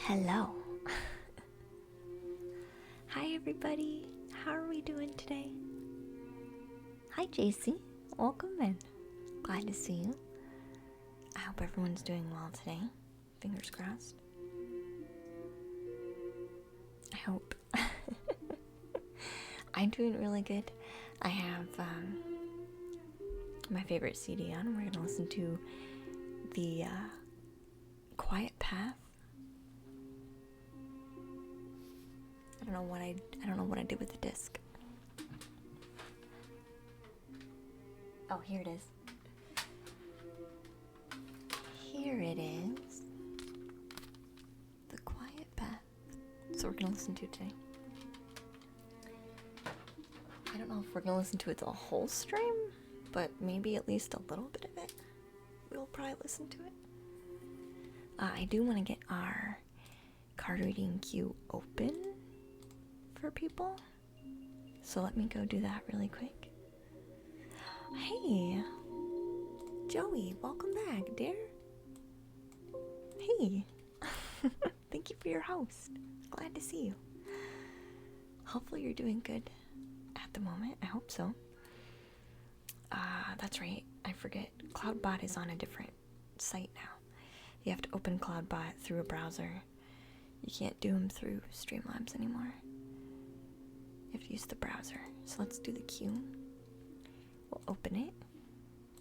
Hello. Hi everybody. How are we doing today? Hi JC. Welcome in. Glad to see you. I hope everyone's doing well today. Fingers crossed. I hope. I'm doing really good. I have my favorite CD on. We're gonna listen to the Quiet Path. I don't know what I did with the disc. Oh, here it is. Here it is. The Quiet Path. So we're gonna listen to it today. I don't know if we're gonna listen to it the whole stream, but maybe at least a little bit of it. We'll probably listen to it. I do want to get our card reading queue open for people, so let me go do that really quick. Hey, Joey, welcome back, dear. Hey, thank you for your host. Glad to see you. Hopefully you're doing good at the moment. I hope so. That's right, I forget. Cloudbot is on a different site now. You have to open Cloudbot through a browser. You can't do them through Streamlabs anymore. You have to use the browser. So let's do the queue. We'll open it.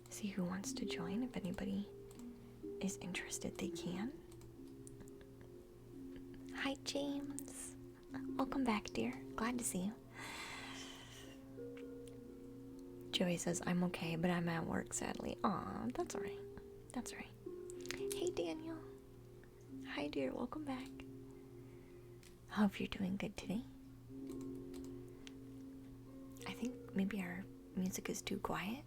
See who wants to join. If anybody is interested, they can. Hi, James. Welcome back, dear. Glad to see you. Joey says, I'm okay, but I'm at work, sadly. Aw, that's alright. That's alright. Hey, Daniel. Hi, dear. Welcome back. Hope you're doing good today. I think maybe our music is too quiet.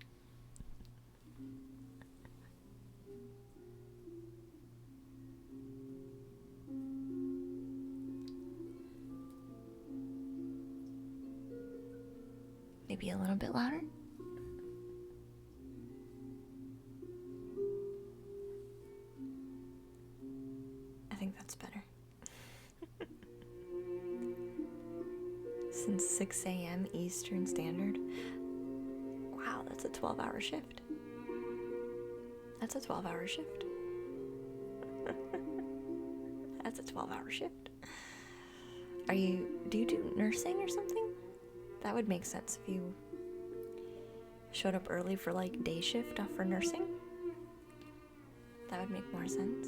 Maybe a little bit louder. I think that's better. Since 6 a.m. Eastern Standard. Wow, that's a 12-hour shift. That's a 12-hour shift. That's a 12-hour shift. Do you do nursing or something? That would make sense if you showed up early for like day shift for nursing. That would make more sense.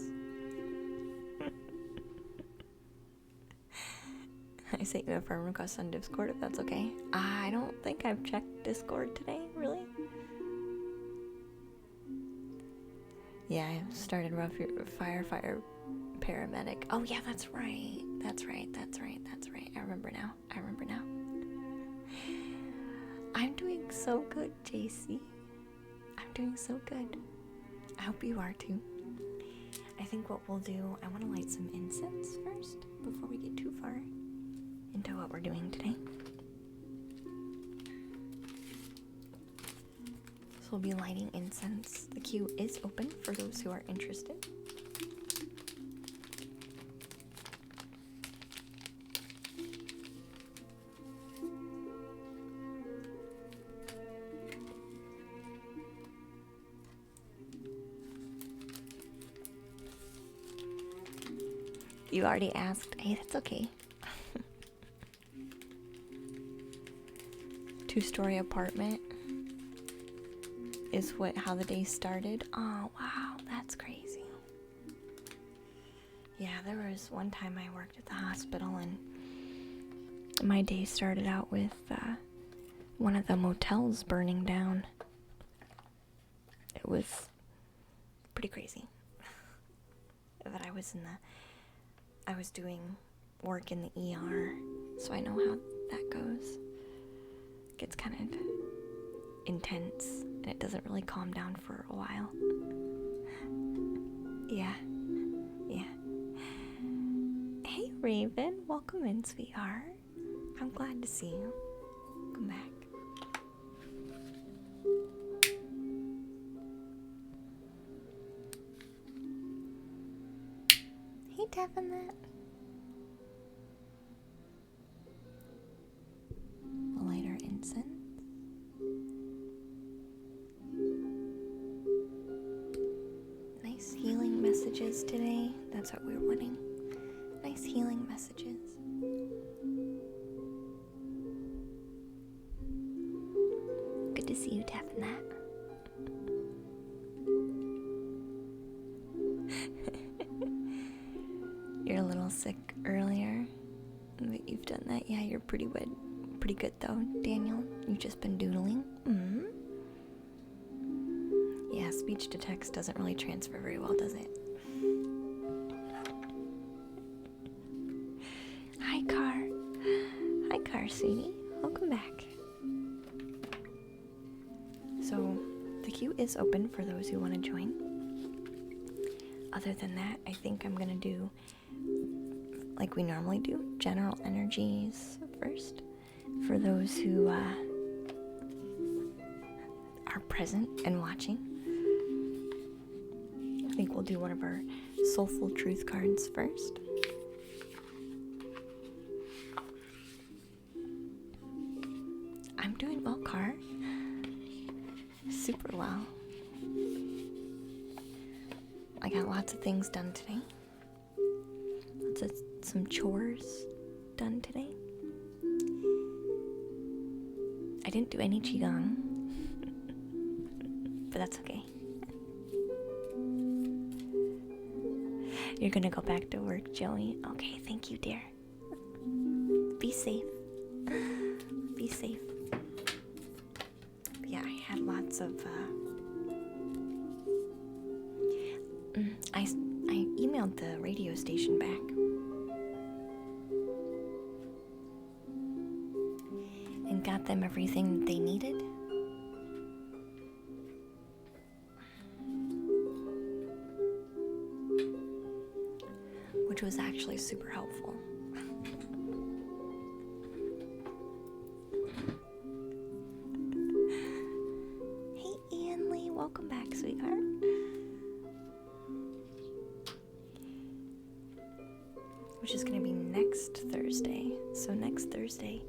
I sent you a friend request on Discord if that's okay. I don't think I've checked Discord today, really. Yeah, I started firefighter paramedic. Oh yeah, that's right. That's right. I remember now. I'm doing so good, JC. I'm doing so good. I hope you are too. I think what we'll do, I want to light some incense first before we get too far into what we're doing today. So we'll be lighting incense. The queue is open for those who are interested. You already asked. Hey, that's okay. 2-story apartment is how the day started. Oh, wow, that's crazy. Yeah, there was one time I worked at the hospital and my day started out with one of the motels burning down. It was pretty crazy. But I was doing work in the ER, so I know how that goes. It gets kind of intense, and it doesn't really calm down for a while. Yeah. Hey, Raven, welcome in, sweetheart. I'm glad to see you. Come back. Hey, Definite. messages today. That's what we're wanting. Nice healing messages. Good to see you tapping that. You're a little sick earlier, but you've done that. Yeah, you're pretty good. Pretty good though, Daniel. You've just been doodling. Yeah, speech to text doesn't really transfer very well, does it? Hi, Car. Hi, Car, sweetie. Welcome back. So, the queue is open for those who want to join. Other than that, I think I'm gonna do, like we normally do, general energies first. For those who are present and watching. I think we'll do one of our Soulful Truth cards first. I'm doing well, Car. Super well. I got lots of things done today. Some chores done today. I didn't do any Qigong, but that's okay. You're gonna go back to work, Joey? Okay, thank you, dear. Be safe. Be safe. But yeah, I had lots of, I emailed the radio station back. And got them everything that they needed. Which was actually super helpful. Hey, Ian Lee, welcome back, sweetheart. Which is going to be next Thursday. So next Thursday,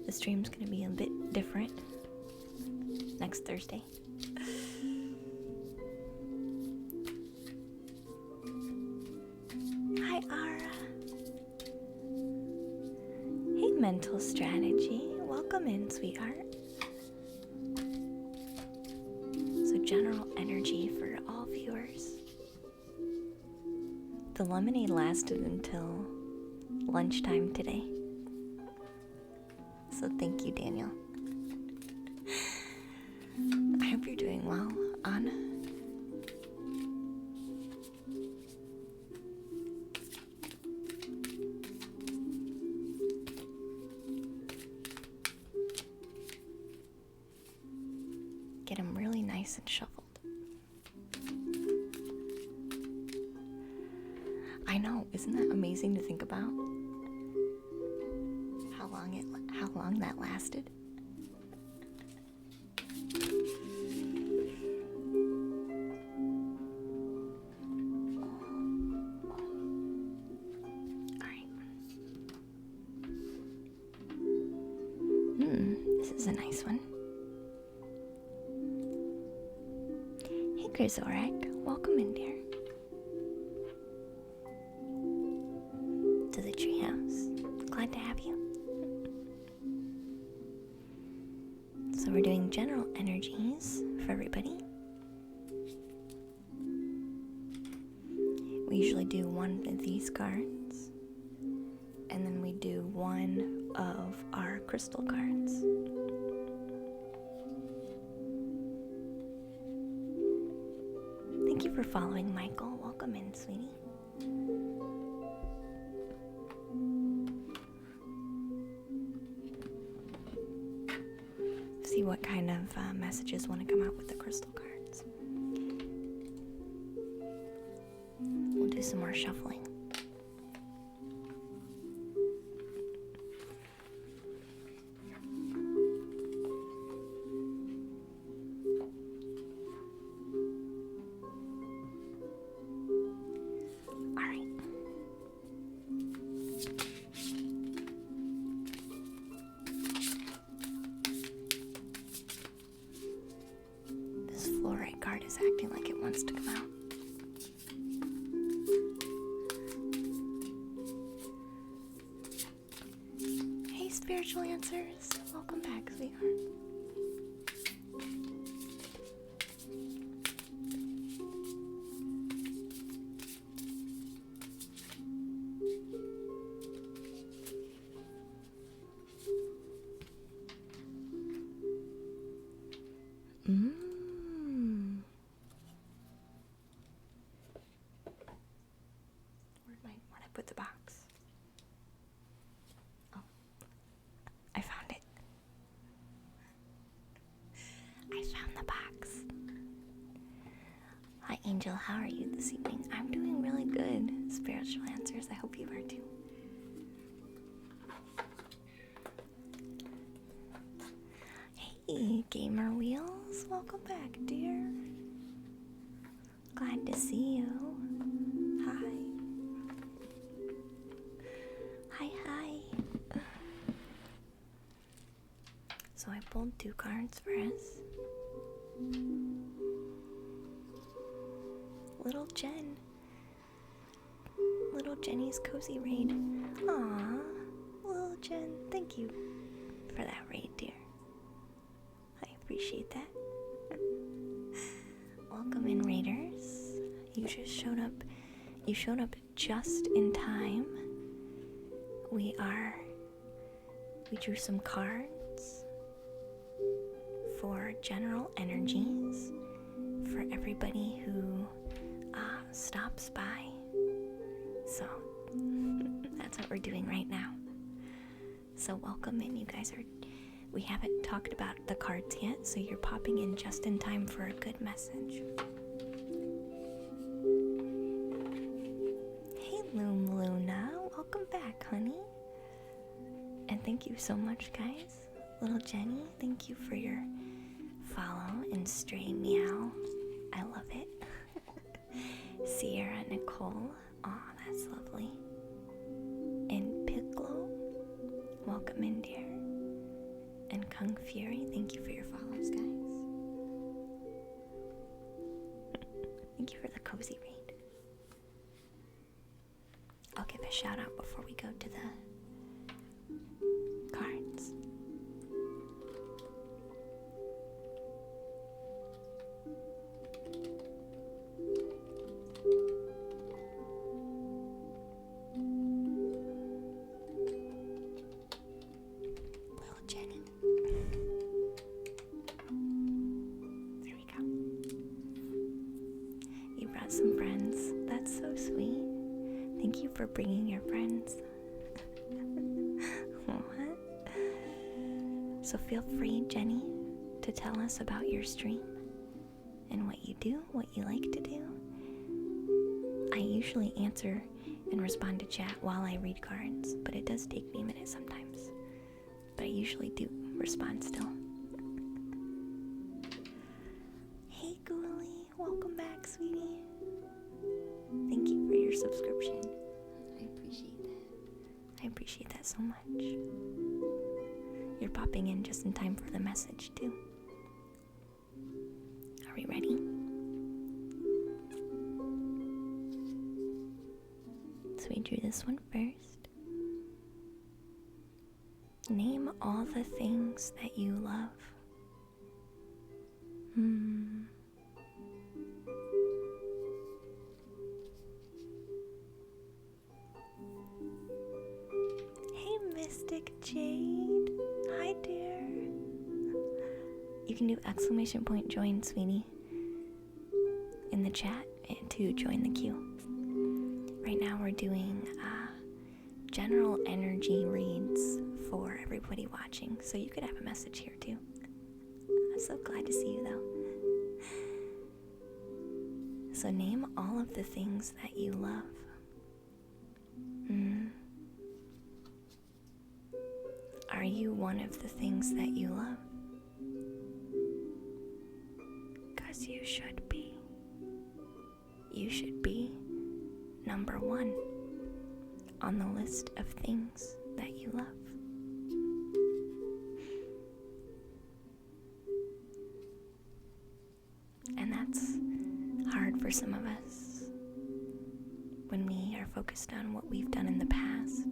the stream's going to be a bit different. Next Thursday. Hi, Ara. Hey, Mental Strategy. Welcome in, sweetheart. So general energy for all viewers. The lemonade lasted until lunchtime today. So thank you, Daniel. I hope you're doing well, Anna. Get them really nice and shuffled. I know, isn't that amazing to think about? How long that lasted? Alright. This is a nice one. Hey, Grizorak. Welcome in, dear. To the treehouse. Glad to have you. So we're doing general energies for everybody. We usually do one of these cards, and then we do one of our crystal cards. Thank you for following, Michael. Welcome in, sweetie. See what kind of messages want to come out with the crystal cards. We'll do some more shuffling. Is acting like it wants to come out. Spiritual Answers. Welcome back, sweetheart. Where'd I put the box? Oh, I found it. I found the box. Hi, Angel. How are you this evening? I'm doing really good. Spiritual Answers. I hope you are too. Hey, Gamer Wheels. Welcome back, dear. Glad to see you. Hi. Hi. So I pulled 2 cards for us. Little Jenny's cozy raid. Aww, little Jen, thank you for that raid, dear. I appreciate that. Welcome in, raiders. You just showed up. You showed up just in time. We drew some cards for general energies for everybody who stops by. So that's what we're doing right now. So welcome in, you guys we haven't talked about the cards yet, so you're popping in just in time for a good message. Hey Loom Luna, welcome back, honey. And thank you so much, guys. Little Jenny, thank you for your follow and stray meow. I love it. Sierra Nicole, aw, that's lovely. And Piccolo, welcome in, dear. And Kung Fury, thank you for your follows, guys. Thank you for the cozy read. I'll give a shout out before we go to the cards. Some friends. That's so sweet. Thank you for bringing your friends. What? So feel free, Jenny, to tell us about your stream and what you do, what you like to do. I usually answer and respond to chat while I read cards, but it does take me a minute sometimes. But I usually do respond still. Hey, Ghoulie. Welcome back, sweetie. Thank you for your subscription. I appreciate that. I appreciate that so much. You're popping in just in time for the message, too. Are we ready? So we drew this one first. Name all the things that you love. Hey, Mystic Jade. Hi, dear. You can do exclamation point join, sweetie, in the chat and to join the queue. Right now we're doing general energy reads for everybody watching, so you could have a message here too. I'm so glad to see you though. So name all of the things that you love. Are you one of the things that you love? 'Cause you should be. You should be number 1 on the list of things that you love. And that's hard for some of us when we are focused on what we've done in the past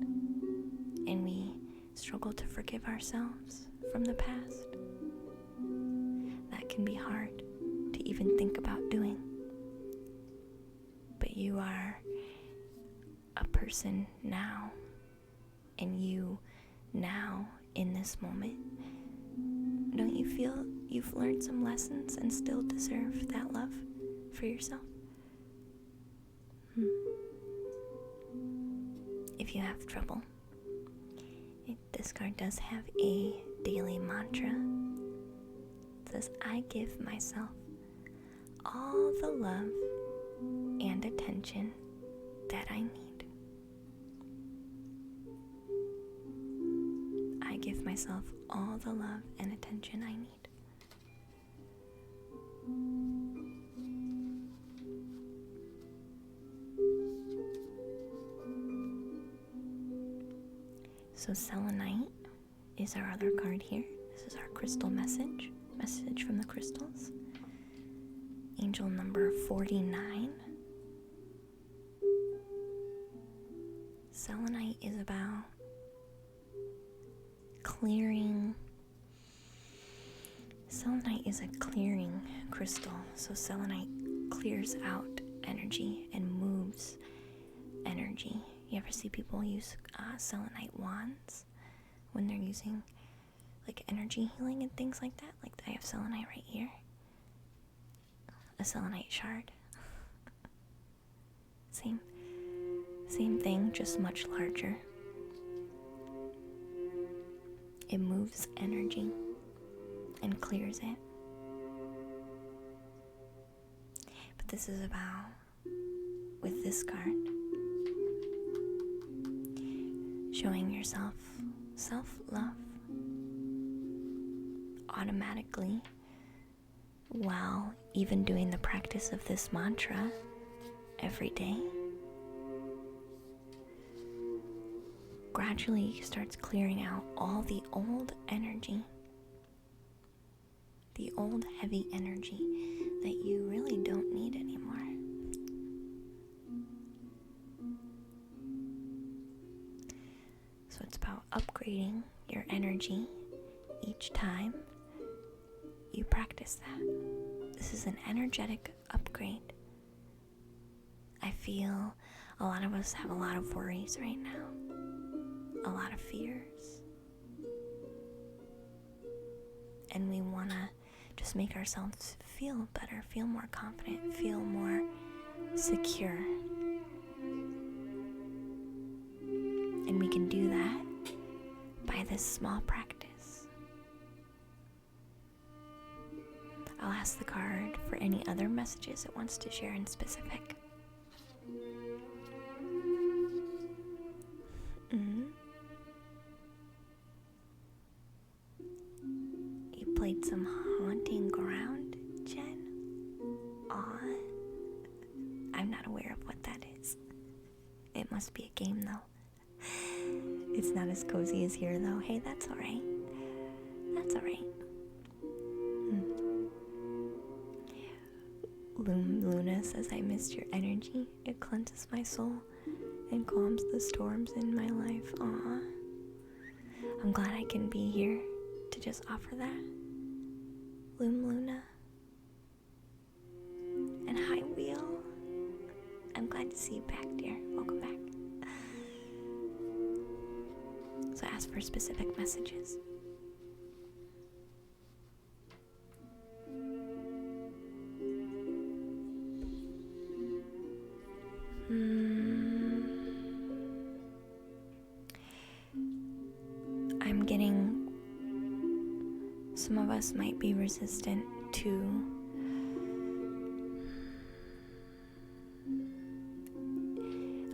and we struggle to forgive ourselves from the past. That can be hard to even think about doing. But you are a person now, and you now in this moment. Don't you feel you've learned some lessons and still deserve that love for yourself? If you have trouble, this card does have a daily mantra. It says, I give myself all the love and attention that I need. I give myself all the love and attention I need. So selenite is our other card here. This is our crystal message from the crystals. Angel number 49. Selenite is about clearing. Selenite is a clearing crystal. So selenite clears out energy and moves energy. You ever see people use selenite wands when they're using like energy healing and things like that? Like I have selenite right here. A selenite shard. Same thing, just much larger. It moves energy and clears it. But this is about, with this card, showing yourself self-love automatically while even doing the practice of this mantra every day. Gradually starts clearing out all the old energy, the old heavy energy that you really don't need anymore. So it's about upgrading your energy each time you practice that. This is an energetic upgrade. I feel a lot of us have a lot of worries right now, a lot of fears. And we want to just make ourselves feel better, feel more confident, feel more secure. And we can do that by this small practice. I'll ask the card for any other messages it wants to share in specific. You played some haunting ground, Jen? Aw. I'm not aware of what that is. It must be a game, though. It's not as cozy as here, though. Hey, that's alright. That's alright. Luna says, I missed your energy. It cleanses my soul and calms the storms in my life. Aw. I'm glad I can be here to just offer that. Luna. And hi, Wheel. I'm glad to see you back, dear. Welcome back. So ask for specific messages. I'm getting, some of us might be resistant to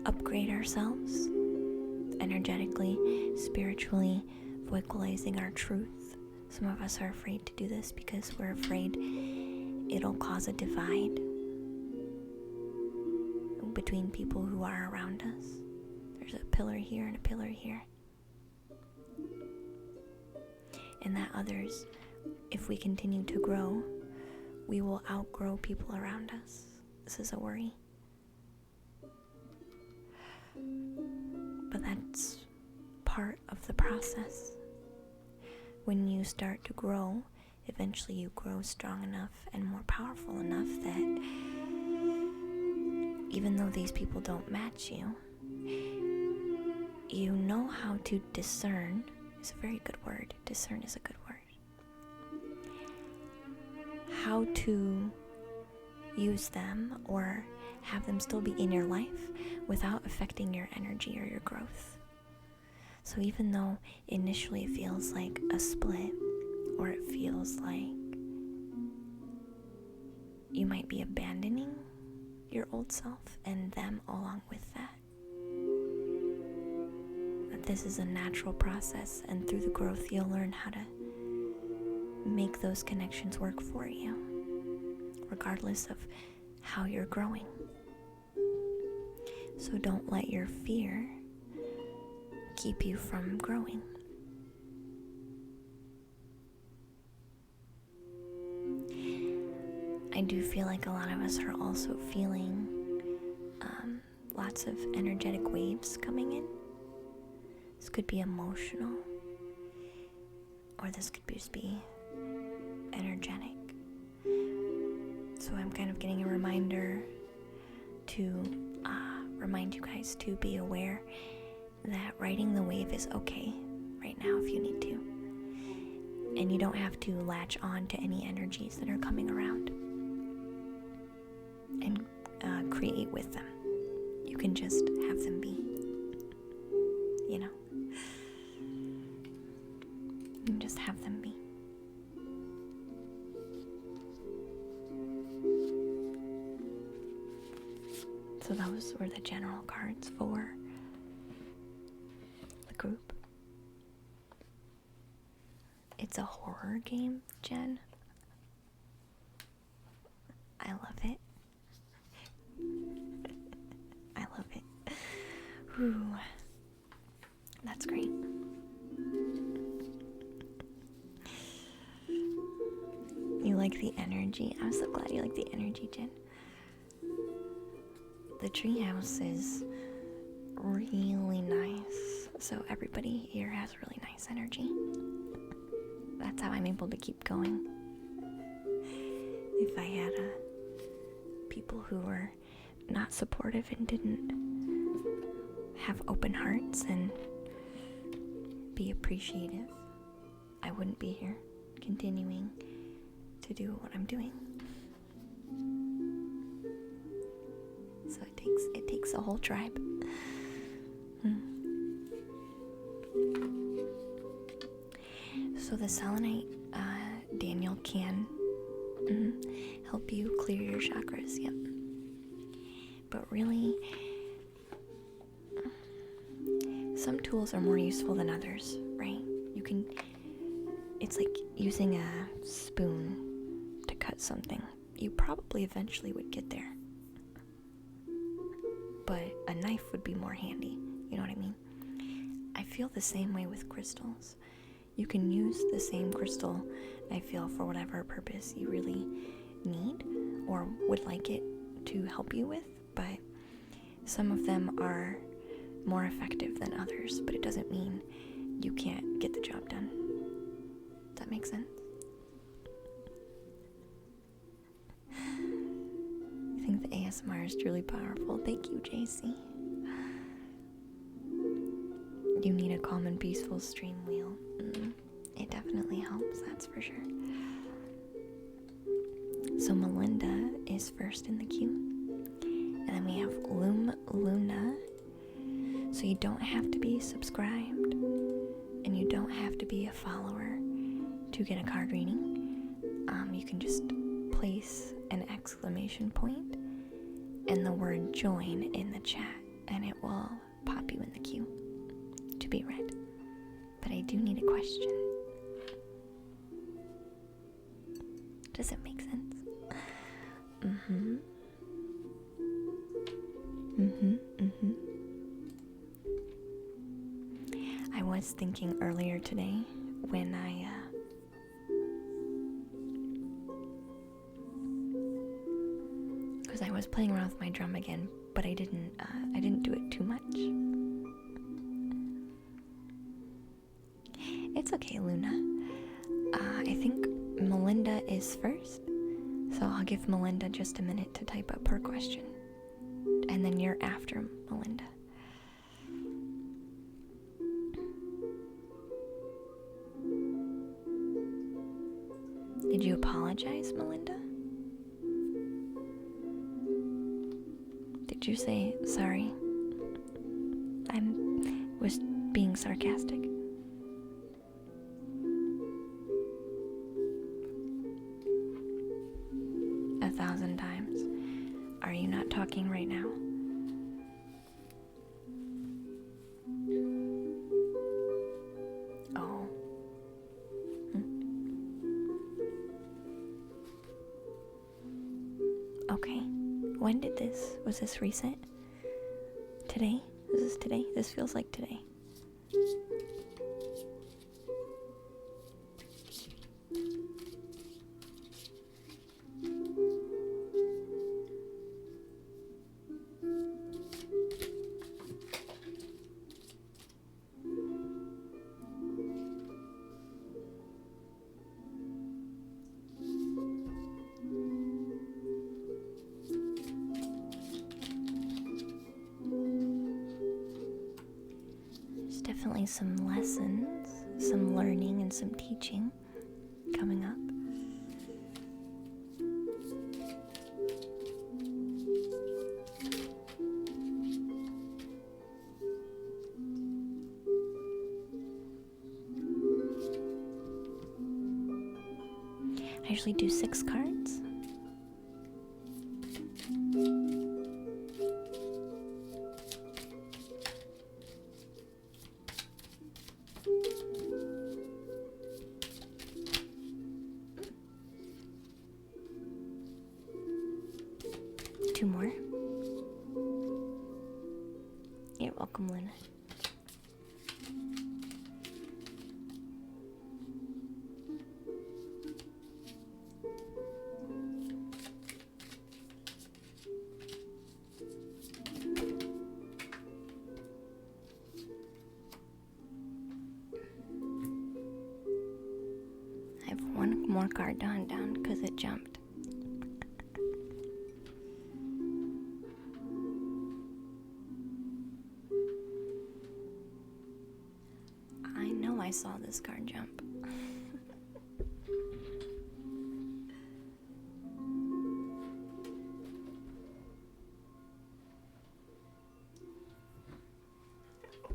upgrade ourselves energetically, spiritually, vocalizing our truth. Some of us are afraid to do this because we're afraid it'll cause a divide between people who are around us. There's a pillar here and a pillar here. And that others, if we continue to grow, we will outgrow people around us. This is a worry. But that's part of the process. When you start to grow, eventually you grow strong enough and more powerful enough that even though these people don't match you, you know how to discern. Is a very good word. Discern is a good word. How to use them or have them still be in your life without affecting your energy or your growth. So even though initially it feels like a split, or it feels like you might be abandoning your old self and them along with that, that this is a natural process, and through the growth you'll learn how to make those connections work for you, regardless of how you're growing. So don't let your fear keep you from growing. I do feel like a lot of us are also feeling lots of energetic waves coming in. This could be emotional, or this could just be energetic. So I'm kind of getting a reminder to remind you guys to be aware that riding the wave is okay right now if you need to. And you don't have to latch on to any energies that are coming around and create with them. You can just have them be, you know. You can just have them be. So those were the general cards for the group. It's a horror game, Jen. I love it. I love it. Whew. That's great. You like the energy? I'm so glad you like the energy, Jen. The treehouse is really nice, so everybody here has really nice energy. That's how I'm able to keep going. If I had people who were not supportive and didn't have open hearts and be appreciative, I wouldn't be here continuing to do what I'm doing. So it takes a whole tribe. So the selenite, Daniel, can help you clear your chakras, yep. But really, some tools are more useful than others, right? It's like using a spoon to cut something. You probably eventually would get there. But a knife would be more handy, you know what I mean? I feel the same way with crystals. You can use the same crystal, I feel, for whatever purpose you really need or would like it to help you with, but some of them are more effective than others, but it doesn't mean you can't get the job done. Does that make sense? I think the ASMR is truly powerful. Thank you, JC. You need a calm and peaceful stream wheel. It definitely helps, that's for sure. So Melinda is first in the queue. And then we have Luna. So you don't have to be subscribed. And you don't have to be a follower to get a card reading. You can just place an exclamation point and the word join in the chat, and it will pop you in the queue to be read. But I do need a question. Does it make sense? I was thinking earlier today when because I was playing around with my drum again, but I didn't do it too much. It's okay, Luna. I think Melinda is first, so I'll give Melinda just a minute to type up her question. And then you're after Melinda. Did you apologize, Melinda? Did you say sorry? I was being sarcastic. 1,000 times. Are you not talking right now? Oh. Okay. When did this? Was this recent? Today? Is this today? This feels like today. Definitely some lessons, some learning, and some teaching coming up. I usually do 6 cards. Two more. You're welcome, Luna. I have one more card to hunt down because it jumped. I saw this card jump.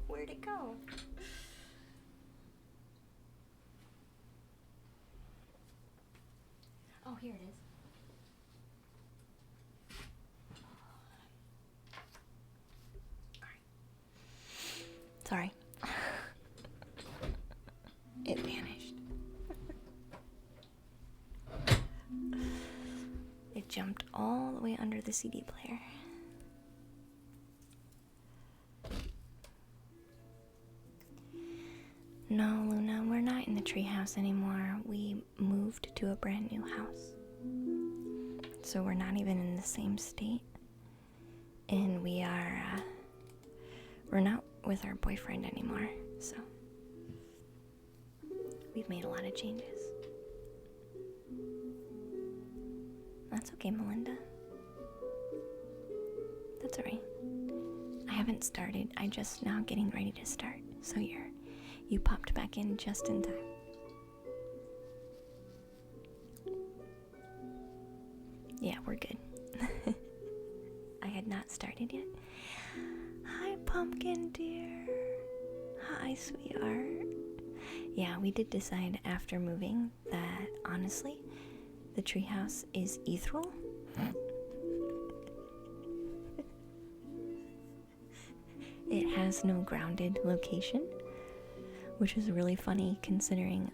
Where'd it go? Oh, here it is. Sorry. It vanished. It jumped all the way under the CD player. No, Luna, we're not in the treehouse anymore. We moved to a brand new house. So we're not even in the same state. And we're not with our boyfriend anymore, so we've made a lot of changes. That's okay, Melinda. That's alright. I haven't started. I'm just now getting ready to start. So you popped back in just in time. Yeah, we're good. I had not started yet. Hi, pumpkin dear. Hi, sweetheart. Yeah, we did decide after moving that, honestly, the treehouse is ethereal. It has no grounded location, which is really funny considering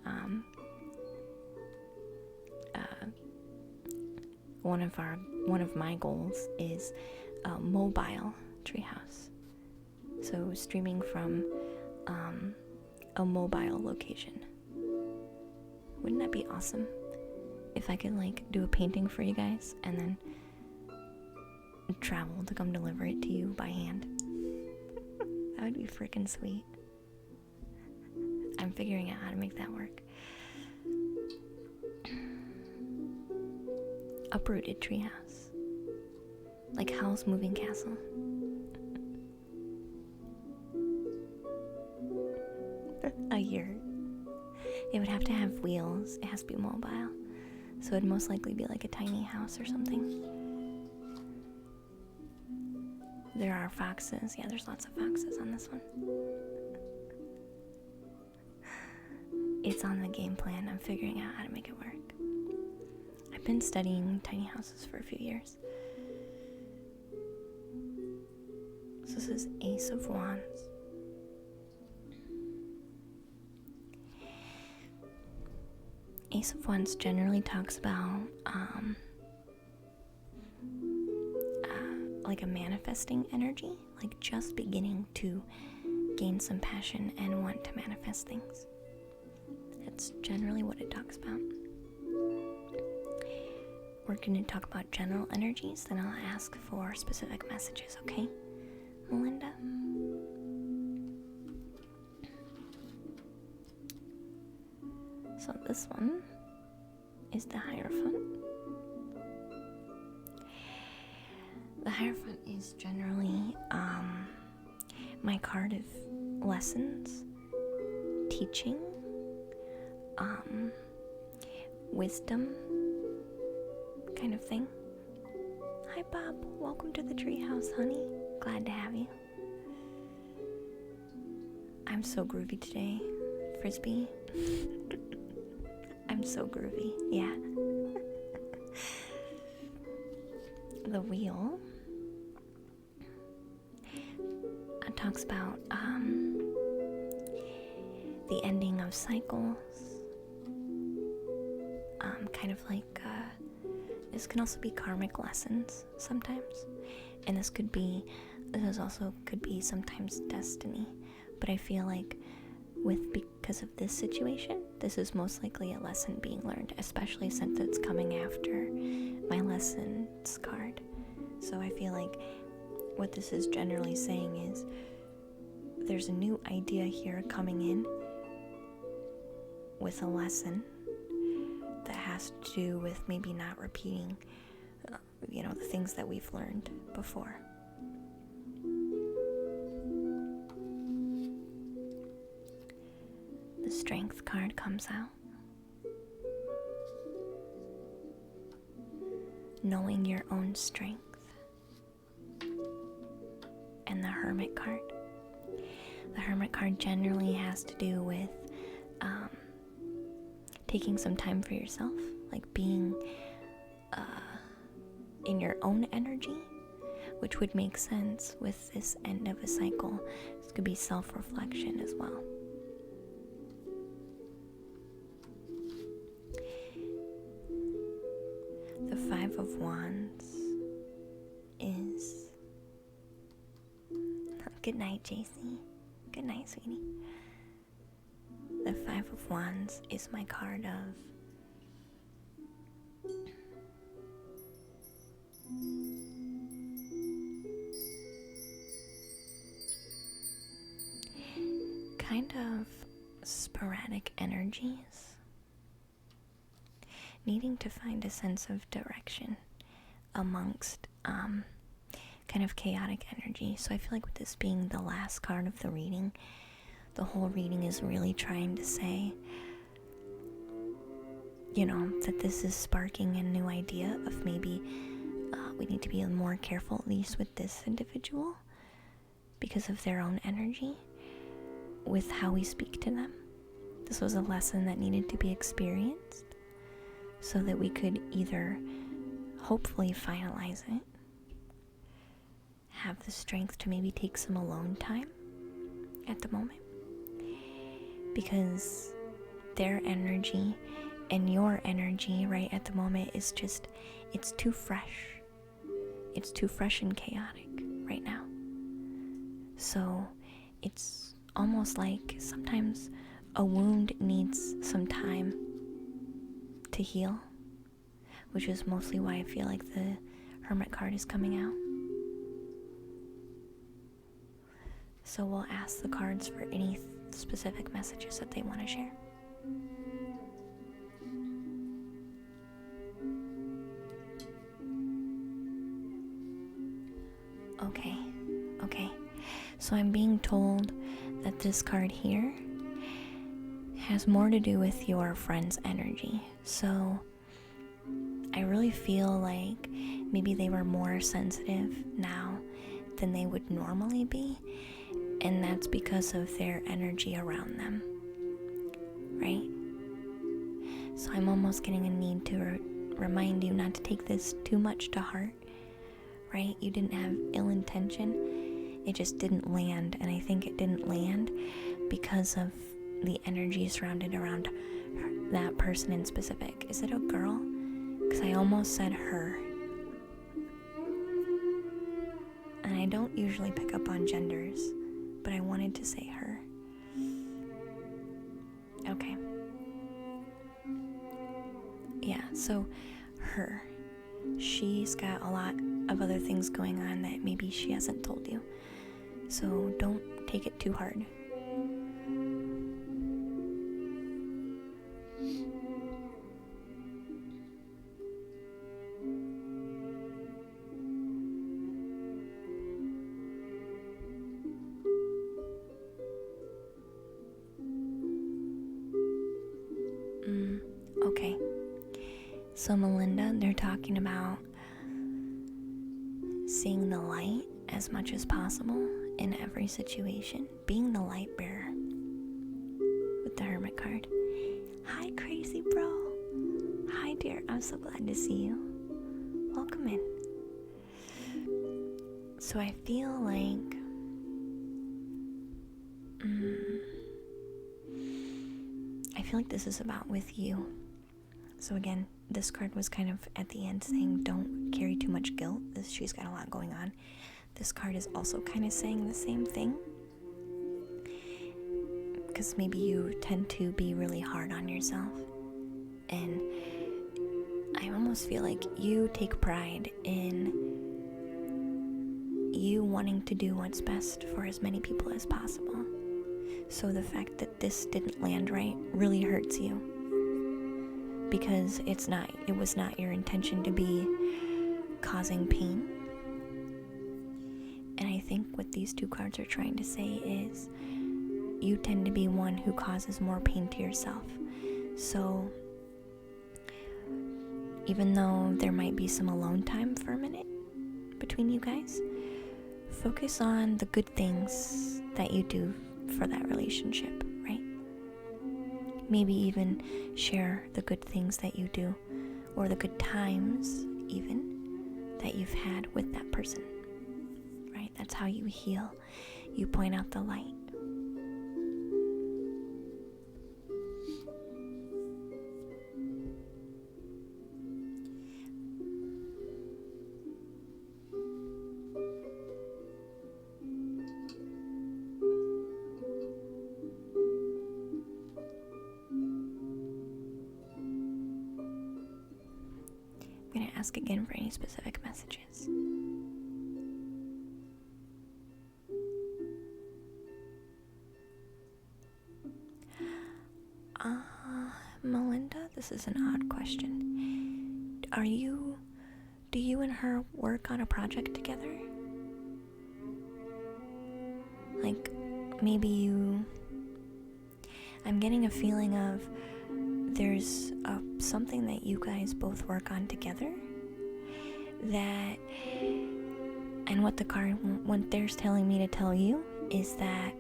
one of my goals is a mobile treehouse. So streaming from a mobile location. Wouldn't that be awesome? If I could do a painting for you guys and then travel to come deliver it to you by hand. That would be freaking sweet. I'm figuring out how to make that work. Uprooted treehouse. Like Howl's Moving Castle. A yurt. It would have to have wheels. It has to be mobile. So it'd most likely be like a tiny house or something. There are foxes. Yeah, there's lots of foxes on this one. It's on the game plan. I'm figuring out how to make it work. I've been studying tiny houses for a few years. So this is Ace of Wands. Ace of Wands generally talks about like a manifesting energy, like just beginning to gain some passion and want to manifest things. That's generally what it talks about. We're going to talk about general energies, then I'll ask for specific messages, okay, Melinda? So this one is the Hierophant. The Hierophant is generally my card of lessons, teaching, wisdom kind of thing. Hi Bob, welcome to the treehouse, honey. Glad to have you. I'm so groovy today, Frisbee. I'm so groovy, yeah. The Wheel talks about the ending of cycles. Kind of like this can also be karmic lessons sometimes, and this also could be sometimes destiny. But I feel like because of this situation, this is most likely a lesson being learned, especially since it's coming after my lessons card. So I feel like what this is generally saying is there's a new idea here coming in with a lesson that has to do with maybe not repeating the things that we've learned before. The Strength card comes out. Knowing your own strength. And the Hermit card. The Hermit card generally has to do with taking some time for yourself, like being in your own energy, which would make sense with this end of a cycle. This could be self-reflection as well. The Five of Wands is... Good night, JC. Good night, sweetie. The Five of Wands is my card of kind of sporadic energies, needing to find a sense of direction amongst kind of chaotic energy. So I feel like with this being the last card of the reading, the whole reading is really trying to say, that this is sparking a new idea of maybe we need to be more careful, at least with this individual, because of their own energy, with how we speak to them. This was a lesson that needed to be experienced so that we could either hopefully finalize it, have the strength to maybe take some alone time at the moment, because their energy and your energy right at the moment is just, it's too fresh and chaotic right now. So it's almost like sometimes a wound needs some time to heal, which is mostly why I feel like the Hermit card is coming out. So we'll ask the cards for any specific messages that they want to share. Okay. So I'm being told that this card here has more to do with your friend's energy. So I really feel like maybe they were more sensitive now than they would normally be, and that's because of their energy around them, right? So I'm almost getting a need to remind you not to take this too much to heart, right? You didn't have ill intention, it just didn't land, and I think it didn't land because of the energy surrounded around that person in specific. Is it a girl? Because I almost said her. And I don't usually pick up on genders, but I wanted to say her. Okay. Yeah, so her. She's got a lot of other things going on that maybe she hasn't told you. So don't take it too hard. Okay. So Melinda, they're talking about seeing the light as much as possible in every situation, being the light bearer with the Hermit card. Hi, crazy bro. Hi, dear. I'm so glad to see you. Welcome in. So I feel like this is about with you. So again, this card was kind of at the end saying don't carry too much guilt. She's got a lot going on. This card is also kind of saying the same thing, because maybe you tend to be really hard on yourself, and I almost feel like you take pride in you wanting to do what's best for as many people as possible. So the fact that this didn't land right really hurts you, because it was not your intention to be causing pain. And I think what these two cards are trying to say is you tend to be one who causes more pain to yourself. So even though there might be some alone time for a minute between you guys, focus on the good things that you do for that relationship, right? Maybe even share the good things that you do, or the good times even that you've had with that person, right? That's how you heal. You point out the light. I'm going to ask again for any specific messages. Melinda, this is an odd question. Do you and her work on a project together? Like, maybe I'm getting a feeling of there's something that you guys both work on together, that, and what they're telling me to tell you is that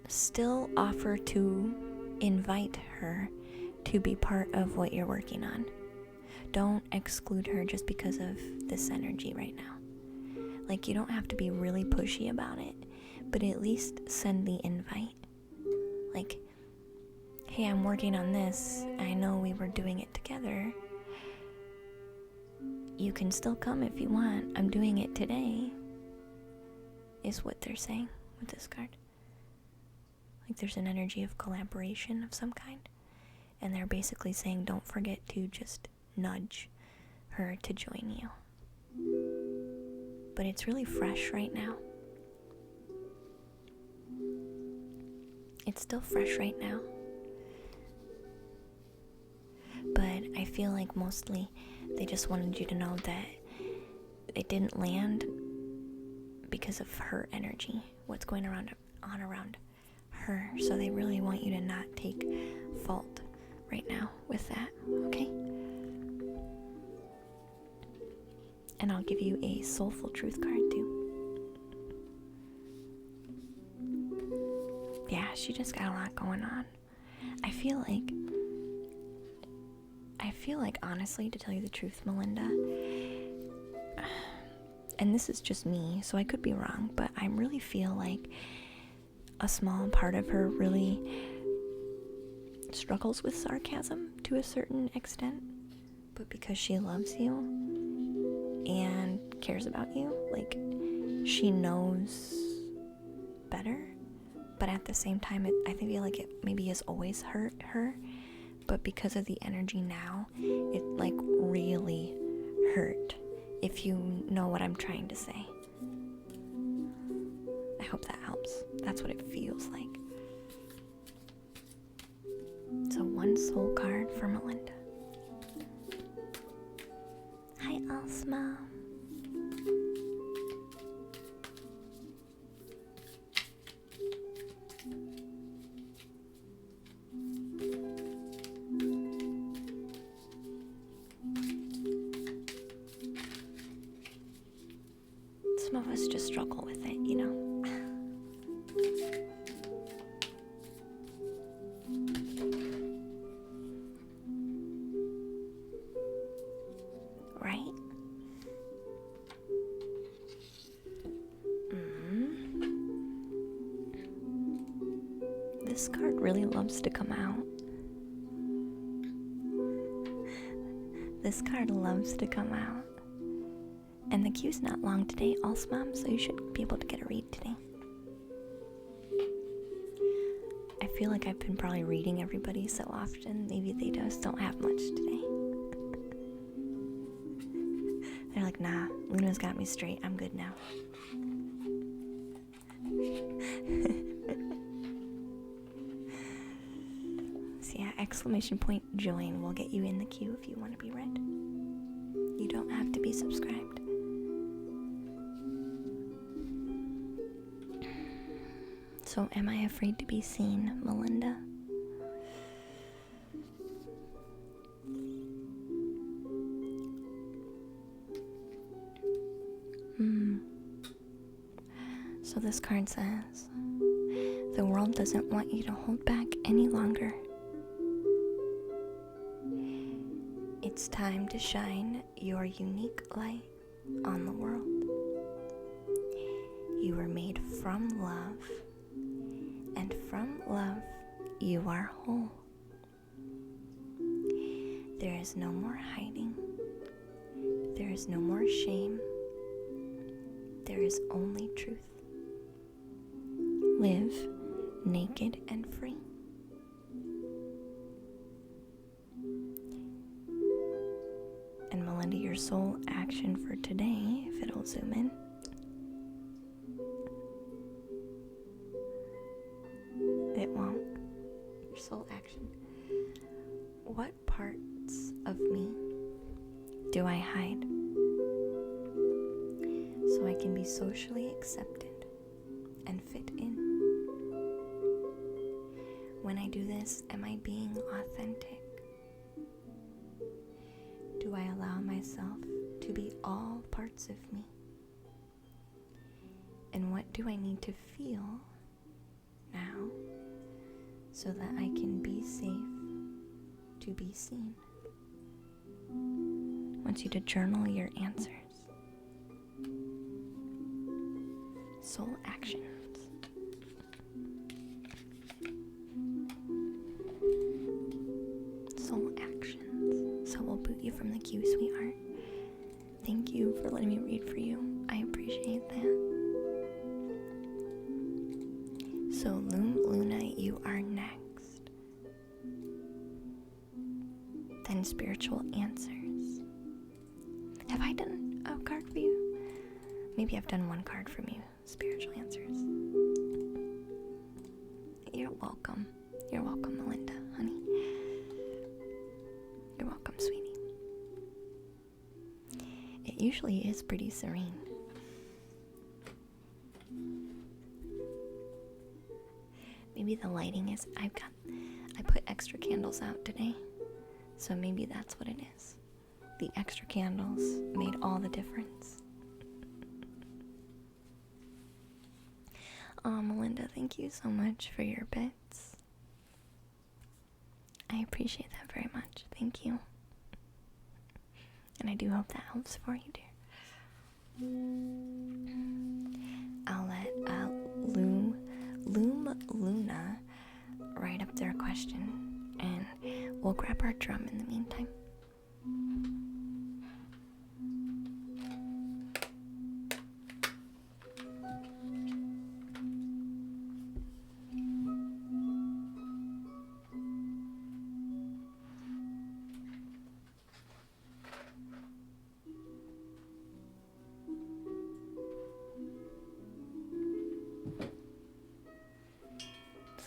still offer to invite her to be part of what you're working on. Don't exclude her just because of this energy right now. Like, you don't have to be really pushy about it, but at least send the invite. Like, hey, I'm working on this. I know we were doing it together. You can still come if you want. I'm doing it today, is what they're saying with this card. Like, there's an energy of collaboration of some kind, and they're basically saying don't forget to just nudge her to join you. But it's really fresh right now. It's still fresh right now. But I feel like mostly they just wanted you to know that it didn't land because of her energy, what's going around her. So they really want you to not take fault right now with that, okay? And I'll give you a soulful truth card too. Yeah, she just got a lot going on. I feel like honestly, to tell you the truth, Melinda, and this is just me, so I could be wrong, but I really feel like a small part of her really struggles with sarcasm to a certain extent, but because she loves you and cares about you, like, she knows better, but at the same time, I feel like it maybe has always hurt her, but because of the energy now, it like really hurt, if you know what I'm trying to say. I hope that helps. That's what it feels like. So one soul card for Melinda. Hi, Alsma. Some of us just struggle with it, you know. Right? This card really loves to come out. This card loves to come out. And the queue's not long today, Alsmom, so you should be able to get a read today. I feel like I've been probably reading everybody so often, maybe they just don't have much today. They're like, nah, Luna's got me straight, I'm good now. So yeah, exclamation point join will get you in the queue if you want to be read. You don't have to be subscribed. So, am I afraid to be seen, Melinda? So this card says, the world doesn't want you to hold back any longer. It's time to shine your unique light on the world. You were made from love. And from love, you are whole. There is no more hiding. There is no more shame. There is only truth. Live naked and free. And Melinda, your soul action for today, if it'll zoom in. It won't. Your soul action. What parts of me do I hide so I can be socially accepted and fit in? When I do this, am I being authentic? Do I allow myself to be all parts of me? And what do I need to feel now so that I can be safe to be seen? I want you to journal your answers. Soul actions. Soul actions. So we'll boot you from the queue, sweetheart. Thank you for letting me read for you. I appreciate that. So Luna, you are next. Then spiritual answers. Have I done a card for you? Maybe I've done one card from you. Spiritual answers. You're welcome. You're welcome, Melinda, honey. You're welcome, sweetie. It usually is pretty serene. Maybe the lighting is... I put extra candles out today, so maybe that's what it is. The extra candles made all the difference. Oh, Melinda, thank you so much for your bits. I appreciate that very much. Thank you. And I do hope that helps for you, dear. I'll let Luna write up their question, and we'll grab our drum in the meantime.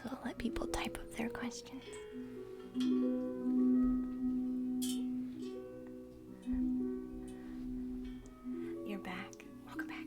So I'll let people type up their questions. You're back. Welcome back.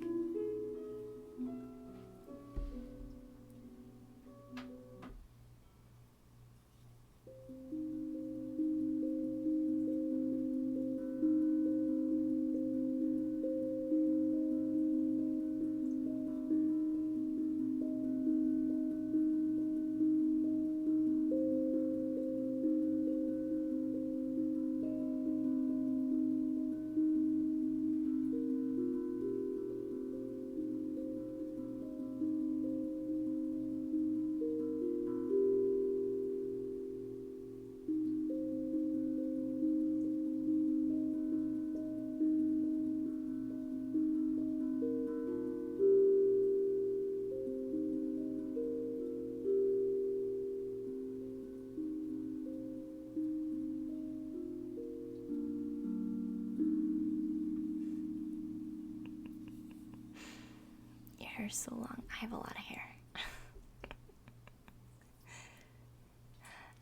Your hair's so long. I have a lot of hair.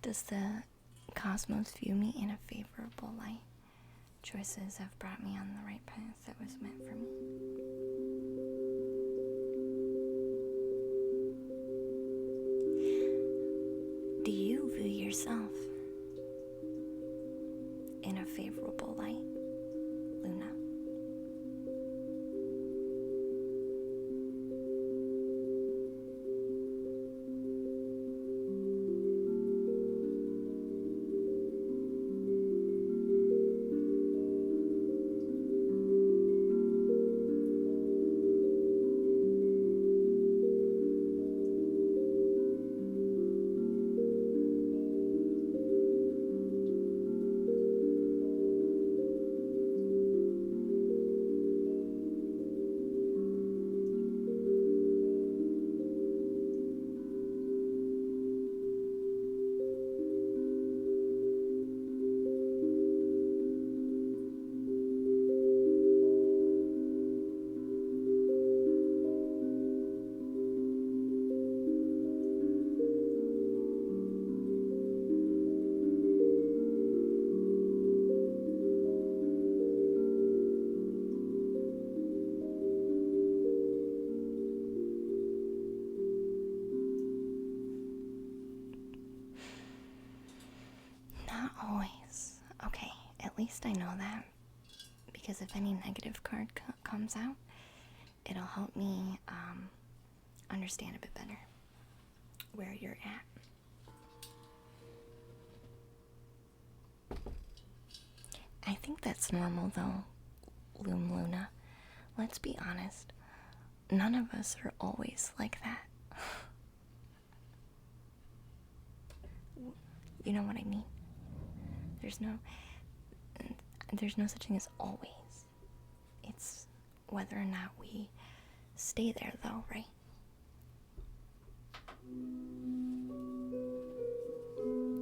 Does the cosmos view me in a favorable light? Choices have brought me on the right path that was meant for me. Do you view yourself in a favorable light, Luna? Not always. Okay, at least I know that. Because if any negative card comes out, it'll help me understand a bit better where you're at. I think that's normal though, Luna. Let's be honest. None of us are always like that. You know what I mean? There's no such thing as always. It's whether or not we stay there though, right?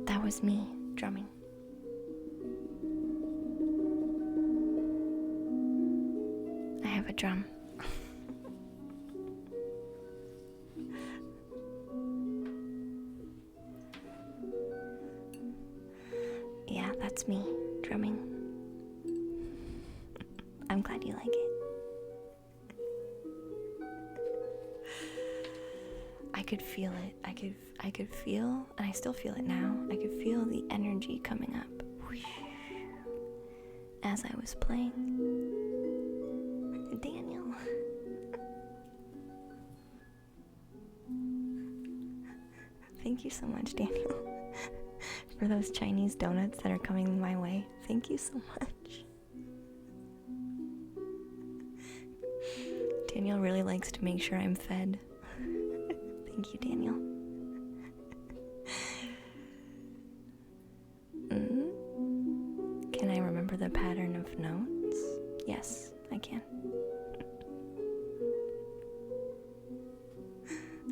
That was me drumming. I have a drum. That's me drumming. I'm glad you like it. I could feel it. I could feel, and I still feel it now. I could feel the energy coming up as I was playing. Daniel. Thank you so much, Daniel, for those Chinese donuts that are coming my way. Thank you so much. Daniel really likes to make sure I'm fed. Thank you, Daniel. Can I remember the pattern of notes? Yes, I can.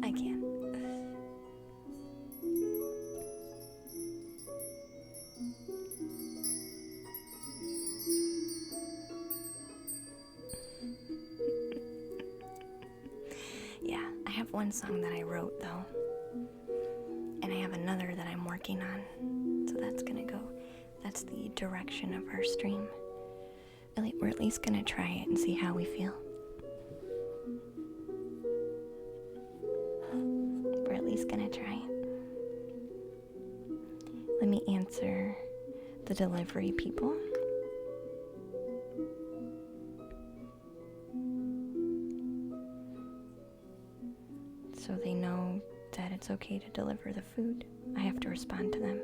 I can. Yeah, I have one song that I wrote though, and I have another that I'm working on, so that's gonna go, that's the direction of our stream. We're at least gonna try it and see how we feel. We're at least gonna try it. Let me answer the delivery people. So they know that it's okay to deliver the food. I have to respond to them,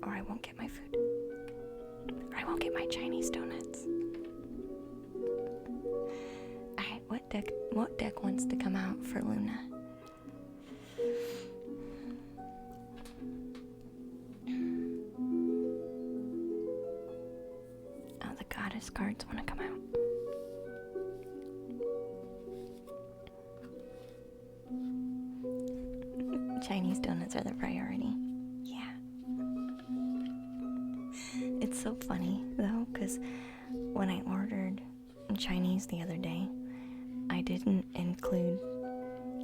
or I won't get my food. Or I won't get my Chinese donuts. Alright, what deck wants to come out for Luna? Oh, the goddess cards want to come out. Chinese donuts are the priority. Yeah. It's so funny though, because when I ordered Chinese the other day, I didn't include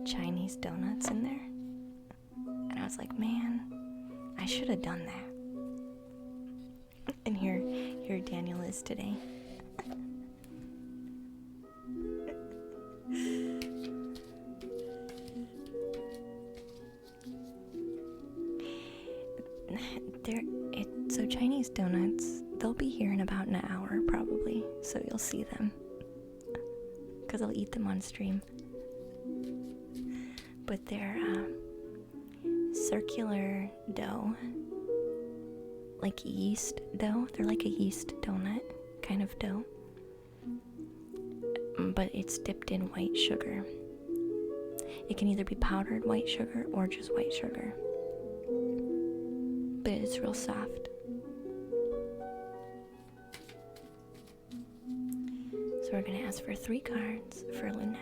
Chinese donuts in there. And I was like, man, I should have done that. And here Daniel is today. So Chinese donuts, they'll be here in about an hour probably, so you'll see them. Because I'll eat them on stream. But they're circular dough, like yeast dough. They're like a yeast donut kind of dough, but it's dipped in white sugar. It can either be powdered white sugar or just white sugar, but it's real soft. So we're gonna ask for 3 cards for Luna.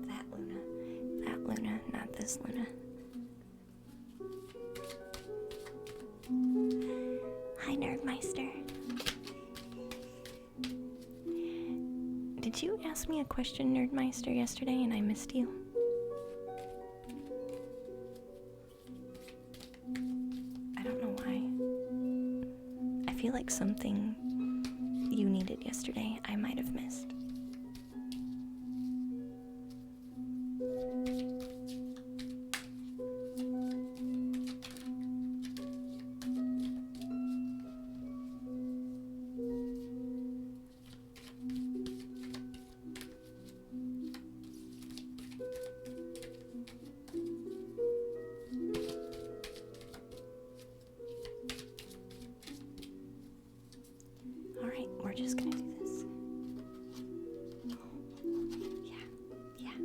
That Luna, not this Luna. Hi, Nerdmeister. Did you ask me a question, Nerdmeister, yesterday and I missed you? I don't know why. I feel like something you needed yesterday I might have missed. Alright, we're just gonna do this. Yeah.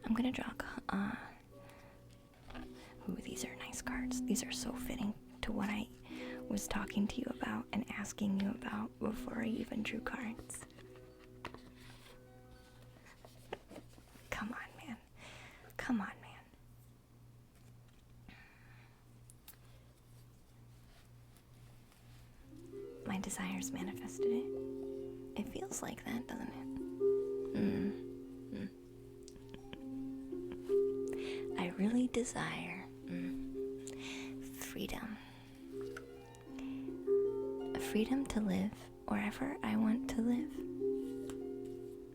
I'm gonna draw ooh, these are nice cards. These are so fitting to what I was talking to you about and asking you about before I even drew cards. Come on, man. Come on, man. My desires manifested it. It feels like that, doesn't it? I really desire freedom. Freedom to live wherever I want to live.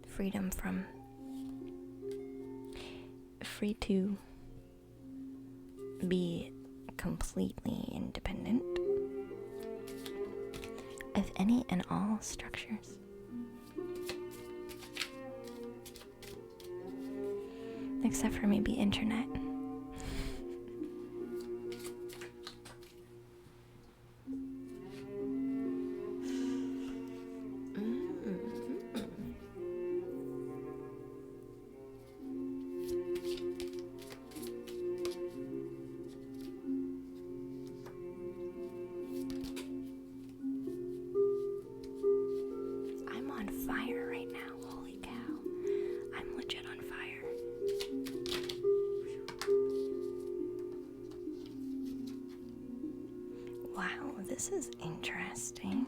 Freedom from... Free to be completely independent of any and all structures. Except for maybe internet. I'm on fire right now. Holy cow. I'm legit on fire. Wow, this is interesting.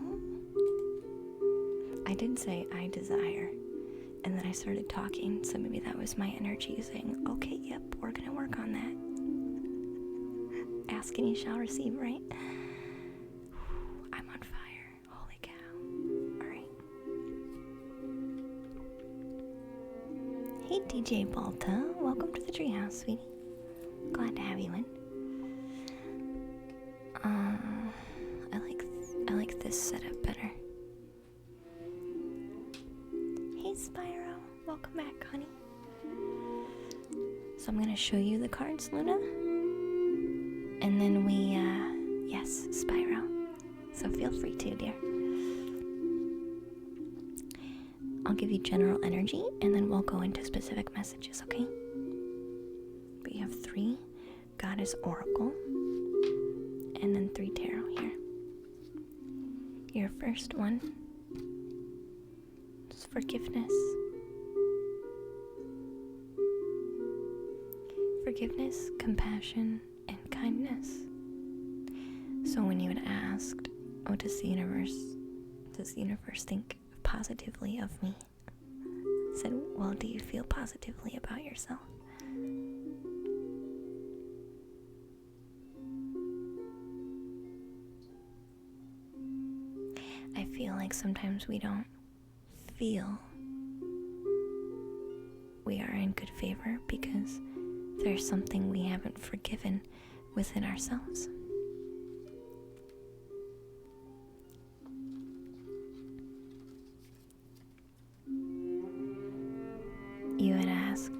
I did say I desire, and then I started talking, so maybe that was my energy saying, okay, yep, we're gonna work on that. Ask and you shall receive, right? I'm on fire. Holy cow. Alright. Hey DJ Balta, welcome to the treehouse, sweetie. Glad to have you in. I like this setup better. Hey Spyro, welcome back, honey. So I'm gonna show you the cards, Luna. And then yes, Spyro. So feel free to, dear. I'll give you general energy, and then we'll go into specific messages, okay? But you have 3 Goddess Oracle, and then 3 Tarot here. Your first one is forgiveness. Forgiveness, compassion, and kindness. So when you had asked, oh, does the universe think positively of me? I said, well, do you feel positively about yourself? I feel like sometimes we don't feel we are in good favor because there's something we haven't forgiven within ourselves. You had asked,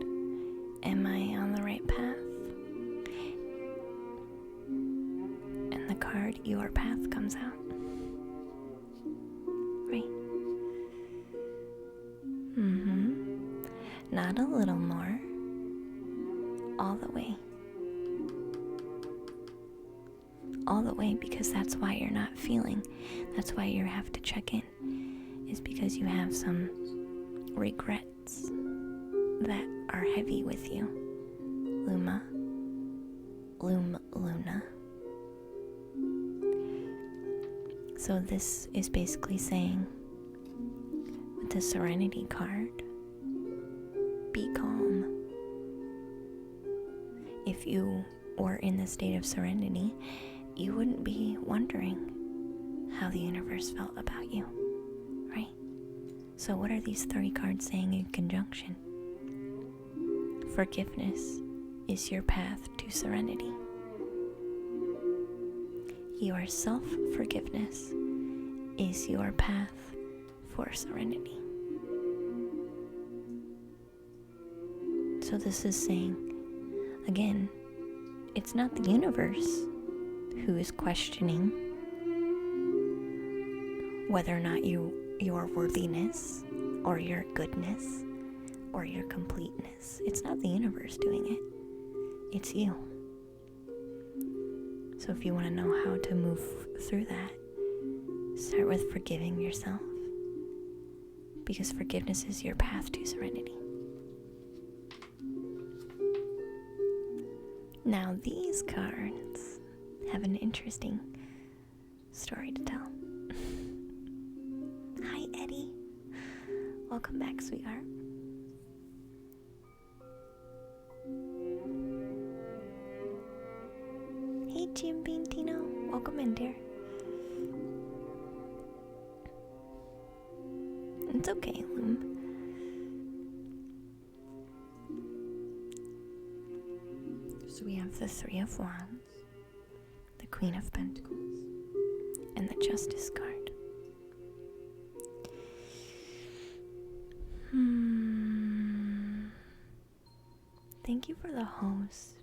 am I on the right path? And the card, your path, comes out. Right? Not a little more. All the way. All the way, because that's why you're not feeling. That's why you have to check in. Is because you have some regrets that are heavy with you. Luna. So this is basically saying, with the Serenity card, be calm. If you were in the state of serenity, you wouldn't be wondering how the universe felt about you, right? So what are these 3 cards saying in conjunction? Forgiveness is your path to serenity. Your self-forgiveness is your path for serenity. So this is saying, again, it's not the universe who is questioning whether or not your worthiness or your goodness or your completeness. It's not the universe doing it. It's you. So if you want to know how to move through that, start with forgiving yourself. Because forgiveness is your path to serenity. Now these cards have an interesting story to tell. Hi Eddie. Welcome back, sweetheart. Hey, Jim Beantino. Welcome in, dear. It's okay, Loom. So we have the Three of Wands, the Queen of Pentacles, and the Justice card. Thank you for the host,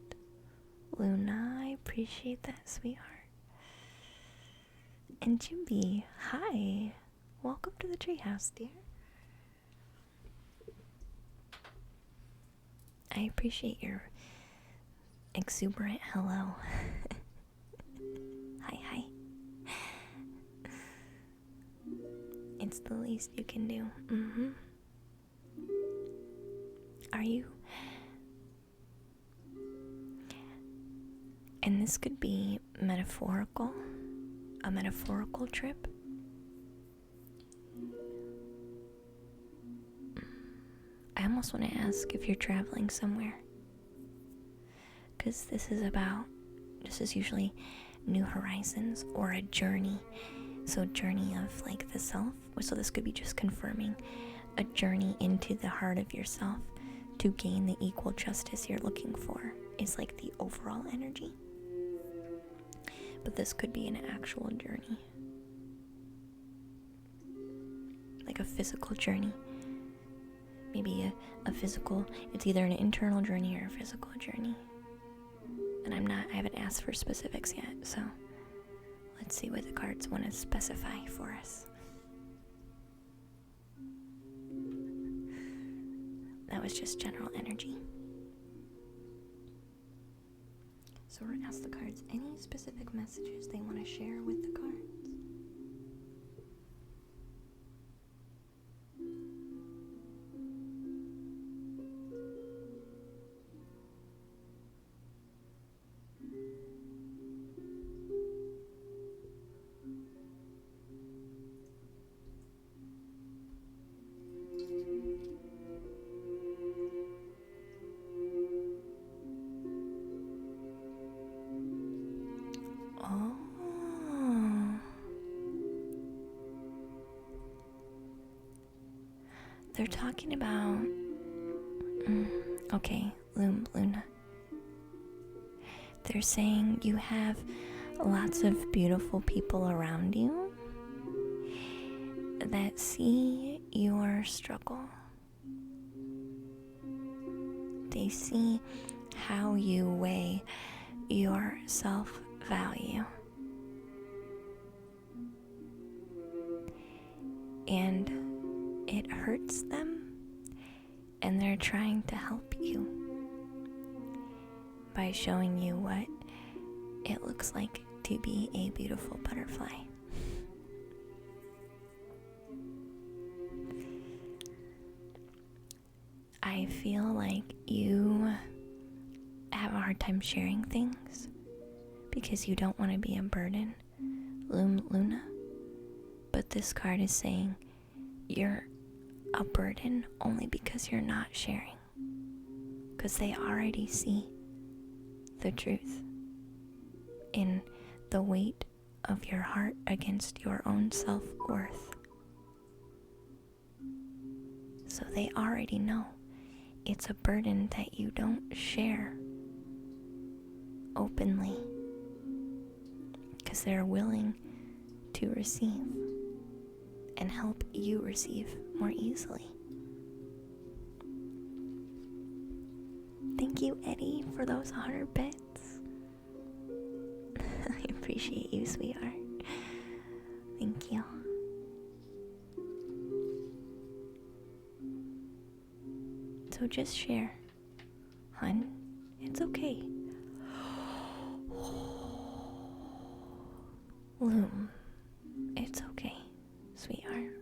Luna. I appreciate that, sweetheart. And Jimby, hi. Welcome to the treehouse, dear. I appreciate your exuberant hello. Hi. It's the least you can do. Are you? And this could be metaphorical, a metaphorical trip. I almost want to ask if you're traveling somewhere, because this is usually new horizons or a journey. So journey of like the self. So this could be just confirming a journey into the heart of yourself to gain the equal justice you're looking for is like the overall energy. But this could be an actual journey, like a physical journey. Maybe a physical, it's either an internal journey or a physical journey. And I haven't asked for specifics yet, so let's see what the cards want to specify for us. That was just general energy. So we're going to ask the cards any specific messages they want to share with the cards. They're talking about... okay, Luna. They're saying you have lots of beautiful people around you that see your struggle. They see how you weigh your self-value. And it hurts them, and they're trying to help you by showing you what it looks like to be a beautiful butterfly. I feel like you have a hard time sharing things because you don't want to be a burden, Luna. But this card is saying you're a burden only because you're not sharing, because they already see the truth in the weight of your heart against your own self-worth. So they already know it's a burden that you don't share openly, because they're willing to receive and help you receive more easily. Thank you, Eddie, for those 100 bits. I appreciate you, sweetheart. Thank you. So just share, hun. It's okay. Loom, it's okay, sweetheart.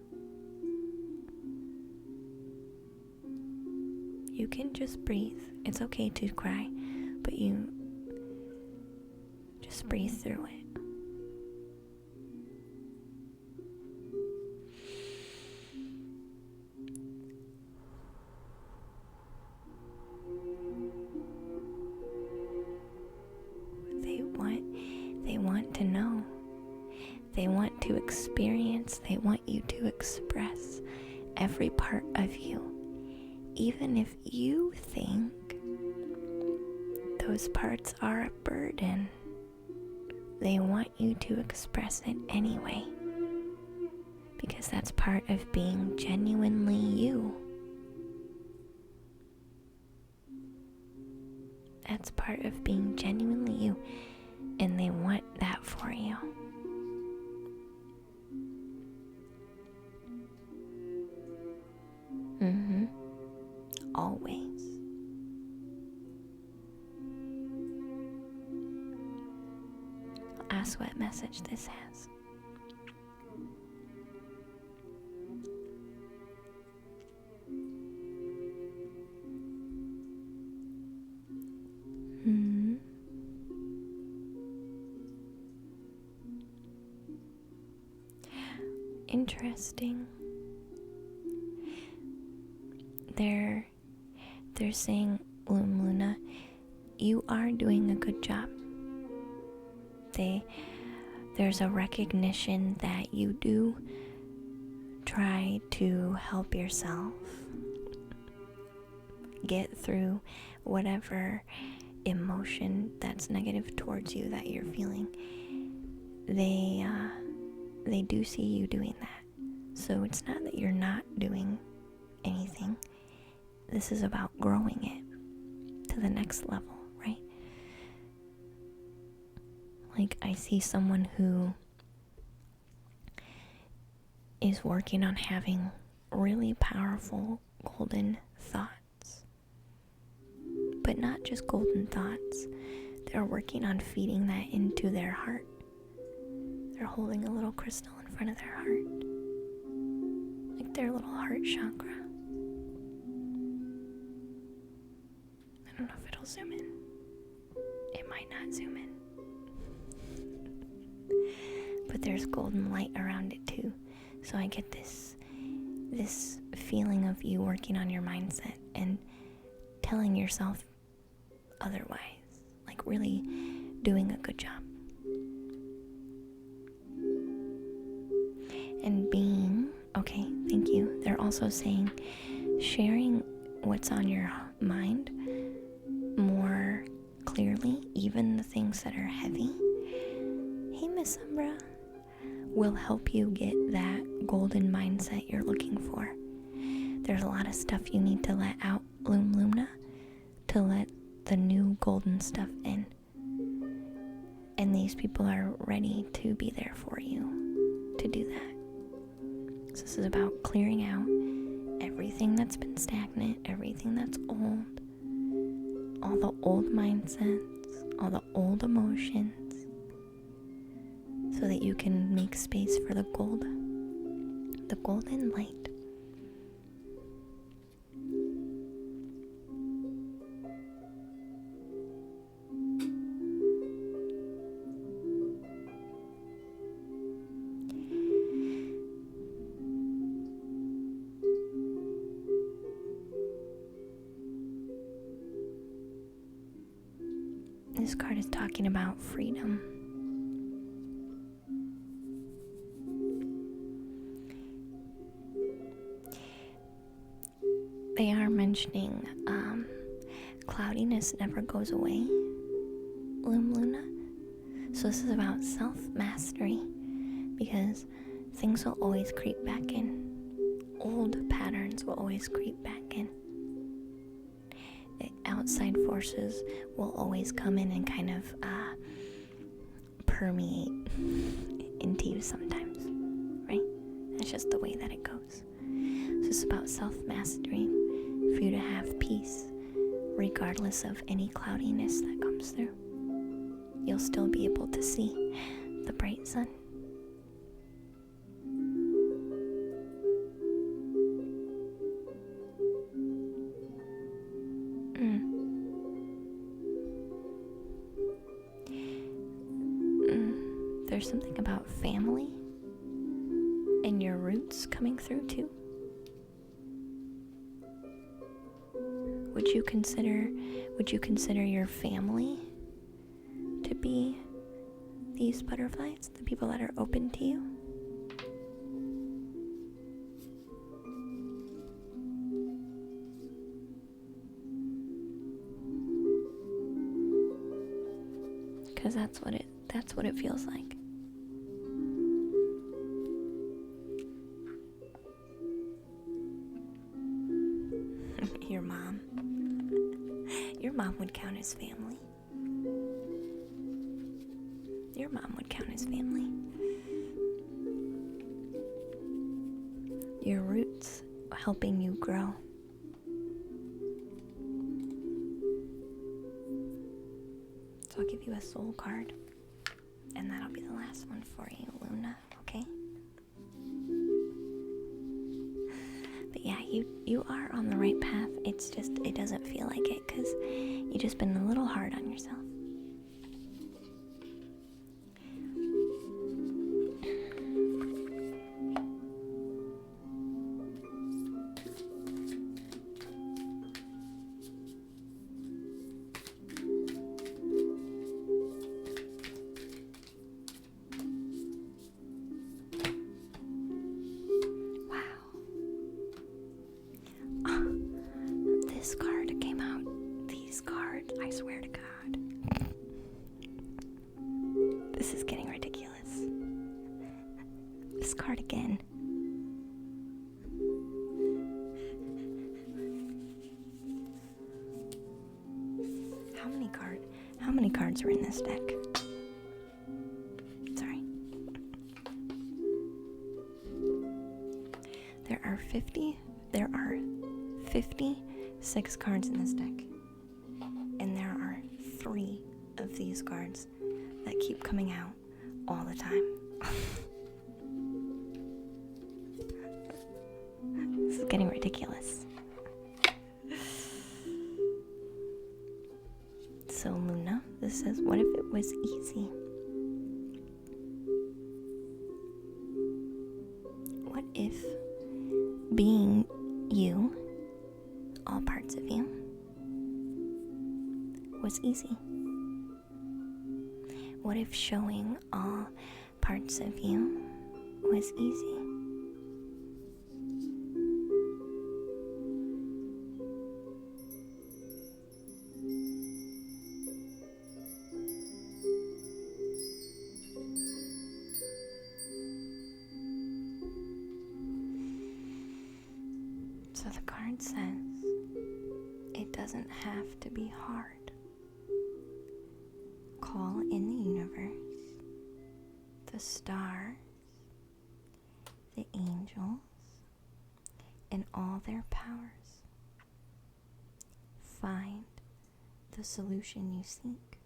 You can just breathe. It's okay to cry, but you just breathe through it. They want experience, they want you to express every part of you, even if you think those parts are a burden. They want you to express it anyway, because that's part of being genuinely you. That's part of being genuinely you, and they want that for you. Always. Ask what message this has. Interesting. They're saying, Luna, you are doing a good job. There's a recognition that you do try to help yourself get through whatever emotion that's negative towards you that you're feeling. They do see you doing that. So it's not that you're not doing anything. This is about growing it to the next level, right? Like, I see someone who is working on having really powerful golden thoughts. But not just golden thoughts. They're working on feeding that into their heart. They're holding a little crystal in front of their heart, like their little heart chakra. I don't know if it'll zoom in. It might not zoom in. But there's golden light around it too. So I get this feeling of you working on your mindset and telling yourself otherwise, like really doing a good job. And being, okay, thank you. They're also saying sharing what's on your mind more clearly, even the things that are heavy. Hey, Miss Umbra, will help you get that golden mindset you're looking for. There's a lot of stuff you need to let out, Luna, to let the new golden stuff in. And these people are ready to be there for you to do that. So this is about clearing out everything that's been stagnant, everything that's old, all the old mindsets, all the old emotions, so that you can make space for the golden light. This card is talking about freedom. They are mentioning cloudiness never goes away, Luna. So this is about self-mastery, because things will always creep back in. Old patterns will always creep back in. The outside forces will always come in and kind of permeate into you sometimes, right? That's just the way that it goes. So it's about self-mastery, for you to have peace regardless of any cloudiness that comes through. You'll still be able to see the bright sun. There's something about family and your roots coming through too. Would you consider your family to be these butterflies, the people that are open to you? 'cause that's what it feels like. Your mom would count as family. Your mom would count as family. Your roots helping you grow. So I'll give you a soul card, and that'll be the last one for you, Luna, okay? But yeah, you are on the right path. It's just, it doesn't feel like it, because you've just been a little hard on yourself. This card came out. These cards, I swear to God. This is getting ridiculous. This card again. How many cards are in this deck? Sorry. There are 56 cards in this deck, and there are 3 of these cards that keep coming out all the time. This is getting ridiculous. So Luna, this says, what if it was easy? What if being you, all parts of you, was easy? What if showing all parts of you was easy? So the card says, it doesn't have to be hard. Call in the universe, the stars, the angels, and all their powers. Find the solution you seek.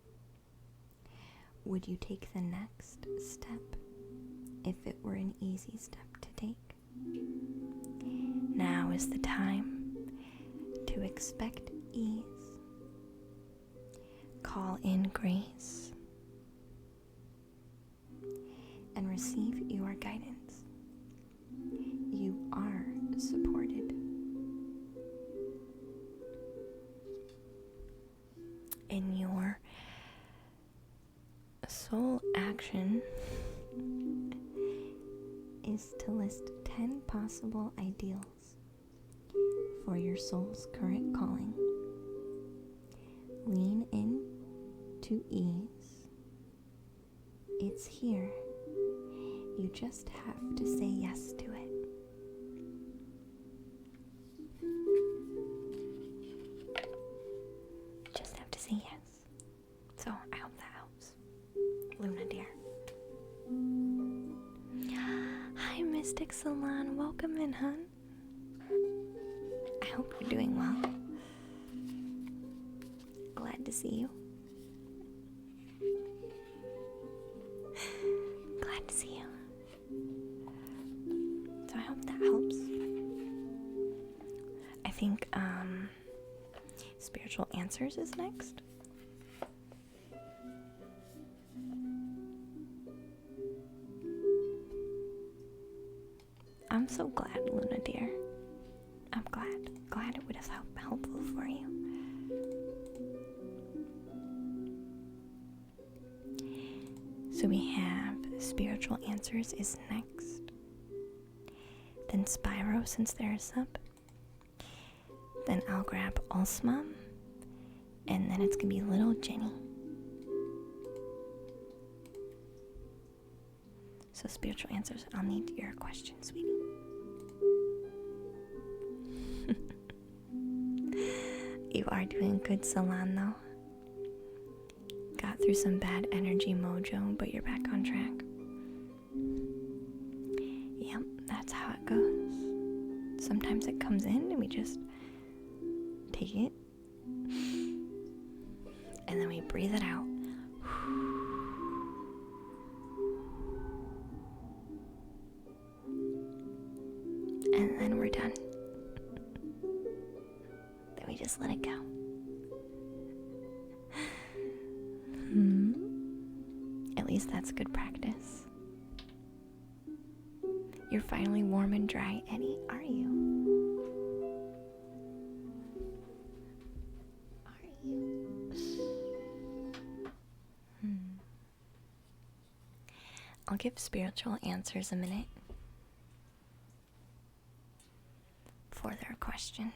Would you take the next step if it were an easy step to take? Now is the time to expect ease. Call in grace and receive your guidance. You are supported. In your soul action is to list 10 possible ideals for your soul's current calling. Lean in to ease. It's here. You just have to say yes to it. Just have to say yes. So I hope that helps. Luna dear. Hi Mystic Salon, welcome in, hun. I hope you're doing well. Glad to see you. Glad to see you. So I hope that helps. I think Spiritual Answers is next. I'm so glad, Luna dear. I'm glad it would have helpful for you. So we have Spiritual Answers is next. Then Spyro, since they're a sub. Then I'll grab Ulsmom. And then it's gonna be Little Jenny. So, spiritual answers, I'll need your question, sweetie. You are doing good, Salon, though. Got through some bad energy mojo, but you're back on track. Yep, that's how it goes. Sometimes it comes in and we just take it. And then we breathe it out. And then we're done. Then we just let it go. At least that's good practice. You're finally warm and dry, Eddie, are you? Are you? I'll give spiritual answers a minute for their question.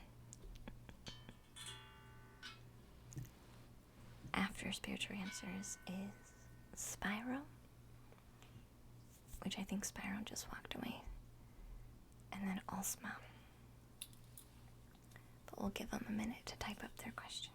After spiritual answers is Spyro, which I think Spyro just walked away, and then Alsma. But we'll give them a minute to type up their question.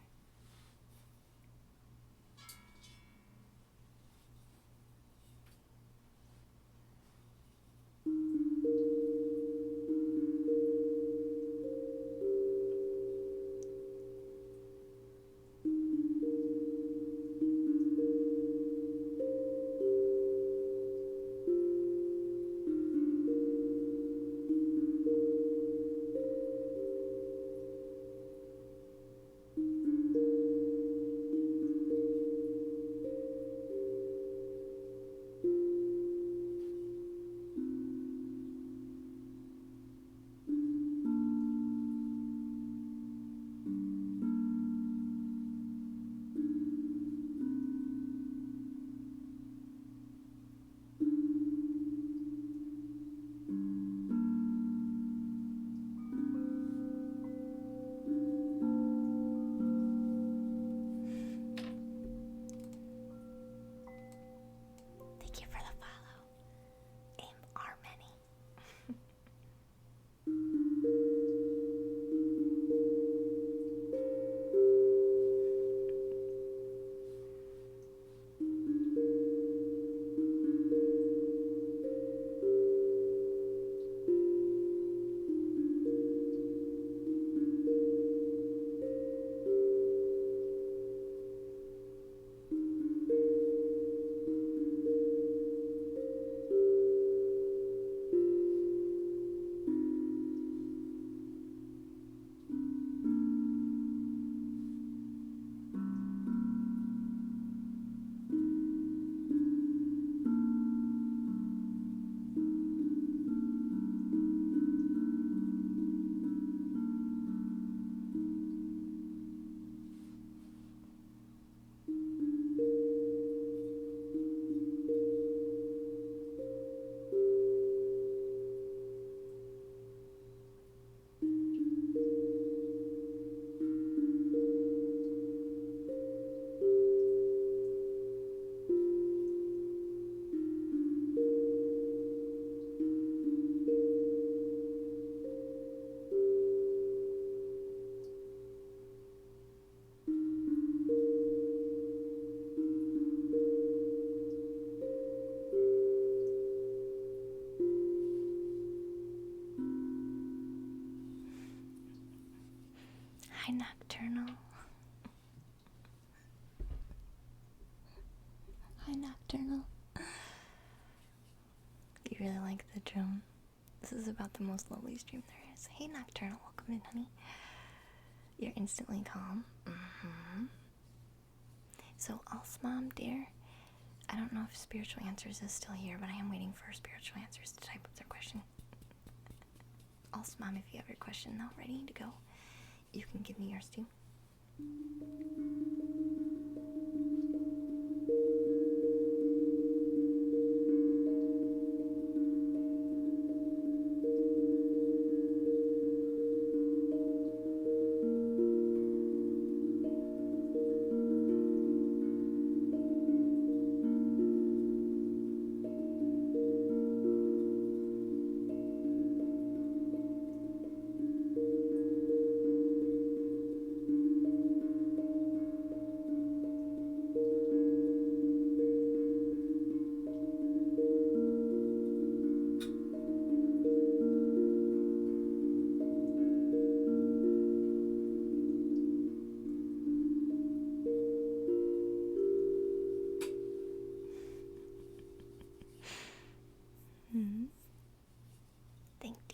Thank you for the follow. Aim Armany. Hi, Nocturnal. Hi, Nocturnal. You really like the drone? This is about the most lovely stream there is. Hey, Nocturnal, welcome in, honey. You're instantly calm. So, Mom, dear, I don't know if Spiritual Answers is still here, but I am waiting for Spiritual Answers to type up their question. Mom, if you have your question though ready to go, you can give me yours too.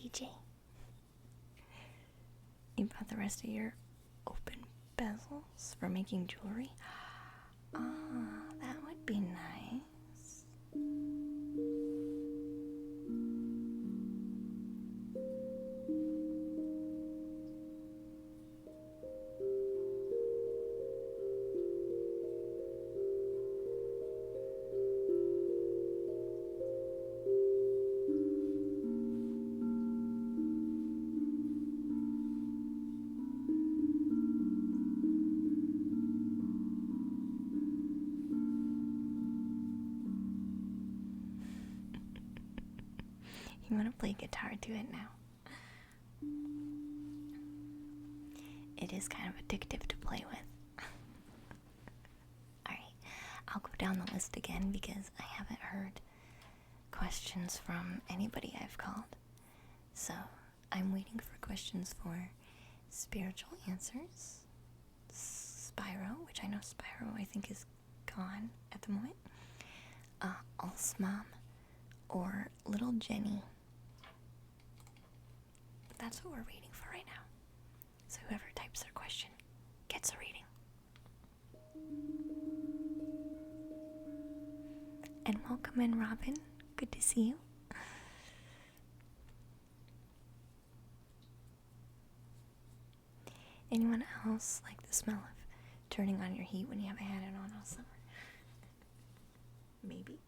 DJ. You bought the rest of your open bezels for making jewelry? Ah, that would be nice. You want to play guitar to it now? It is kind of addictive to play with. Alright, I'll go down the list again because I haven't heard questions from anybody I've called. So, I'm waiting for questions for Spiritual Answers, Spyro, which I know Spyro I think is gone at the moment, Ul's Mom, or Little Jenny. That's what we're waiting for right now. So whoever types their question gets a reading. And welcome in, Robin. Good to see you. Anyone else like the smell of turning on your heat when you haven't had it on all summer? Maybe.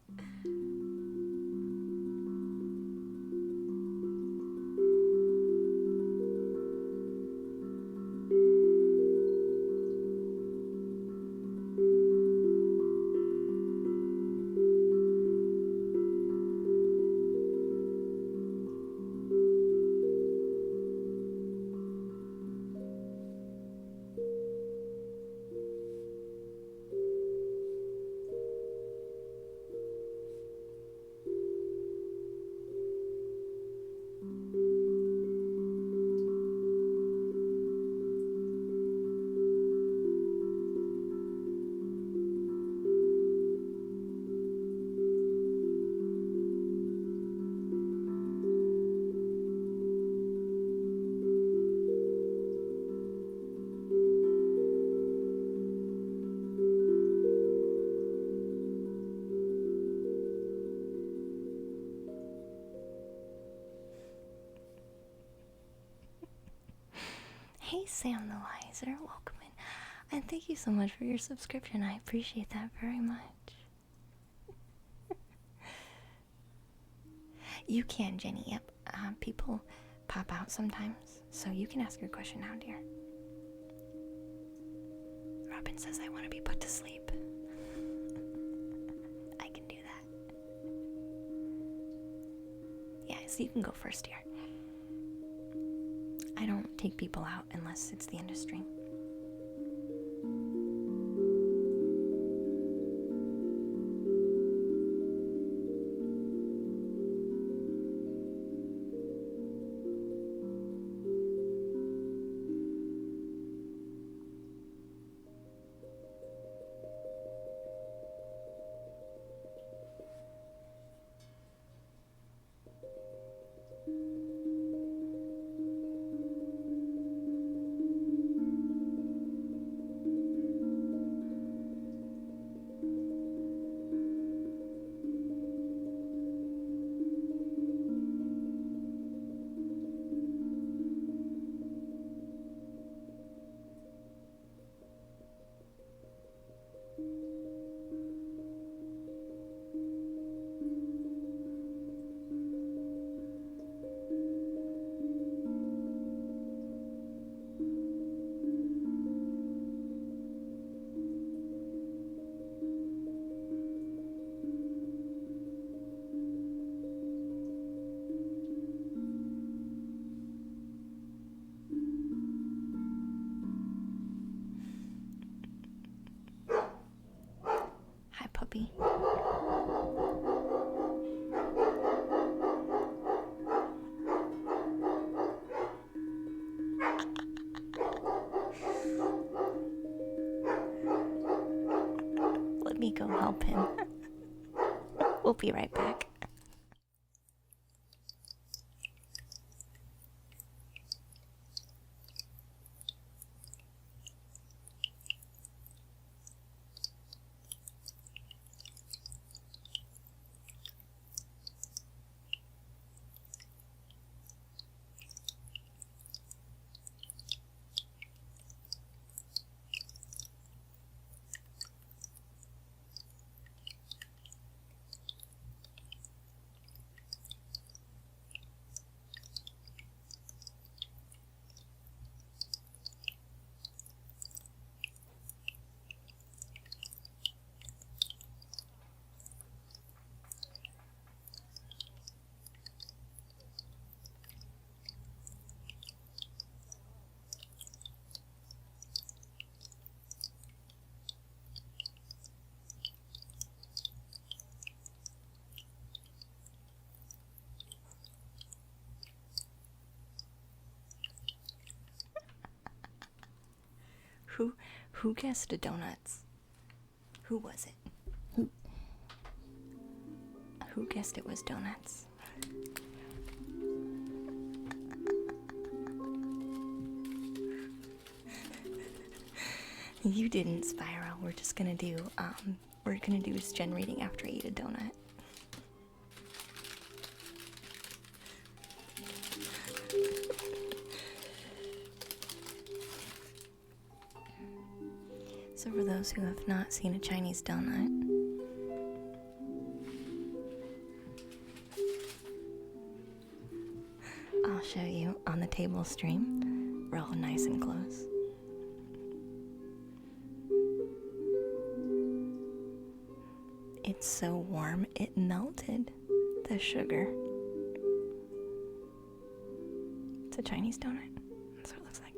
Hey Sam the Wiser, welcome in. And thank you so much for your subscription. I appreciate that very much. You can, Jenny. Yep. People pop out sometimes, so you can ask your question now, dear. Robin says I want to be put to sleep. I can do that. Yeah, so you can go first, dear. I don't take people out unless it's the end of stream. Puppy. Let me go help him. We'll be right back. Who guessed donuts? Who was it? Who guessed it was donuts? You didn't, Spiral. We're just gonna do is Jen reading after I eat a donut. So for those who have not seen a Chinese donut, I'll show you on the table stream. We're all nice and close. It's so warm, it melted the sugar. It's a Chinese donut. That's what it looks like.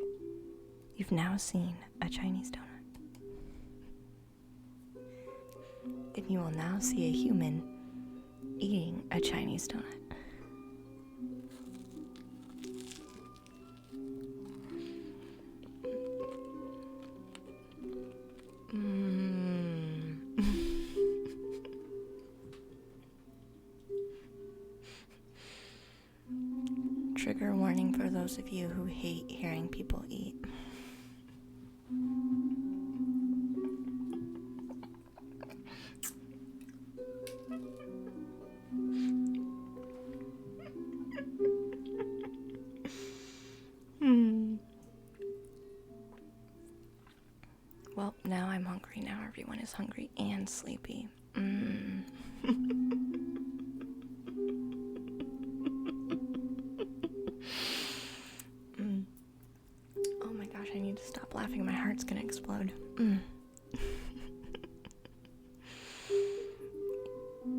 You've now seen a Chinese donut. And you will now see a human eating a Chinese donut. Trigger warning for those of you who hate hearing people eat. Well, now I'm hungry. Now everyone is hungry and sleepy. Oh my gosh, I need to stop laughing. My heart's gonna explode.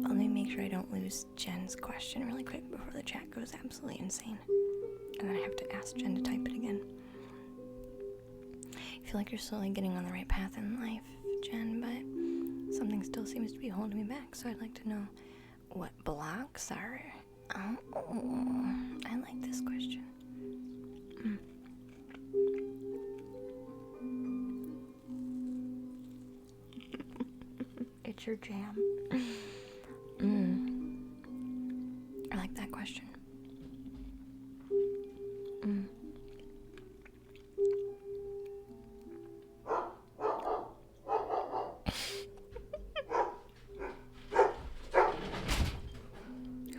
Let me make sure I don't lose Jen's question really quick before the chat goes absolutely insane. And then I have to ask Jen to type it again. I feel like you're slowly getting on the right path in life, Jen, but something still seems to be holding me back, so I'd like to know what blocks are. Oh, I like this question. It's your jam. I like that question.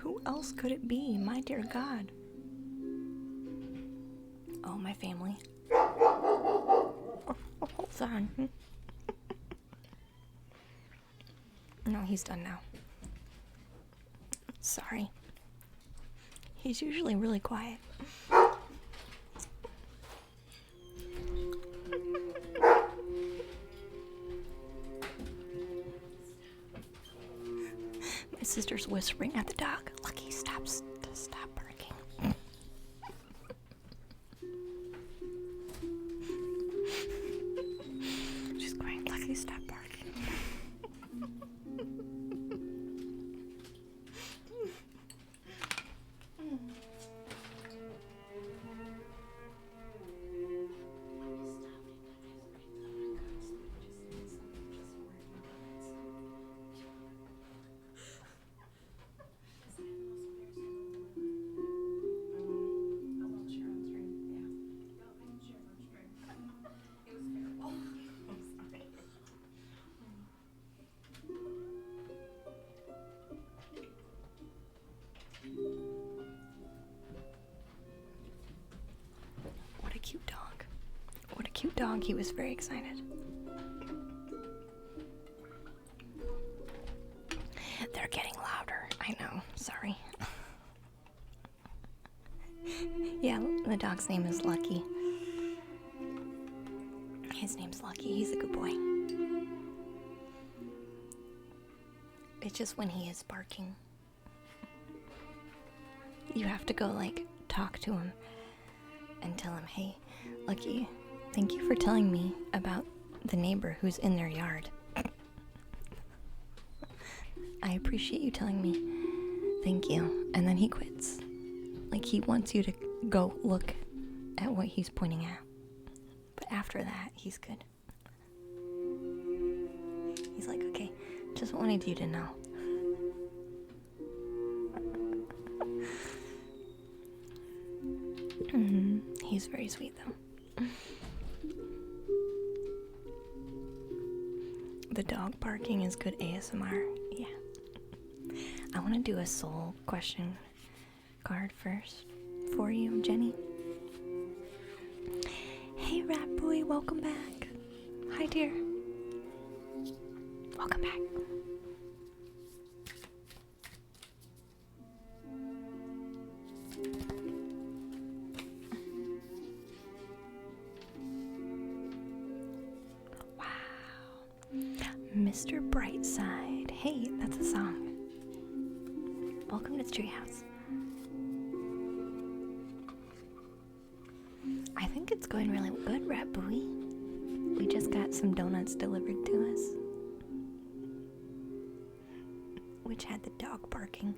Who else could it be? My dear God. Oh, my family. Hold on. No, he's done now. Sorry. He's usually really quiet. My sister's whispering at the dog. Lucky, stop barking. She's going, Lucky, stop barking. What a cute dog. What a cute dog. He was very excited. They're getting louder. I know. Sorry. Yeah, the dog's name is Lucky. His name's Lucky. He's a good boy. It's just when he is barking, you have to go, like, talk to him and tell him, hey, Lucky, thank you for telling me about the neighbor who's in their yard. I appreciate you telling me. Thank you. And then he quits. Like, he wants you to go look at what he's pointing at. But after that, he's good. just wanted you to know. He's very sweet, though. The dog barking is good ASMR. Yeah. I want to do a soul question card first for you, Jenny. Hey, Rat Boy, welcome back. Hi, dear. Welcome back. Mr. Brightside. Hey, that's a song. Welcome to the treehouse. I think it's going really good, Rat Bowie. We just got some donuts delivered to us, which had the dog barking.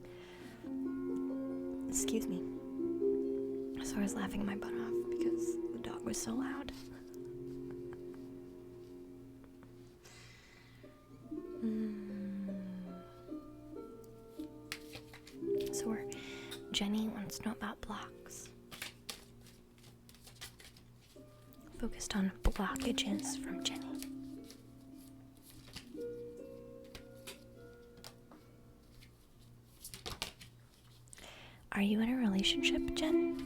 Excuse me. So I was laughing my butt off because the dog was so loud. So Jenny wants to know about blocks. Focused on blockages from Jenny. Are you in a relationship, Jen?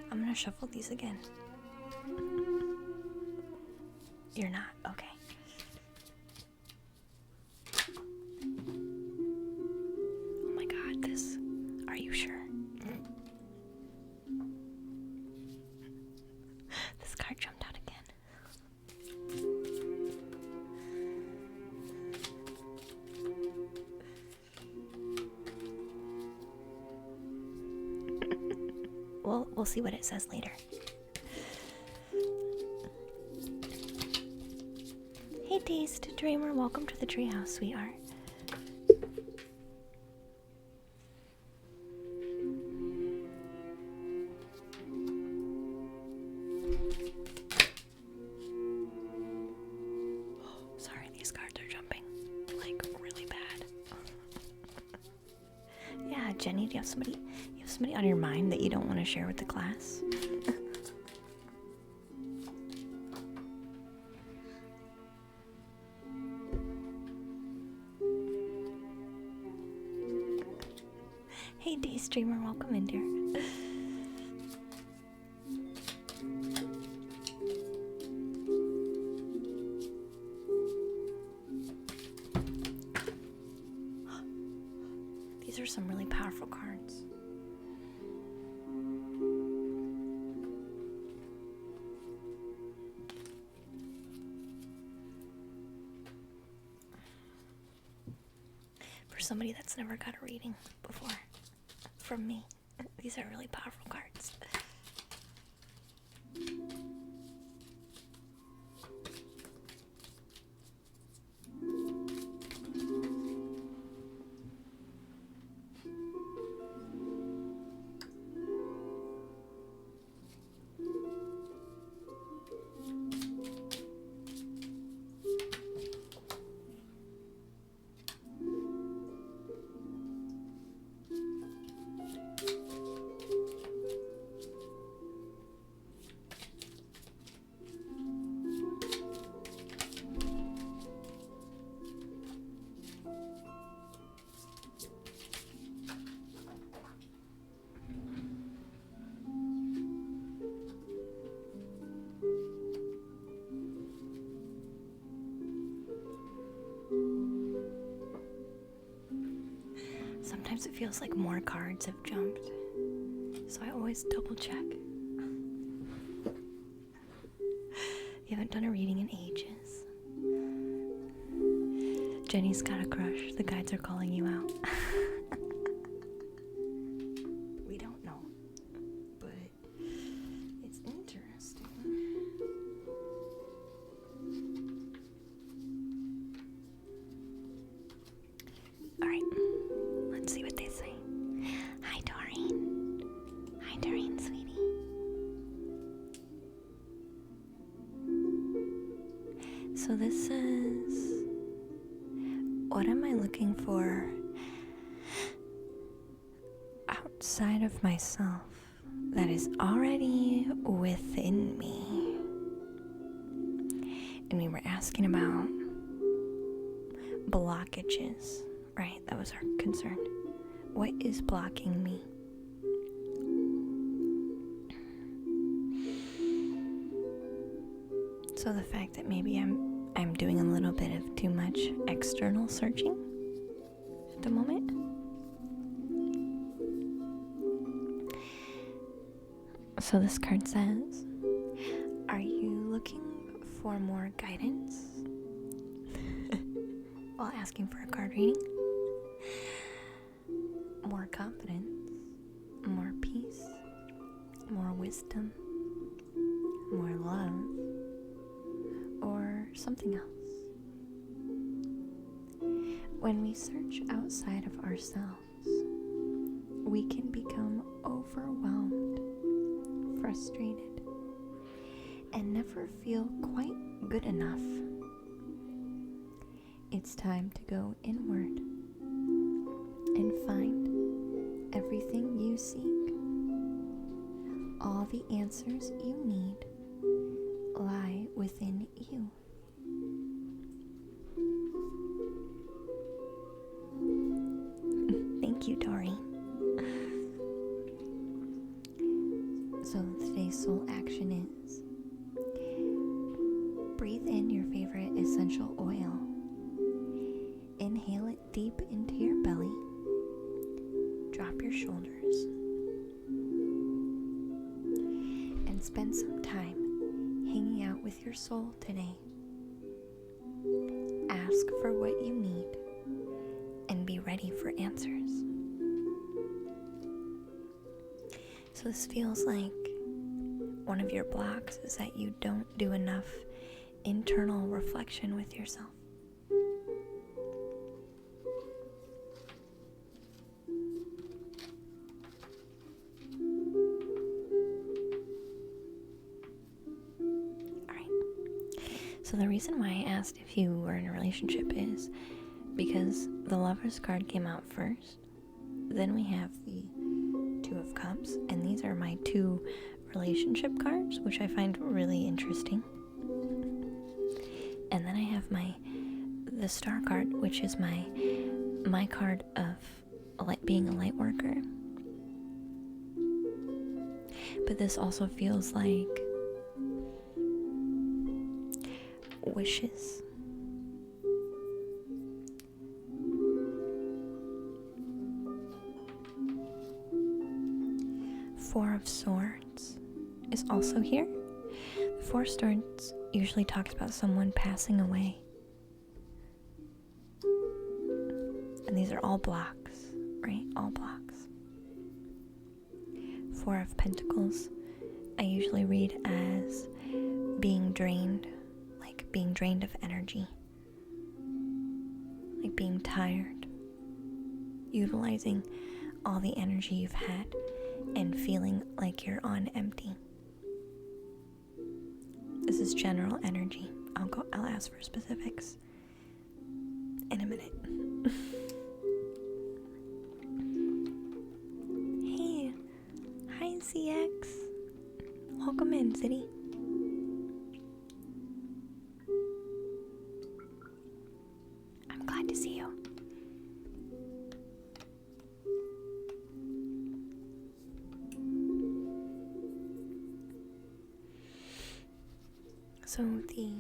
I'm gonna shuffle these again. You're not? Okay. Oh my god, this. Are you sure? This card jumped out again. We'll see what it says later. Hey, Taste Dreamer, welcome to the treehouse, sweetheart. Sorry, these cards are jumping like really bad. Yeah, Jenny, do you have somebody on your mind that you don't want to share with the class? Hey, Day Streamer, welcome in, dear. These are some really powerful cards. For somebody that's never got a reading before from me, these are really powerful cards. Sometimes it feels like more cards have jumped, so I always double check. You haven't done a reading in ages. Jenny's got a crush. The guides are calling you out. We don't know, but it's interesting. side of myself that is already within me. And we were asking about blockages, right? That was our concern. What is blocking me? So the fact that maybe I'm doing a little bit of too much external searching at the moment. So this card says, are you looking for more guidance while asking for a card reading? More confidence, more peace, more wisdom, more love, or something else? When we search outside of ourselves, we can become overwhelmed, frustrated, and never feel quite good enough. It's time to go inward and find everything you seek. All the answers you need lie within you. Thank you, Doreen. So today's soul action is breathe in your favorite essential oil. Inhale it deep into your belly. Drop your shoulders. And spend some time hanging out with your soul today. Ask for what you need and be ready for answers. So this feels like one of your blocks is that you don't do enough internal reflection with yourself. So the reason why I asked if you were in a relationship is because the Lover's card came out first. Then we have the Two of Cups, and these are my two relationship cards, which I find really interesting. And then I have the Star card, which is my card of being a light worker. But this also feels like wishes. Four of Swords is also here. The Four of Swords usually talks about someone passing away. And these are all blocks, right? All blocks. Four of Pentacles I usually read as being drained of energy, like being tired, utilizing all the energy you've had and feeling like you're on empty. This is general energy. I'll ask for specifics in a minute. Hey, hi CX. Welcome in, City. Glad to see you. So the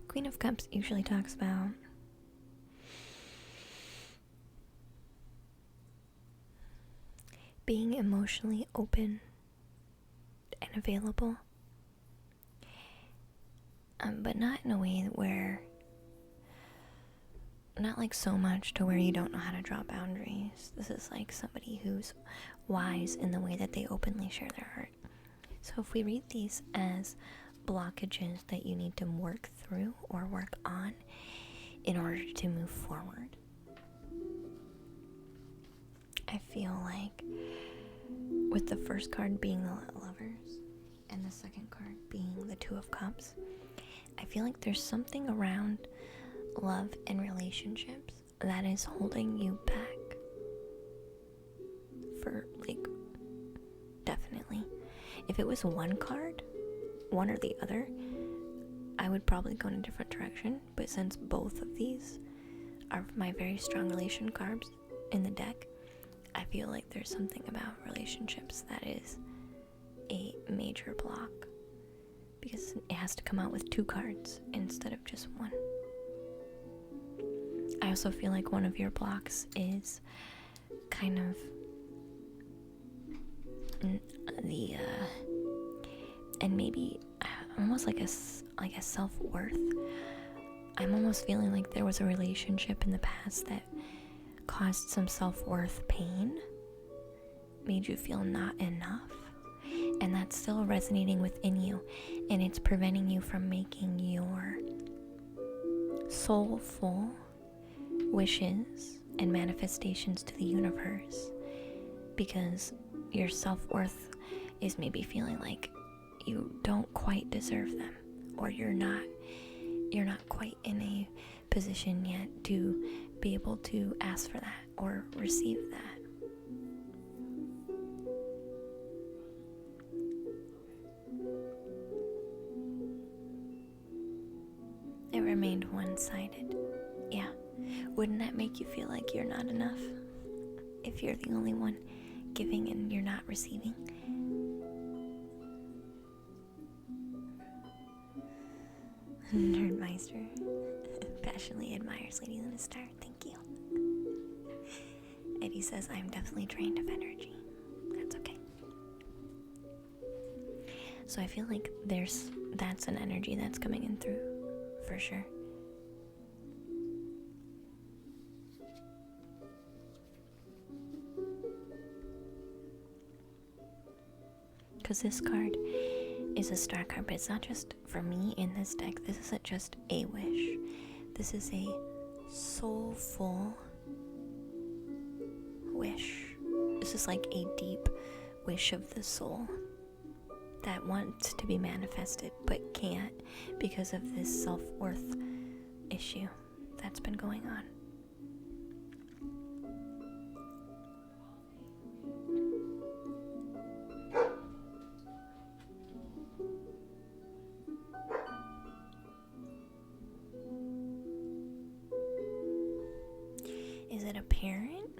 Queen of Cups usually talks about being emotionally open and available, but not in a way where not like so much to where you don't know how to draw boundaries. This is like somebody who's wise in the way that they openly share their heart. So if we read these as blockages that you need to work through or work on in order to move forward, I feel like with the first card being the Lovers and the second card being the Two of Cups, I feel like there's something around love and relationships that is holding you back for If it was one card, one or the other, I would probably go in a different direction. But since both of these are my very strong relation cards in the deck, I feel like there's something about relationships that is a major block, because it has to come out with 2 cards instead of just 1. I also feel like one of your blocks is kind of the and maybe almost like a self-worth. I'm almost feeling like there was a relationship in the past that caused some self-worth pain, made you feel not enough, and that's still resonating within you, and it's preventing you from making your soulful wishes and manifestations to the universe, because your self-worth is maybe feeling like you don't quite deserve them, or you're not quite in a position yet to be able to ask for that or receive that. It remained one-sided. Yeah. Wouldn't that make you feel like you're not enough? If you're the only one giving and you're not receiving? Nerdmeister passionately admires Lady Luna Star. Thank you. Eddie says, I'm definitely drained of energy. That's okay. So I feel like that's an energy that's coming in through, for sure. Because this card is a star card, but it's not just for me in this deck. This isn't just a wish. This is a soulful wish. This is like a deep wish of the soul that wants to be manifested but can't because of this self-worth issue that's been going on. Is it a parent?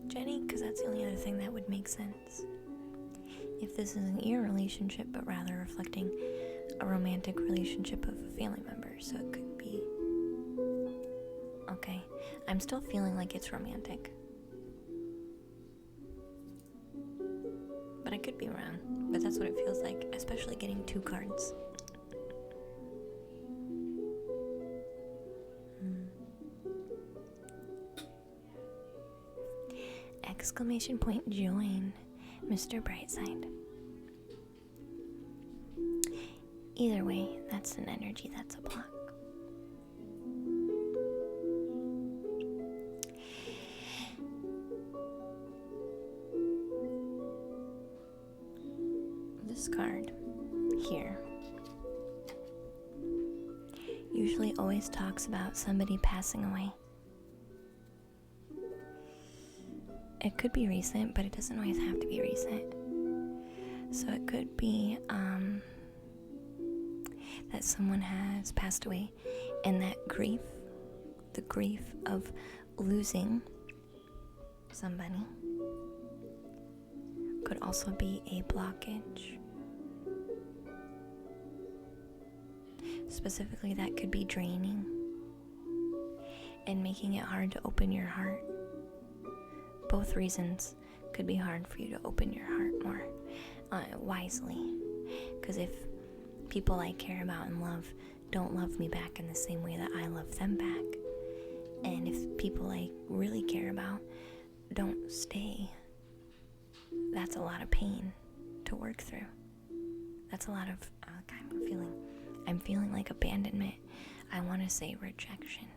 Jenny? Because that's the only other thing that would make sense. If this isn't your relationship, but rather reflecting a romantic relationship of a family member, so it could be... Okay, I'm still feeling like it's romantic. But I could be wrong, but that's what it feels like, especially getting 2 cards. Exclamation point join, Mr. Brightside. Either way, that's an energy, that's a block. This card here usually always talks about somebody passing away. It could be recent, but it doesn't always have to be recent. So it could be that someone has passed away, and that grief, the grief of losing somebody, could also be a blockage. Specifically, that could be draining and making it hard to open your heart. Both reasons could be hard for you to open your heart more wisely. Because if people I care about and love don't love me back in the same way that I love them back, and if people I really care about don't stay, that's a lot of pain to work through. That's a lot of I'm feeling like abandonment. I want to say rejection.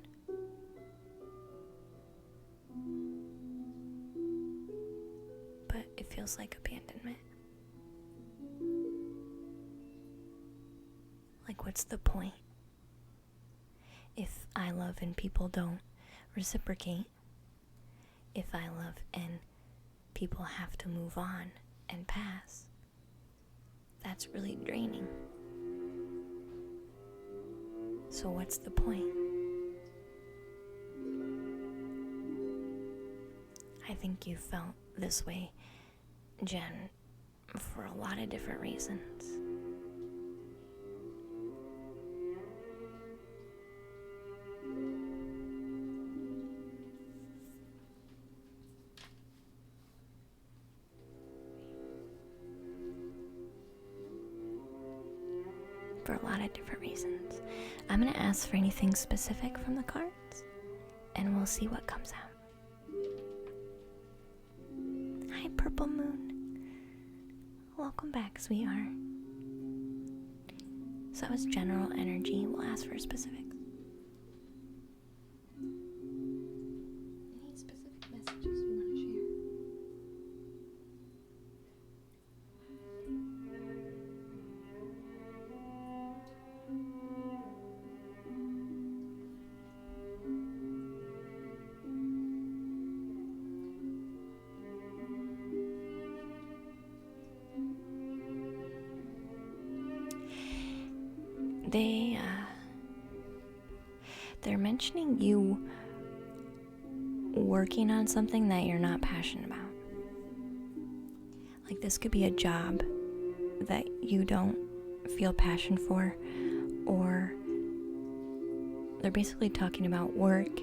But it feels like abandonment. Like, what's the point? If I love and people don't reciprocate, if I love and people have to move on and pass, that's really draining. So what's the point? I think you felt this way, Jen, for a lot of different reasons. I'm going to ask for anything specific from the cards, and we'll see what comes out. Hi, Purple Moon. Welcome back, sweetheart. So that was general energy. We'll ask for specifics. Any specific messages you want to share? They're mentioning you working on something that you're not passionate about. Like this could be a job that you don't feel passion for, or they're basically talking about work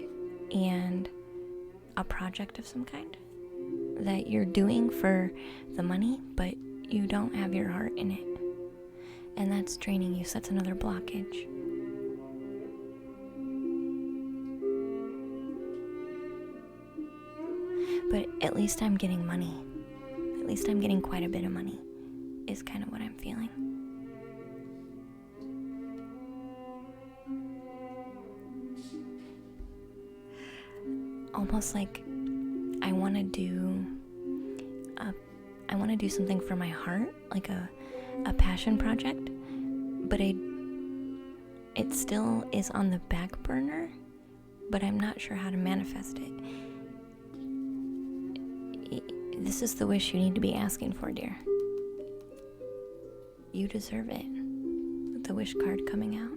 and a project of some kind that you're doing for the money, but you don't have your heart in it. And that's draining you, so that's another blockage. But at least I'm getting money. At least I'm getting quite a bit of money, is kind of what I'm feeling. Almost like I want to do something for my heart, like a passion project, but it still is on the back burner, but I'm not sure how to manifest it. This is the wish you need to be asking for, dear. You deserve it. With the wish card coming out.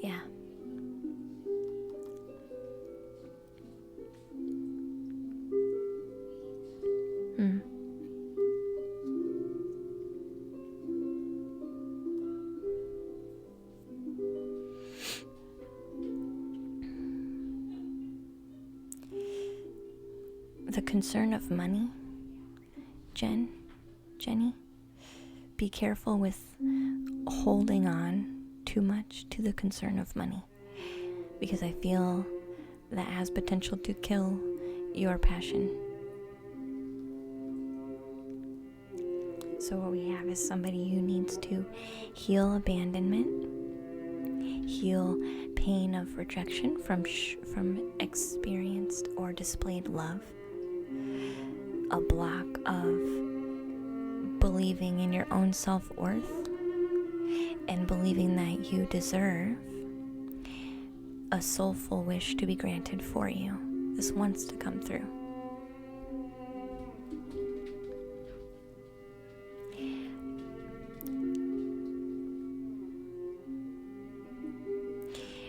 Yeah. The concern of money, Jenny, be careful with holding on too much to the concern of money, because I feel that has potential to kill your passion. So what we have is somebody who needs to heal abandonment, heal pain of rejection from experienced or displayed love, a block of believing in your own self-worth and believing that you deserve a soulful wish to be granted for you. This wants to come through.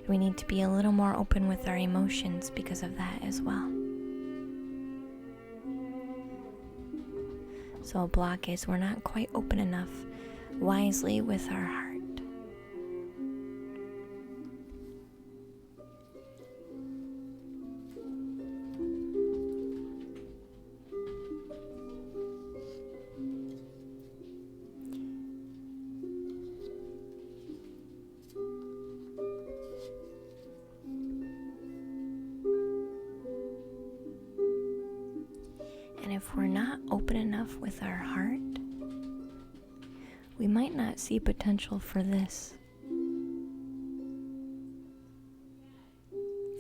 We need to be a little more open with our emotions because of that as well. So a block is we're not quite open enough wisely with our heart. And if we're not open enough with our heart, we might not see potential for this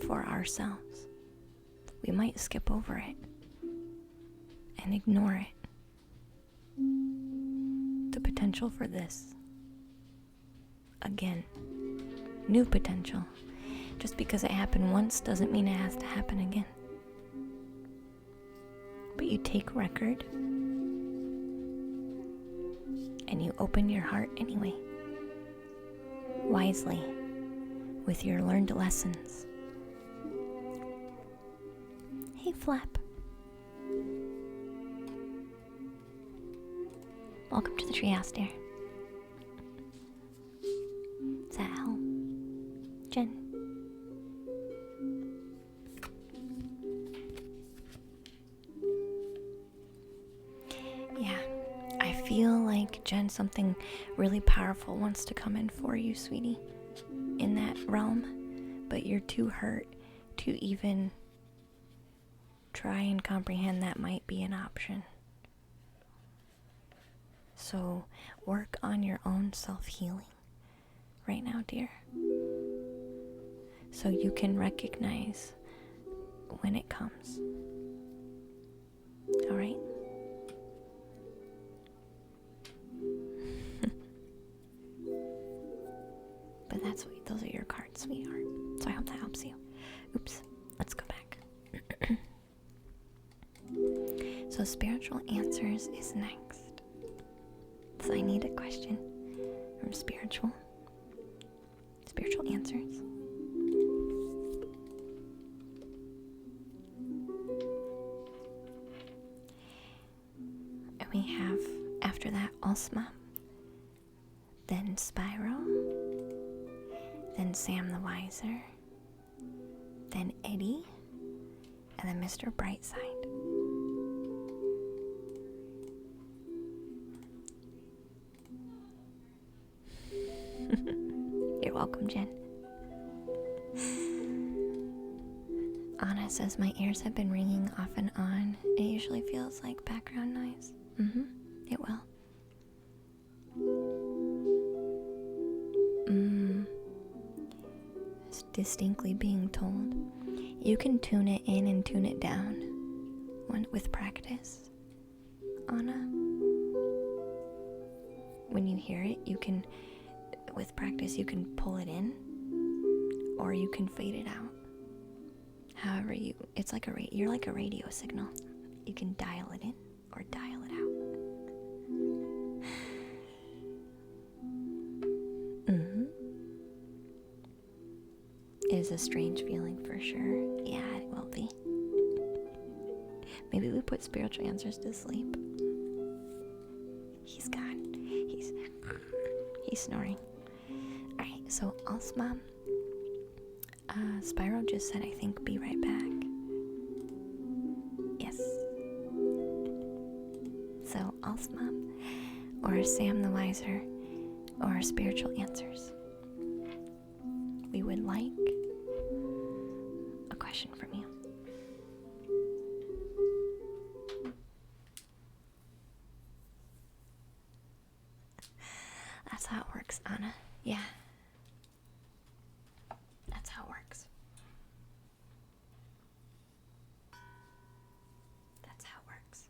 for ourselves. We might skip over it and ignore it. The potential for this. again. New potential. Just because it happened once doesn't mean it has to happen again. But you take record and you open your heart anyway. Wisely, with your learned lessons. Hey, Flap. Welcome to the treehouse, dear. Is that Hell? Jen? Yeah, I feel like, Jen, something really powerful wants to come in for you, sweetie, in that realm, but you're too hurt to even try and comprehend that might be an option. So work on your own self-healing right now, dear, so you can recognize when it comes. All right? But those are your cards, sweetheart. So I hope that helps you. Oops, let's go back. So spiritual answers is next. So I need a question from spiritual answers. And we have, after that, Alsma, then Spyro, then Sam the Wiser, then Eddie, and then Mr. Brightside. You're welcome, Jen. Anna says, my ears have been ringing off and on. It usually feels like background noise. It will. It's distinctly being told. You can tune it in and tune it down with practice, Anna. When you hear it, with practice, you can pull it in, or you can fade it out. However it's like you're like a radio signal. You can dial it in or dial it out. It is a strange feeling for sure. Yeah, it will be. Maybe we put spiritual answers to sleep. He's gone. He's snoring. Alright, so Alsma, Spyro just said, I think, be right back. Yes. So Alsma, or Sam the Wiser, or spiritual answers. We would like a question from you. That's how it works, Anna. Yeah. That's how it works. That's how it works.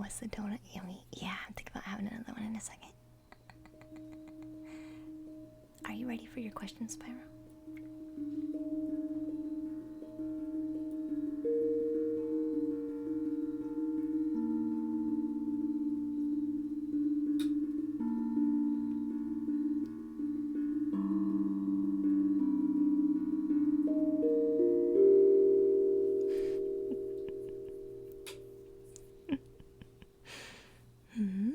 Was the donut yummy? Yeah, I'm thinking about having another one in a second. Are you ready for your question, Spyro? Hmm?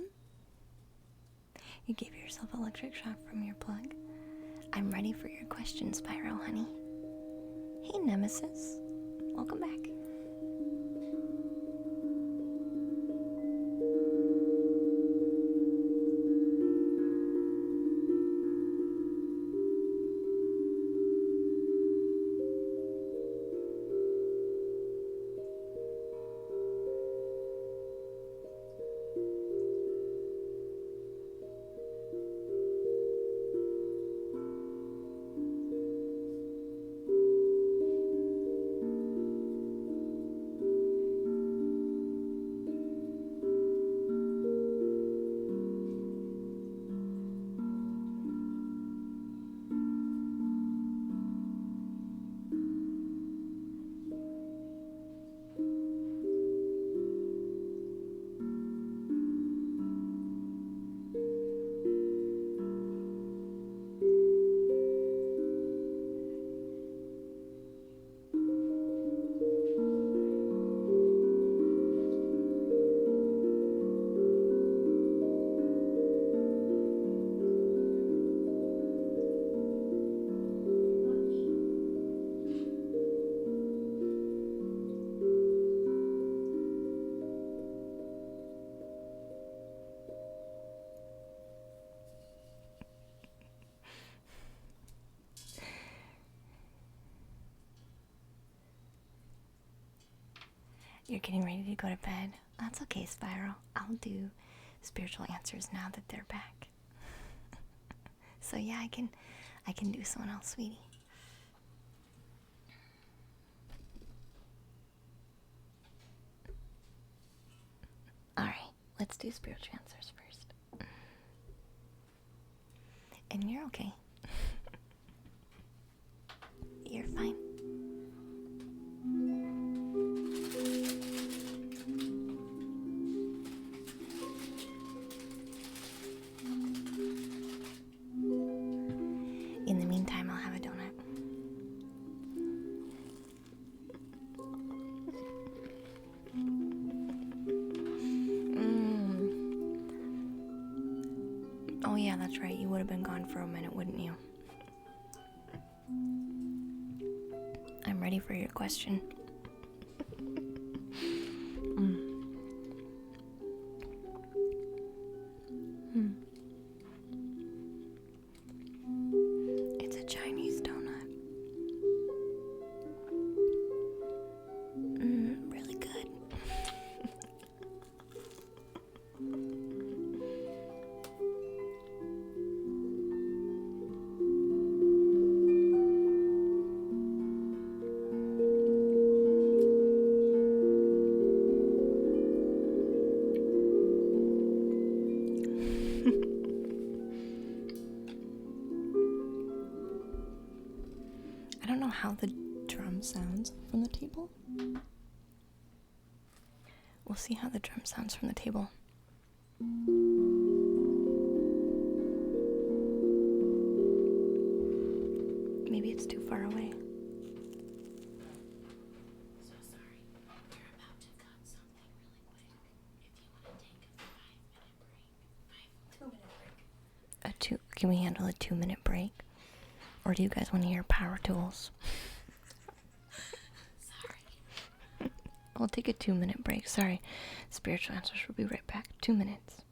You gave yourself electric shock from your plug. I'm ready for your question, Spyro, honey. Hey, Nemesis. Welcome back. You're getting ready to go to bed. That's okay, Spyro. I'll do spiritual answers now that they're back. So yeah, I can do someone else, sweetie. Alright, let's do spiritual answers first. And you're okay. You're fine. In the meantime, I'll have a donut. Oh yeah, that's right. You would have been gone for a minute, wouldn't you? I'm ready for your question. It's a Chinese donut. Really good. I don't know how the drum sounds from the table. We'll see how the drum sounds from the table. Maybe it's too far away. So sorry. We're about to cut something really quick. If you want to take a 5-minute break. Can we handle a 2-minute break? Or do you guys want to hear power tools? Sorry. I'll take a 2-minute break. Sorry. Spiritual answers will be right back. 2 minutes.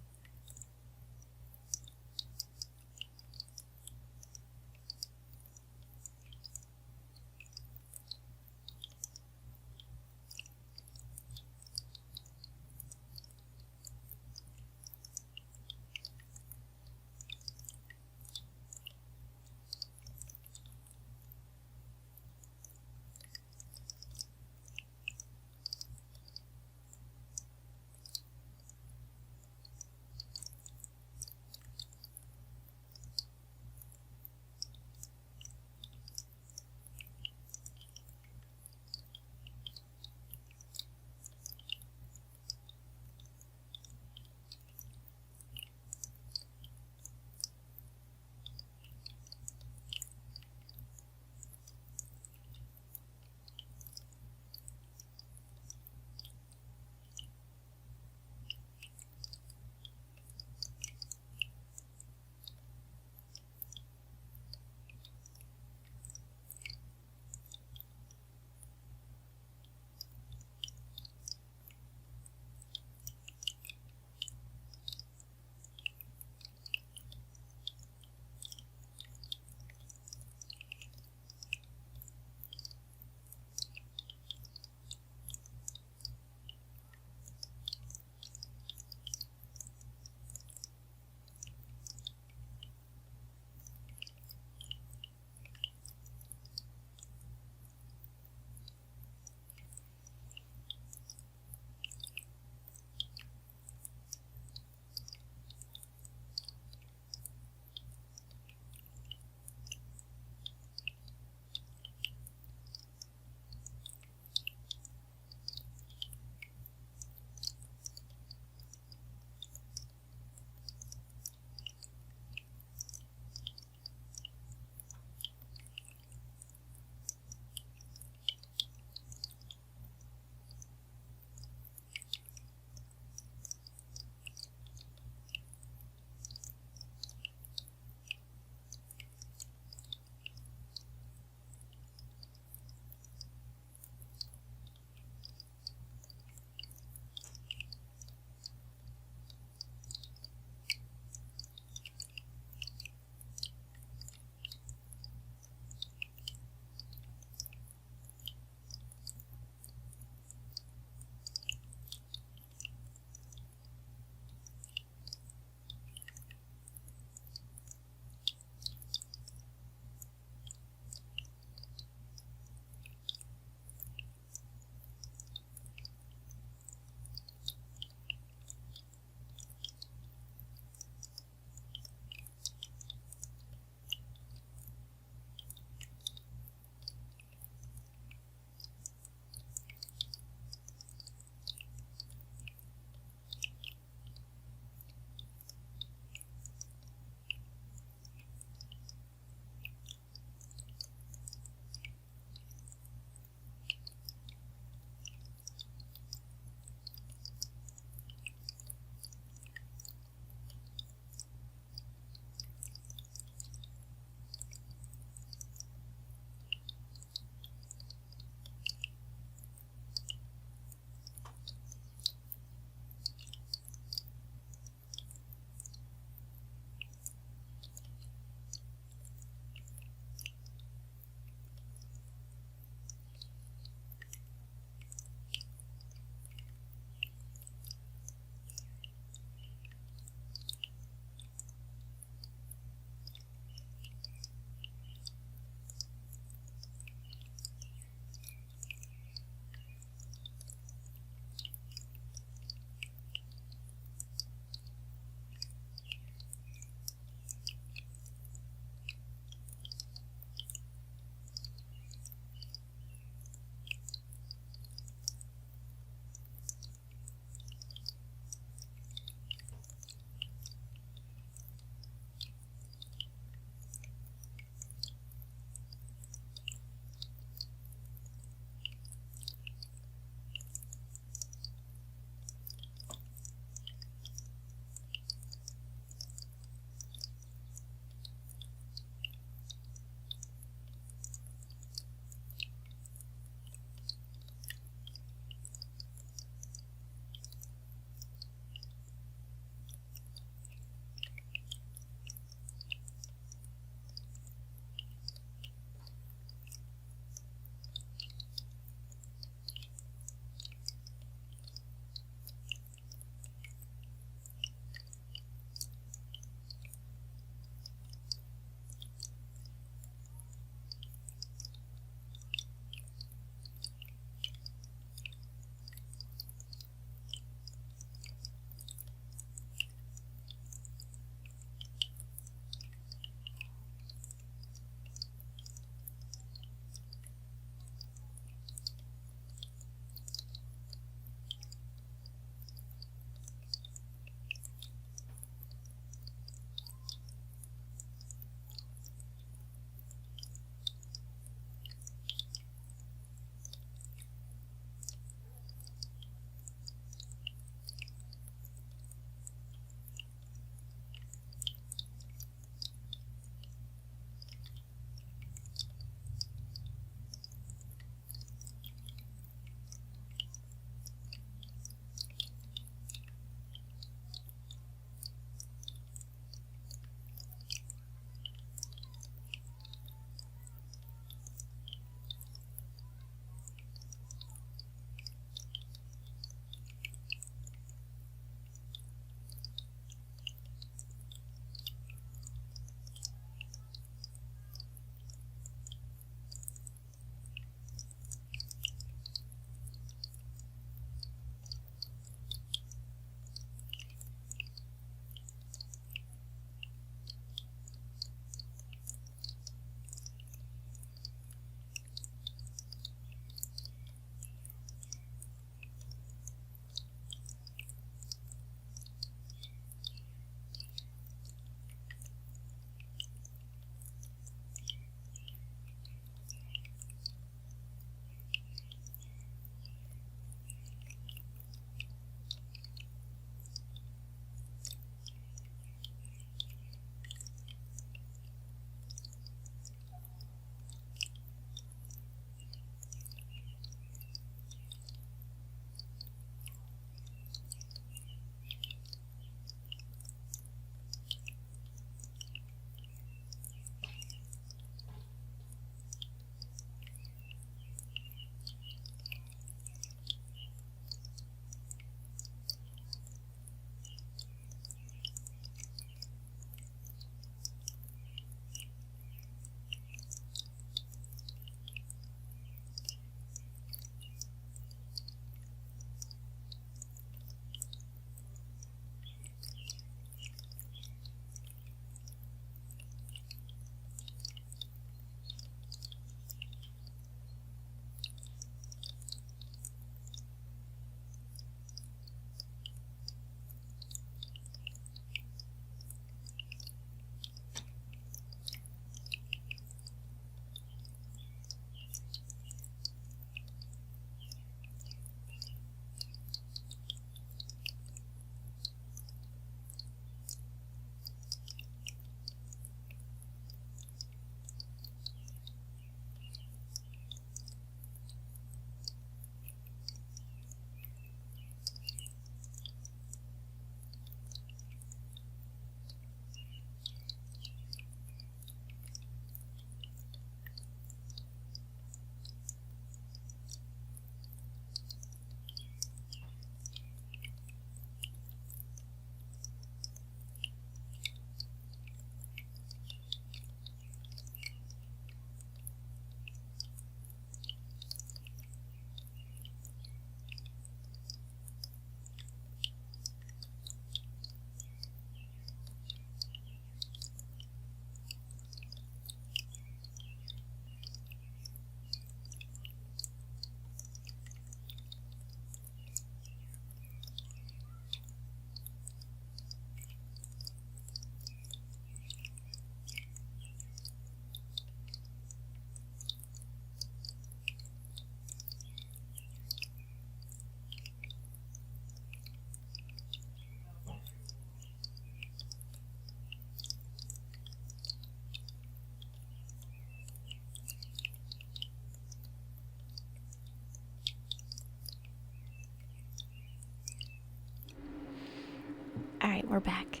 we're back.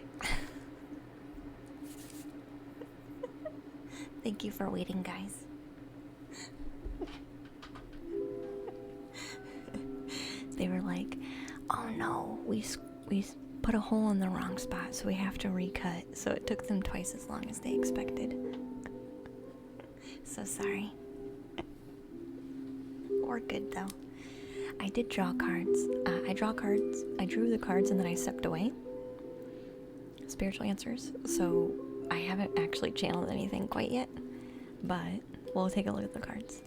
Thank you for waiting, guys. They were like, oh no, we put a hole in the wrong spot, so we have to recut. So it took them twice as long as they expected. So sorry. We're good though. I did draw cards. I drew the cards and then I stepped away. Spiritual answers. So I haven't actually channeled anything quite yet, but we'll take a look at the cards.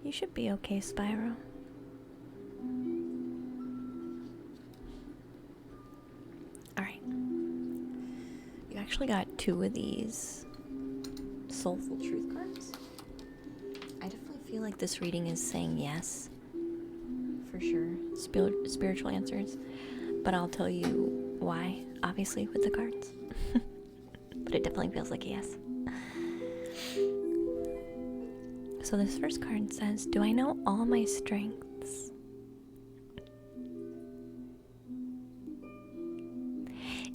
You should be okay, Spyro. Alright. You actually got 2 of these Soulful Truth cards. I definitely feel like this reading is saying yes. For sure. Spiritual answers. But I'll tell you why, obviously, with the cards. But it definitely feels like a yes. So this first card says, do I know all my strengths?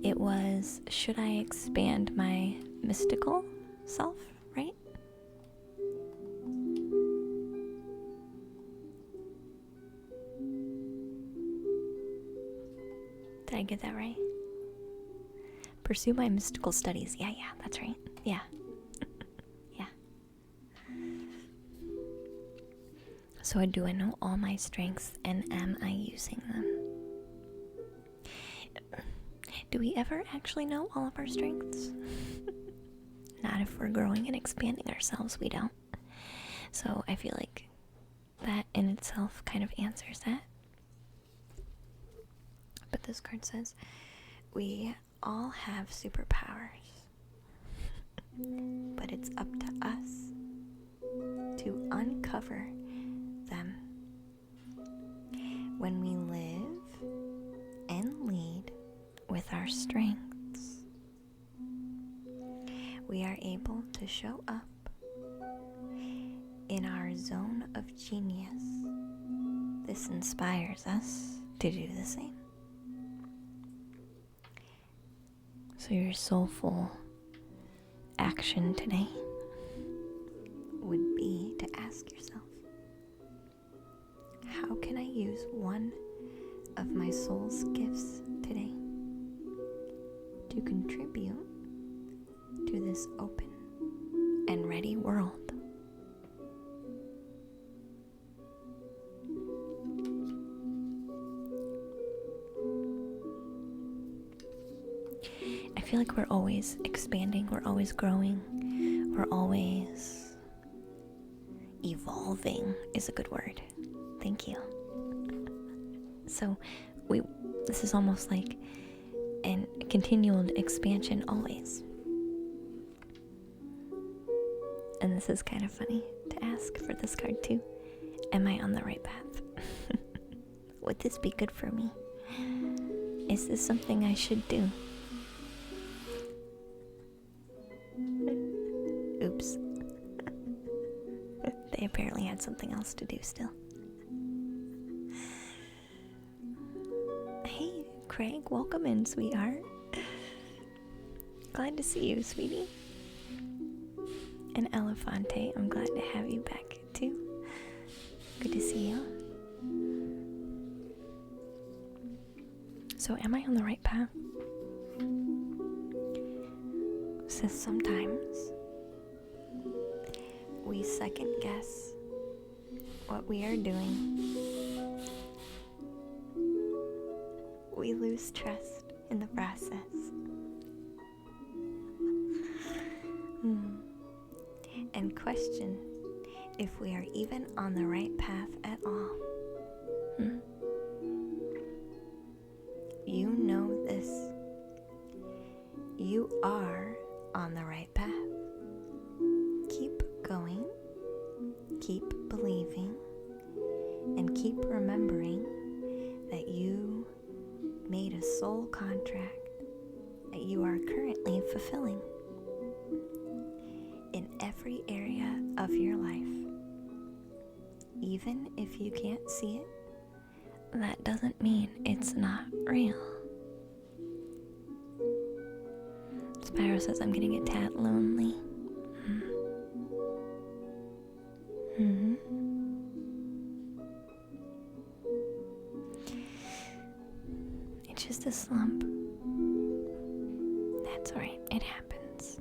It was, should I expand my mystical self, right? Did I get that right? Pursue my mystical studies. Yeah, that's right. Yeah. Yeah. So do I know all my strengths and am I using them? Do we ever actually know all of our strengths? Not if we're growing and expanding ourselves, we don't. So I feel like that in itself kind of answers that. But this card says, we all have superpowers, but it's up to us to uncover them. When we live and lead with our strengths, we are able to show up in our zone of genius. This inspires us to do the same. So your soulful action today would be to ask yourself, how can I use one of my soul's gifts today to contribute to this open and ready world? I feel like we're always expanding, we're always growing, we're always evolving is a good word. Thank you. So this is almost like a continual expansion always. And this is kind of funny to ask for this card too. Am I on the right path? Would this be good for me? Is this something I should do? Oops. They apparently had something else to do still. Hey, Craig, welcome in, sweetheart. Glad to see you, sweetie. And Elefante, I'm glad to have you back too. Good to see you. So, am I on the right path? It says sometimes we second guess what we are doing. We lose trust in the process. And question if we are even on the right path at all. You know this. You are on the right path. Keep going, keep believing, and keep remembering that you made a soul contract that you are currently fulfilling. In every area of your life. Even if you can't see it, that doesn't mean it's not real. Spyro says I'm getting a tad lonely. Mm-hmm. It's just a slump. That's alright, it happens.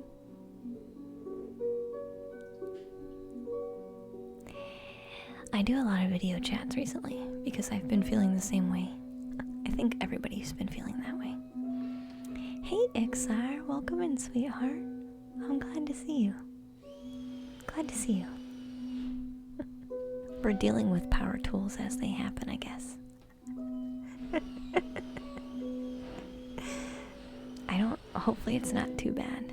I do a lot of video chats recently because I've been feeling the same way. I think everybody's been feeling that way. Hey Ixar, welcome in, sweetheart. I'm glad to see you. Glad to see you. We're dealing with power tools as they happen, I guess. Hopefully it's not too bad.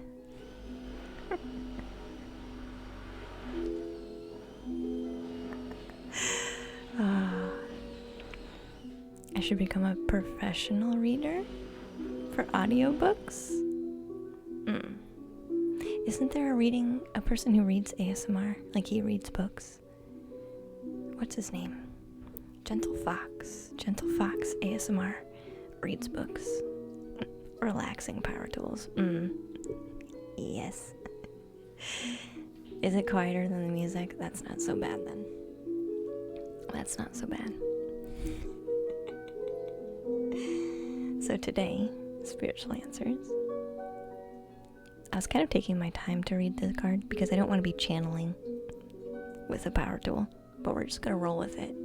I should become a professional reader for audiobooks? Isn't there a person who reads ASMR? Like he reads books. What's his name? Gentle Fox. Gentle Fox ASMR reads books. Relaxing power tools. Yes. Is it quieter than the music? That's not so bad then. That's not so bad. So today, Spiritual Answers. I was kind of taking my time to read the card because I don't want to be channeling with a power tool, but we're just going to roll with it.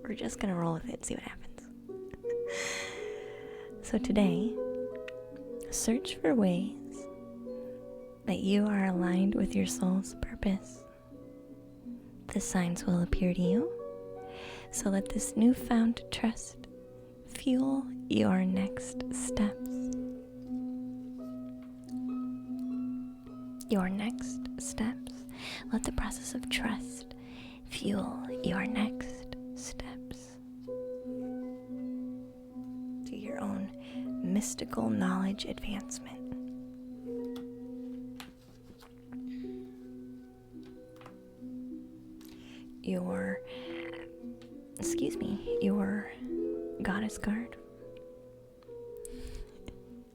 We're just going to roll with it, see what happens. So today, search for ways that you are aligned with your soul's purpose. The signs will appear to you, so let this newfound trust fuel your next steps. Your next steps. Let the process of trust fuel your next steps to your own mystical knowledge advancement. Your goddess card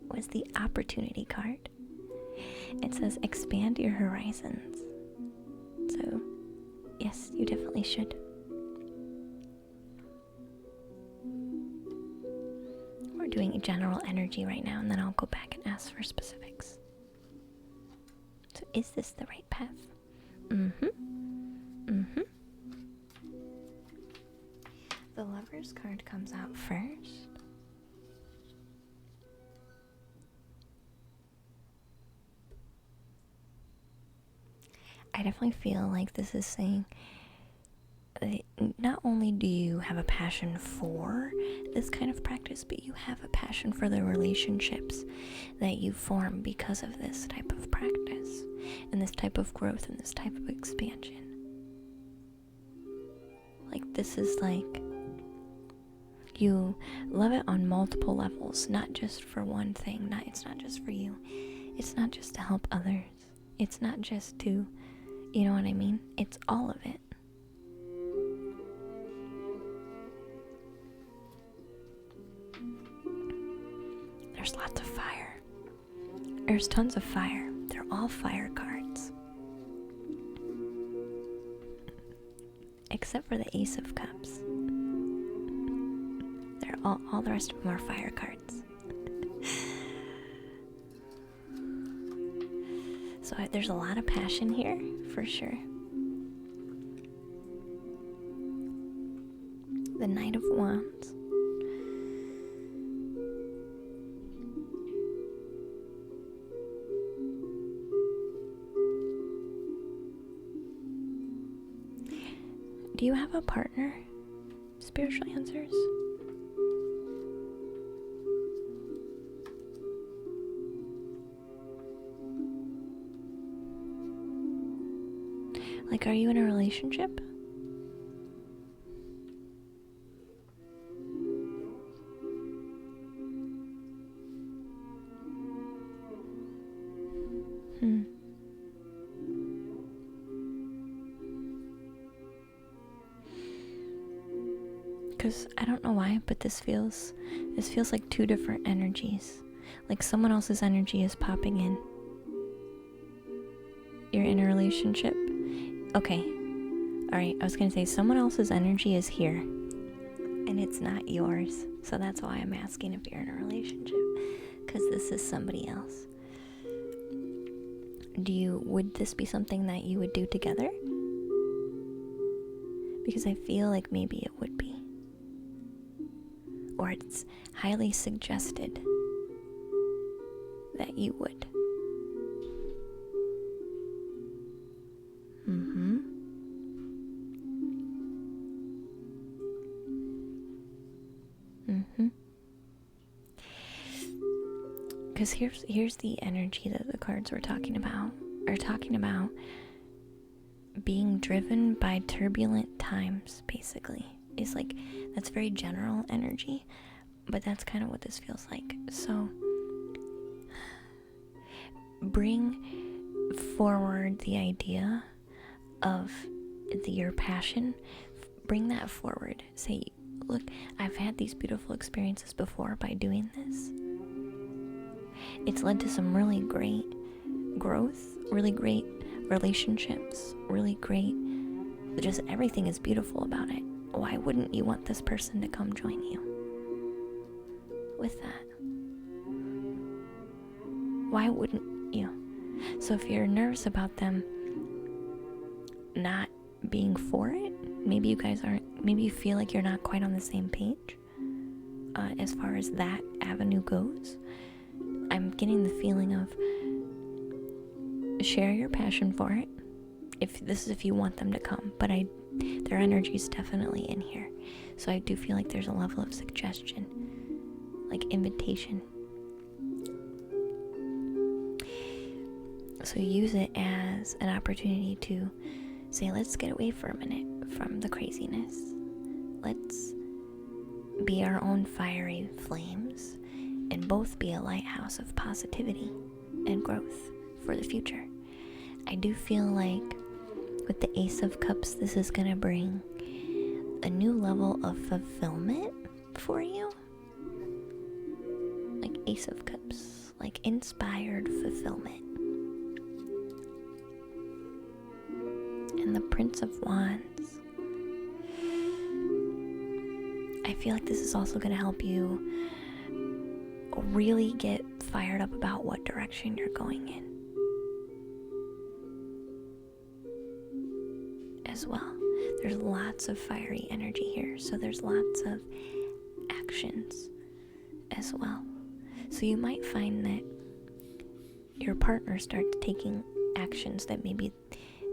was the opportunity card. It says expand your horizons. So, yes, you definitely should. We're doing a general energy right now, and then I'll go back and ask for specifics. So, is this the right path? The Lover's card comes out first. I definitely feel like this is saying that not only do you have a passion for this kind of practice, but you have a passion for the relationships that you form because of this type of practice and this type of growth and this type of expansion. Like, this is like you love it on multiple levels, not just for one thing. It's not just for you. It's not just to help others. It's not just to, you know what I mean? It's all of it. There's lots of fire. There's tons of fire. They're all fire cards. Except for the Ace of Cups. They're all the rest of them are fire cards. So there's a lot of passion here, for sure. The Knight of Wands. Do you have a partner? Spiritual Answers? Like, are you in a relationship? Because I don't know why, but this feels like two different energies. Like someone else's energy is popping in. You're in a relationship. Okay. Alright, I was gonna say someone else's energy is here. And it's not yours. So that's why I'm asking if you're in a relationship. Because this is somebody else. Would this be something that you would do together? Because I feel like maybe it would be. Or it's highly suggested that you would. Because here's the energy that the cards were talking about. Are talking about being driven by turbulent times, basically. It's like, that's very general energy, but that's kind of what this feels like. So bring forward the idea of your passion. Bring that forward. Say, look, I've had these beautiful experiences before by doing this. It's led to some really great growth, really great relationships, really great, just everything is beautiful about it. Why wouldn't you want this person to come join you with that? Why wouldn't you? So if you're nervous about them not being for it, maybe you guys aren't, maybe you feel like you're not quite on the same page as far as that avenue goes. I'm getting the feeling of share your passion for it. If you want them to come, but their energy is definitely in here. So I do feel like there's a level of suggestion, like invitation. So use it as an opportunity to say, let's get away for a minute from the craziness. Let's be our own fiery flames and both be a lighthouse of positivity and growth for the future. I do feel like with the Ace of Cups, this is gonna bring a new level of fulfillment for you. Like Ace of Cups, like inspired fulfillment. And the Prince of Wands. I feel like this is also gonna help you really get fired up about what direction you're going in as well. There's lots of fiery energy here, so there's lots of actions as well. So you might find that your partner starts taking actions that maybe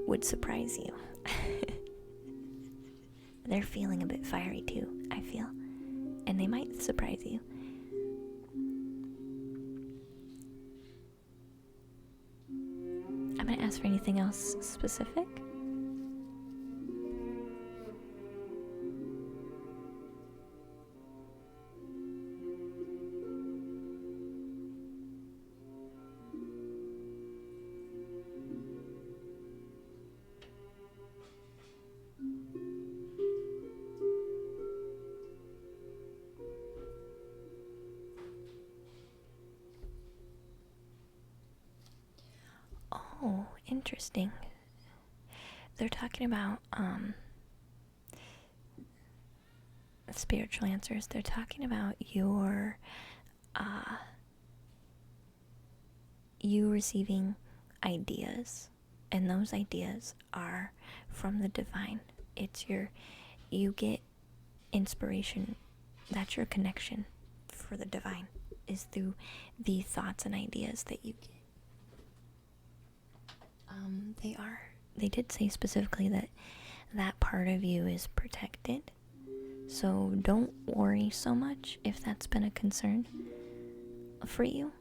would surprise you. They're feeling a bit fiery too, I feel, and they might surprise you. I'm gonna ask for anything else specific. Oh, interesting. They're talking about spiritual answers. They're talking about you receiving ideas, and those ideas are from the divine. You get inspiration. That's your connection for the divine, is through the thoughts and ideas that you get. They did say specifically that part of you is protected. So don't worry so much if that's been a concern for you.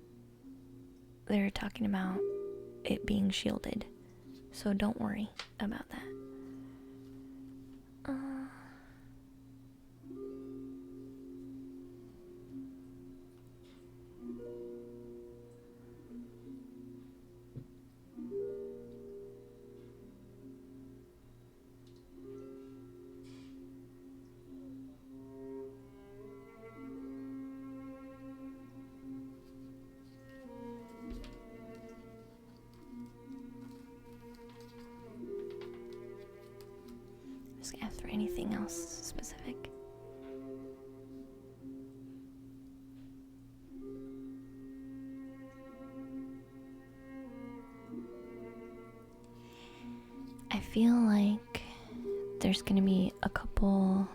They're talking about it being shielded. So don't worry about that. ask for anything else specific. I feel like there's gonna be a couple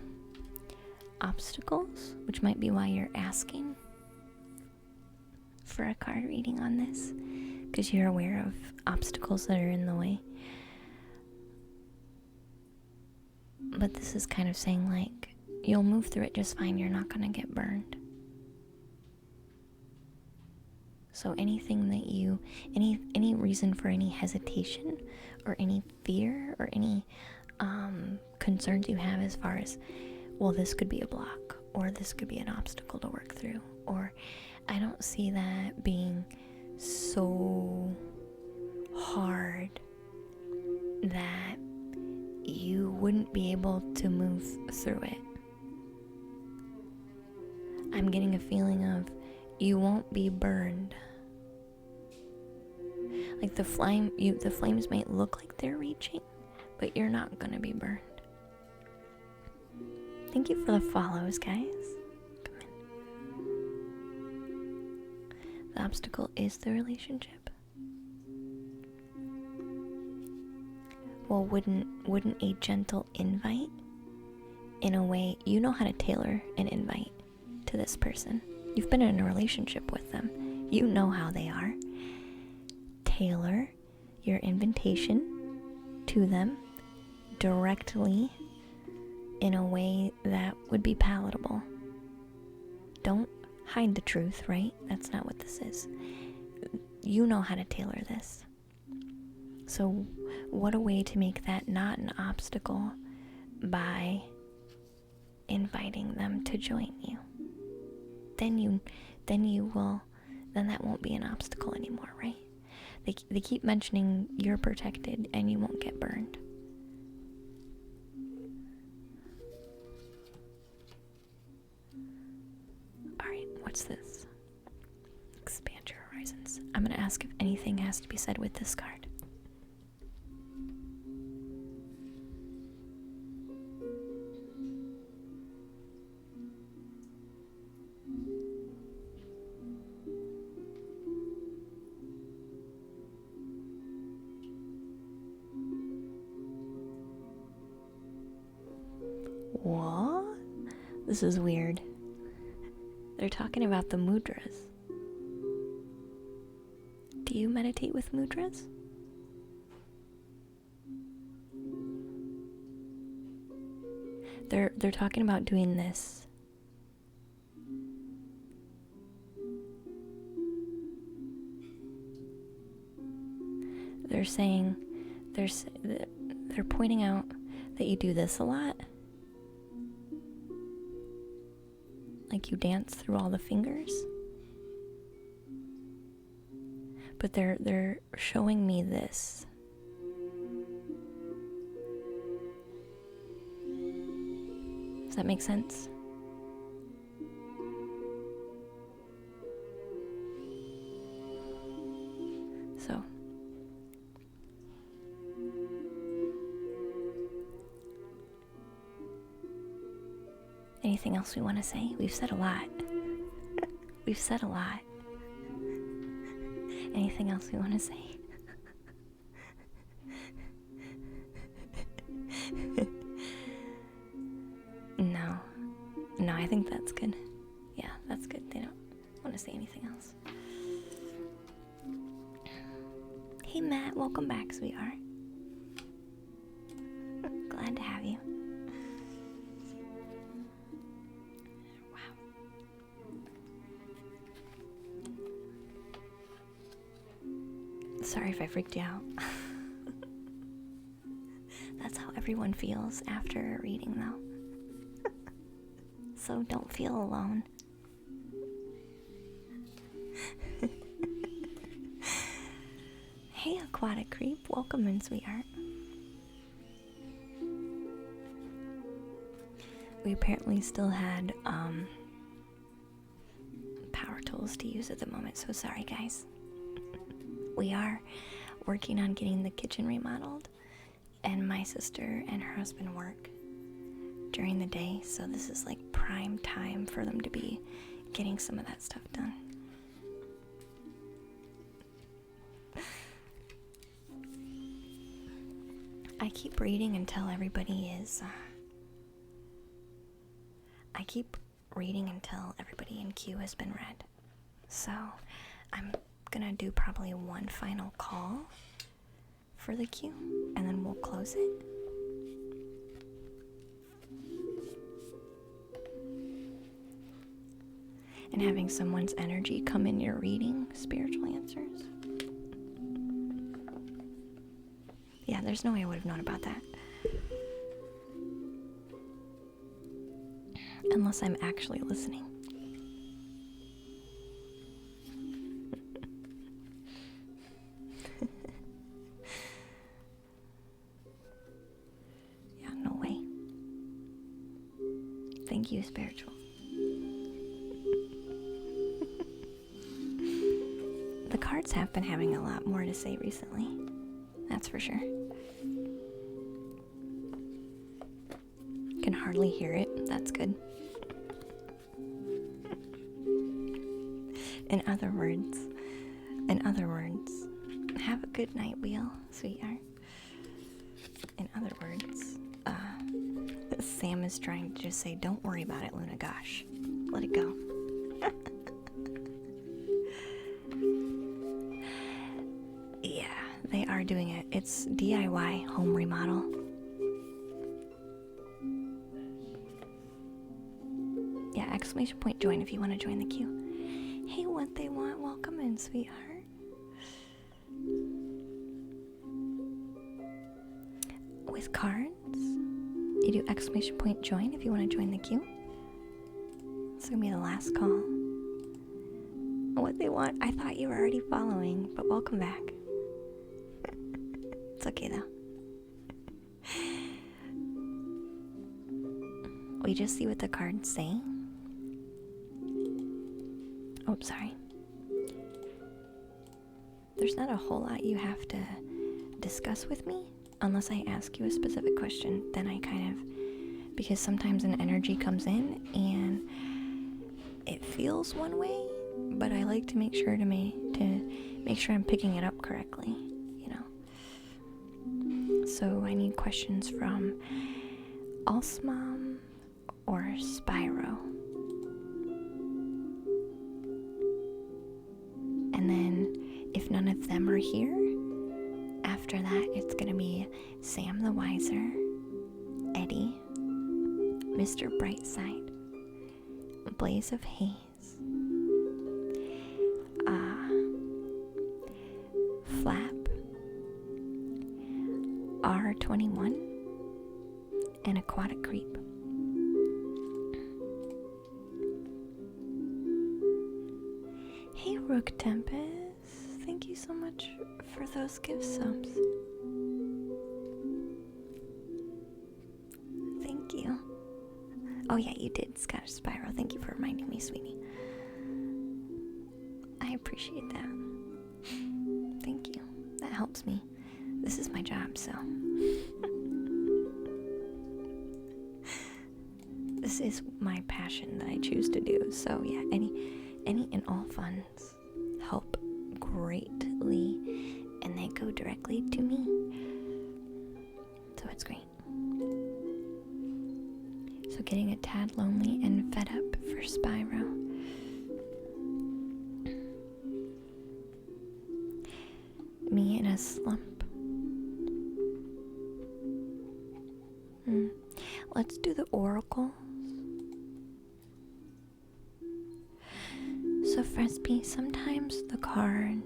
obstacles, which might be why you're asking for a card reading on this, because you're aware of obstacles that are in the way. But this is kind of saying, like, you'll move through it just fine, you're not gonna get burned. So anything that you, any reason for any hesitation or any fear or any concerns you have as far as, well, this could be a block or this could be an obstacle to work through, or I don't see that being so hard that you wouldn't be able to move through it. I'm getting a feeling of you won't be burned. Like the flames might look like they're reaching, but you're not gonna be burned. Thank you for the follows, guys. Come in. The obstacle is the relationship. Well, wouldn't a gentle invite, in a way, you know how to tailor an invite to this person. You've been in a relationship with them. You know how they are. Tailor your invitation to them directly in a way that would be palatable. Don't hide the truth, right? That's not what this is. You know how to tailor this. So what a way to make that not an obstacle by inviting them to join you. Then that won't be an obstacle anymore, right? They keep mentioning you're protected and you won't get burned. Alright, what's this? Expand your horizons. I'm gonna ask if anything has to be said with this card. What? This is weird. They're talking about the mudras. Do you meditate with mudras? They're talking about doing this. They're saying, they're pointing out that you do this a lot. Like you dance through all the fingers. But they're showing me this. Does that make sense? So anything else we want to say? We've said a lot. We've said a lot. Anything else we want to say? No, I think that's good. Yeah, that's good. They don't want to say anything else. Hey Matt, welcome back, sweetheart. Glad to have you. Sorry if I freaked you out. That's how everyone feels after a reading, though. So don't feel alone. Hey, Aquatic Creep. Welcome in, sweetheart. We apparently still had power tools to use at the moment, so sorry, guys. We are working on getting the kitchen remodeled, and my sister and her husband work during the day, so this is like prime time for them to be getting some of that stuff done. I keep reading until everybody in queue has been read. So I'm gonna do probably one final call for the queue, and then we'll close it. And having someone's energy come in your reading spiritual answers. Yeah, there's no way I would have known about that. Unless I'm actually listening. Yeah, no way. Thank you, spiritual. The cards have been having a lot more to say recently. That's for sure. Can hardly hear it. That's good. In other words, have a good night, Wheel, sweetheart. In other words, Sam is trying to just say, don't worry about it, Luna. Gosh, let it go. Yeah, they are doing it. It's DIY home remodel. Yeah, exclamation point join if you want to join the queue. Hey, what they want, welcome in, sweetheart. With cards, you do exclamation point join if you want to join the queue. It's gonna be the last call. What they want, I thought you were already following, but welcome back. It's okay though. We just see what the cards say. Oh, sorry. There's not a whole lot you have to discuss with me unless I ask you a specific question. Then I kind of, because sometimes an energy comes in and it feels one way, but I like to make sure to make sure I'm picking it up correctly, you know. So I need questions from Alsmom or Spyro. And then if none of them are here, after that it's gonna be Sam the Wiser, Eddie, Mr. Brightside, Blaze of Haze, Flap, R21, and Aquatic Creep. Hey, Rook Tempest, thank you so much for those gift subs. Thank you. Oh yeah, you did, Scottish Spyro. Thank you for reminding me, sweetie. I appreciate that. Thank you. That helps me. This is my job, so. This is my passion that I choose to do. So yeah, any and all funds help greatly, and they go directly to me. So it's great. So getting a tad lonely and fed up for Spyro. Me in a slump. Let's do the oracles. So Fresby, sometimes the cards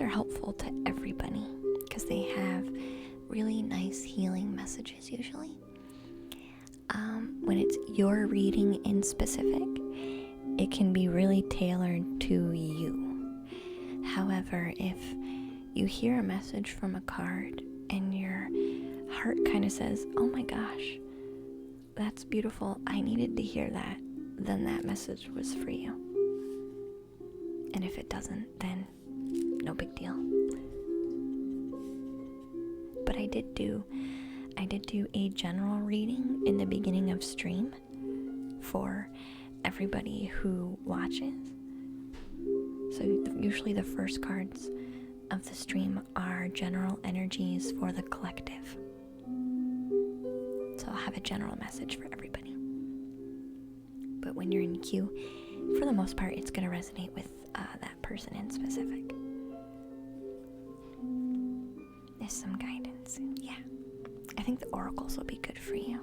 are helpful to everybody because they have really nice healing messages usually. When it's your reading in specific, it can be really tailored to you. However, if you hear a message from a card and your heart kind of says, oh my gosh, that's beautiful, I needed to hear that, then that message was for you. And if it doesn't, then no big deal. But I I did do a general reading in the beginning of stream for everybody who watches. So usually the first cards of the stream are general energies for the collective. So I'll have a general message for everybody. But when you're in queue, for the most part, it's going to resonate with that person in specific. There's some guidance. Yeah. I think the oracles will be good for you.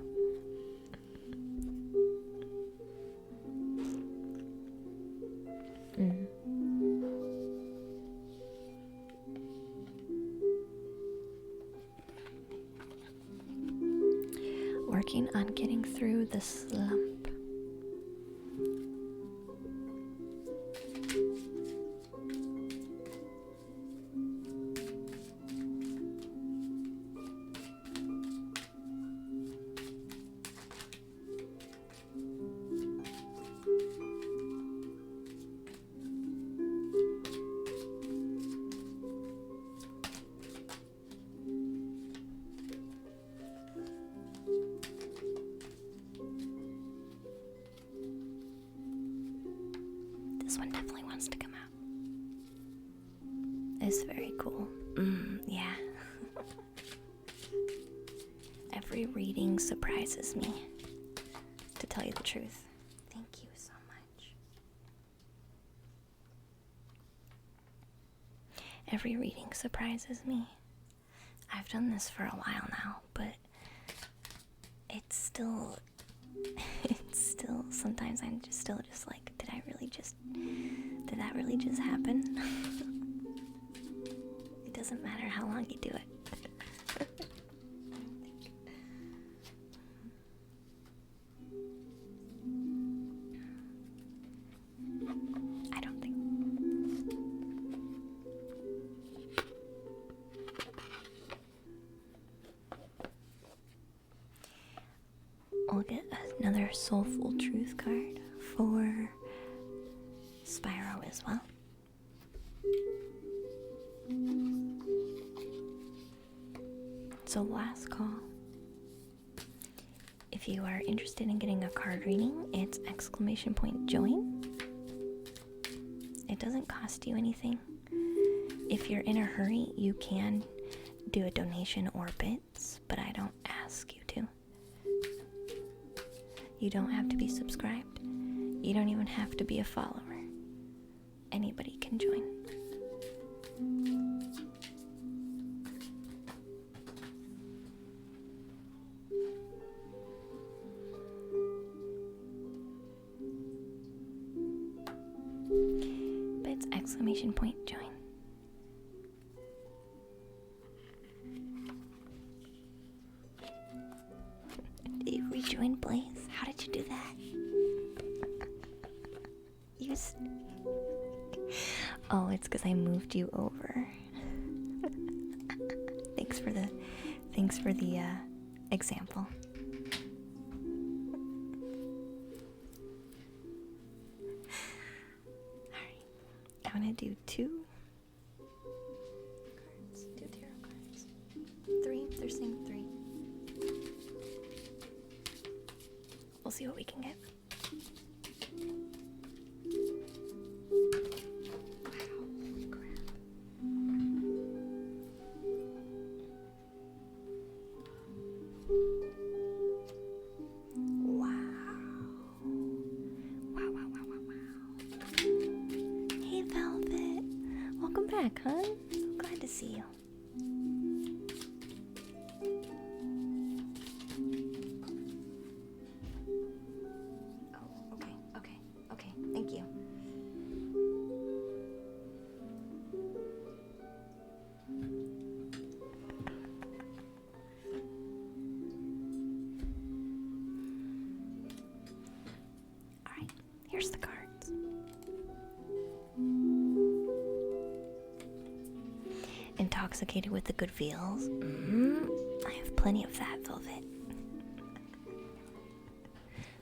Working on getting through the slump. This one definitely wants to come out. It's very cool. Yeah. Every reading surprises me, to tell you the truth. Thank you so much. Every reading surprises me. I've done this for a while now, but it's still sometimes I'm just like, did that really just happen? It doesn't matter how long you do it. I don't think. We'll get another Soulful Truth card for Spyro as well. So last call. If you are interested in getting a card reading, it's !join. It doesn't cost you anything. If you're in a hurry, you can do a donation or bits, but I don't ask you to. You don't have to be subscribed. You don't even have to be a follower. Anybody can join. But it's !join. Did you rejoin Blaze? How did you do that? Oh, it's because I moved you over. Thanks for the example. Alright. I'm gonna do two cards. Two tarot cards. Three. They're saying three. We'll see what we can get. Back, huh? Glad to see you. Oh, okay. Thank you. All right, here's the cards. Intoxicated with the good feels. I have plenty of that, Velvet.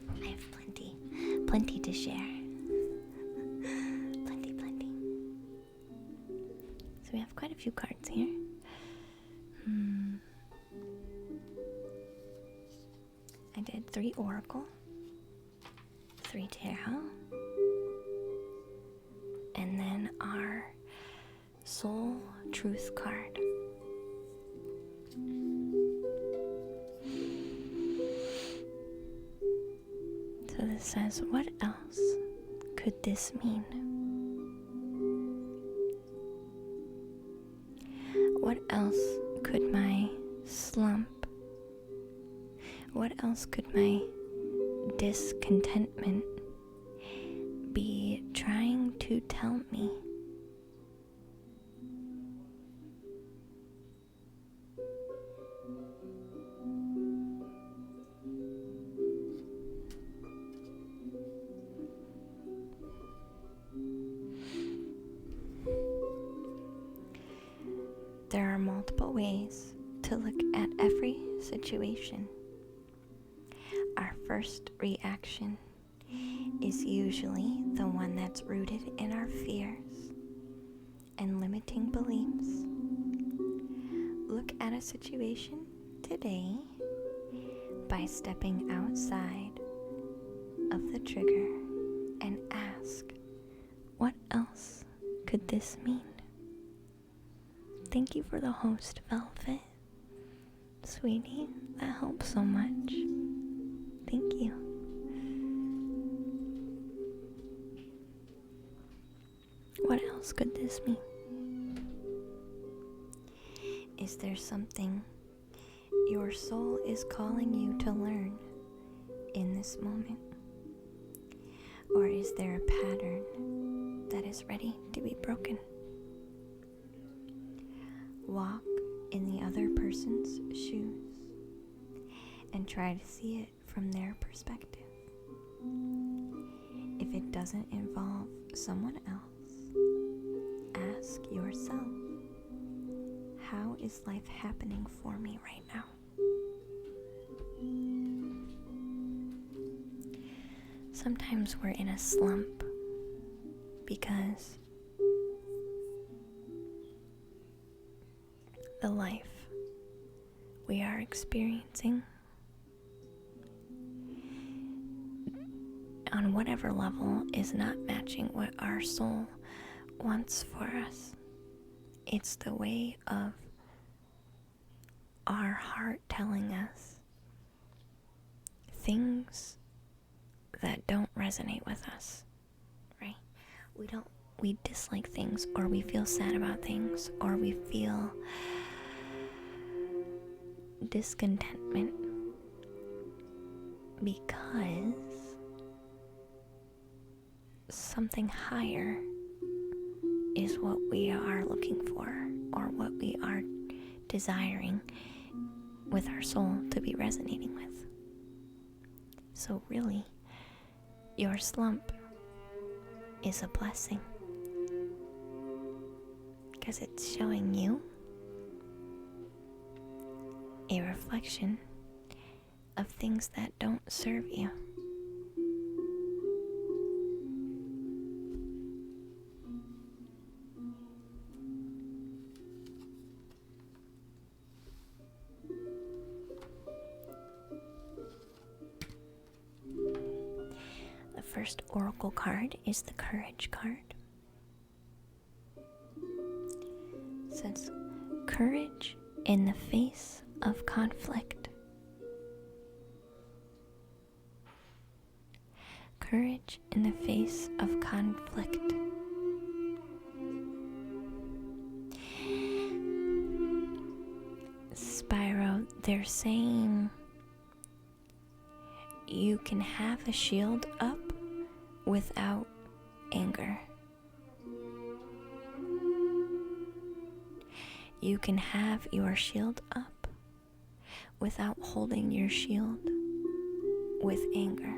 I have plenty to share. Plenty. So we have quite a few cards here. 3 Oracle, 3 Tarot, and then our Soul Truth card. So this says, what else could this mean? What else could my slump, what else could my discontentment be trying to tell me? There are multiple ways to look at every situation. Our first reaction is usually the one that's rooted in our fears and limiting beliefs. Look at a situation today by stepping outside of the trigger and ask, what else could this mean? Thank you for the host, Velvet. Sweetie, that helps so much. Thank you. What else could this mean? Is there something your soul is calling you to learn in this moment? Or is there a pattern that is ready to be broken? Walk in the other person's shoes and try to see it from their perspective. If it doesn't involve someone else, ask yourself, how is life happening for me right now? Sometimes we're in a slump because the life we are experiencing, on whatever level, is not matching what our soul wants for us. It's the way of our heart telling us things that don't resonate with us, right? We dislike things, or we feel sad about things, or we feel discontentment because something higher is what we are looking for, or what we are desiring with our soul to be resonating with. So really, your slump is a blessing, because it's showing you a reflection of things that don't serve you. The first oracle card is the Courage card. It says, courage in the face of conflict. Courage in the face of conflict. Spyro, they're saying you can have a shield up without anger. You can have your shield up without holding your shield with anger.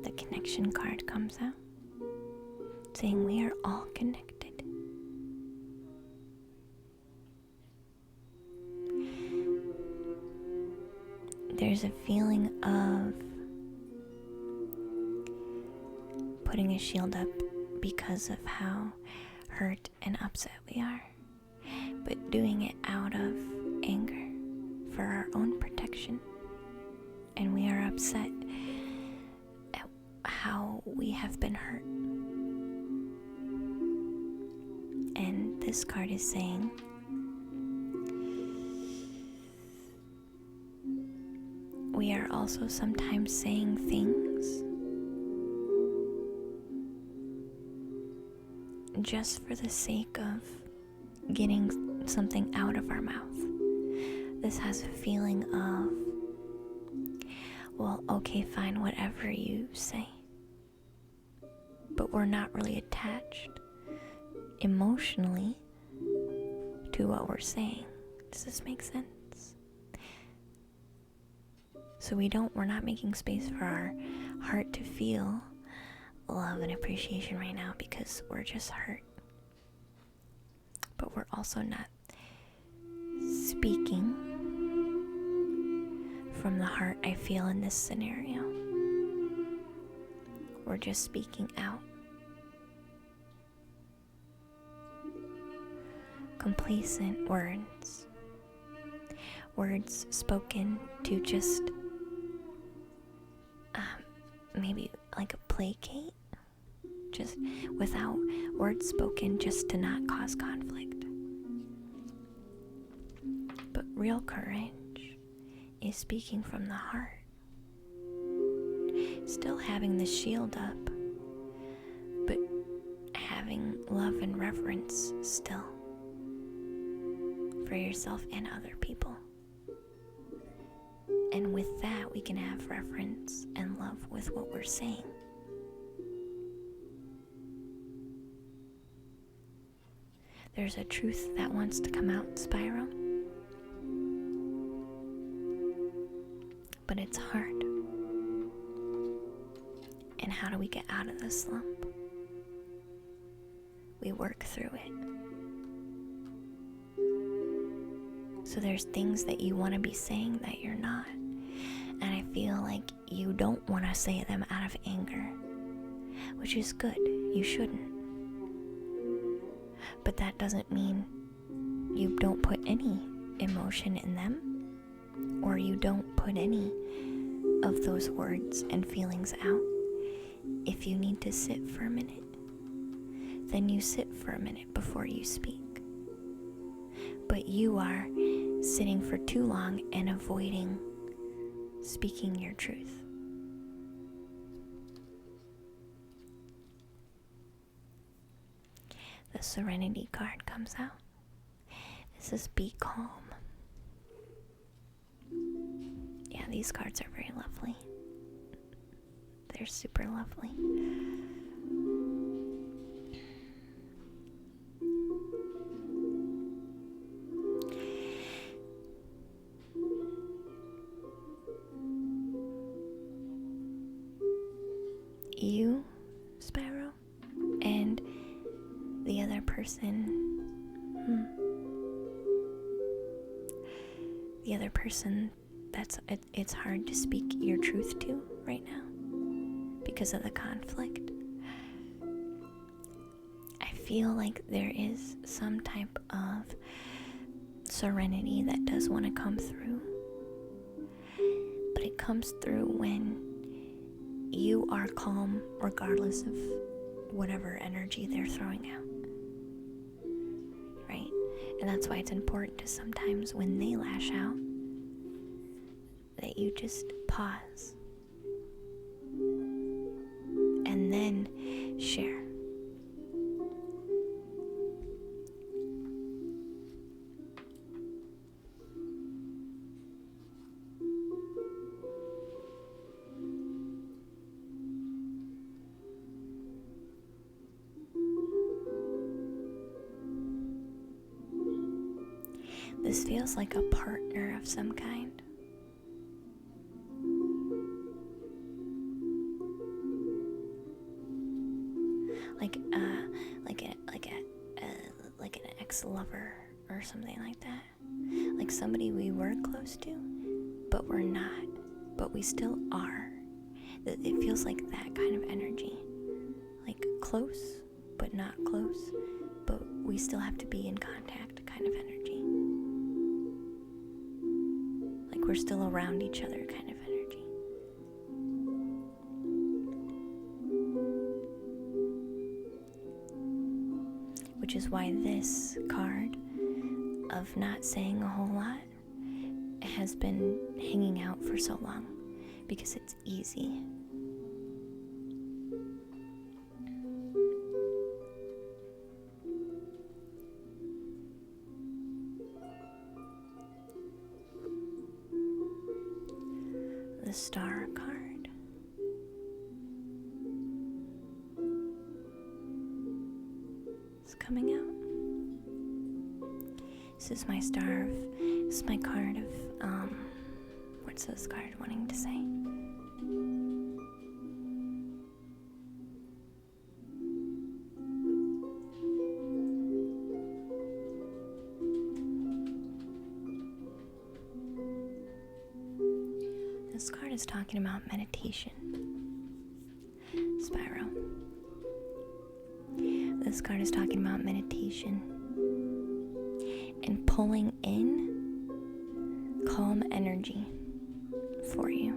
The connection card comes out, saying we are all connected. there's a feeling of putting a shield up because of how hurt and upset we are, but doing it out of anger for our own protection. And we are upset at how we have been hurt. And this card is saying, we are also sometimes saying things just for the sake of getting something out of our mouth. This has a feeling of, well, okay, fine, whatever you say. But we're not really attached emotionally to what we're saying. Does this make sense? So we're not making space for our heart to feel love and appreciation right now because we're just hurt. But we're also not speaking from the heart, I feel, in this scenario. We're just speaking out. Complacent words. Words spoken to just maybe like a placate. Just without words spoken just to not cause conflict. But real courage is speaking from the heart. Still having the shield up, but having love and reverence still for yourself and other people. And with that, we can have reverence and love with what we're saying. There's a truth that wants to come out, Spyro. But it's hard. And how do we get out of the slump? We work through it. So there's things that you want to be saying that you're not. And I feel like you don't want to say them out of anger, which is good. You shouldn't. But that doesn't mean you don't put any emotion in them, or you don't put any of those words and feelings out. If you need to sit for a minute, then you sit for a minute before you speak. But you are sitting for too long and avoiding speaking your truth. The Serenity card comes out. This is be calm. Yeah, these cards are very lovely. They're super lovely. You, Spyro, and the other person, it's hard to speak your truth to right now because of the conflict. I feel like there is some type of serenity that does want to come through, but it comes through when you are calm regardless of whatever energy they're throwing out, right? And that's why it's important to sometimes, when they lash out, that you just pause and then share. This feels like a partner of some kind. Like an ex-lover or something like that. Like somebody we were close to, but we're not. but we still are. It feels like that kind of energy. Like close, but not close. But we still have to be in contact kind of energy. Like we're still around each other kind of energy. Which is why this card of not saying a whole lot has been hanging out for so long, because it's easy. The Star card. It's coming out. This is my star. This is my card of, what's this card wanting to say? This card is talking about meditation. Spyro. This card is talking about meditation and pulling in calm energy for you.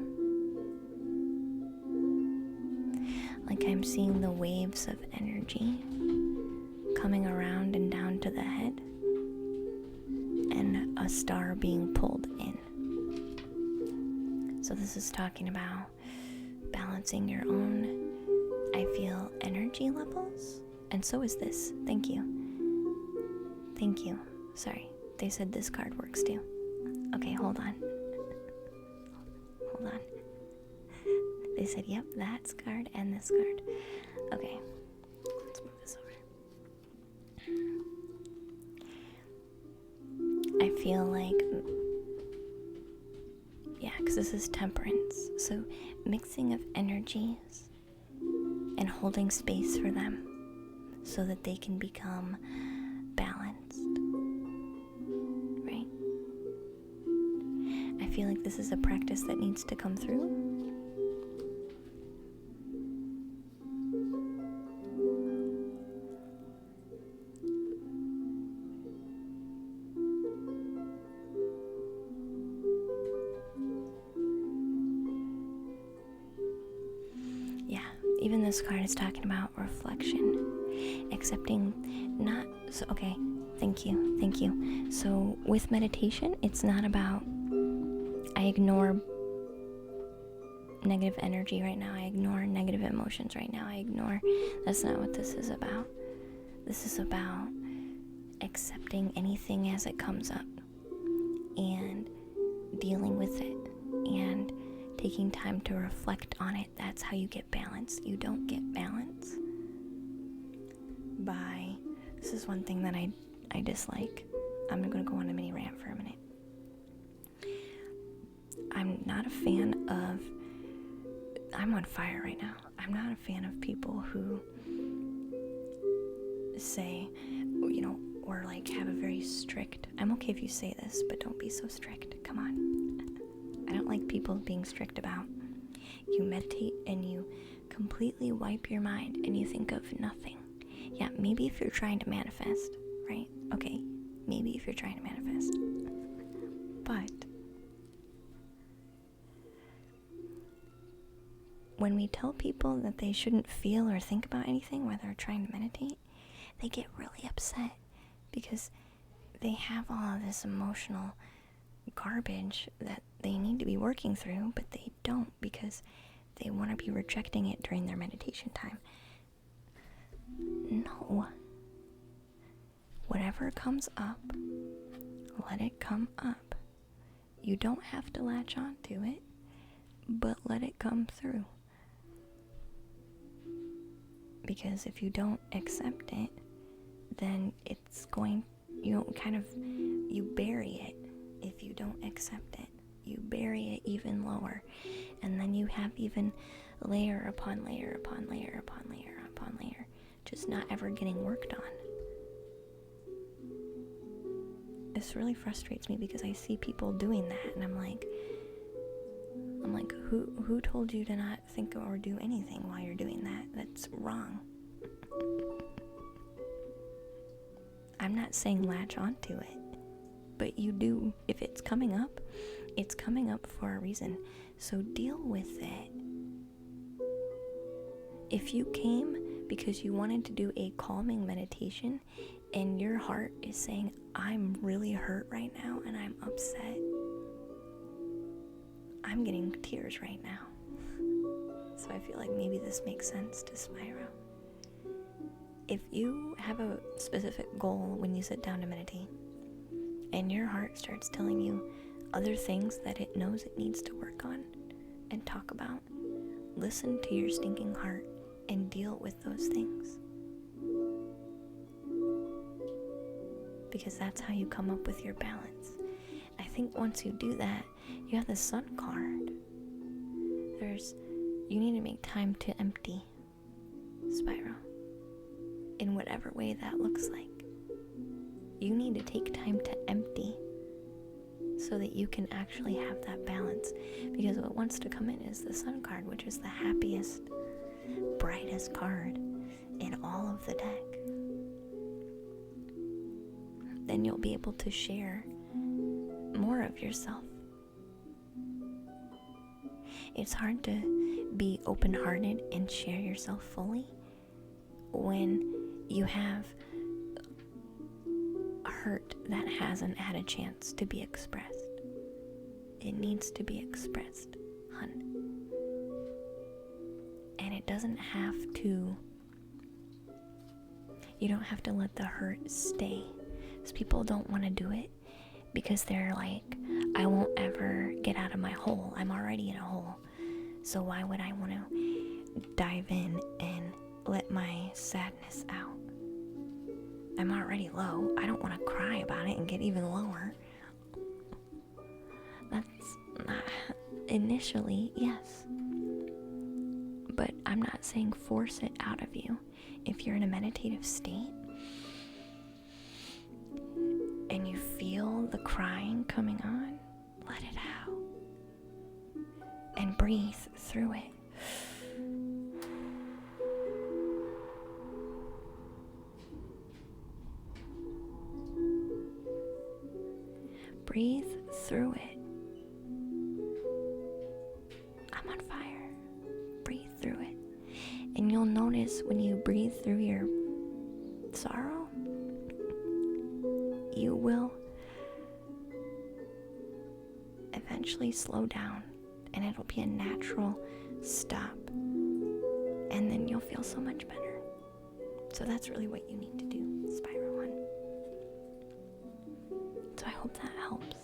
Like I'm seeing the waves of energy coming around and down to the head, and a star being pulled in. So this is talking about balancing your own, I feel, energy levels. And so is this. Thank you. Thank you. Sorry. They said this card works too. Okay, hold on. Hold on. They said, yep, that's card and this card. Okay. Let's move this over. I feel like, yeah, because this is temperance. So mixing of energies and holding space for them so that they can become balanced, right? I feel like this is a practice that needs to come through. Even this card is talking about reflection, accepting not, so okay, thank you. So with meditation, it's not about, I ignore negative energy right now, I ignore negative emotions right now, that's not what this is about. This is about accepting anything as it comes up and dealing with it and taking time to reflect on it. That's how you get balance. You don't get balance by, this is one thing that I dislike. I'm gonna go on a mini rant for a minute. I'm not a fan of, I'm on fire right now. I'm not a fan of people who say, you know, or like have a very strict, I'm okay if you say this, but don't be so strict. Come on. I don't like people being strict about, you meditate and you completely wipe your mind and you think of nothing. Yeah, maybe if you're trying to manifest, right? Okay, maybe if you're trying to manifest. But when we tell people that they shouldn't feel or think about anything while they're trying to meditate, they get really upset because they have all of this emotional garbage that they need to be working through, but they don't because they want to be rejecting it during their meditation time. No. Whatever comes up, let it come up. You don't have to latch on to it, but let it come through. Because if you don't accept it, then it's going, you bury it. If you don't accept it, you bury it even lower, and then you have even layer upon layer upon layer upon layer upon layer, just not ever getting worked on. This really frustrates me because I see people doing that, and I'm like, I'm like, who told you to not think or do anything while you're doing that? That's wrong. I'm not saying latch onto it, but you do. If it's coming up for a reason. So deal with it. If you came because you wanted to do a calming meditation and your heart is saying, I'm really hurt right now and I'm upset, I'm getting tears right now. So I feel like maybe this makes sense to Spyro. If you have a specific goal when you sit down to meditate, and your heart starts telling you other things that it knows it needs to work on and talk about, listen to your stinking heart and deal with those things. Because that's how you come up with your balance. I think once you do that, you have the Sun card. You need to make time to empty, Spyro. In whatever way that looks like. You need to take time to empty so that you can actually have that balance. Because what wants to come in is the Sun card, which is the happiest, brightest card in all of the deck. Then you'll be able to share more of yourself. It's hard to be open-hearted and share yourself fully when you have hurt that hasn't had a chance to be expressed. It needs to be expressed, hun. And it doesn't have to, you don't have to let the hurt stay. Because people don't want to do it because they're like, I won't ever get out of my hole. I'm already in a hole. So why would I want to dive in and let my sadness out? I'm already low. I don't want to cry about it and get even lower. That's not, initially, yes. But I'm not saying force it out of you. If you're in a meditative state and you feel the crying coming on, let it out. And breathe through it. Breathe through it. I'm on fire. Breathe through it. And you'll notice when you breathe through your sorrow, you will eventually slow down and it'll be a natural stop. And then you'll feel so much better. So that's really what you need to do, Spyro 1. So I hope that helps.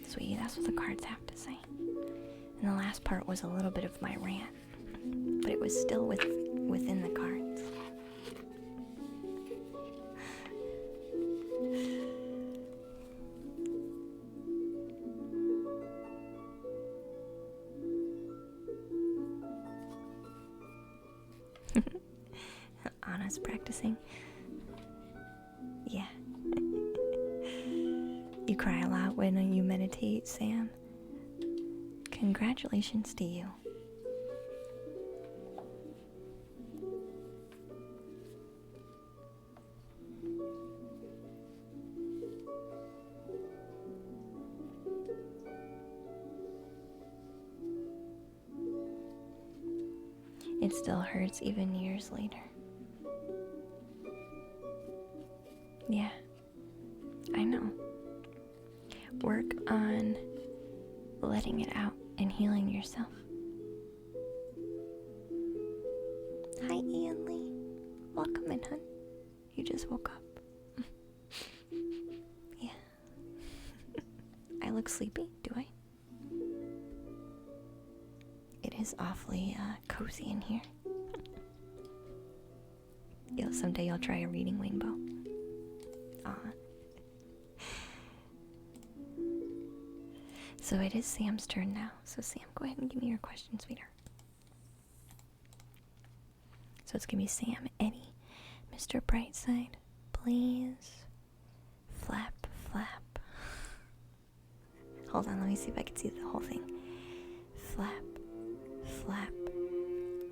Sweetie, that's what the cards have to say. And the last part was a little bit of my rant, but it was still within the cards. Anna's practicing. Yeah. You cry a lot when you meditate, Sam. Congratulations to you. It still hurts even years later. Yeah, I know. Work on letting it out and healing yourself. Hi, Ian Lee. Welcome in, hun. You just woke up. Yeah. I look sleepy, do I? It is awfully cozy in here. Someday you'll try a reading rainbow. So it is Sam's turn now. So Sam, go ahead and give me your question, sweetheart. So it's gonna be Sam, Eddie, Mr. Brightside, please. Hold on, let me see if I can see the whole thing. Flap, flap,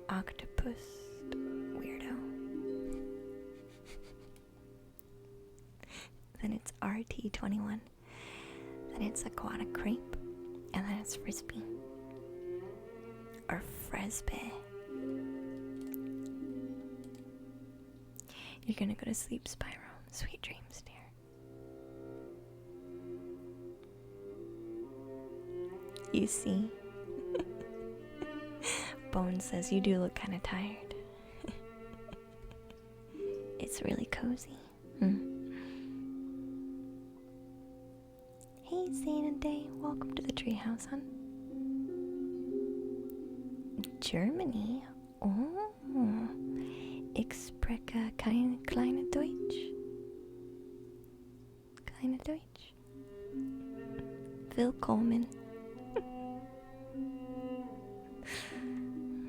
octopus, weirdo. Then it's RT21. Then it's aquatic crepe. And then it's frisbee. Or frisbee. You're gonna go to sleep, Spyro. Sweet dreams, dear. You see? Bone says you do look kind of tired. It's really cozy. Hey, Santa Day. Welcome to the treehouse, hon. Germany? Oh. Ich spreche kleine Deutsch. Kleine Deutsch. Willkommen.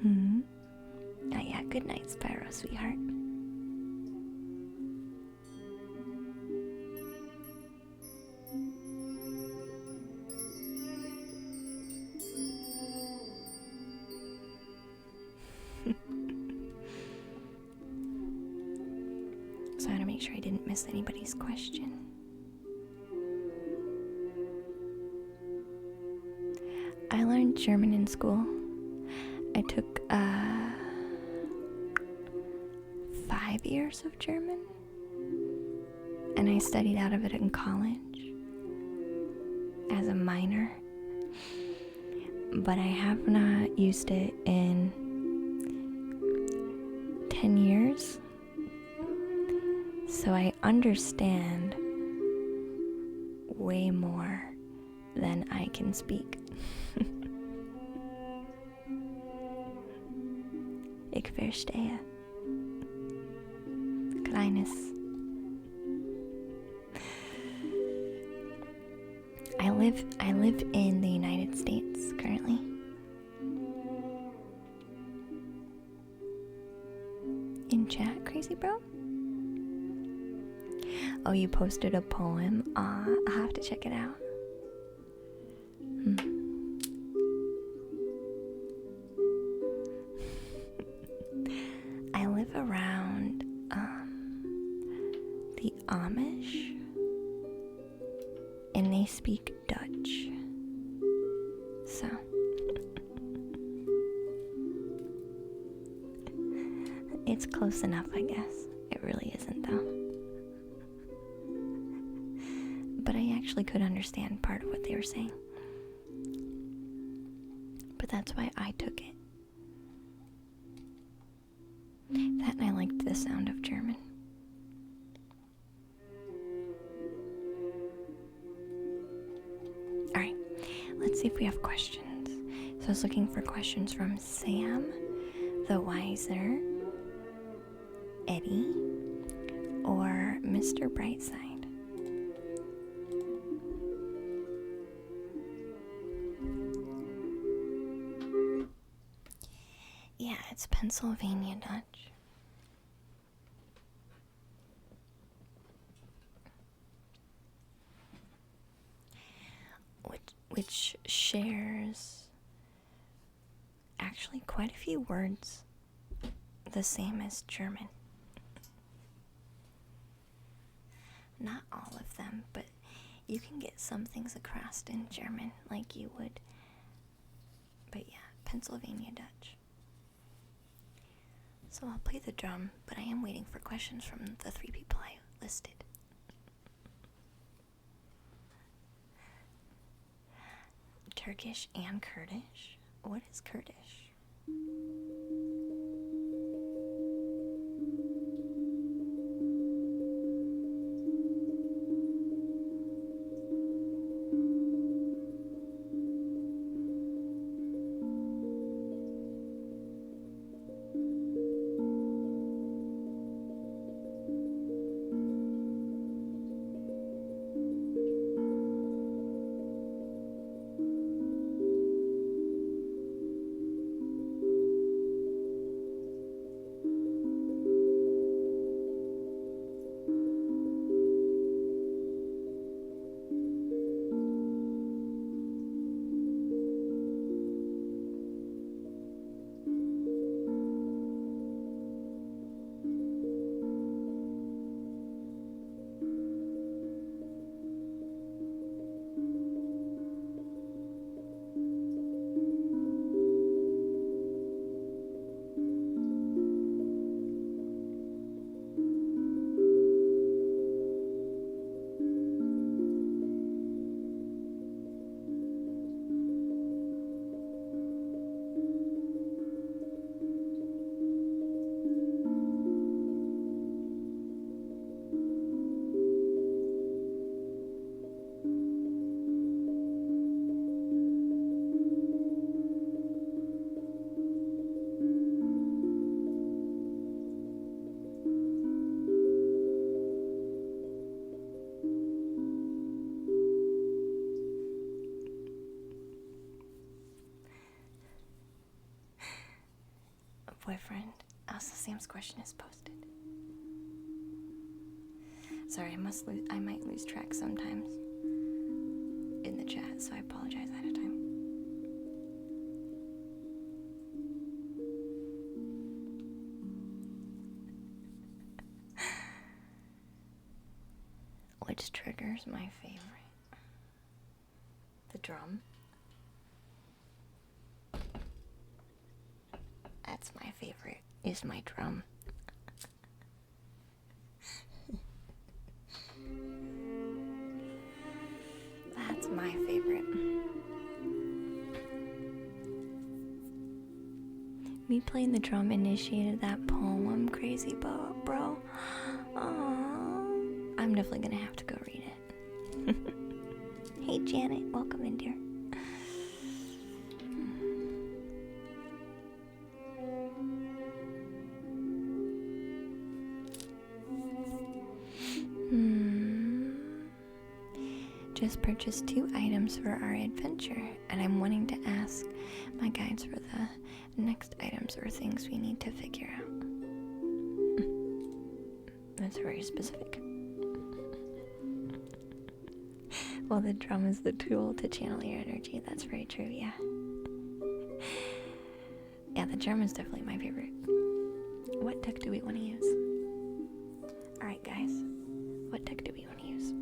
Oh yeah, good night, Spyro, sweetheart. So I had to make sure I didn't miss anybody's question. I learned German in school. I took 5 years of German, and I studied out of it in college as a minor, but I have not used it in 10 years, so I understand way more than I can speak. Ich verstehe. Kleines. I live in the United States currently. In chat, crazy bro? Oh, you posted a poem? I'll have to check it out. I live around the Amish, and they speak Dutch. So it's close enough, I guess. It really isn't, though. But I actually could understand part of what they were saying. But that's why I took it. That and I liked the sound of German. Alright, let's see if we have questions. So I was looking for questions from Sam, the Wiser, Eddie, or Mr. Brightside. Yeah, it's Pennsylvania Dutch. Which shares actually quite a few words the same as German. Not all of them, but you can get some things across in German like you would. But yeah, Pennsylvania Dutch. So I'll play the drum, but I am waiting for questions from the 3 people I listed. Turkish and Kurdish? What is Kurdish? so Sam's question is posted. Sorry, I might lose track sometimes in the chat, so I apologize ahead of time. Which trigger's my favorite? The drum. That's my favorite, is my drum. That's my favorite. Me playing the drum initiated that poem, crazy bro. Aww. I'm definitely gonna have to go read it. Hey Janet, welcome in, dear. Just purchased 2 items for our adventure, and I'm wanting to ask my guides for the next items or things we need to figure out. That's very specific. Well, the drum is the tool to channel your energy. That's very true, yeah. Yeah, the drum is definitely my favorite. What deck do we want to use? Alright, guys. What deck do we want to use?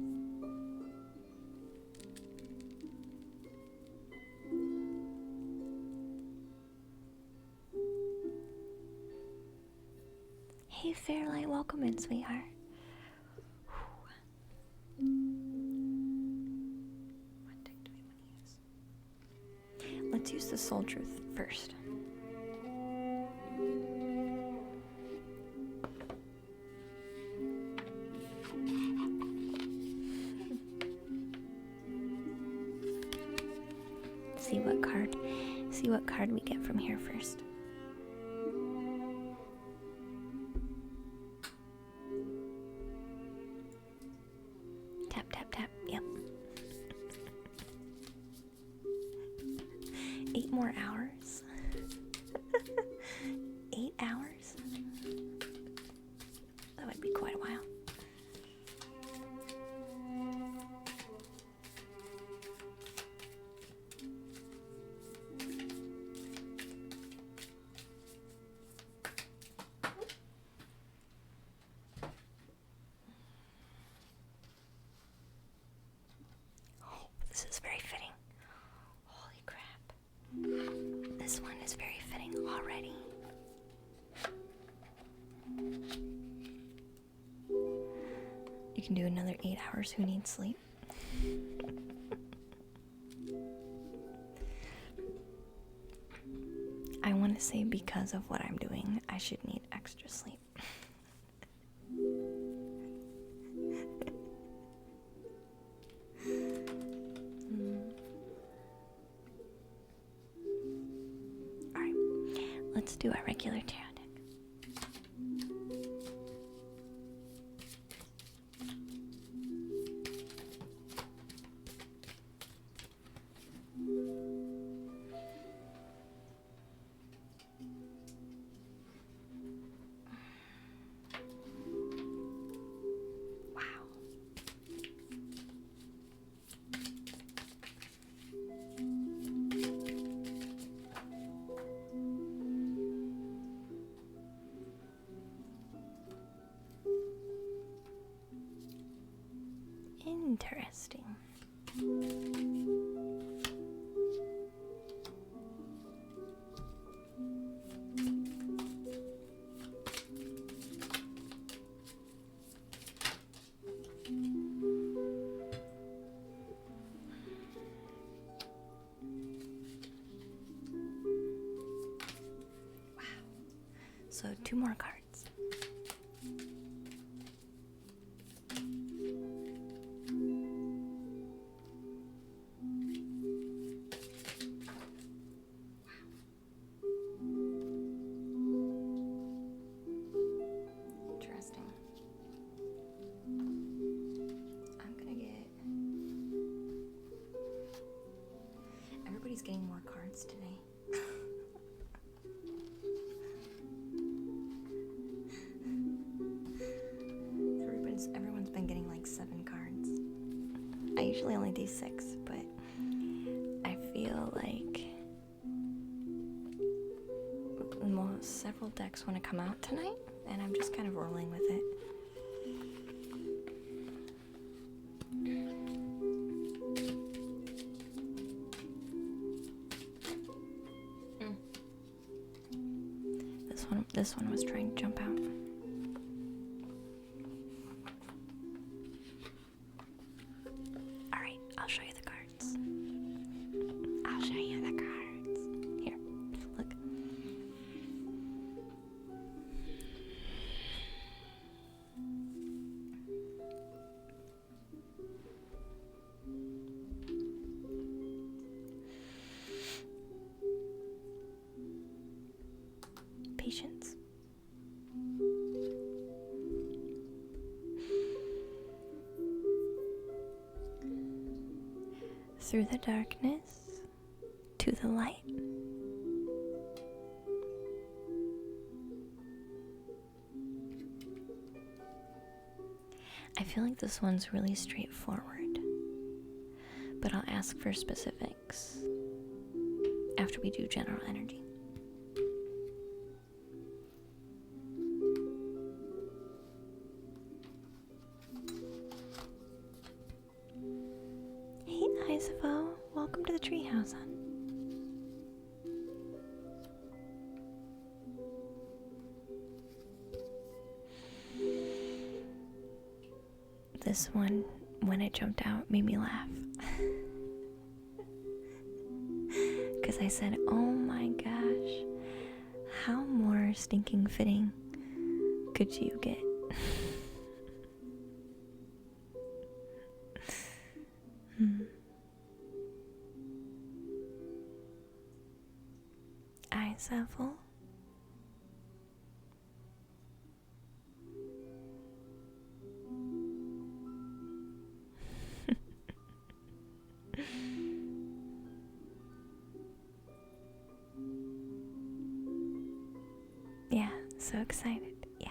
Hey Fairlight, welcome in, sweetheart. What deck do we want to use? Let's use the Soul Truth first. See what card we get from here first. Tap, tap, tap. Yep. 8 more hours? 8 hours? That would be quite a while. This is very fitting. Holy crap. This one is very fitting already. You can do another 8 hours. Who needs sleep? I want to say because of what I'm doing, I should need extra sleep. Alright, let's do our regular tarot deck. Wow. Interesting. Wow. So 2 more cards. Interesting. I'm gonna get... Everybody's getting more cards today. I usually only do 6, but I feel like several decks want to come out tonight, and I'm just kind of rolling with it. This one was trying to jump out. Alright, I'll show you the cards. I'll show you the cards. Here, look. Patience. Through the darkness to the light. I feel like this one's really straightforward, but I'll ask for specifics after we do general energy. Hey Isavo, welcome to the treehouse, hon. This one, when it jumped out, made me laugh. Because I said, oh my gosh, how more stinking fitting could you get? Eyes are full. Yeah, so excited. Yeah.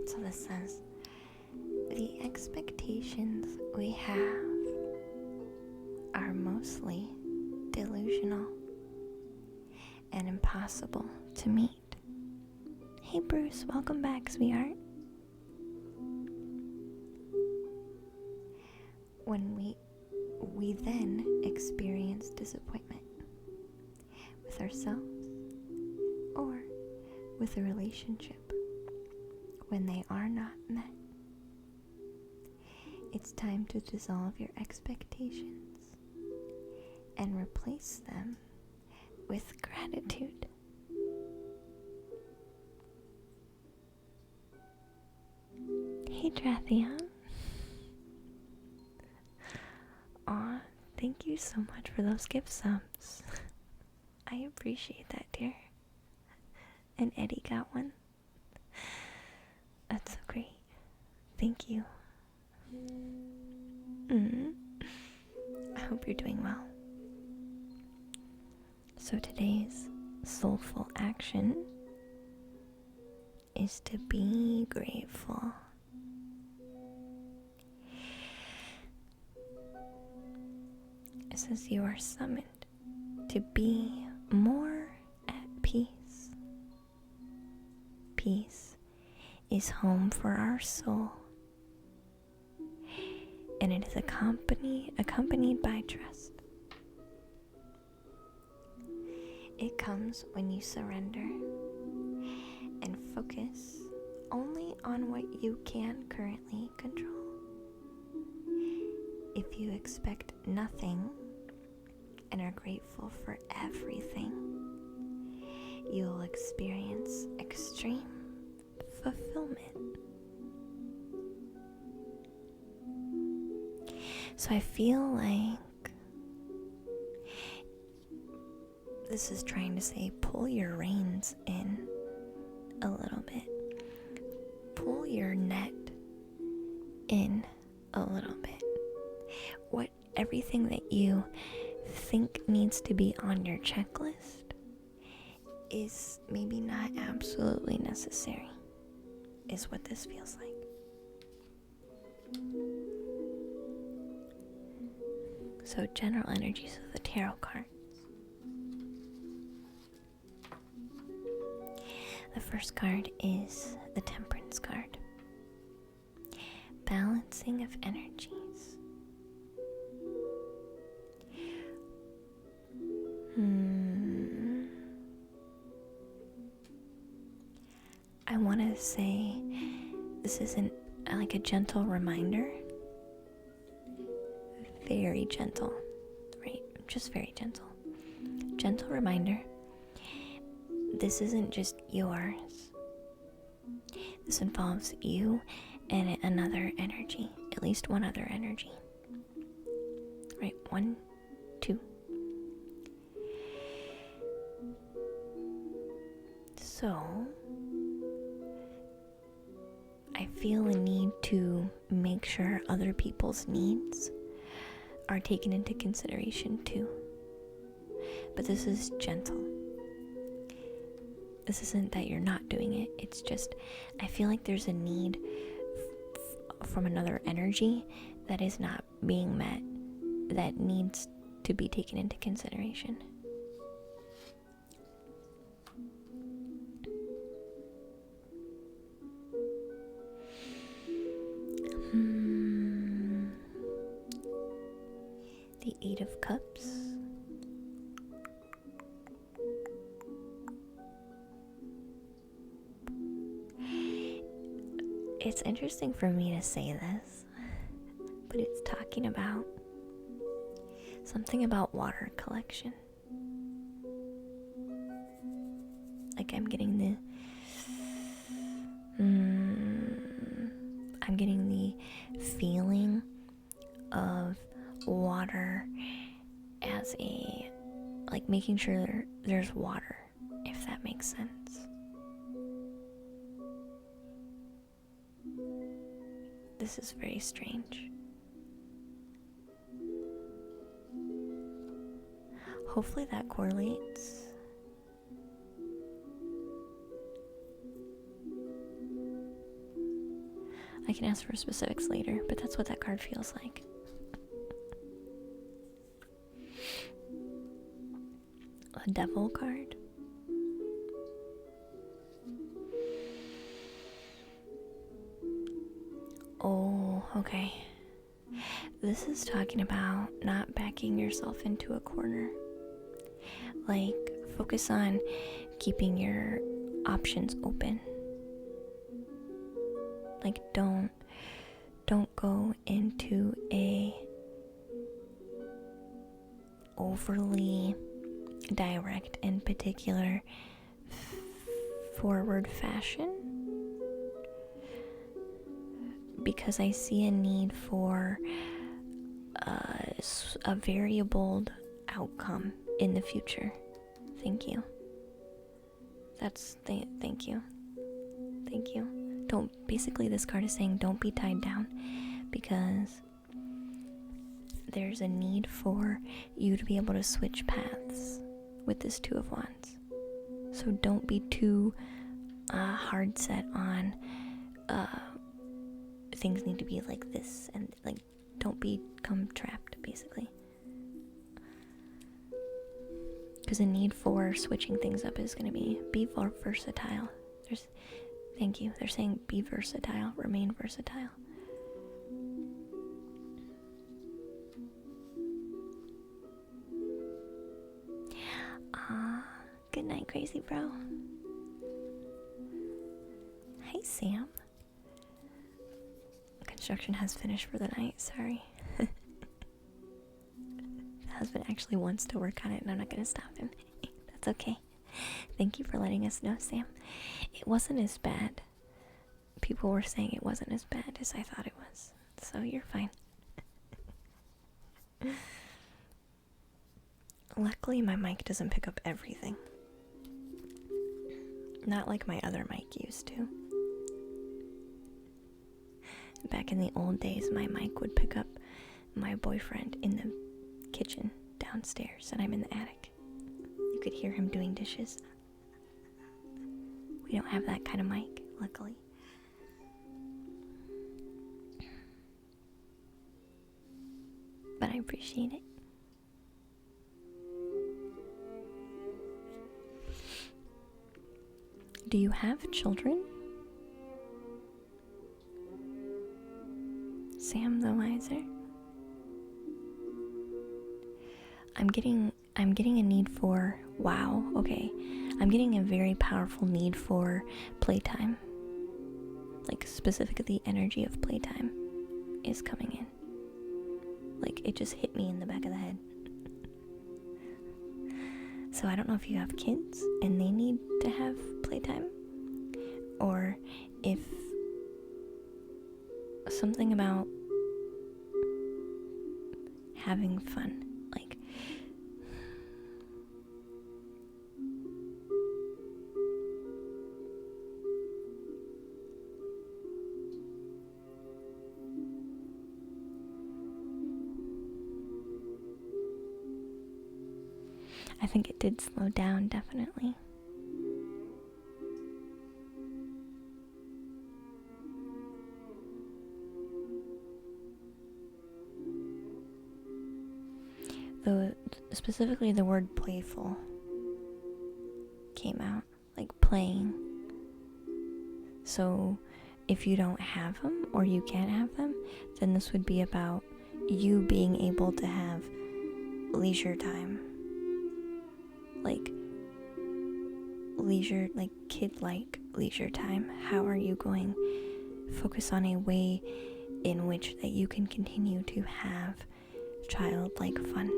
So this says, the expectations we have are mostly delusional and impossible to meet. Hey Bruce, welcome back, sweetheart. When we then experience disappointment with ourselves or with a relationship when they are not met. It's time to dissolve your expectations and replace them with gratitude. Hey Drathion. Aw, thank you so much for those gift subs. I appreciate that, dear. And Eddie got one. That's so great. Thank you. I hope you're doing well. So today's soulful action is to be grateful. It says you are summoned to be more at peace. Peace is home for our soul, and it is accompanied by trust. It comes when you surrender and focus only on what you can currently control. If you expect nothing and are grateful for everything, you will experience extreme fulfillment. So I feel like this is trying to say pull your reins in a little bit. Pull your net in a little bit. Everything that you think needs to be on your checklist is maybe not absolutely necessary, is what this feels like. So, general energies of the tarot cards. The first card is the Temperance card. Balancing of energies. I want to say this isn't like a gentle reminder. Very gentle, right? Just very gentle. Gentle reminder. This isn't just yours. This involves you and another energy. At least one other energy. Right? 1, 2. So, I feel a need to make sure other people's needs are taken into consideration too. But this is gentle. This isn't that you're not doing it. It's just, I feel like there's a need from another energy that is not being met, that needs to be taken into consideration. The 8 of Cups. It's interesting for me to say this, but it's talking about something about water collection. Like I'm getting the feeling of water as a, like making sure there's water, if that makes sense. This is very strange. Hopefully that correlates. I can ask for specifics later, but that's what that card feels like. A Devil card. Oh, okay. This is talking about not backing yourself into a corner. Like, focus on keeping your options open. Like, don't go into a overly direct and particular forward fashion, because I see a need for a variable outcome in the future. Thank you. Thank you. Basically this card is saying don't be tied down, because there's a need for you to be able to switch paths with this 2 of Wands. So don't be too hard set on things need to be like this, and like don't become trapped, basically. Because the need for switching things up is going to be more versatile. Thank you. They're saying be versatile, remain versatile. Good night, crazy bro. Hey, Sam. Construction has finished for the night, sorry. The husband actually wants to work on it, and I'm not going to stop him. That's okay. Thank you for letting us know, Sam. It wasn't as bad. People were saying it wasn't as bad as I thought it was. So you're fine. Luckily, my mic doesn't pick up everything. Not like my other mic used to. Back in the old days, my mic would pick up my boyfriend in the kitchen downstairs, and I'm in the attic. You could hear him doing dishes. We don't have that kind of mic, luckily. But I appreciate it. Do you have children? Sam the Wiser? I'm getting a need for, wow, okay. I'm getting a very powerful need for playtime. Like, specifically, the energy of playtime is coming in. Like, it just hit me in the back of the head. So I don't know if you have kids and they need to have playtime, or if something about having fun, like I think it did slow down, definitely. Specifically the word playful came out, like playing. So if you don't have them or you can't have them, then this would be about you being able to have leisure time. Like leisure, like kid-like leisure time. How are you going to focus on a way in which that you can continue to have childlike fun?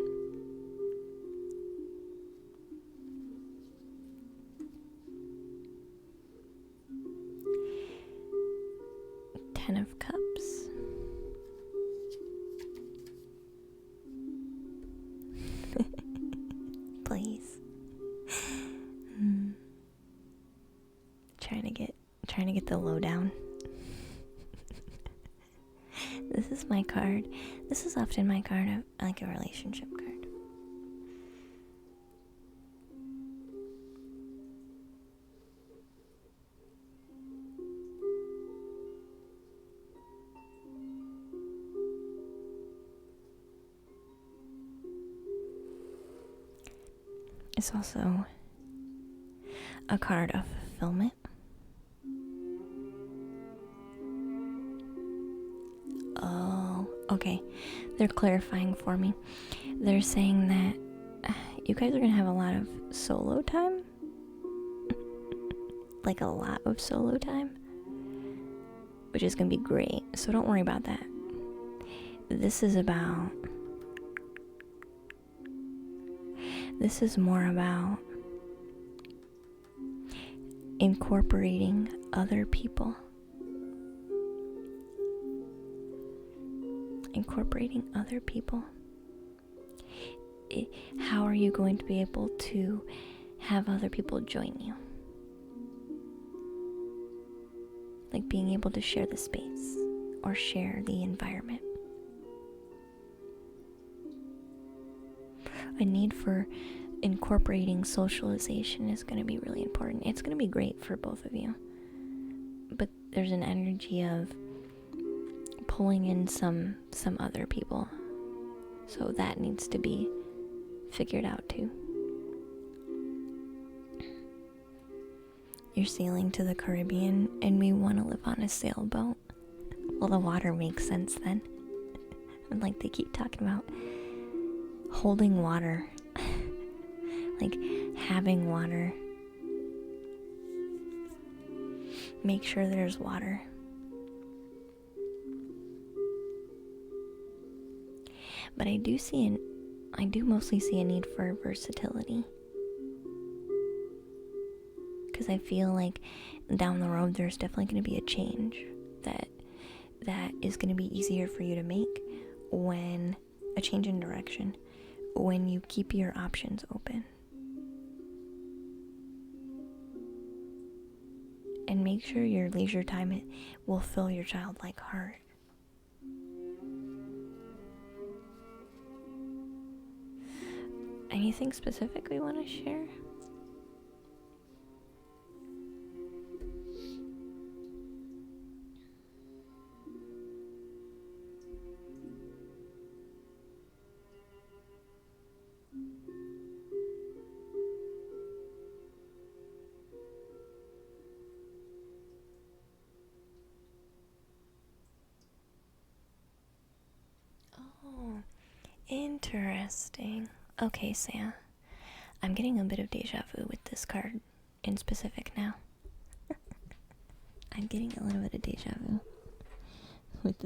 Ten of Cups. Please. Trying to get the lowdown. This is my card. This is often my card of like a relationship card. It's also a card of fulfillment. Oh, okay. They're clarifying for me. They're saying that you guys are going to have a lot of solo time. Like a lot of solo time. Which is going to be great. So don't worry about that. This is more about incorporating other people. How are you going to be able to have other people join you? Like being able to share the space or share the environment. A need for incorporating socialization is going to be really important. It's going to be great for both of you. But there's an energy of pulling in some other people. So that needs to be figured out too. You're sailing to the Caribbean and we want to live on a sailboat. Well, the water makes sense then. And like they keep talking about holding water. Like having water. Make sure there's water. But I do mostly see a need for versatility. Because I feel like down the road there's definitely going to be a change that is going to be easier for you to make, when a change in direction, when you keep your options open. And make sure your leisure time will fill your childlike heart. Anything specific we want to share? Interesting. Okay, Sam. I'm getting a bit of deja vu with this card in specific now. I'm getting a little bit of deja vu with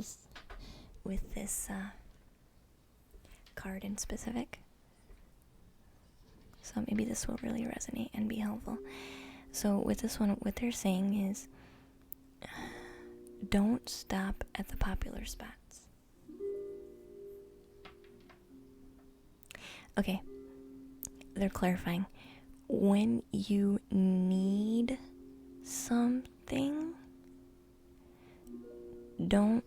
this card in specific. So maybe this will really resonate and be helpful. So with this one, what they're saying is, don't stop at the popular spots. Okay, they're clarifying. When you need something, don't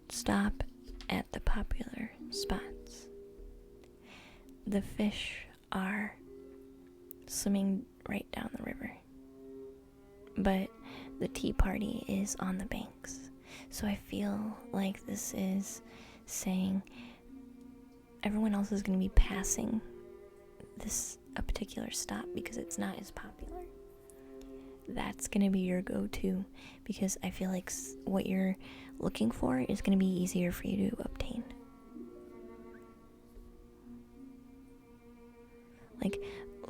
stop at the popular spots. The fish are swimming right down the river, but the tea party is on the banks. So I feel like this is saying everyone else is going to be passing a particular stop because it's not as popular. That's going to be your go-to, because I feel like what you're looking for is going to be easier for you to obtain. Like,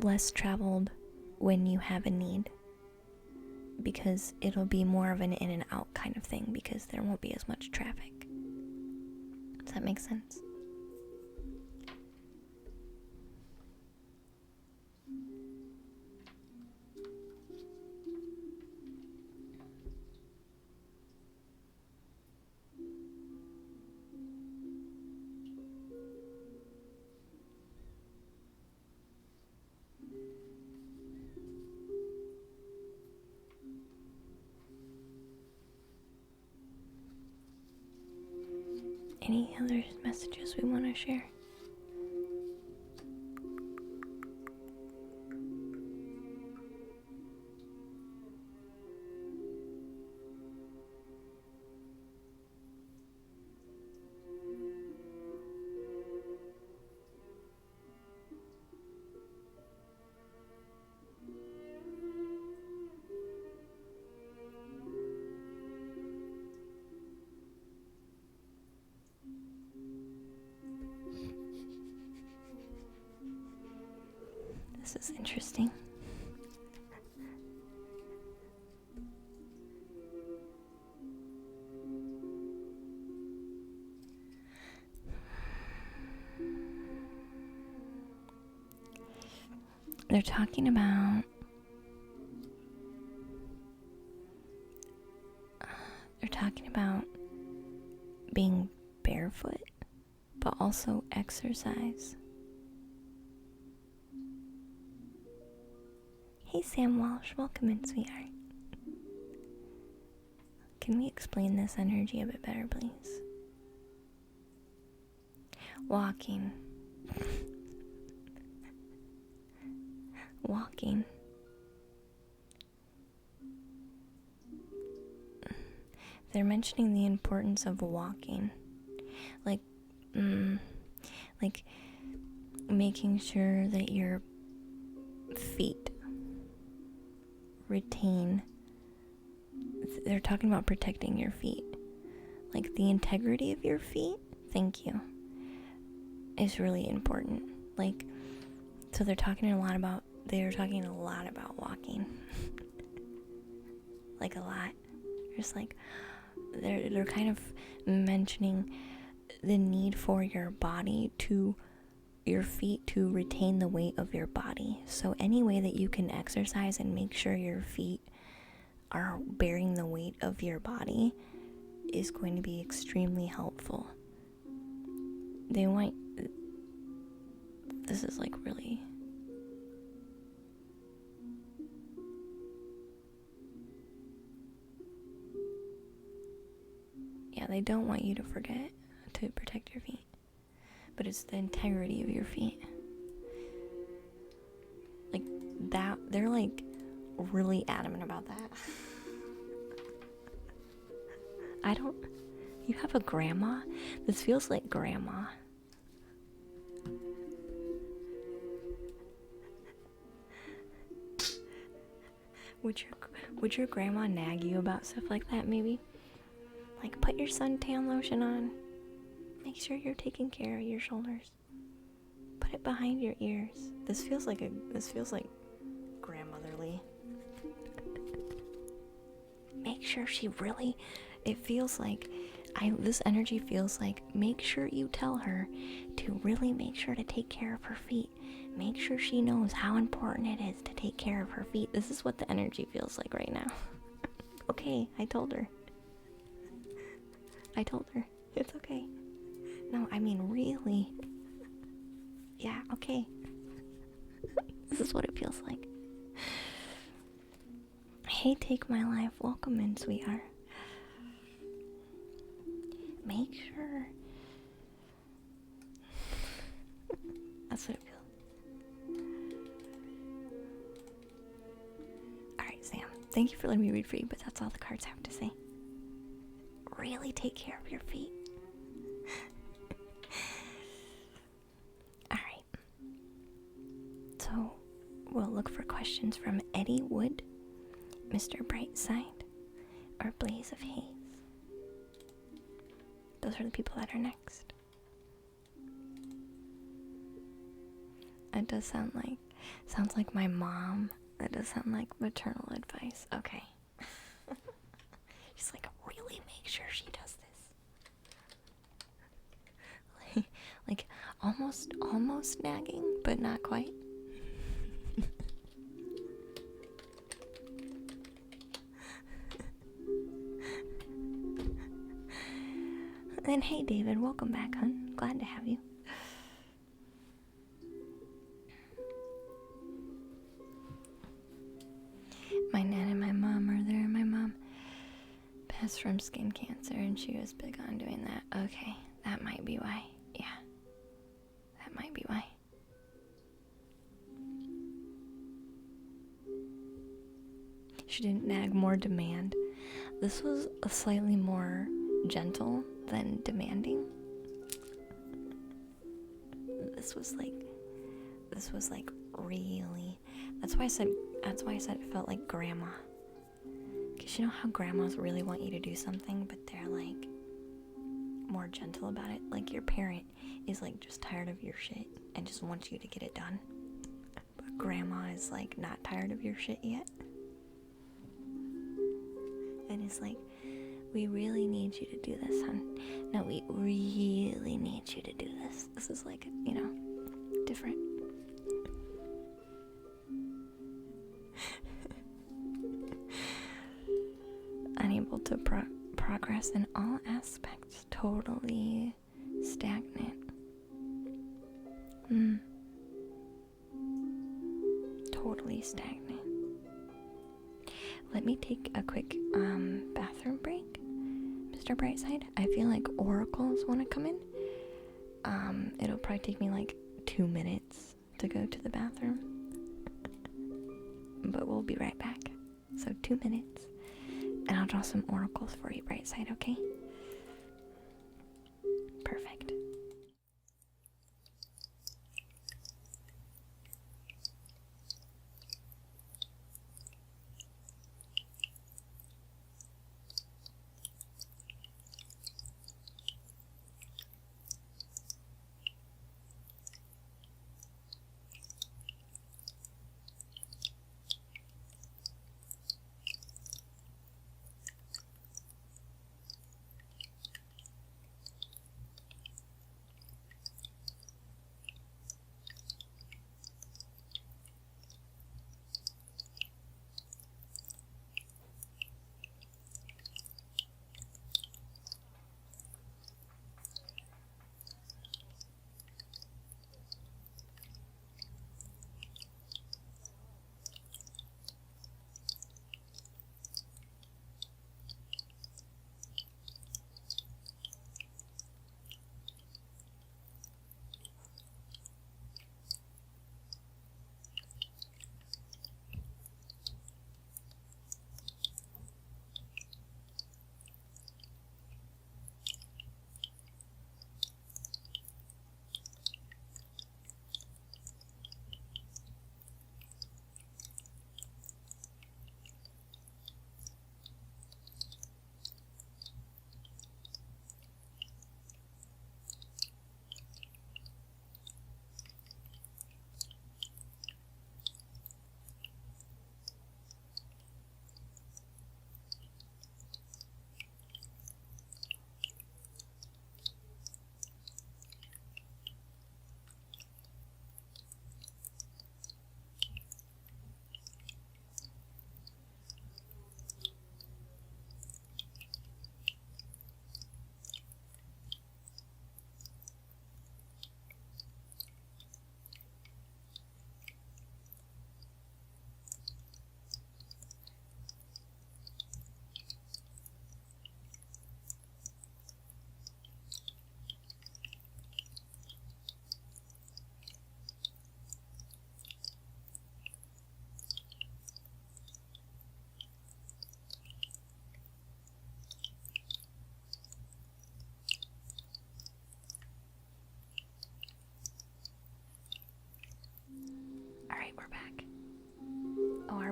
less traveled when you have a need, because it'll be more of an in and out kind of thing, because there won't be as much traffic. Does that make sense? Any other messages we want to share? This is interesting. They're talking about being barefoot, but also exercise. Hey Sam Walsh, welcome in, sweetheart. Can we explain this energy a bit better, please? Walking. Walking. They're mentioning the importance of walking. Like making sure that your feet retain. They're talking about protecting your feet. Like the integrity of your feet, thank you, is really important. Like, so they're talking a lot about walking. Like a lot. Just like they're kind of mentioning the need for your feet to retain the weight of your body. So any way that you can exercise and make sure your feet are bearing the weight of your body is going to be extremely helpful. This is like really, yeah, they don't want you to forget to protect your feet, but it's the integrity of your feet. Like that, they're like really adamant about that. You have a grandma? This feels like grandma. Would your grandma nag you about stuff like that, maybe? Like, put your suntan lotion on. Make sure you're taking care of your shoulders. Put it behind your ears. This feels like grandmotherly. Make sure she really, it feels like, this energy feels like, make sure you tell her to really make sure to take care of her feet. Make sure she knows how important it is to take care of her feet. This is what the energy feels like right now. Okay, I told her. It's okay. No, I mean, really. Yeah, okay. This is what it feels like. Hey, Take My Life. Welcome in, sweetheart. Make sure. That's what it feels. Alright, Sam. Thank you for letting me read for you, but that's all the cards have to say. Really take care of your feet. Alright. So, we'll look for questions from Eddie Wood, Mr. Brightside, or Blaze of Haze. Those are the people that are next. It does sounds like my mom. That does sound like maternal advice. Okay. She's like, really make sure she does this. like almost nagging, but not quite. And hey, David, welcome back, hon. Glad to have you. My nan and my mom are there. My mom passed from skin cancer, and she was big on doing that. Okay, that might be why. Yeah, that might be why. She didn't nag, more demand. This was a slightly more gentle than demanding. This was like really. That's why I said it felt like grandma. Cause you know how grandmas really want you to do something, but they're like more gentle about it. Like your parent is like just tired of your shit and just wants you to get it done. But grandma is like not tired of your shit yet. And it's like, we really need you to do this, hon. No, we really need you to do this. This is like, different. Unable to progress in all aspects. Totally stagnant. Totally stagnant. Let me take a quick bathroom break, Mr. Brightside. I feel like oracles want to come in. It'll probably take me like 2 minutes to go to the bathroom. But we'll be right back. So 2 minutes. And I'll draw some oracles for you, Brightside, okay? Perfect.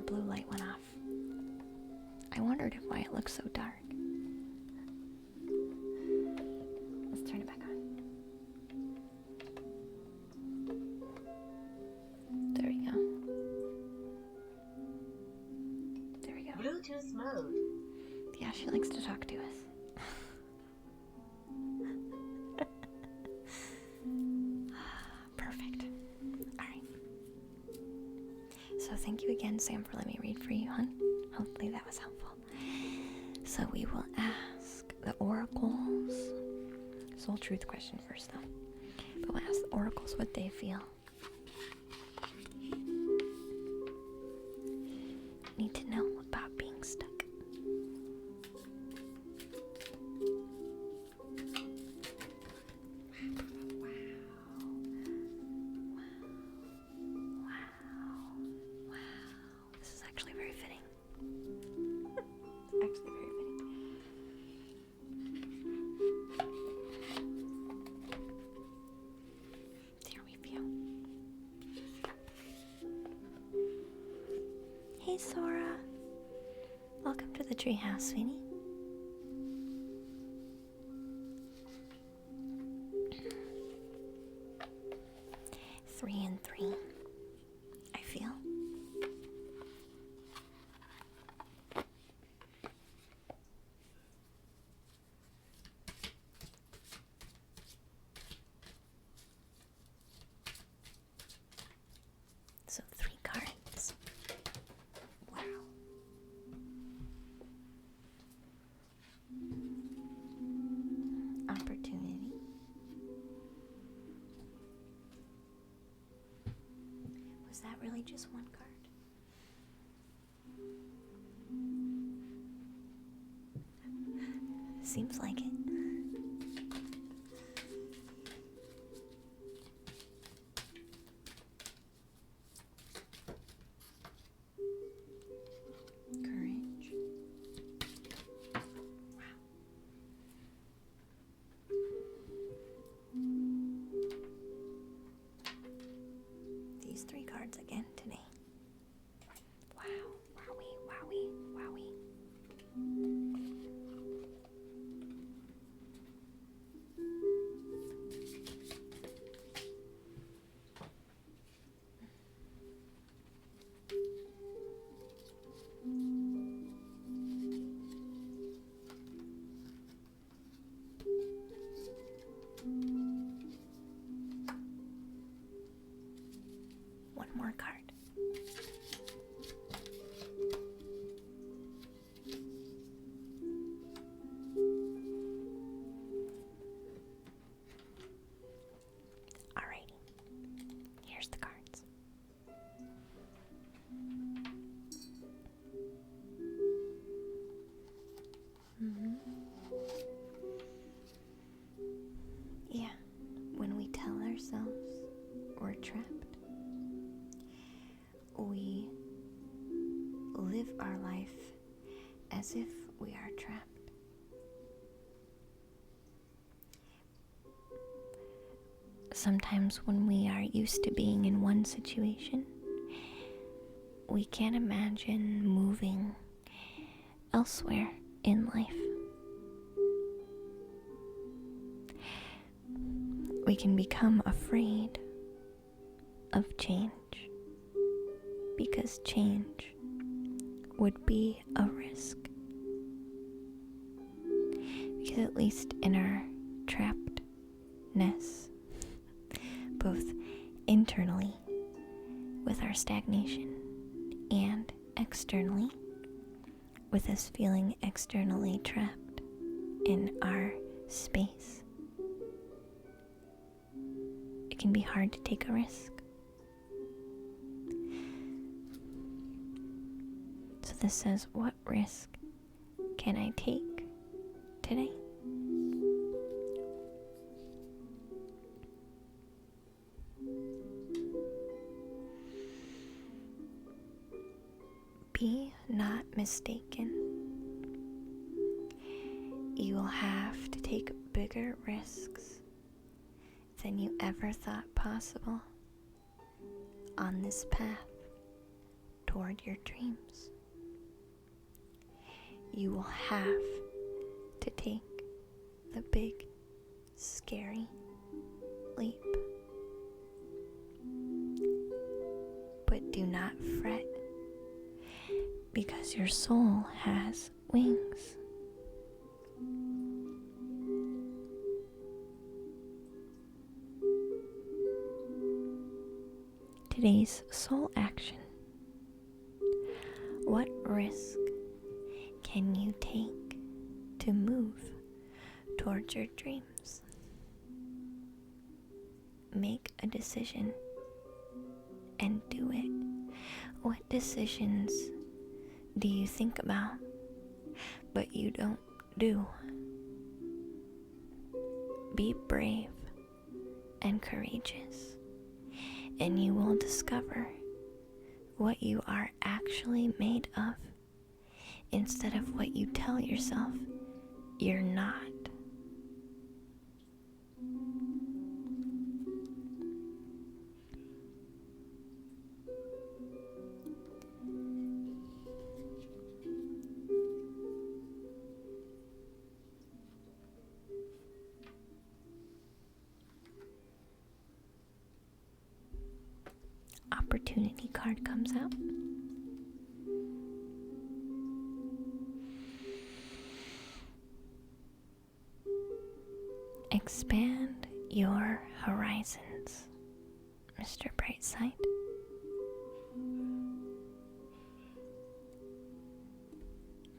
blue light went off. I wondered why it looked so dark. Let's turn it back on. There we go. There we go. Bluetooth mode. Yeah, she likes to talk to us. Perfect. Alright. So thank you again, Sam, for letting me read for you, hon. Hopefully that was helpful. So we will ask the oracles. Soul truth question first, though. But we'll ask the oracles what they feel. Need to know about being stuck. This is actually very fitting. Actually very fitting. There we go. Hey, Sora. Welcome to the treehouse, sweetie. Three and three, I feel. So 3 cards. Wow. Opportunity. Was that really just 1 card? Seems like it. Courage. Wow. These 3 cards again today. Wow. Wowie, wowie, wowie. One more card. Alrighty. Here's the cards. Yeah, when we tell ourselves we're trapped, we live our life as if we are trapped. Sometimes when we are used to being in one situation, we can't imagine moving elsewhere in life. We can become afraid of change because change would be a risk. Because at least in our trappedness, both internally with our stagnation and externally with us feeling externally trapped in our space, it can be hard to take a risk. So this says, what risk can I take today? Be not mistaken. You will have to take bigger risks than you ever thought possible on this path toward your dreams. You will have to take the big, scary leap. But do not fret, because your soul has wings. Today's soul action. What risk can you take to move towards your dreams? Make a decision and do it. What decisions do you think about but you don't do? Be brave and courageous, and you will discover what you are actually made of instead of what you tell yourself you're not. Opportunity card comes out. Expand your horizons, Mr. Brightside.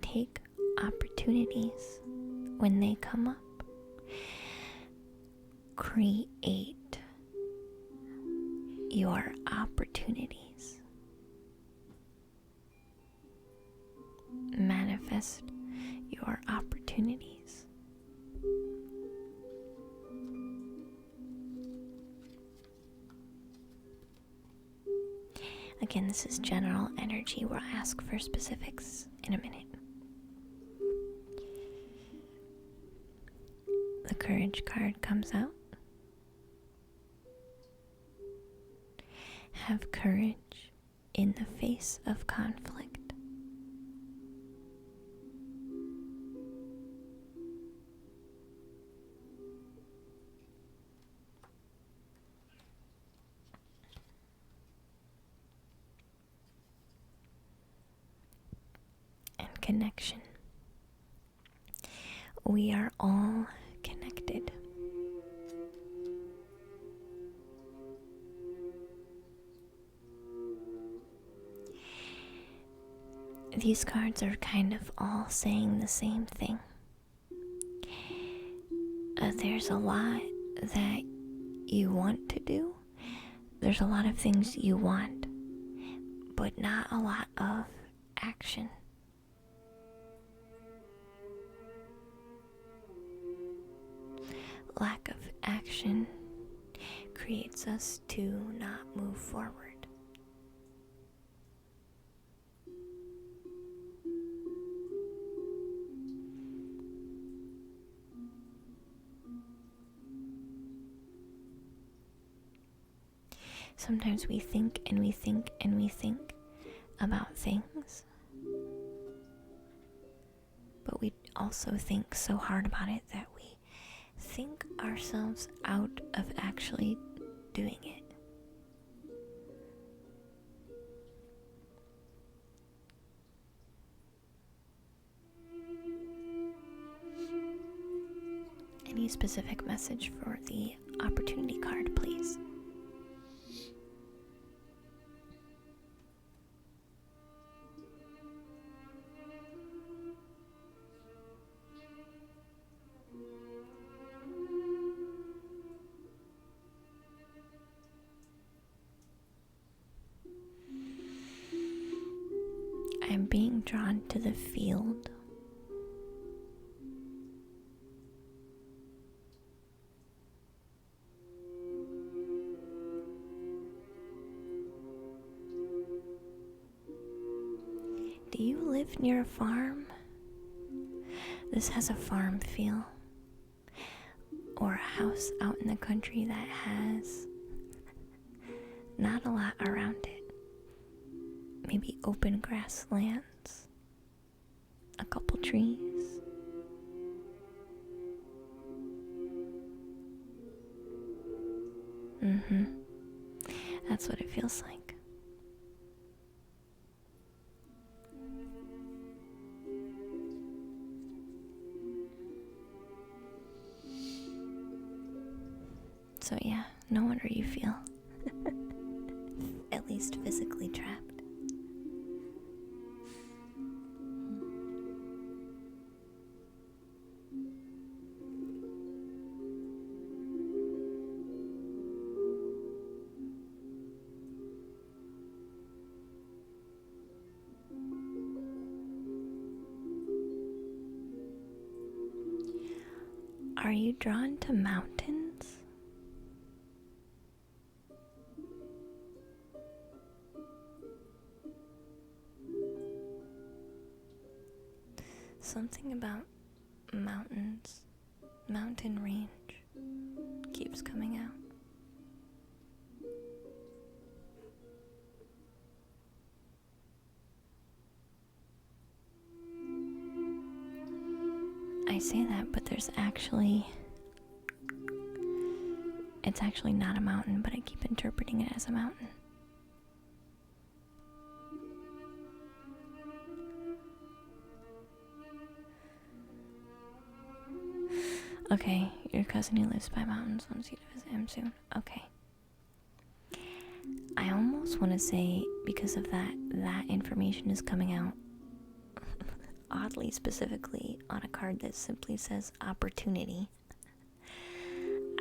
Take opportunities when they come up. Create your opportunities. Manifest your opportunities. Again, this is general energy. We'll ask for specifics in a minute. The Courage card comes out. Have courage in the face of conflict. And connection. We are all connected. These cards are kind of all saying the same thing. There's a lot that you want to do. There's a lot of things you want, but not a lot of action. Lack of action creates us to not move forward. Sometimes we think and we think and we think about things, but we also think so hard about it that we think ourselves out of actually doing it. Any specific message for the opportunity card, please? I'm being drawn to the field. Do you live near a farm? This has a farm feel. Or a house out in the country that has not a lot around it. maybe open grasslands, a couple trees. That's what it feels like. So yeah, no wonder you feel at least physically trapped. Are you drawn to mountains? Something about mountains, mountain range keeps coming out. I say that, but it's actually not a mountain, but I keep interpreting it as a mountain. Okay, your cousin who lives by mountains wants you to visit him soon. Okay. I almost want to say, because of that information is coming out oddly specifically on a card that simply says opportunity.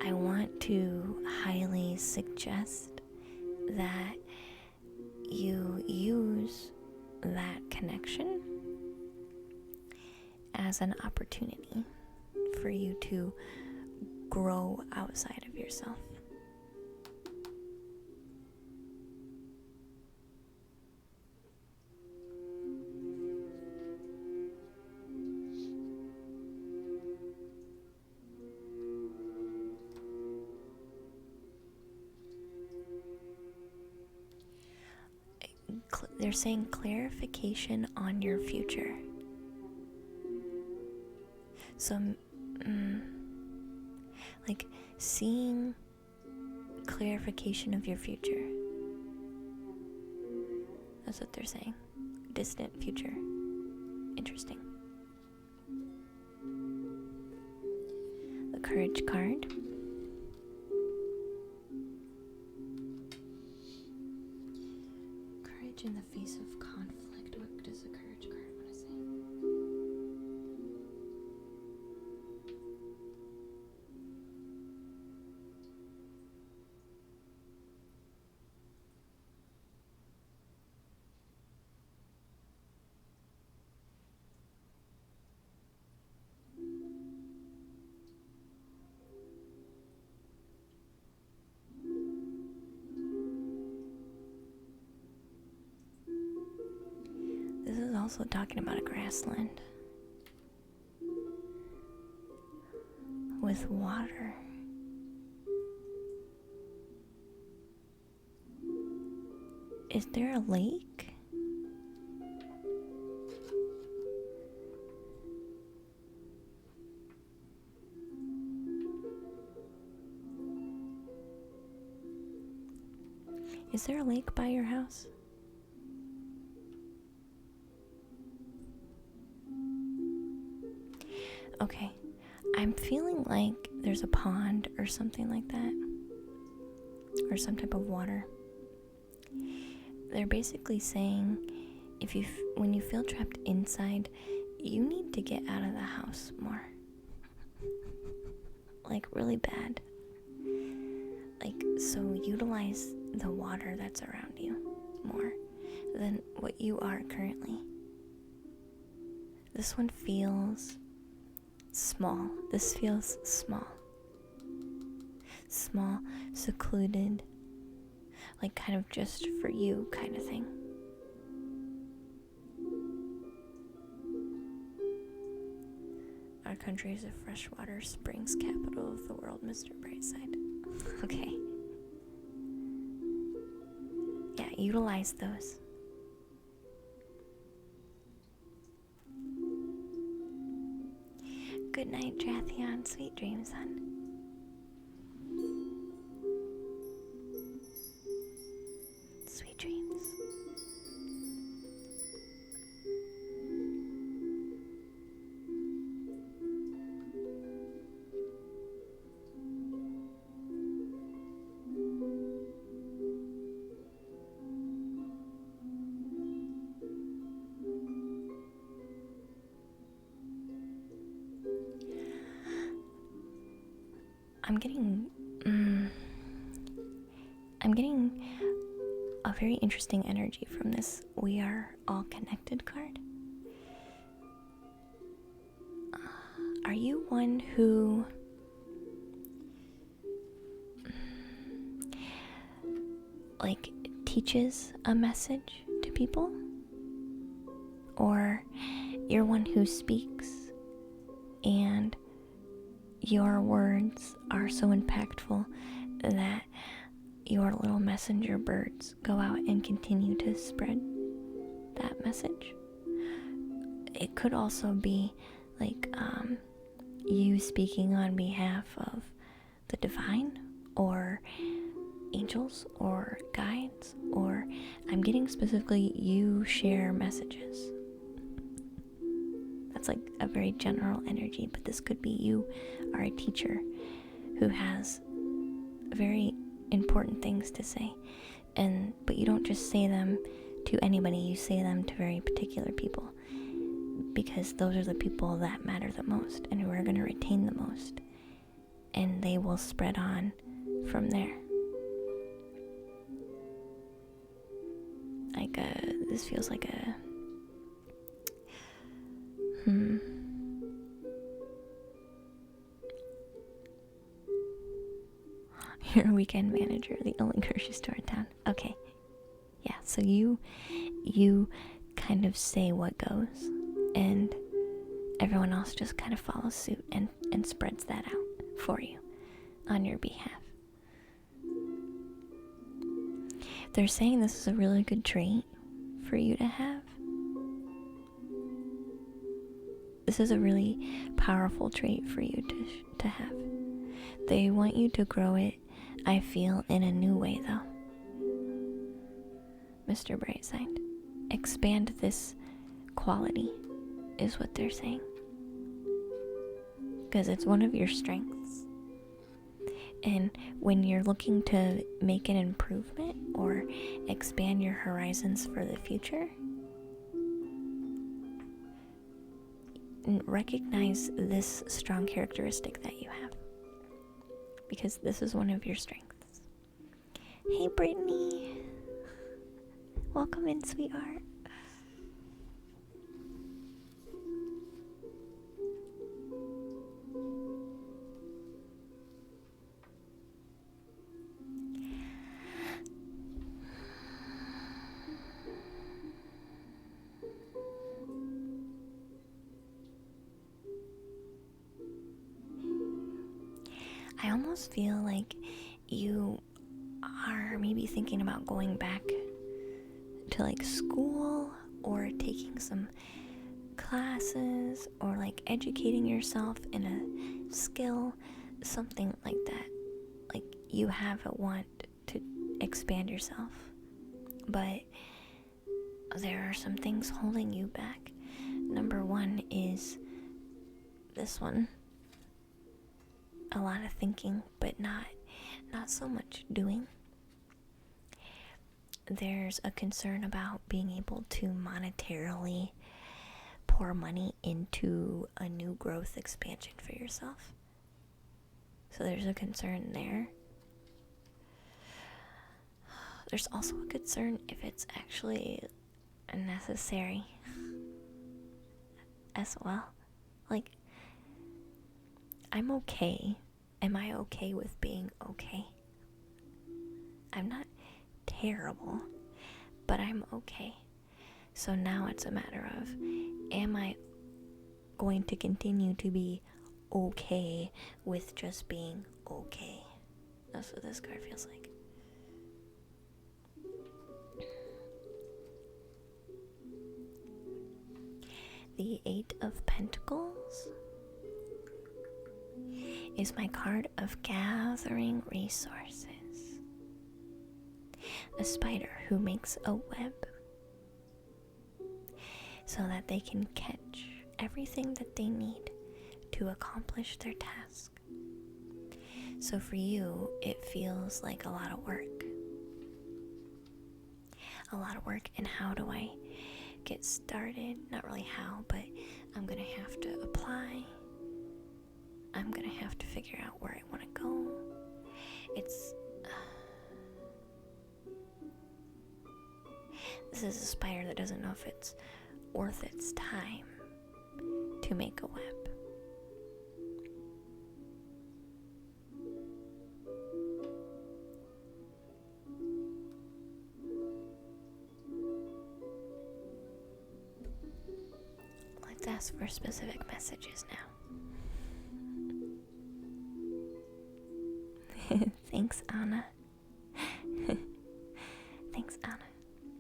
I want to highly suggest that you use that connection as an opportunity for you to grow outside of yourself. They're saying clarification on your future. So, like seeing clarification of your future. That's what they're saying. Distant future. Interesting. The Courage card. Courage in the face of conflict. What does the Courage card want to say? This is also talking about a grassland with water. Is there a lake? Is there a lake by your house? Okay, I'm feeling like there's a pond or something like that, or some type of water. They're basically saying when you feel trapped inside, you need to get out of the house more. Like really bad. Like, so utilize the water that's around you more than what you are currently. This one feels small. This feels small. Small, secluded, like kind of just for you kind of thing. Our country is a freshwater springs capital of the world, Mr. Brightside. Okay. Yeah, utilize those. Good night, Drathion. Sweet dreams, son. Sweet dreams. I'm getting a very interesting energy from this "We Are All Connected" card. Are you one who like teaches a message to people? Or you're one who speaks and your words are so impactful that your little messenger birds go out and continue to spread that message? It could also be like you speaking on behalf of the divine or angels or guides, or I'm getting specifically you share messages. That's like a very general energy, but this could be you are a teacher who has very important things to say, but you don't just say them to anybody, you say them to very particular people, because those are the people that matter the most and who are going to retain the most, and they will spread on from there. Like this feels like a You're a weekend manager, the only grocery store in town. Okay. Yeah, so you kind of say what goes, and everyone else just kind of follows suit and spreads that out for you on your behalf. They're saying this is a really good trait for you to have. This is a really powerful trait for you to have. They want you to grow it, I feel, in a new way, though. Mr. Brightside, expand this quality, is what they're saying. Because it's one of your strengths. And when you're looking to make an improvement or expand your horizons for the future, recognize this strong characteristic that you have, because this is one of your strengths. Hey Brittany, welcome in, sweetheart. I almost feel like you are maybe thinking about going back to like school or taking some classes or like educating yourself in a skill, something like that. Like you have a want to expand yourself, but there are some things holding you back. Number one is this one. A lot of thinking, but not so much doing. There's a concern about being able to monetarily pour money into a new growth expansion for yourself. So there's a concern there. There's also a concern if it's actually necessary as well. Like, I'm okay. Am I okay with being okay? I'm not terrible, but I'm okay. So now it's a matter of, am I going to continue to be okay with just being okay? That's what this card feels like. The Eight of Pentacles. is my card of gathering resources. A spider who makes a web so that they can catch everything that they need to accomplish their task. So for you, it feels like a lot of work. A lot of work, and how do I get started? Not really how, but I'm gonna have to apply. I'm gonna have to figure out where I want to go. This is a spider that doesn't know if it's worth its time to make a web. Let's ask for specific messages now. Thanks, Anna. Thanks, Anna.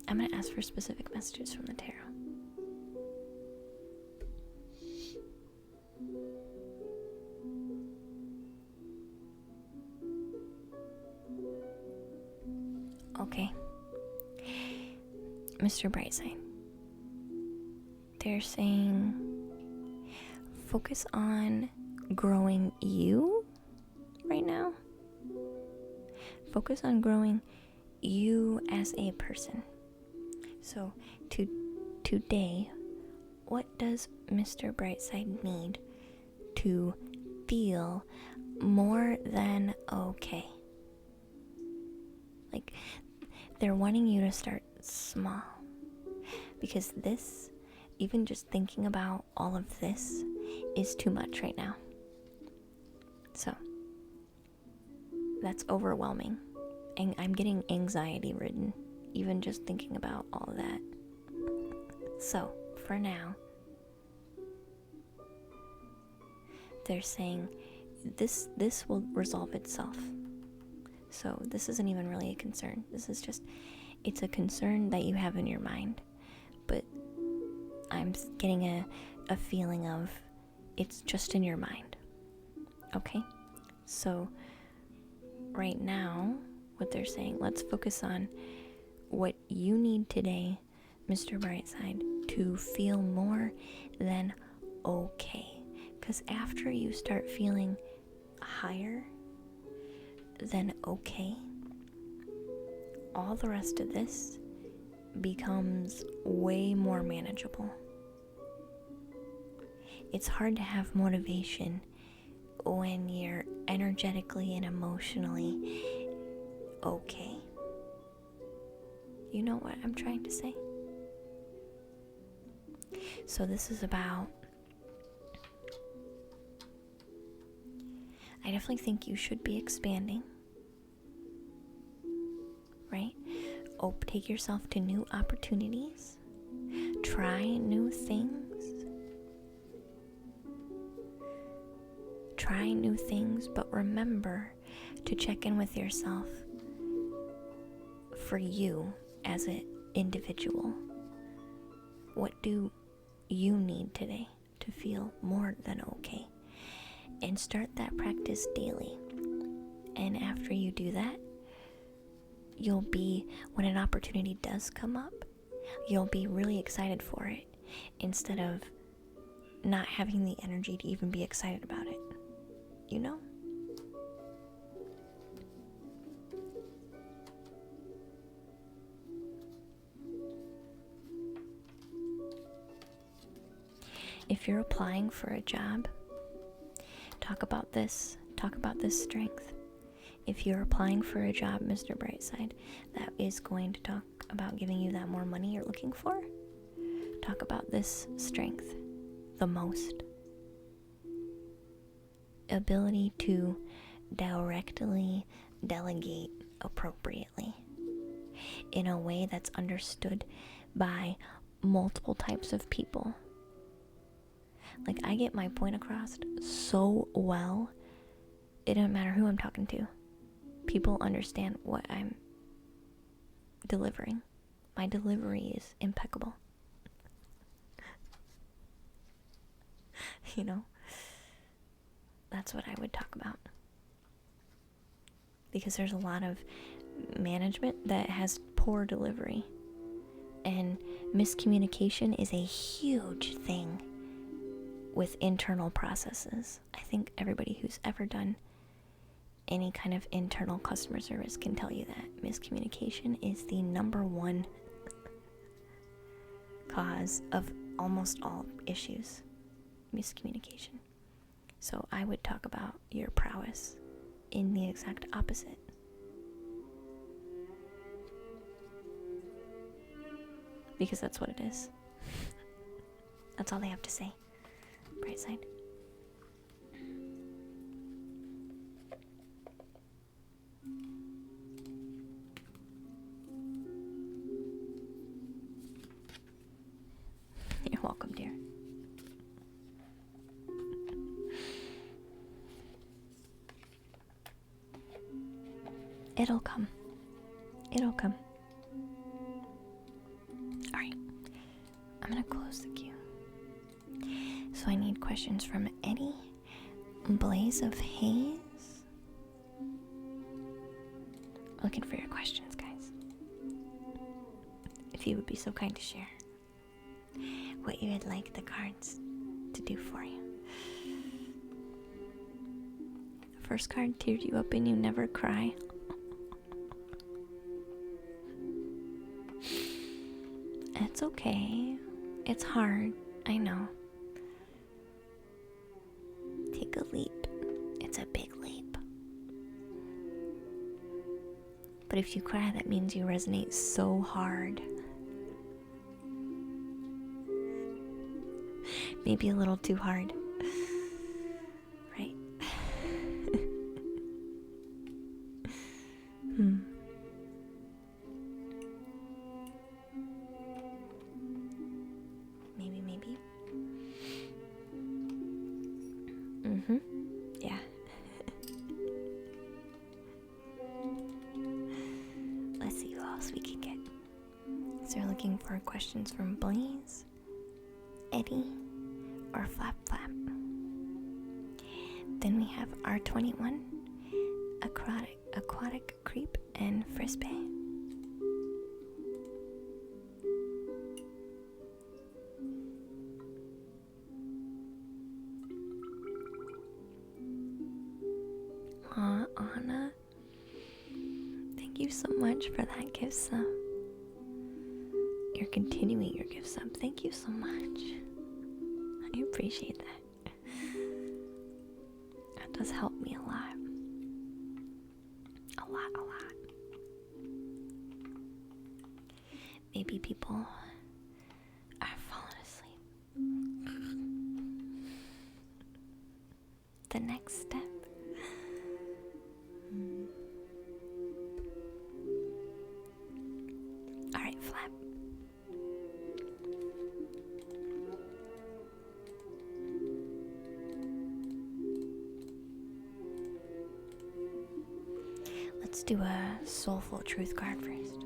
I'm gonna ask for specific messages from the tarot. Okay. Mr. Brightside. They're saying focus on growing you right now. Focus on growing you as a person. So today, what does Mr. Brightside need to feel more than okay? Like, they're wanting you to start small. Because this, even just thinking about all of this, is too much right now. So, that's overwhelming. And I'm getting anxiety ridden, even just thinking about all of that. So, for now, they're saying this will resolve itself. So this isn't even really a concern. This is just, it's a concern that you have in your mind. But I'm getting a feeling of it's just in your mind. Okay? So right now, what they're saying, let's focus on what you need today, Mr. Brightside, to feel more than okay. Because after you start feeling higher than okay, all the rest of this becomes way more manageable. It's hard to have motivation when you're energetically and emotionally okay. You know what I'm trying to say? So this is about, I definitely think you should be expanding, right? Take yourself to new opportunities. Try new things. Try new things, but remember to check in with yourself for you as an individual. What do you need today to feel more than okay? And start that practice daily. And after you do that, you'll be, when an opportunity does come up, you'll be really excited for it instead of not having the energy to even be excited about it. You know? If you're applying for a job, talk about this strength. If you're applying for a job, Mr. Brightside, that is going to talk about giving you that more money you're looking for, talk about this strength the most. Ability to directly delegate appropriately in a way that's understood by multiple types of people. Like, I get my point across so well, it doesn't matter who I'm talking to. People understand what I'm delivering. My delivery is impeccable. You know? That's what I would talk about. Because there's a lot of management that has poor delivery. And miscommunication is a huge thing with internal processes. I think everybody who's ever done any kind of internal customer service can tell you that miscommunication is the number one cause of almost all issues. Miscommunication. So I would talk about your prowess in the exact opposite. Because that's what it is. That's all they have to say. Bright side. You're welcome, dear. It'll come. It'll come. Alright. I'm gonna close the queue. So I need questions from Eddie, Blaze of Haze. Looking for your questions, guys. If you would be so kind to share what you would like the cards to do for you. The first card teared you up and you never cry. It's okay. It's hard. I know. Take a leap. It's a big leap. But if you cry, that means you resonate so hard. Maybe a little too hard. Right? Maybe. Yeah. Let's see who else we can get. So we're looking for questions from Blaze, Eddie, or Flap Flap. Then we have R21, Aquatic Creep, and Frisbee. Anna, thank you so much for that gift sub. You're continuing your gift sub. Thank you so much. I appreciate that. That does help me a lot. A lot. Maybe people are falling asleep. The next step. Alright, Flap. Let's do a soulful truth card first.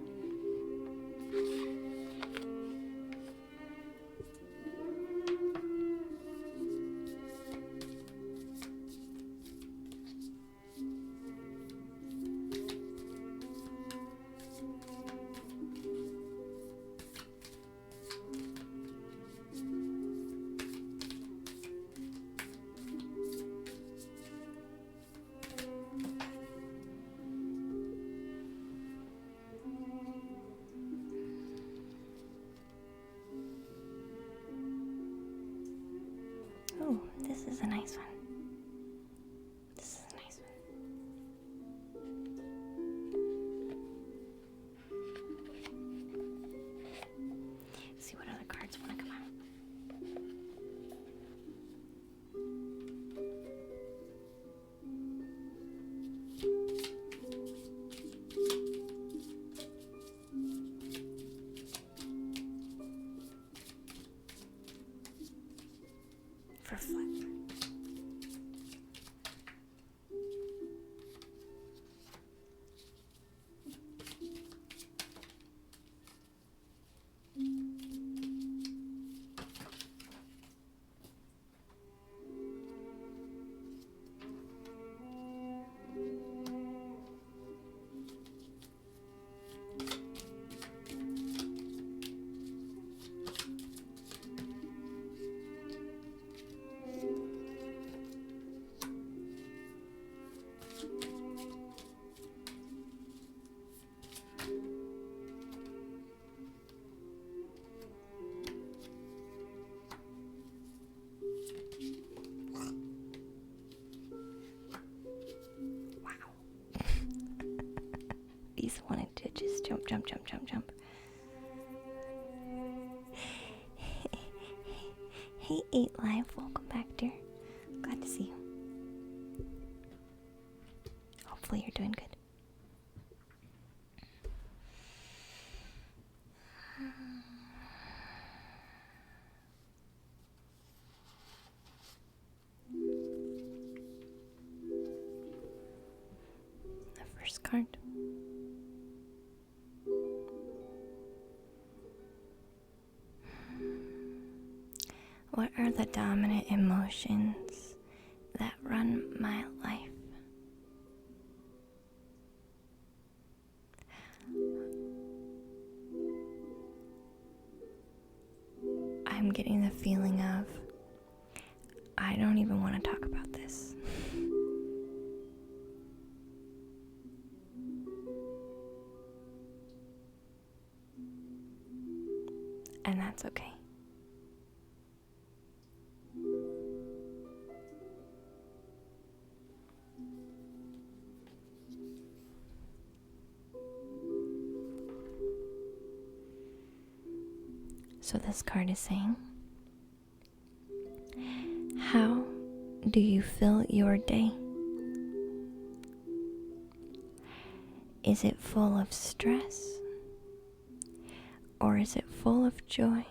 he's wanting to just jump, jump, jump, jump, jump. Hey, 8 Live, welcome back, dear. Glad to see you. Hopefully you're doing good. The first card. What are the dominant emotions that run my life? I'm getting the feeling of, I don't even want to talk about this. And that's okay. So this card is saying, how do you fill your day? Is it full of stress? Or is it full of joy?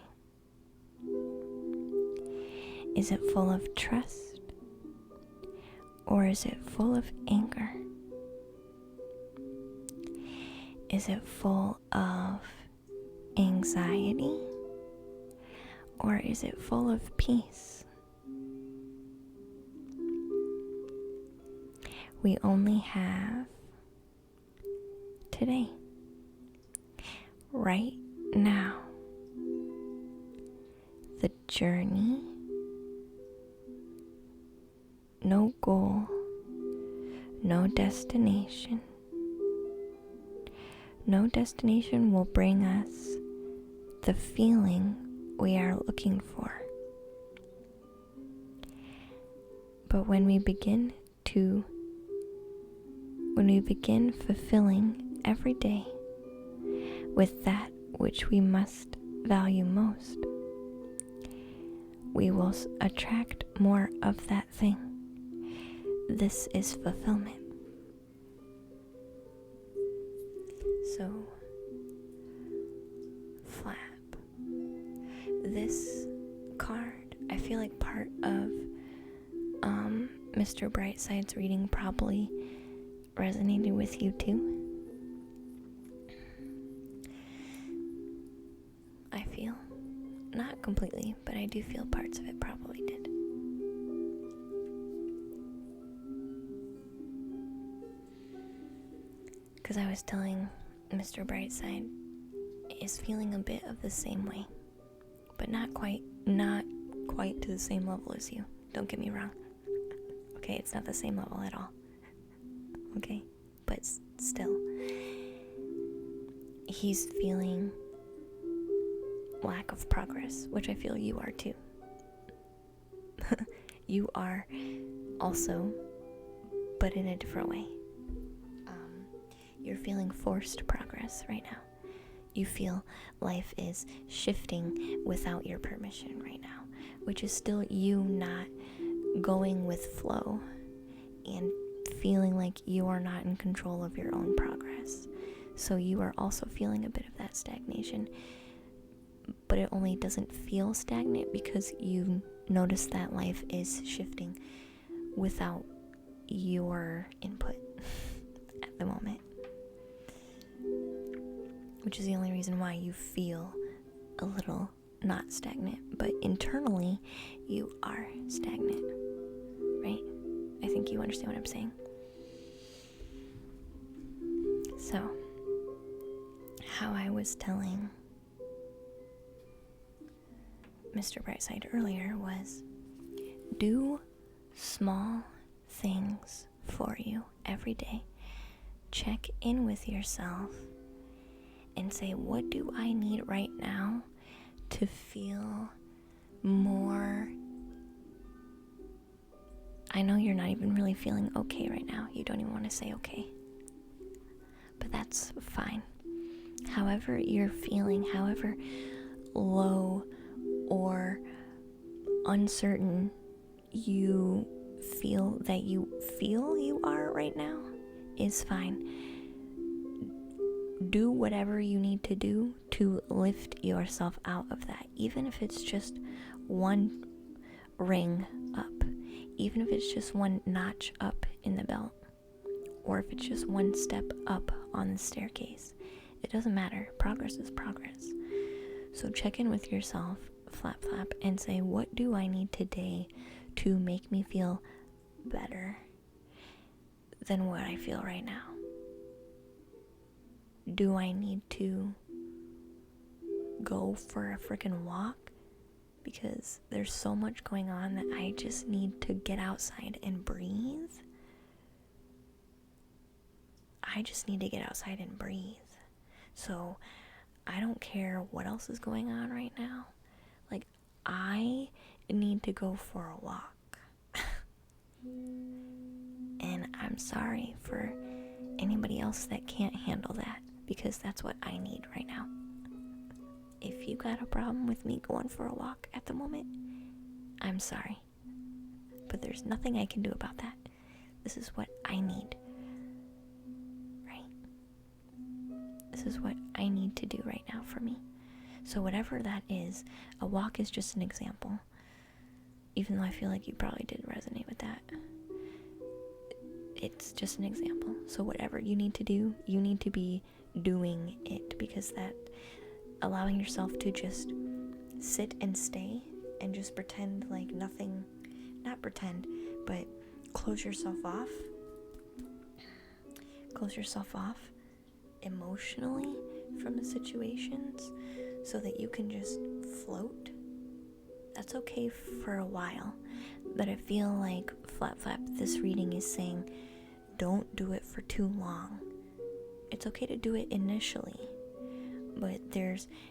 Is it full of trust? Or is it full of anger? Is it full of anxiety? Or is it full of peace? We only have today, right now. The journey, no goal, no destination. No destination will bring us the feeling we are looking for. But when we begin fulfilling every day with that which we must value most, we will attract more of that thing. This is fulfillment. So, flap. This card, I feel like part of Mr. Brightside's reading probably resonated with you too. I feel. Not completely, but I do feel parts of it probably did. Because I was telling Mr. Brightside is feeling a bit of the same way, but not quite to the same level as you. Don't get me wrong. Okay, it's not the same level at all. Okay, but still, he's feeling lack of progress, which I feel you are too. You are also, but in a different way. You're feeling forced progress right now. You feel life is shifting without your permission right now, which is still you not going with flow and feeling like you are not in control of your own progress. So you are also feeling a bit of that stagnation, but it only doesn't feel stagnant because you notice that life is shifting without your input at the moment, which is the only reason why you feel a little not stagnant, but internally you are stagnant, right? I think you understand what I'm saying. So, how I was telling Mr. Brightside earlier was, do small things for you every day. Check in with yourself and say, what do I need right now to feel more? I know you're not even really feeling okay right now. You don't even want to say okay. But that's fine. However you're feeling, however low or uncertain you feel you are right now is fine. Do whatever you need to do to lift yourself out of that, even if it's just one ring up, even if it's just one notch up in the belt, or if it's just one step up on the staircase. It doesn't matter. Progress is progress. So check in with yourself, flap, and say, what do I need today to make me feel better than what I feel right now? Do I need to go for a freaking walk? Because there's so much going on that I just need to get outside and breathe. I just need to get outside and breathe. So I don't care what else is going on right now. Like, I need to go for a walk. And I'm sorry for anybody else that can't handle that, because that's what I need right now. If you got a problem with me going for a walk at the moment, I'm sorry. But there's nothing I can do about that. This is what I need. Right? This is what I need to do right now for me. So whatever that is, a walk is just an example. Even though I feel like you probably did resonate with that. It's just an example. So whatever you need to do, you need to be doing it, because that allowing yourself to just sit and stay and just pretend like nothing, not pretend, but close yourself off emotionally from the situations so that you can just float. That's okay for a while, but I feel like flap, this reading is saying don't do it for too long. It's okay to do it initially, but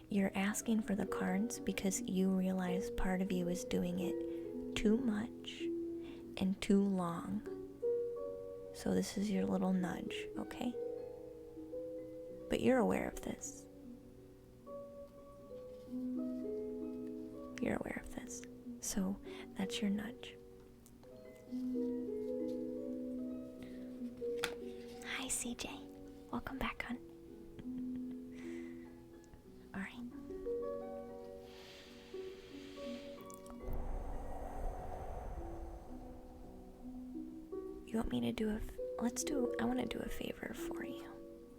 you're asking for the cards because you realize part of you is doing it too much and too long. So this is your little nudge, okay? But you're aware of this. You're aware of this. So that's your nudge. Hi, CJ. Welcome back, hon. Alright. You want me to do I want to do a favor for you.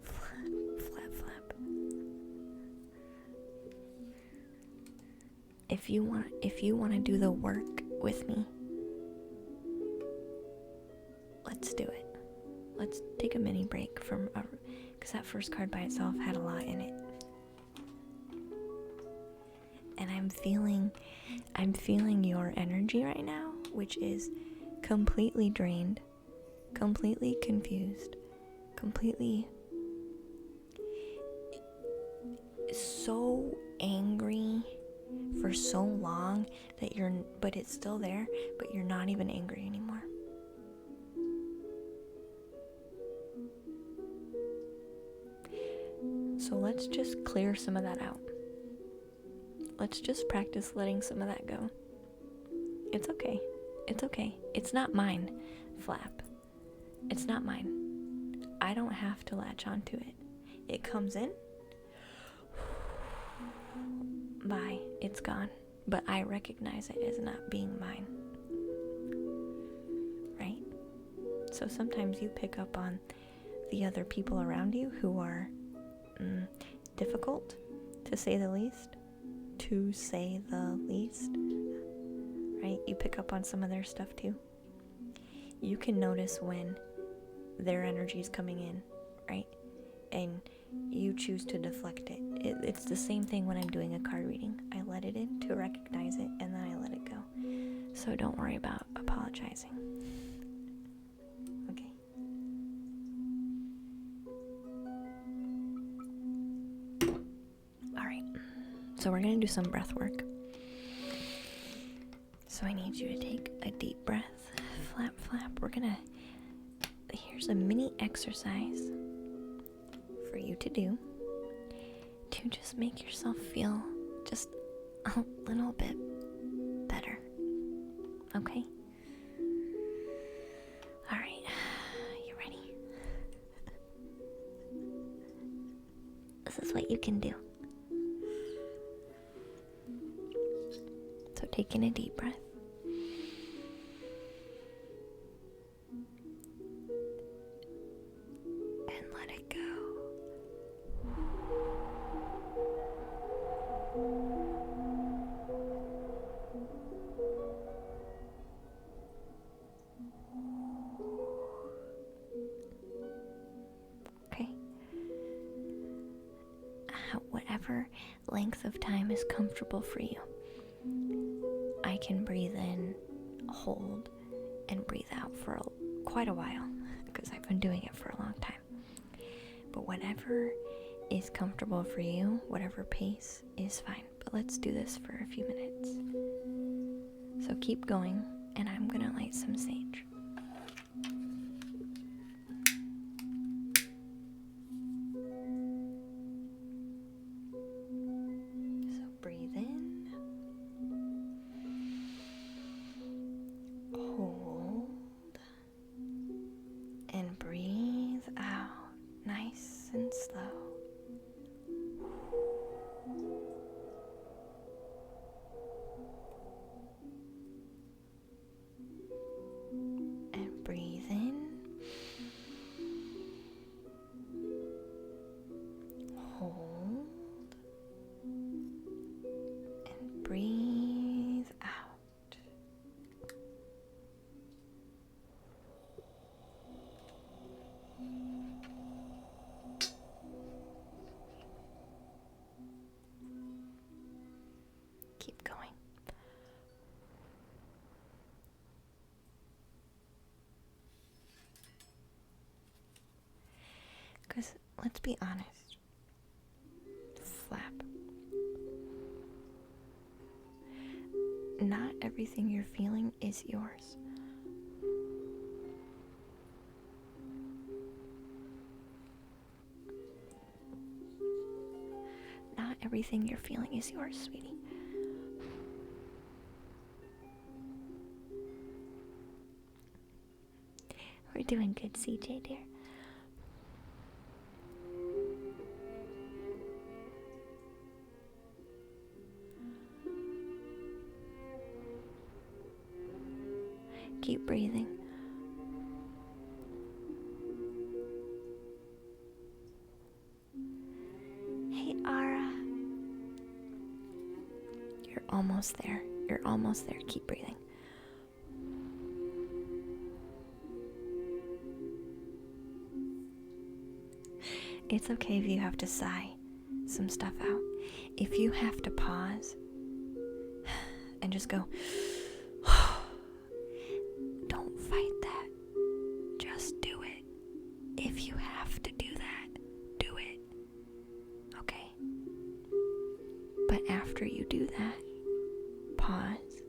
Flap. If you want to do the work with me, let's do it. Let's take a mini break because that first card by itself had a lot in it. And I'm feeling your energy right now, which is completely drained, completely confused, completely so angry for so long that but it's still there, but you're not even angry anymore. So let's just clear some of that out. Let's just practice letting some of that go. It's okay. It's okay. It's not mine, Flap. It's not mine. I don't have to latch onto it. It comes in. Bye. It's gone. But I recognize it as not being mine. Right? So sometimes you pick up on the other people around you who are difficult, to say the least. Right? You pick up on some of their stuff too. You can notice when their energy is coming in, right? And you choose to deflect it. It's the same thing when I'm doing a card reading. I let it in to recognize it, and then I let it go. So don't worry about apologizing. Okay. Alright. So we're going to do some breath work. So I need you to take a deep breath. Flap. Here's a mini exercise for you to do to just make yourself feel just a little bit better. Okay? Alright, you ready? This is what you can do. So take in a deep breath. And let it go. Okay. Whatever length of time is comfortable for you. I can breathe in, hold, and breathe out for quite a while because I've been doing it for a long time. But whatever is comfortable for you, whatever pace is fine. But let's do this for a few minutes. So keep going, and I'm gonna light some sage. So breathe in, hold, and breathe out, nice and slow. And breathe in, hold, and breathe out. Keep going. Because let's be honest, flap. Not everything you're feeling is yours. Not everything you're feeling is yours, sweetie. We're doing good, CJ, dear. Keep breathing. Hey, Ara. You're almost there. You're almost there. Keep breathing. It's okay if you have to sigh some stuff out. If you have to pause and just go, don't fight that. Just do it. If you have to do that, do it. Okay? But after you do that, pause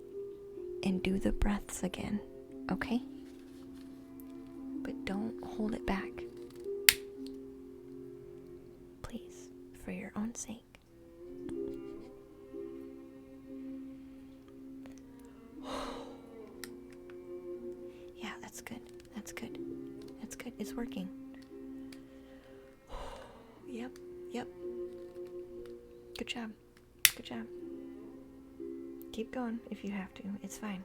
and do the breaths again. Okay? But don't hold it back. Please, for your own sake. Yeah, that's good. That's good. That's good. It's working. Yep. Yep. Good job. Good job. Keep going if you have to. It's fine.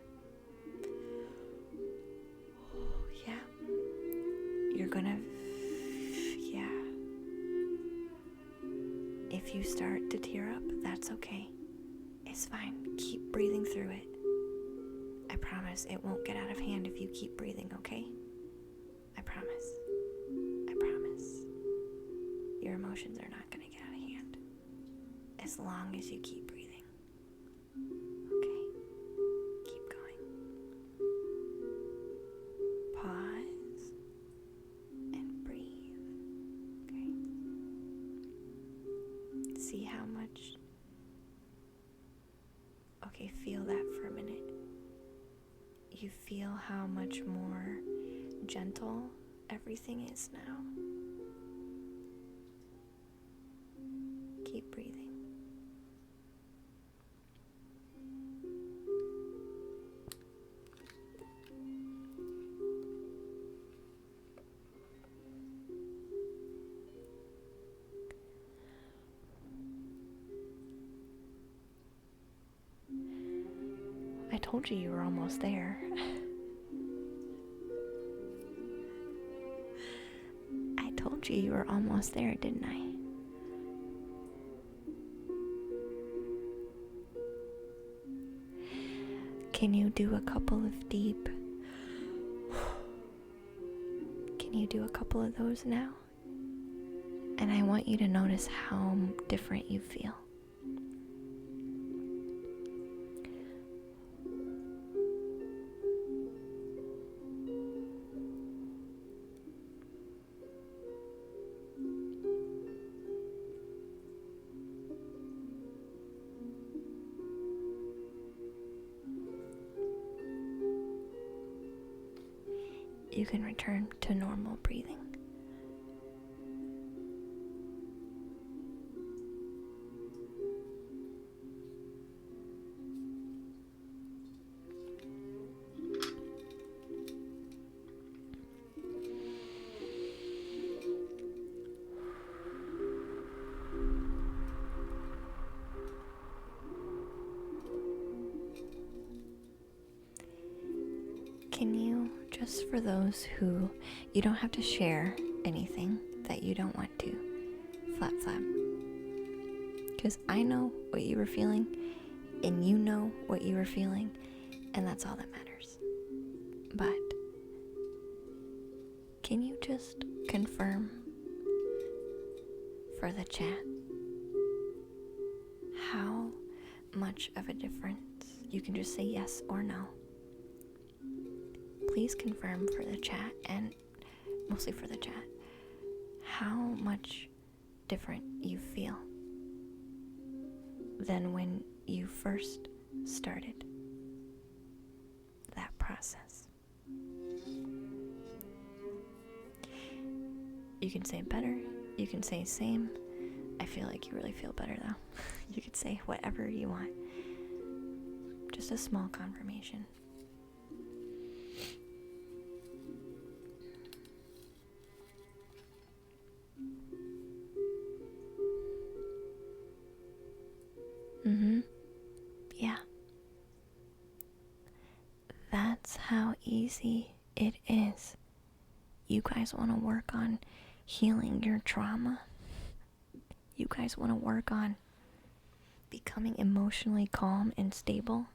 Yeah. You're gonna... Yeah. If you start to tear up, that's okay. It's fine. Keep breathing through it. I promise it won't get out of hand if you keep breathing, okay? I promise. I promise. Your emotions are not gonna get out of hand. As long as you keep breathing. Okay? Keep going. Pause. And breathe. Okay? See how much... Okay, feel that for a minute. You feel how much more gentle everything is now. Keep breathing. I told you were almost there. I told you were almost there, didn't I? Can you do a couple of deep? Can you do a couple of those now? And I want you to notice how different you feel. You can return to normal breathing. Can you, just for those who, you don't have to share anything that you don't want to, flap. Because I know what you were feeling, and you know what you were feeling, and that's all that matters. But, can you just confirm for the chat how much of a difference? You can just say yes or no. Please confirm for the chat, and mostly for the chat, how much different you feel than when you first started that process. You can say better, you can say same. I feel like you really feel better though. You could say whatever you want. Just a small confirmation. Yeah. That's how easy it is. You guys want to work on healing your trauma? You guys want to work on becoming emotionally calm and stable?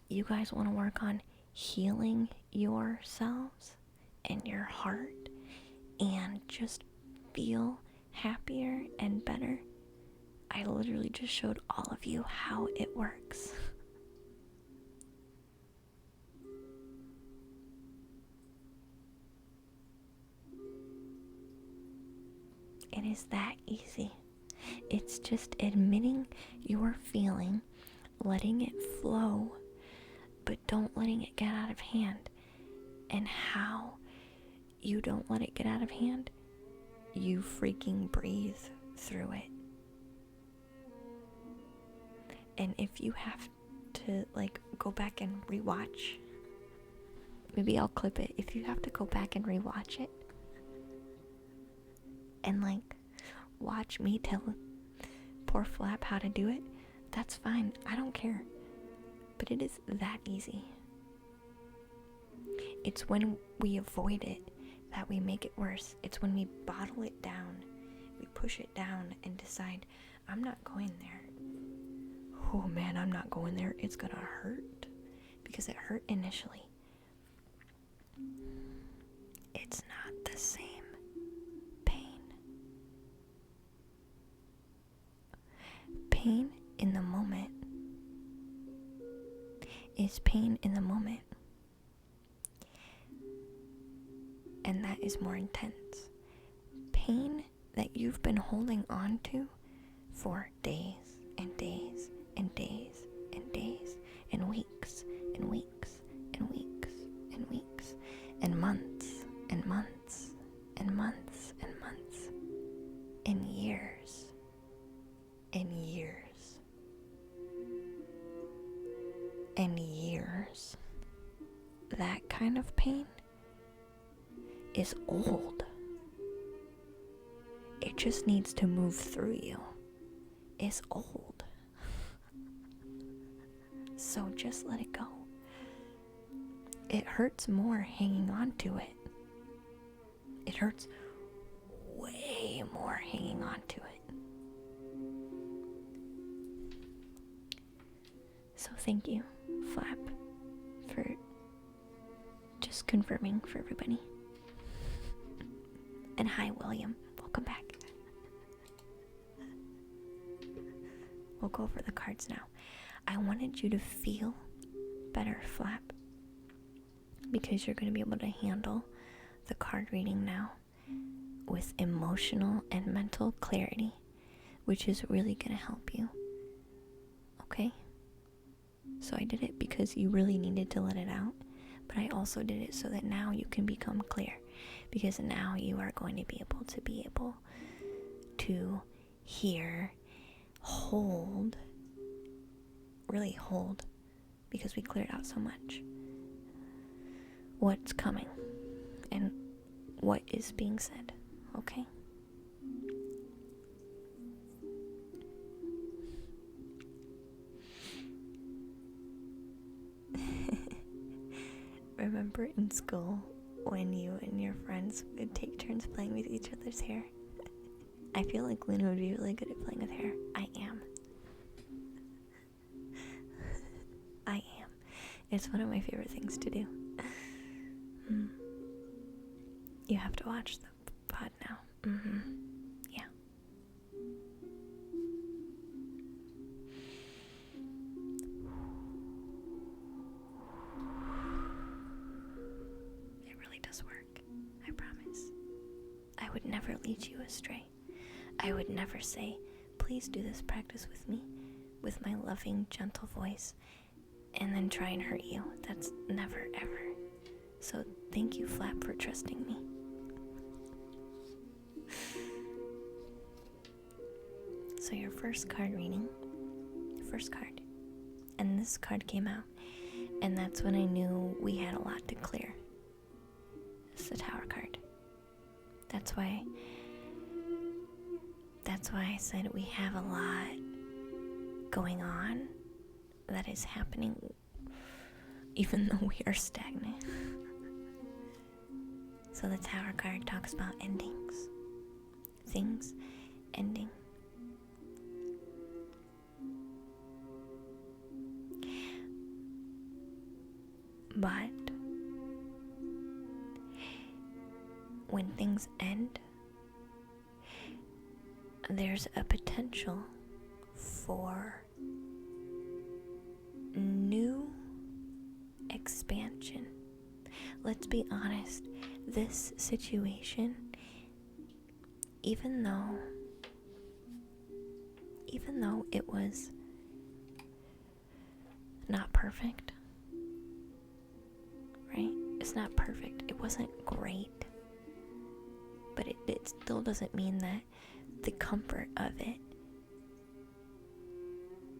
You guys want to work on healing yourselves and your heart and just feel happier and better? I literally just showed all of you how it works. It is that easy. It's just admitting your feeling, letting it flow, but don't letting it get out of hand. And how you don't let it get out of hand? You freaking breathe through it. And if you have to go back and rewatch, maybe I'll clip it. If you have to go back and rewatch it and watch me tell poor Flap how to do it, that's fine. I don't care. But it is that easy. It's when we avoid it that we make it worse. It's when we bottle it down, we push it down and decide, I'm not going there. Oh man, I'm not going there. It's gonna hurt. Because it hurt initially. It's not the same pain. Pain in the moment is pain in the moment. And that is more intense. Pain that you've been holding on to for days and days and days and days and weeks and weeks and weeks and weeks and months and months and months and months. that kind of pain is old. It just needs to move through you. It's old. So just let it go. It hurts more hanging on to it. It hurts way more hanging on to it. So thank you, Flap, for just confirming for everybody. And hi, William. Welcome back. We'll go over the cards now. I wanted you to feel better, Flap, because you're going to be able to handle the card reading now with emotional and mental clarity, which is really going to help you. Okay? So I did it because you really needed to let it out, but I also did it so that now you can become clear, because now you are going to be able to hear, really hold, because we cleared out so much, what's coming and what is being said, okay? Remember in school when you and your friends would take turns playing with each other's hair? I feel like Luna would be really good at playing with hair. I am. It's one of my favorite things to do. You have to watch the pod now. Yeah. It really does work. I promise. I would never lead you astray. I would never say, please do this practice with me, with my loving, gentle voice, and then try and hurt you. That's never, ever. So thank you, Flap, for trusting me. So your first card reading, and this card came out, and that's when I knew we had a lot to clear. It's the Tower card. That's why I said we have a lot going on that is happening, even though we are stagnant. So the Tower card talks about endings, things ending. But when things end, there's a potential for new expansion. Let's be honest, this situation, even though it was not perfect, right? It's not perfect. It wasn't great. But it still doesn't mean that the comfort of it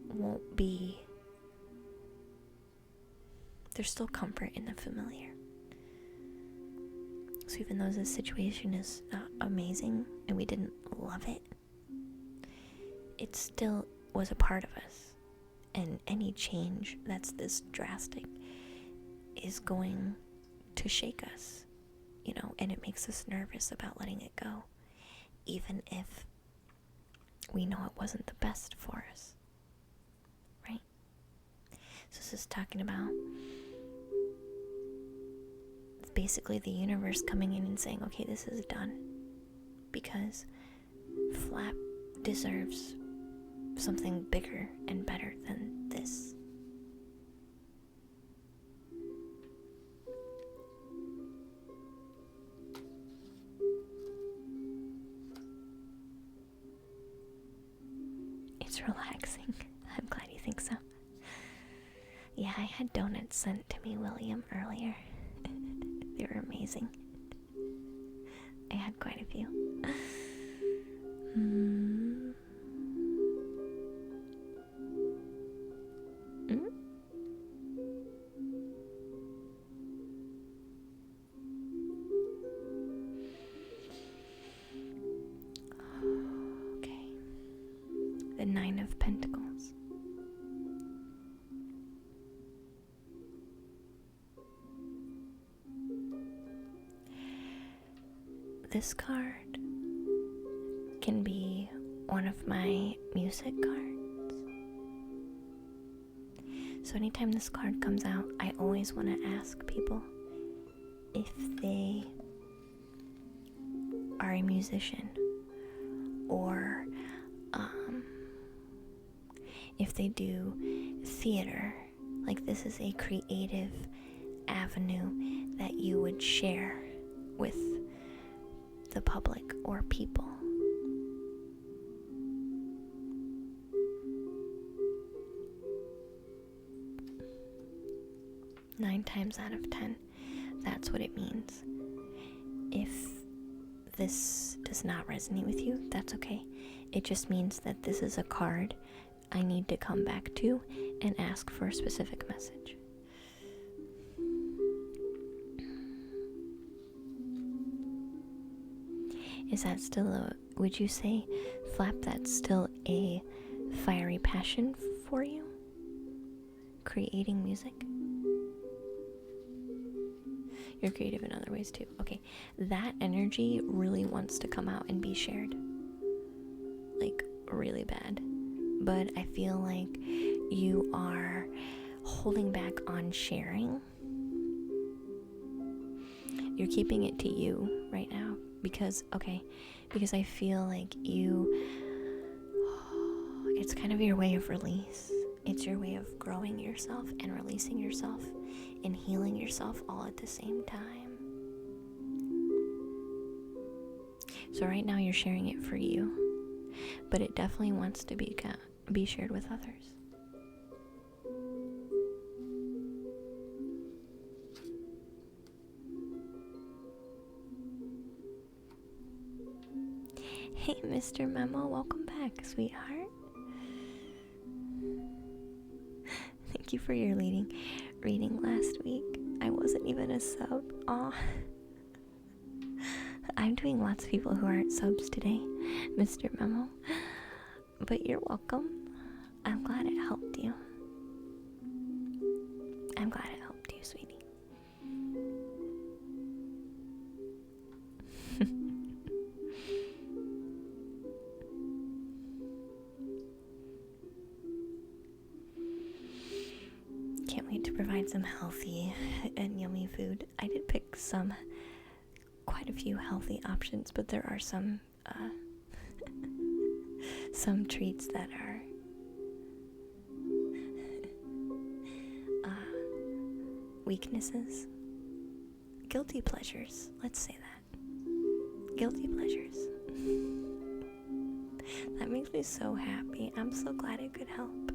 won't be. There's still comfort in the familiar. So even though this situation is not amazing and we didn't love it, it still was a part of us. And any change that's this drastic is going to shake us, and it makes us nervous about letting it go, even if we know it wasn't the best for us, right? So this is talking about basically the universe coming in and saying, okay, this is done, because Flap deserves something bigger and better than this. It's relaxing. I'm glad you think so. Yeah, I had donuts sent to me, William, earlier. They were amazing. I had quite a few. this card can be one of my music cards. So anytime this card comes out, I always want to ask people if they are a musician, or if they do theater. Like, this is a creative avenue that you would share with the public or people. Nine times out of 10, that's what it means. If this does not resonate with you, that's okay. It just means that this is a card I need to come back to and ask for a specific message. Is that still would you say, Flap, that's still a fiery passion for you? Creating music? You're creative in other ways too. Okay, that energy really wants to come out and be shared. Like, really bad. But I feel like you are holding back on sharing. You're keeping it to you right now because I feel like it's kind of your way of release. It's your way of growing yourself and releasing yourself and healing yourself all at the same time. So right now you're sharing it for you, but it definitely wants to be shared with others. Hey, Mr. Memo, welcome back, sweetheart. Thank you for your reading last week. I wasn't even a sub. Aw. I'm doing lots of people who aren't subs today, Mr. Memo. But you're welcome. I'm glad it helped you. I'm glad it helped you, sweetie. Can't wait to provide some healthy and yummy food. I did pick quite a few healthy options, but there are some treats that are weaknesses. Guilty pleasures, let's say that. Guilty pleasures. That makes me so happy. I'm so glad it could help.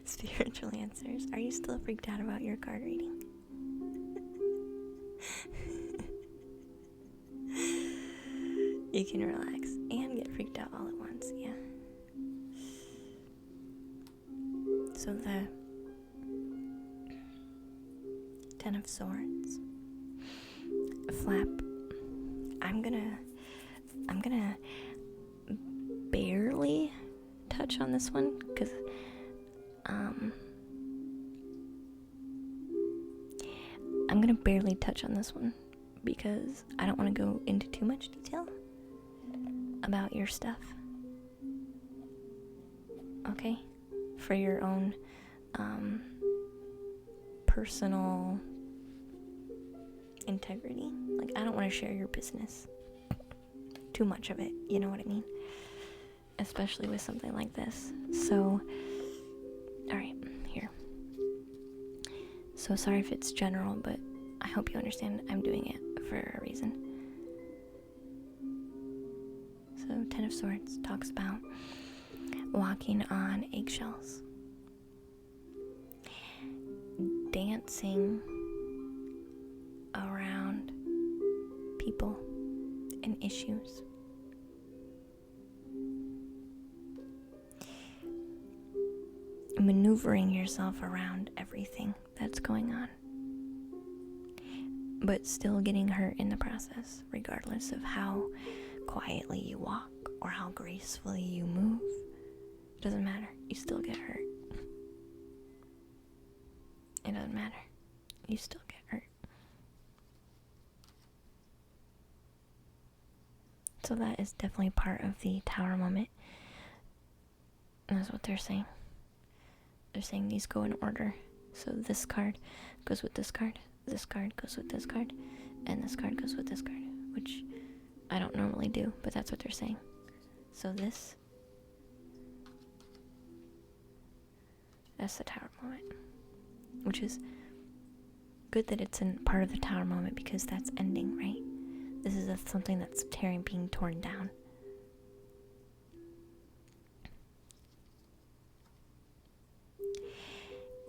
Spiritual answers. Are you still freaked out about your card reading? You can relax and get freaked out all at once, yeah. So the Ten of Swords. Flap. I'm gonna barely touch on this one because I'm gonna barely touch on this one because I don't want to go into too much detail about your stuff. Okay? For your own personal integrity. Like, I don't want to share your business. Too much of it, you know what I mean? Especially with something like this. So, alright, here. So sorry if it's general, but I hope you understand I'm doing it for a reason. So, Ten of Swords talks about walking on eggshells, dancing around people and issues. Maneuvering yourself around everything that's going on, but still getting hurt in the process, regardless of how quietly you walk or how gracefully you move. It doesn't matter, you still get hurt. It doesn't matter. You still get hurt. So that is definitely part of the tower moment. That's what they're saying. They're saying these go in order. So this card goes with this card goes with this card, and this card goes with this card, which I don't normally do, but that's what they're saying. So that's the tower moment, which is good that it's in part of the tower moment because that's ending, right? This is something that's being torn down.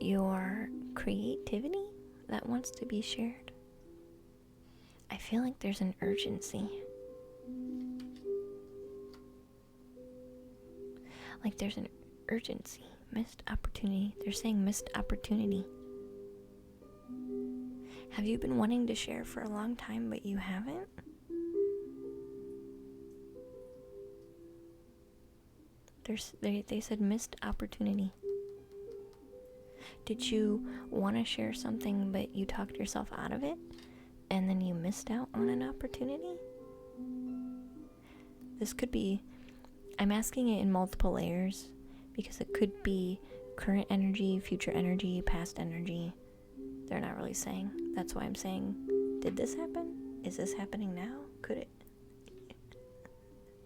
Your creativity that wants to be shared. I feel like there's an urgency. Like there's an urgency. Missed opportunity. They're saying missed opportunity. Have you been wanting to share for a long time but you haven't? They said missed opportunity. Did you want to share something but you talked yourself out of it and then you missed out on an opportunity? This could be, I'm asking it in multiple layers because it could be current energy, future energy, past energy. They're not really saying. That's why I'm saying, did this happen? Is this happening now? Could it?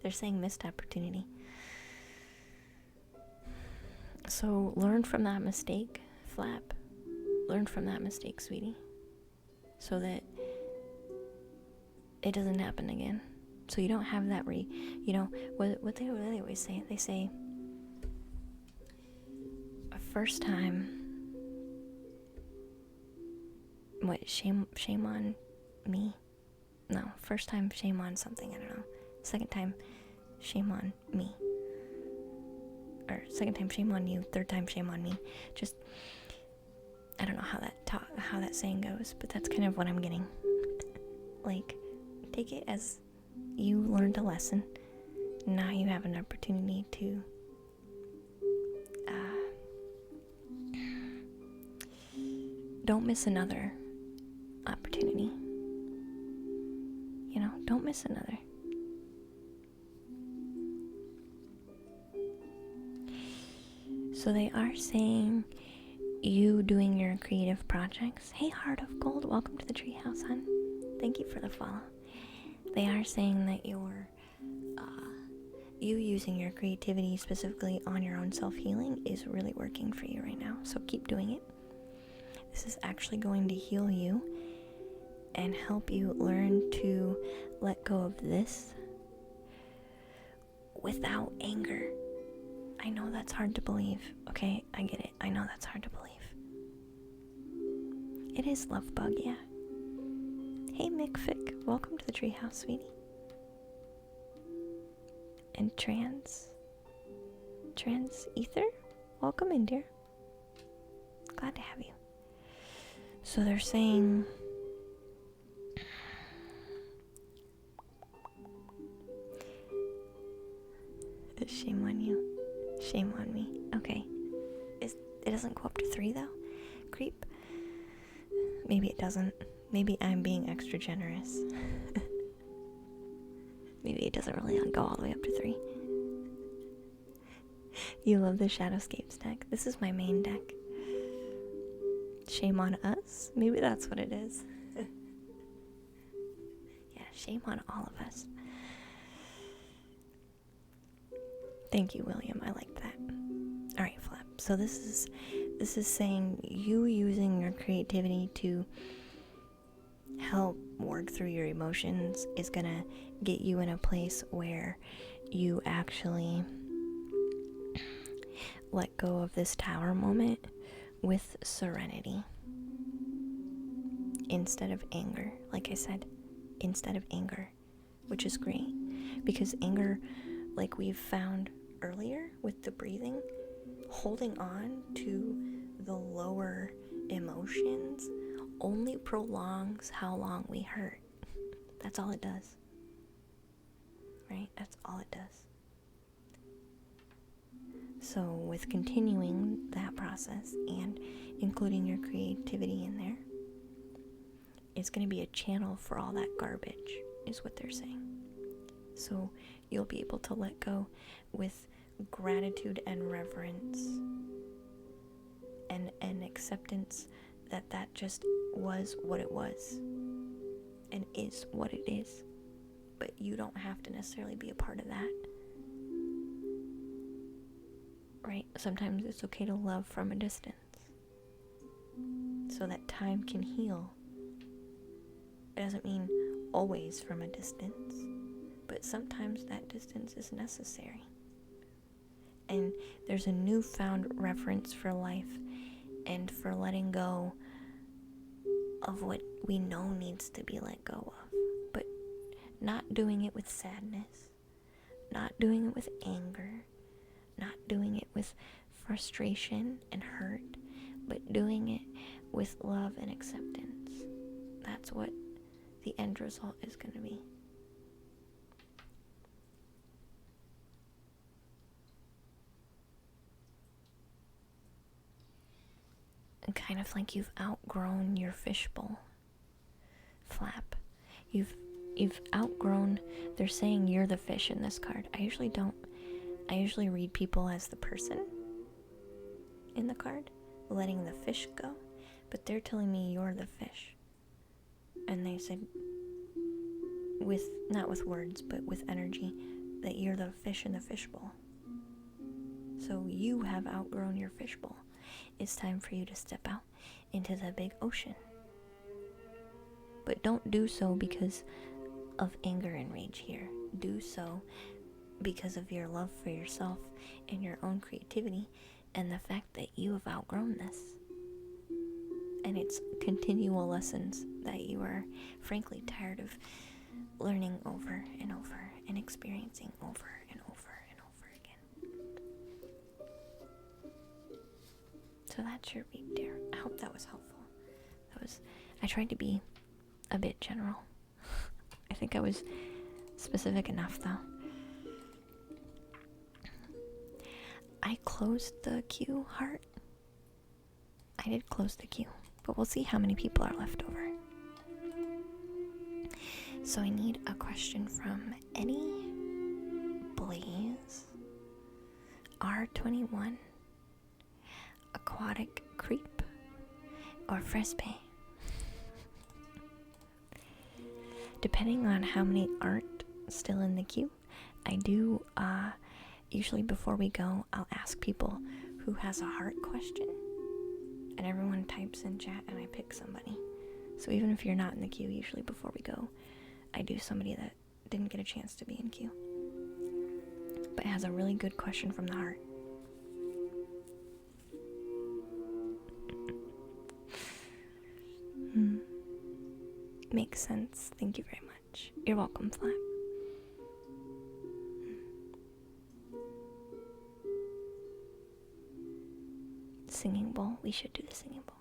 They're saying missed opportunity. So learn from that mistake, Flap. Learn from that mistake, sweetie. So that it doesn't happen again. So you don't have that what they always say. They say, first time, shame on me? No, first time shame on something, I don't know. Second time, shame on me. Or second time shame on you, third time shame on me. Just, I don't know how that saying goes, but that's kind of what I'm getting. Like, take it as you learned a lesson. Now you have an opportunity to don't miss another opportunity. Don't miss another. So they are saying you doing your creative projects. Hey, Heart of Gold, welcome to the treehouse, hon. Thank you for the follow. They are saying that you using your creativity specifically on your own self-healing is really working for you right now. So keep doing it. This is actually going to heal you and help you learn to let go of this without anger. I know that's hard to believe. Okay, I get it. I know that's hard to believe. It is Love Bug, yeah. Hey, McFick. Welcome to the treehouse, sweetie. And Trans Ether? Welcome in, dear. Glad to have you. So they're saying shame on you. Shame on me. Okay. It doesn't go up to 3 though? Creep? Maybe it doesn't. Maybe I'm being extra generous. Maybe it doesn't really go all the way up to 3. You love the Shadowscapes deck. This is my main deck. Shame on us? Maybe that's what it is. Yeah, shame on all of us. Thank you, William. I like that. Alright, Flap. So this is saying you using your creativity to help work through your emotions is gonna get you in a place where you actually let go of this tower moment with serenity instead of anger. Like I said, instead of anger, which is great because anger, like we've found earlier with the breathing, holding on to the lower emotions only prolongs how long we hurt. That's all it does. Right? That's all it does. So with continuing that process and including your creativity in there, it's going to be a channel for all that garbage, is what they're saying. So you'll be able to let go with gratitude and reverence and acceptance that just was what it was and is what it is. But you don't have to necessarily be a part of that. Right? Sometimes it's okay to love from a distance so that time can heal. It doesn't mean always from a distance, but sometimes that distance is necessary. And there's a newfound reverence for life and for letting go of what we know needs to be let go of, but not doing it with sadness, not doing it with anger, not doing it with frustration and hurt, but doing it with love and acceptance. That's what the end result is going to be. And kind of like you've outgrown your fishbowl flap. You've outgrown, they're saying you're the fish in this card. I usually don't. I usually read people as the person in the card, letting the fish go, but they're telling me you're the fish. And they said, not with words, but with energy, that you're the fish in the fishbowl. So you have outgrown your fishbowl. It's time for you to step out into the big ocean. But don't do so because of anger and rage here. Do so because of your love for yourself and your own creativity and the fact that you have outgrown this. And it's continual lessons that you are frankly tired of learning over and over and experiencing over and over and over again. So that's your read, dear. I hope that was helpful. I tried to be a bit general. I think I was specific enough, though. I closed the queue, heart. I did close the queue, but we'll see how many people are left over. So I need a question from Eddie, Blaze, R21, Aquatic Creep, or Frisbee. Depending on how many aren't still in the queue, I do, usually before we go, I'll ask people who has a heart question, and everyone types in chat and I pick somebody. So even if you're not in the queue, usually before we go, I do somebody that didn't get a chance to be in queue, but has a really good question from the heart. Makes sense. Thank you very much. You're welcome, Flap. Singing bowl. We should do the singing bowl.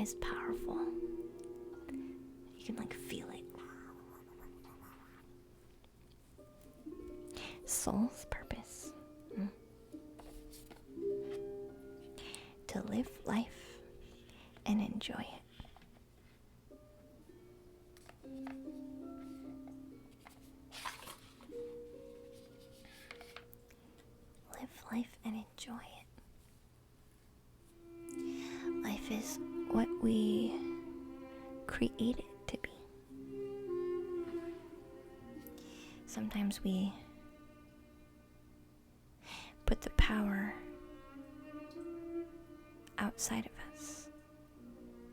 It's powerful. You can feel it. Soul's purpose. To live life and enjoy it. Live life and enjoy it. Life is what we create it to be. outside of us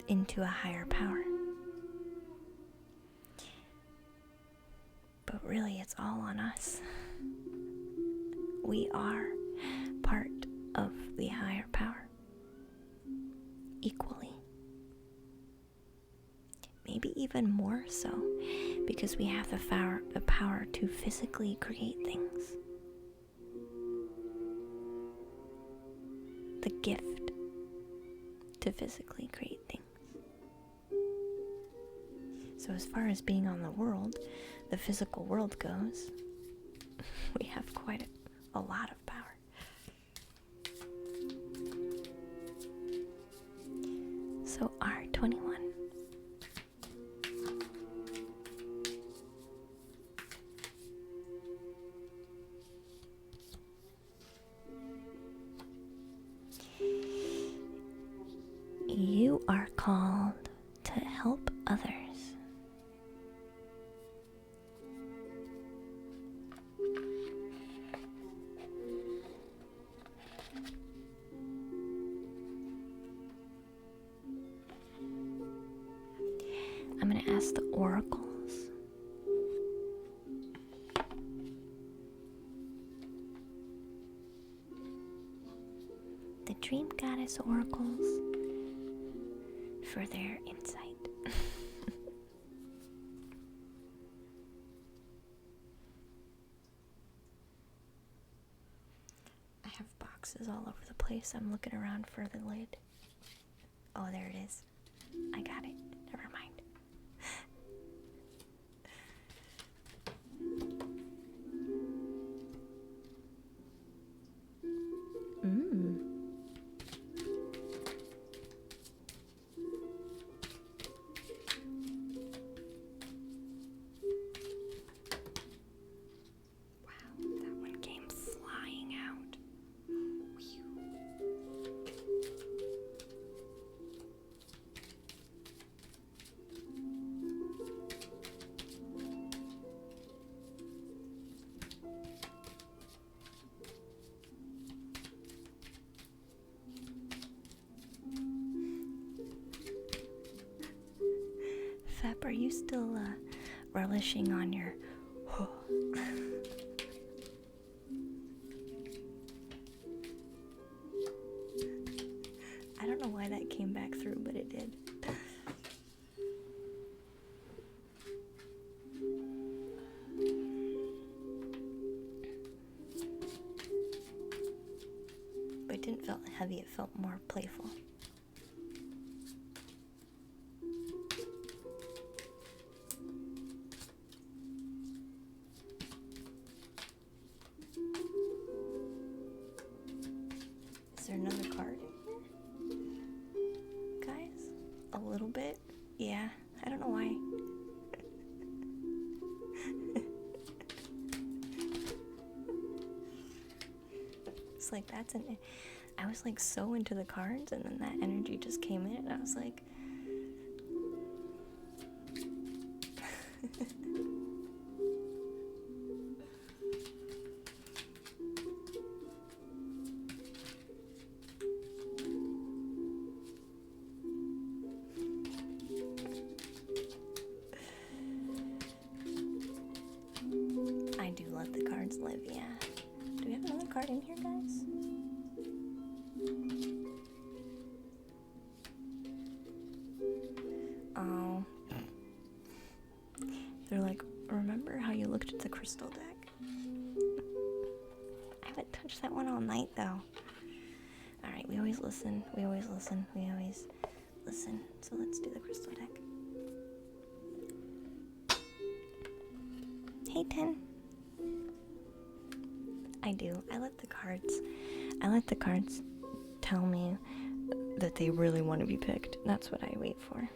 into a higher power. But really, it's all on us. We are part of the higher power. Equally. Maybe even more so, because we have the power to physically create things. The gift to physically create things. So as far as being on the physical world goes, we have quite a lot of power. So R21. You are called to help others. I'm going to ask the oracles. The Dream Goddess oracles for their insight. I have boxes all over the place. I'm looking around for the lid. Oh, there it is. I got it. Never mind. Fep, are you still relishing on your I don't know why that came back through, but it did. But it didn't feel heavy, it felt more playful. Is there another card in here? Guys? A little bit? Yeah, I don't know why. It's like I was like so into the cards, and then that energy just came in, and I was like, I do let the cards live, yeah. Do we have another card in here, guys? Oh. They're like, remember how you looked at the crystal deck? I haven't touched that one all night, though. Alright, we always listen. So let's do the crystal deck. Hey, 10. I do. I let the cards tell me that they really want to be picked. That's what I wait for.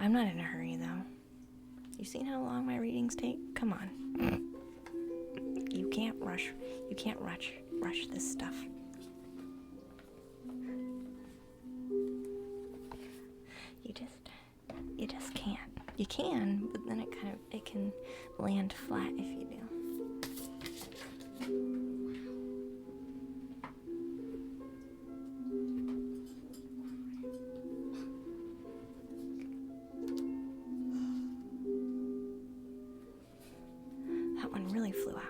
I'm not in a hurry, though. You seen how long my readings take? Come on. You can't rush this stuff. You just can't. You can, but then it can land flat if you do. nearly flew out.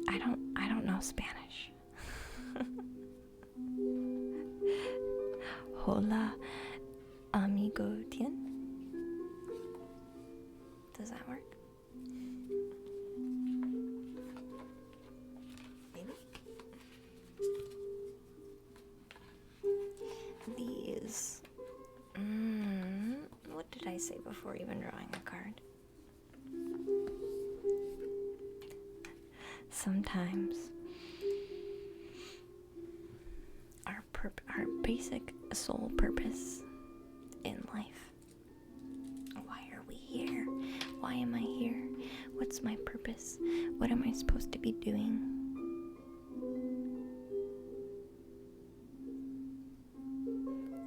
I don't know Spanish. Hola, amigo tien. Does that work? Maybe. These. What did I say before even drawing a card? Sometimes our basic soul purpose in life. Why are we here? Why am I here? What's my purpose? What am I supposed to be doing?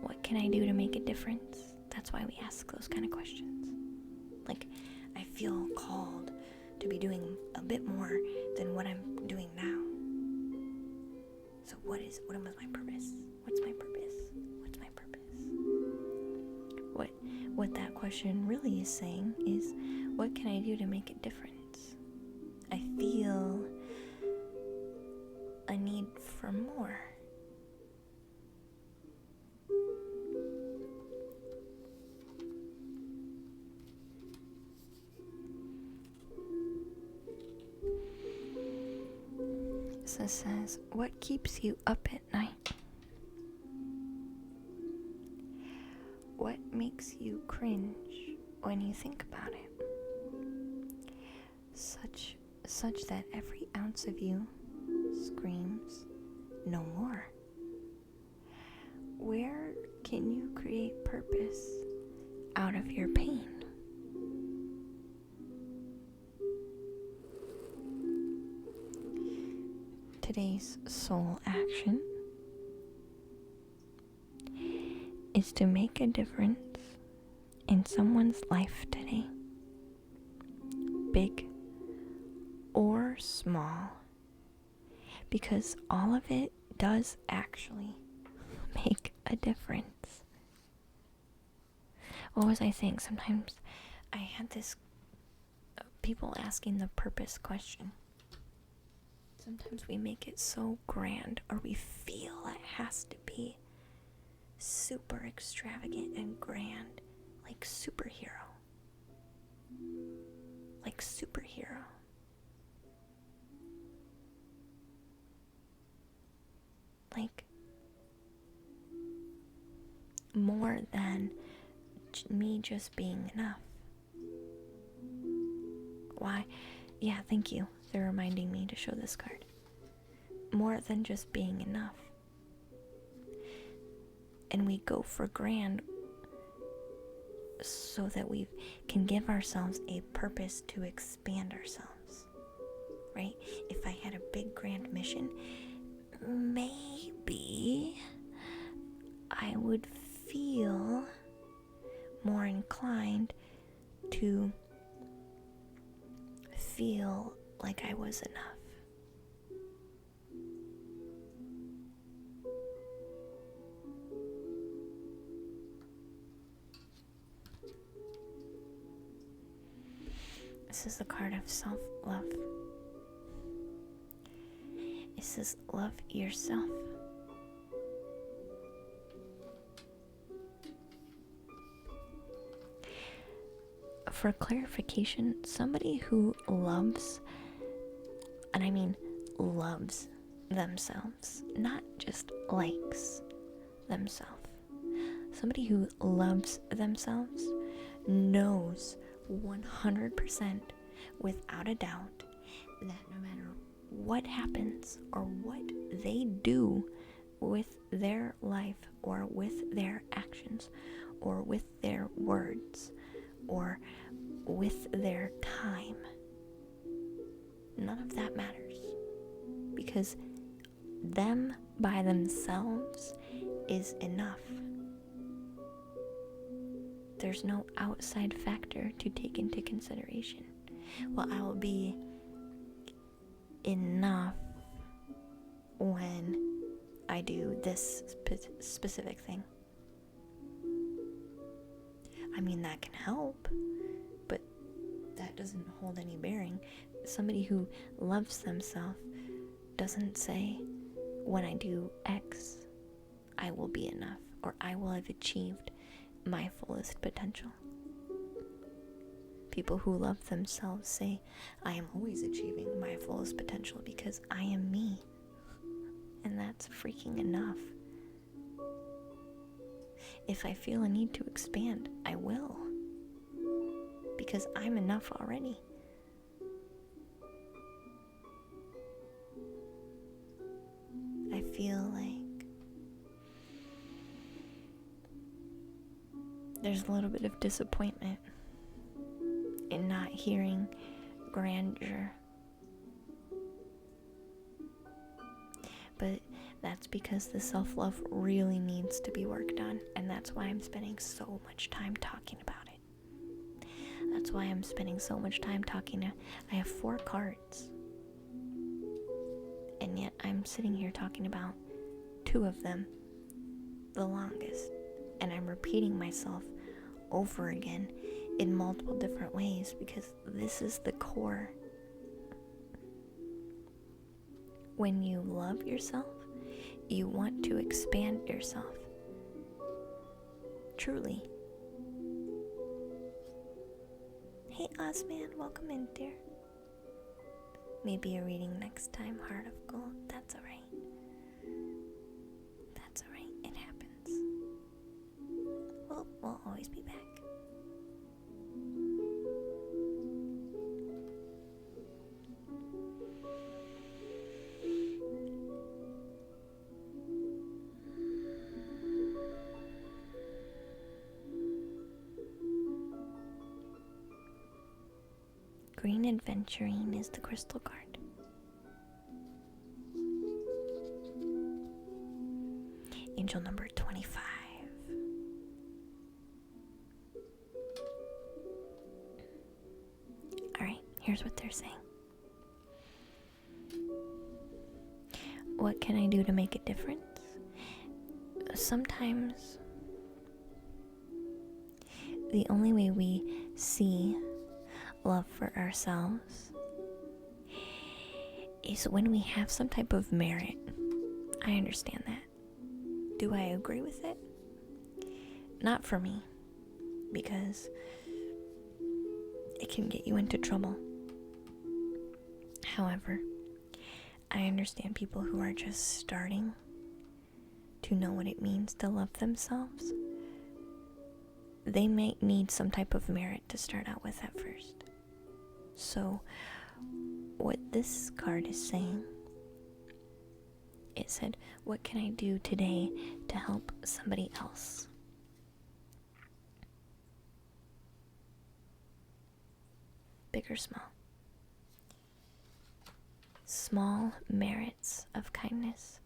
What can I do to make a difference? That's why we ask those kind of questions. Like, I feel called to be doing a bit more than what I'm doing now. So what is my purpose? What's my purpose? What's my purpose? What that question really is saying is, what can I do to make a difference? I feel a need for more. So it says, what keeps you up at night? What makes you cringe when you think about it? Such that every ounce of you screams, no more. Where can you create purpose out of your pain? Today's soul action is to make a difference in someone's life today, big or small, because all of it does actually make a difference. What was I saying? Sometimes I had this people asking the purpose question. Sometimes we make it so grand, or we feel it has to be super extravagant and grand, like superhero. Like superhero. Like more than me just being enough. Why? Yeah, thank you. They're reminding me to show this card. More than just being enough. And we go for grand so that we can give ourselves a purpose to expand ourselves. Right? If I had a big grand mission, maybe I would feel more inclined to feel like I was enough. This is the card of self-love. It says, love yourself. For clarification, somebody who loves, and I mean loves themselves, not just likes themselves. Somebody who loves themselves knows 100% without a doubt that no matter what happens or what they do with their life or with their actions or with their words or with their time, none of that matters, because them by themselves is enough. There's no outside factor to take into consideration. Well, I will be enough when I do this specific thing. I mean, that can help, but that doesn't hold any bearing. Somebody who loves themselves doesn't say, when I do X, I will be enough, or I will have achieved my fullest potential. People who love themselves say, I am always achieving my fullest potential because I am me. And that's freaking enough. If I feel a need to expand, I will. Because I'm enough already. I feel like there's a little bit of disappointment in not hearing grandeur. But that's because the self-love really needs to be worked on, and that's why I'm spending so much time talking about it. That's why I'm spending so much time I have 4 cards, and yet I'm sitting here talking about 2 of them the longest, and I'm repeating myself over again in multiple different ways because this is the core. When you love yourself, you want to expand yourself. Truly. Hey Osman, welcome in, dear. Maybe a reading next time, Heart of Gold. That's alright. That's alright. It happens. We'll always be back. Green Adventuring is the crystal card. Angel number 25. Alright, here's what they're saying. What can I do to make a difference? Sometimes the only way we see love for ourselves is when we have some type of merit. I understand that. Do I agree with it? Not for me, because it can get you into trouble. However, I understand people who are just starting to know what it means to love themselves. They may need some type of merit to start out with at first. So, what this card is saying, it said, what can I do today to help somebody else? Big or small? Small merits of kindness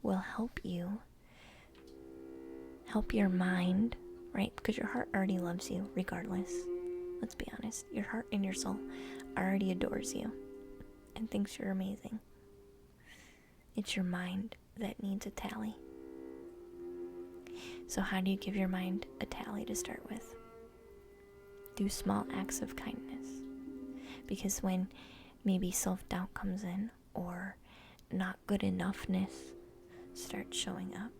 will help you, help your mind, right? Because your heart already loves you regardless. Let's be honest. Your heart and your soul already adores you and thinks you're amazing. It's your mind that needs a tally. So how do you give your mind a tally to start with? Do small acts of kindness. Because when maybe self-doubt comes in or not good enoughness starts showing up,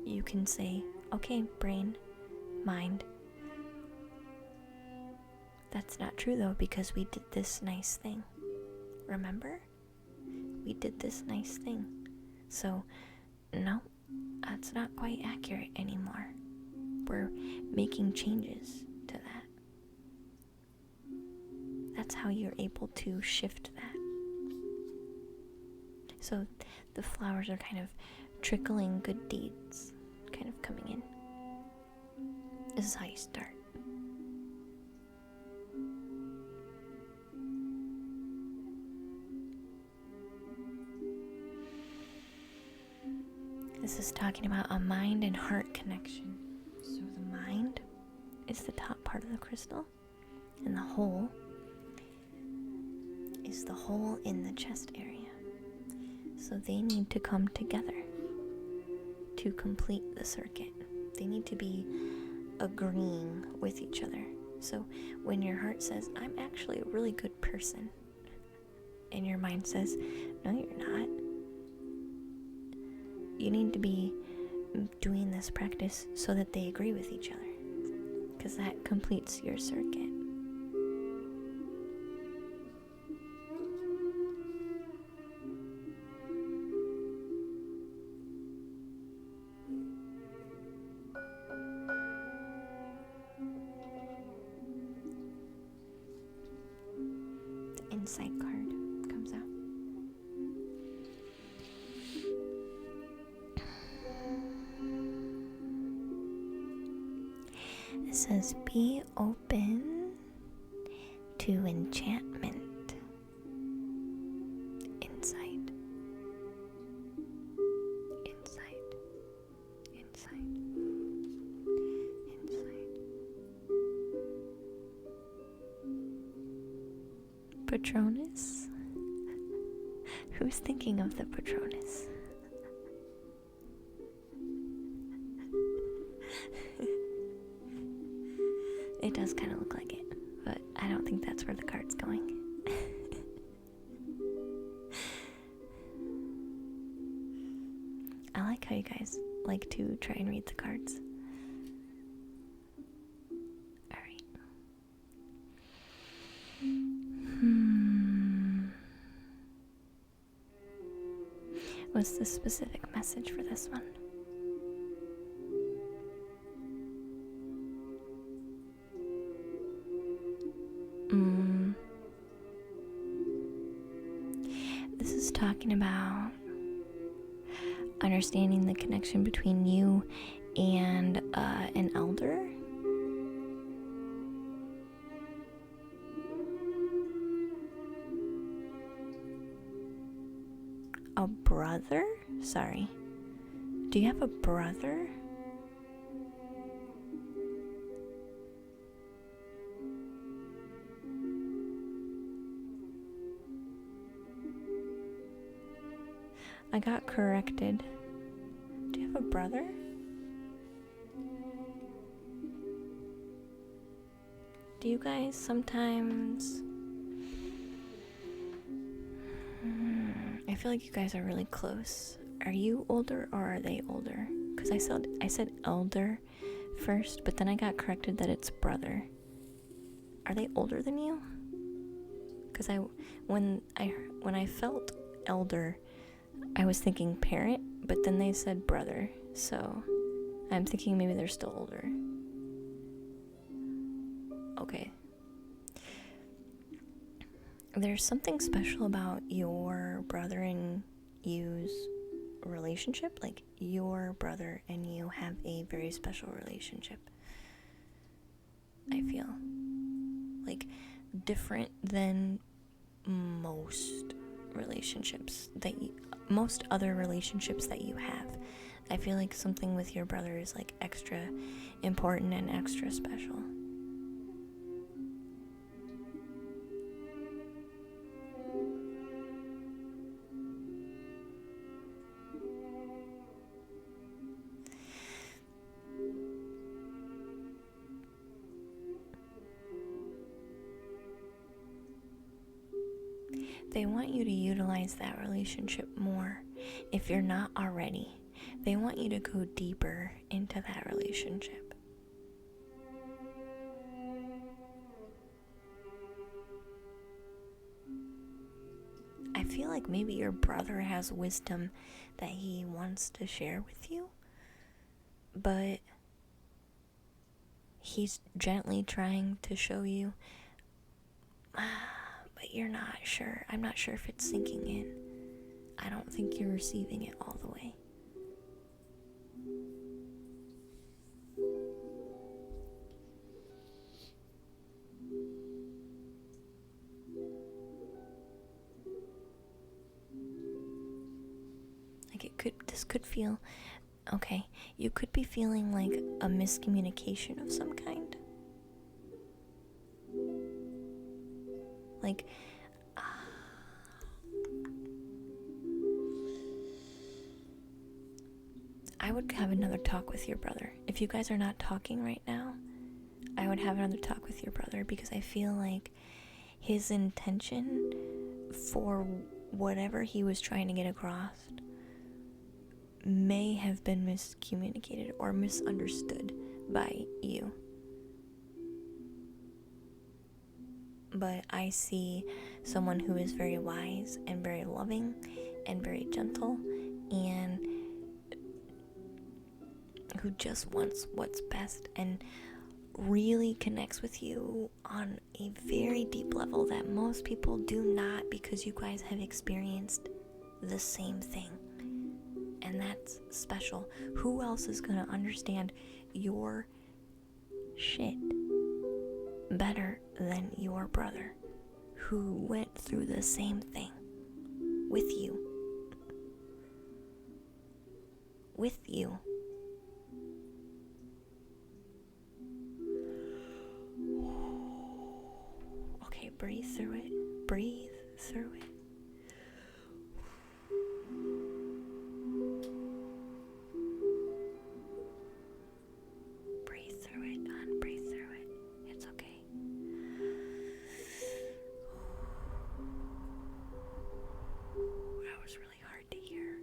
you can say, okay, brain, mind, that's not true though, because we did this nice thing. Remember? We did this nice thing. So, no, that's not quite accurate anymore. We're making changes to that. That's how you're able to shift that. So, the flowers are kind of trickling good deeds, kind of coming in. This is how you start. This is talking about a mind and heart connection. So the mind is the top part of the crystal, and the hole is the hole in the chest area. So they need to come together to complete the circuit. They need to be agreeing with each other. So when your heart says, I'm actually a really good person, and your mind says, no, you're not, you need to be doing this practice so that they agree with each other, because that completes your circuit. The insight card comes out. It says, be open to enchantment. Insight. Insight. Insight. Insight. Patronus? Who's thinking of the Patronus? It does kind of look like it, but I don't think that's where the card's going. I like how you guys like to try and read the cards. Alright. What's the specific message for this one? This is talking about understanding the connection between you and an elder. A brother? Sorry. Do you have a brother? I got corrected. Do you have a brother? Do you guys sometimes... I feel like you guys are really close. Are you older or are they older? Because I said elder first, but then I got corrected that it's brother. Are they older than you? Because when I felt elder, I was thinking parent, but then they said brother, so I'm thinking maybe they're still older. Okay. There's something special about your brother and you's relationship. Like, your brother and you have a very special relationship. I feel like different than most other relationships that you have. I feel like something with your brother is like extra important and extra special. They want you to utilize that relationship more if you're not already. They want you to go deeper into that relationship. I feel like maybe your brother has wisdom that he wants to share with you, but he's gently trying to show you, but you're not sure. I'm not sure if it's sinking in. I don't think you're receiving it all the way. Like, this could feel, okay, you could be feeling like a miscommunication of some kind. Like, I would have another talk with your brother. If you guys are not talking right now, would have another talk with your brother, because I feel like his intention for whatever he was trying to get across may have been miscommunicated or misunderstood by you. But I see someone who is very wise and very loving and very gentle, and who just wants what's best and really connects with you on a very deep level that most people do not, because you guys have experienced the same thing. And that's special. Who else is going to understand your shit better than your brother, who went through the same thing with you? With you. Okay, breathe through it. Breathe through it. Breathe through it, hon. Breathe through it. It's okay. That was really hard to hear.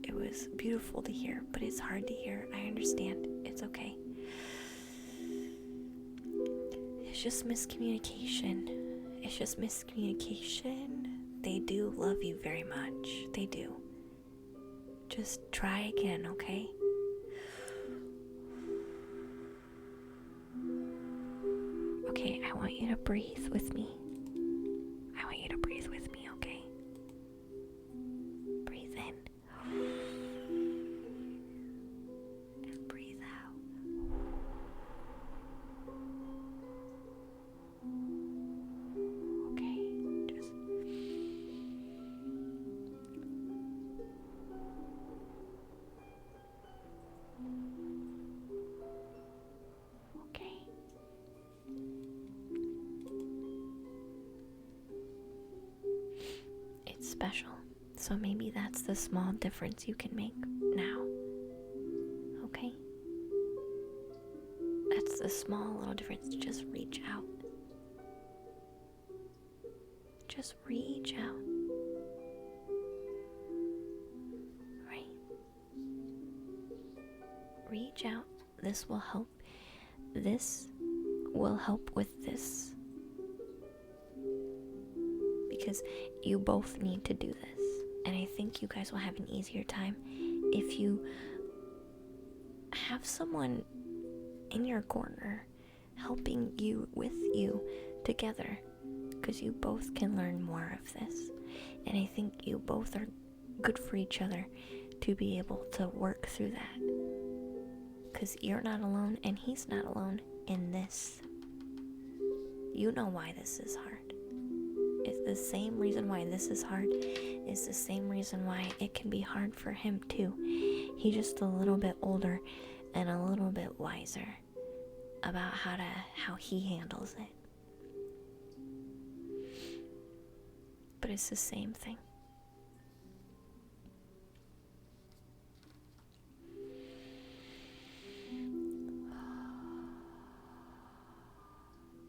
It was beautiful to hear, but it's hard to hear. I understand. It's okay. It's just miscommunication. It's just miscommunication. They do love you very much. They do. Just try again, okay? Okay, I want you to breathe with me. I want you to breathe with me, okay? Breathe in. And breathe out. Okay, just... Okay. It's special, so maybe that's the small difference you can make now. Okay? That's the small little difference. Just reach out. Just reach out. Right? Reach out. This will help. This will help with this. Because you both need to do this. And I think you guys will have an easier time if you have someone in your corner helping you with you together. Because you both can learn more of this. And I think you both are good for each other to be able to work through that. Because you're not alone and he's not alone in this. You know why this is hard. It's the same reason why this is hard is the same reason why it can be hard for him too. He's just a little bit older and a little bit wiser about how he handles it. But it's the same thing.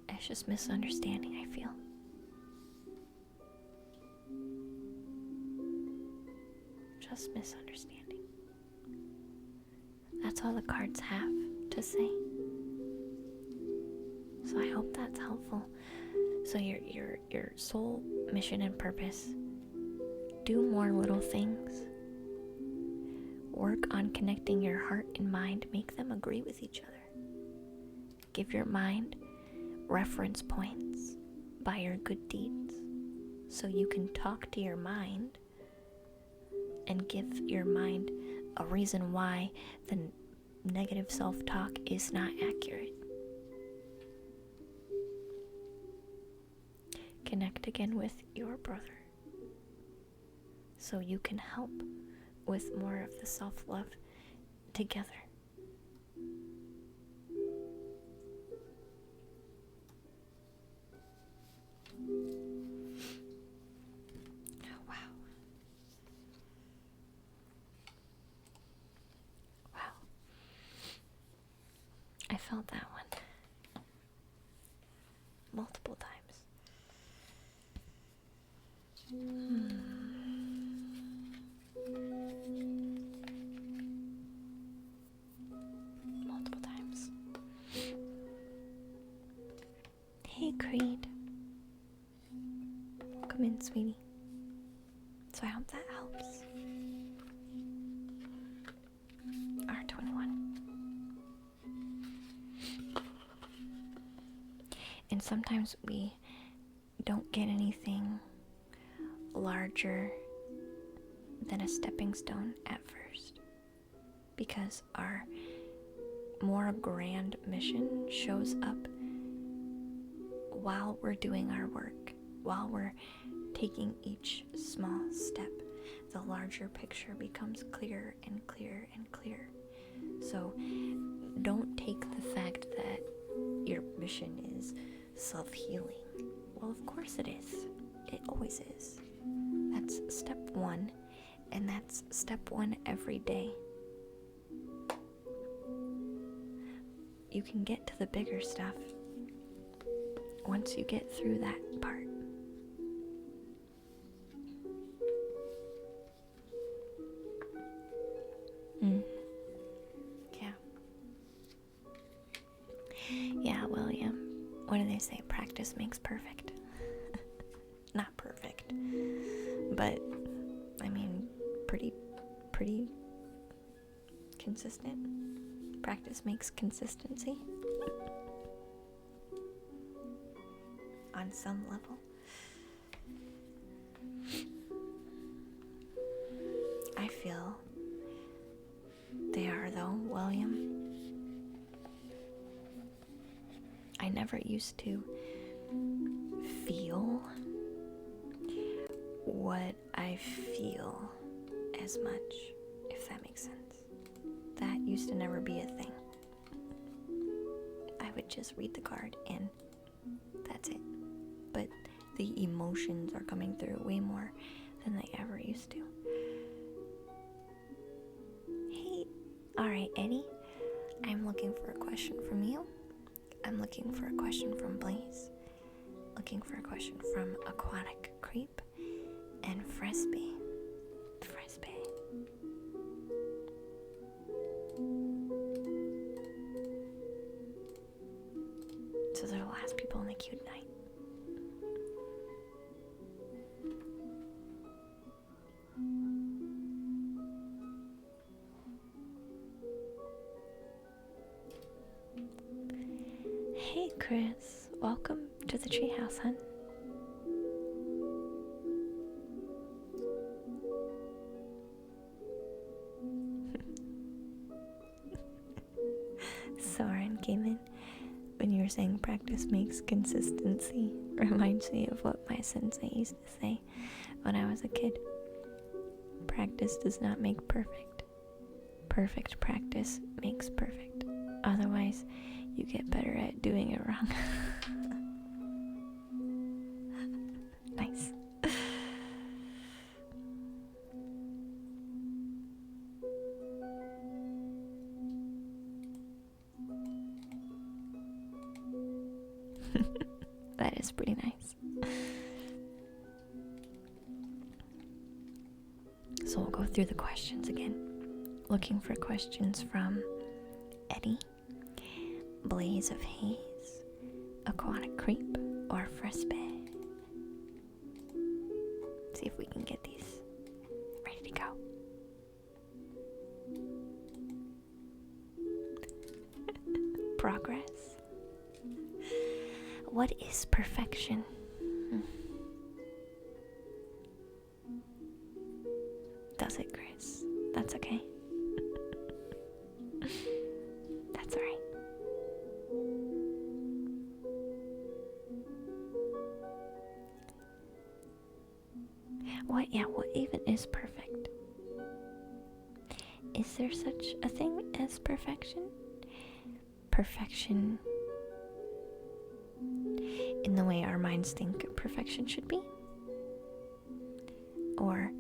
It's just misunderstanding, I feel. Just misunderstanding. That's all the cards have to say. So I hope that's helpful. So your soul mission and purpose. Do more little things. Work on connecting your heart and mind. Make them agree with each other. Give your mind reference points by your good deeds. So you can talk to your mind and give your mind a reason why the negative self-talk is not accurate. Connect again with your brother so you can help with more of the self-love together. felt that one multiple times. Multiple times. Hey, Creed. Welcome in, sweetie. So I hope that helps. R21. And sometimes we don't get anything larger than a stepping stone at first, because our more grand mission shows up while we're doing our work, while we're taking each small step. The larger picture becomes clearer and clearer and clearer. So don't take the fact that your mission is self-healing. Well, of course it is. It always is. That's step one, and that's step one every day. You can get to the bigger stuff once you get through that part. Yeah, William. What do they say? Practice makes perfect. Not perfect, but I mean, pretty consistent. Practice makes consistency on some level. I feel they are, though, William. I never used to feel what I feel as much, if that makes sense. That used to never be a thing. I would just read the card and that's it. But the emotions are coming through way more than they ever used to. Hey, alright, Eddie. I'm looking for a question from you. I'm looking for a question from Blaze. Looking for a question from Aquatic Creep and Fresby. So they're the last people in the queue tonight. Hey Chris, welcome to the treehouse, hun. Soren came in when you were saying practice makes consistency. Reminds me of what my sensei used to say when I was a kid. Practice does not make perfect. Perfect practice makes perfect. Otherwise, you get better at doing it wrong. Nice. That is pretty nice. So we'll go through the questions again. Looking for questions from Eddie, Blaze of Haze, Aquatic Creep, or Fresby. See if we can get these ready to go. Progress. What is perfection? Does it, Chris? That's okay. That's alright. What even is perfect? Is there such a thing as perfection? Perfection in the way our minds think perfection should be? Or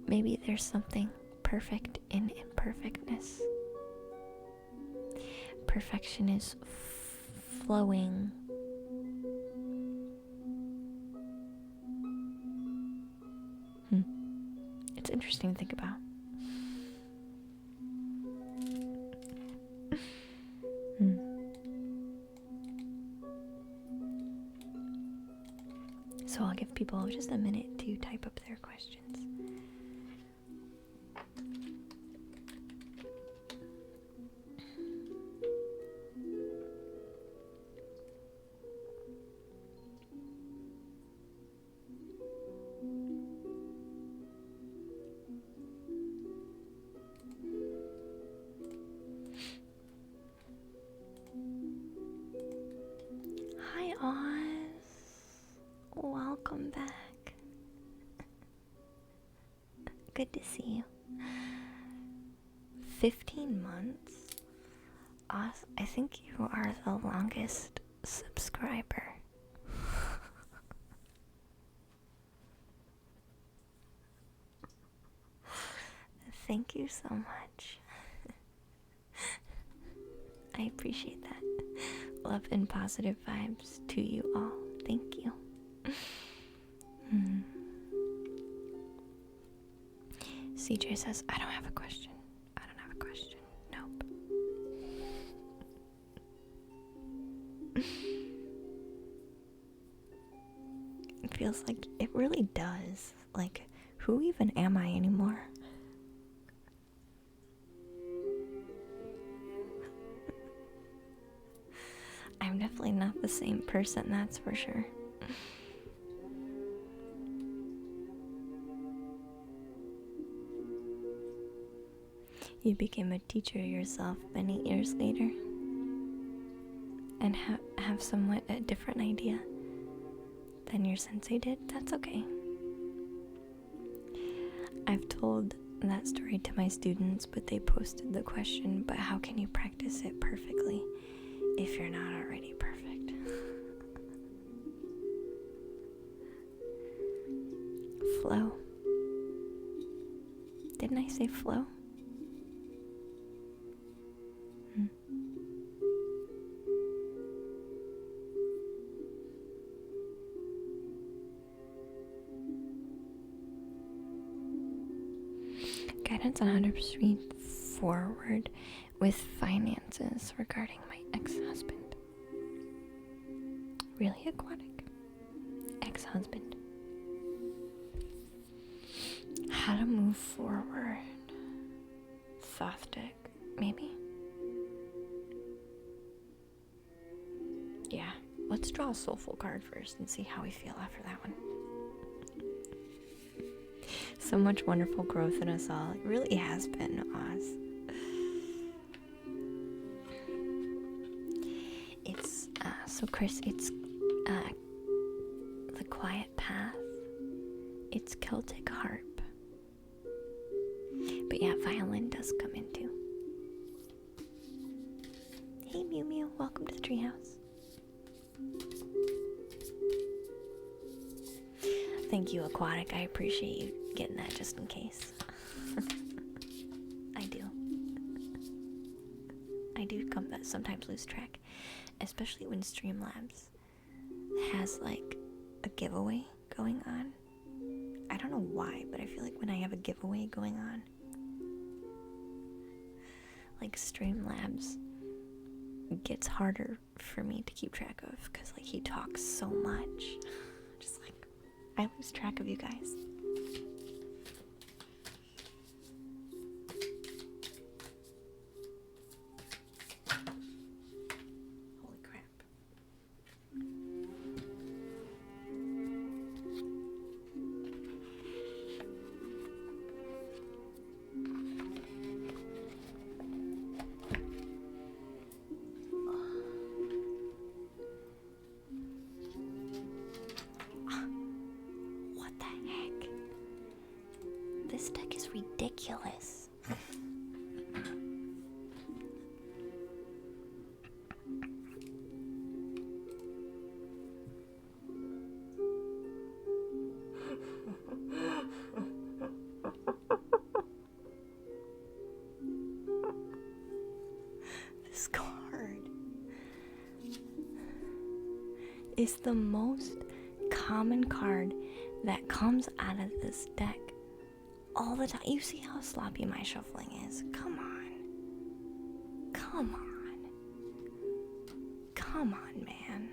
maybe there's something perfect in imperfectness. perfection is flowing. It's interesting to think about. So I'll give people just a minute to type up their questions. Hi, Oz. Welcome back. Good to see you. 15 months? Oz, I think you are the longest subscriber. Thank you so much. I appreciate that. Love and positive vibes to you all. Thank you. CJ says, I don't have a question. I don't have a question. Nope. It feels like it really does. Like, who even am I anymore? I'm definitely not the same person, that's for sure. You became a teacher yourself many years later and have somewhat a different idea than your sensei did. That's okay. I've told that story to my students, but they posted the question, but how can you practice it perfectly if you're not already perfect? Flow. Didn't I say flow? Guidance on how to proceed forward with finances regarding my ex-husband. Really aquatic. Ex-husband. How to move forward. Thothdic, maybe? Yeah, let's draw a soulful card first and see how we feel after that one. So much wonderful growth in us all. It really has been, Oz. It's, so Chris, it's, The Quiet Path. It's Celtic Harp. But yeah, violin does come in too. Hey Mew Mew, welcome to the treehouse. Thank you, Aquatic. I appreciate you getting that just in case. I do. I do sometimes lose track, especially when Streamlabs has like a giveaway going on. I don't know why, but I feel like when I have a giveaway going on, like Streamlabs gets harder for me to keep track of because like he talks so much. Just like I lose track of you guys. Holy crap. What the heck? This deck is ridiculous. This card. is the most common card that comes out of this deck all the time. You see how sloppy my shuffling is? Come on. Come on. Come on, man.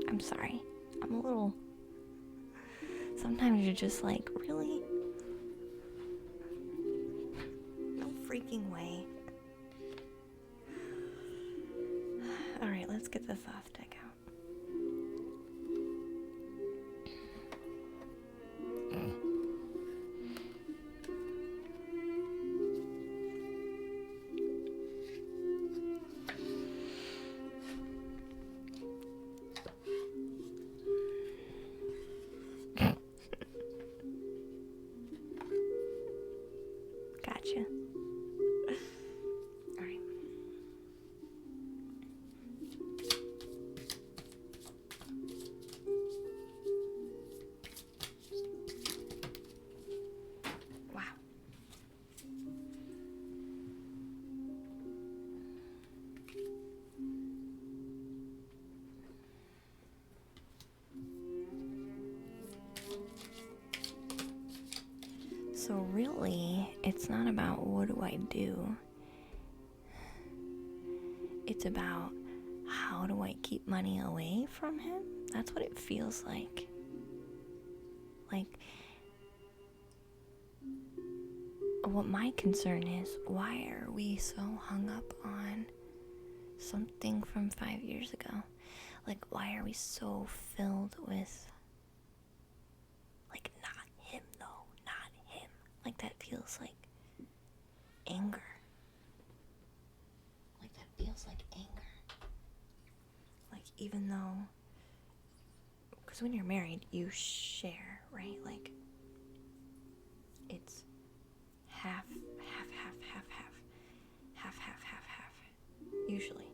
I'm sorry. I'm a little... Sometimes you're just like, really? No freaking way. Alright, let's get the Thoth deck out. Gotcha. Alright. Wow. So really, it's not about what do I do. It's about how do I keep money away from him? That's what it feels like. Like, what my concern is, why are we so hung up on something from 5 years ago? Like, why are we so filled with, like, not him though, not him. Like, that feels like anger. Like, that feels like anger. Like, even though, because when you're married, you share, right? Like, it's half, usually.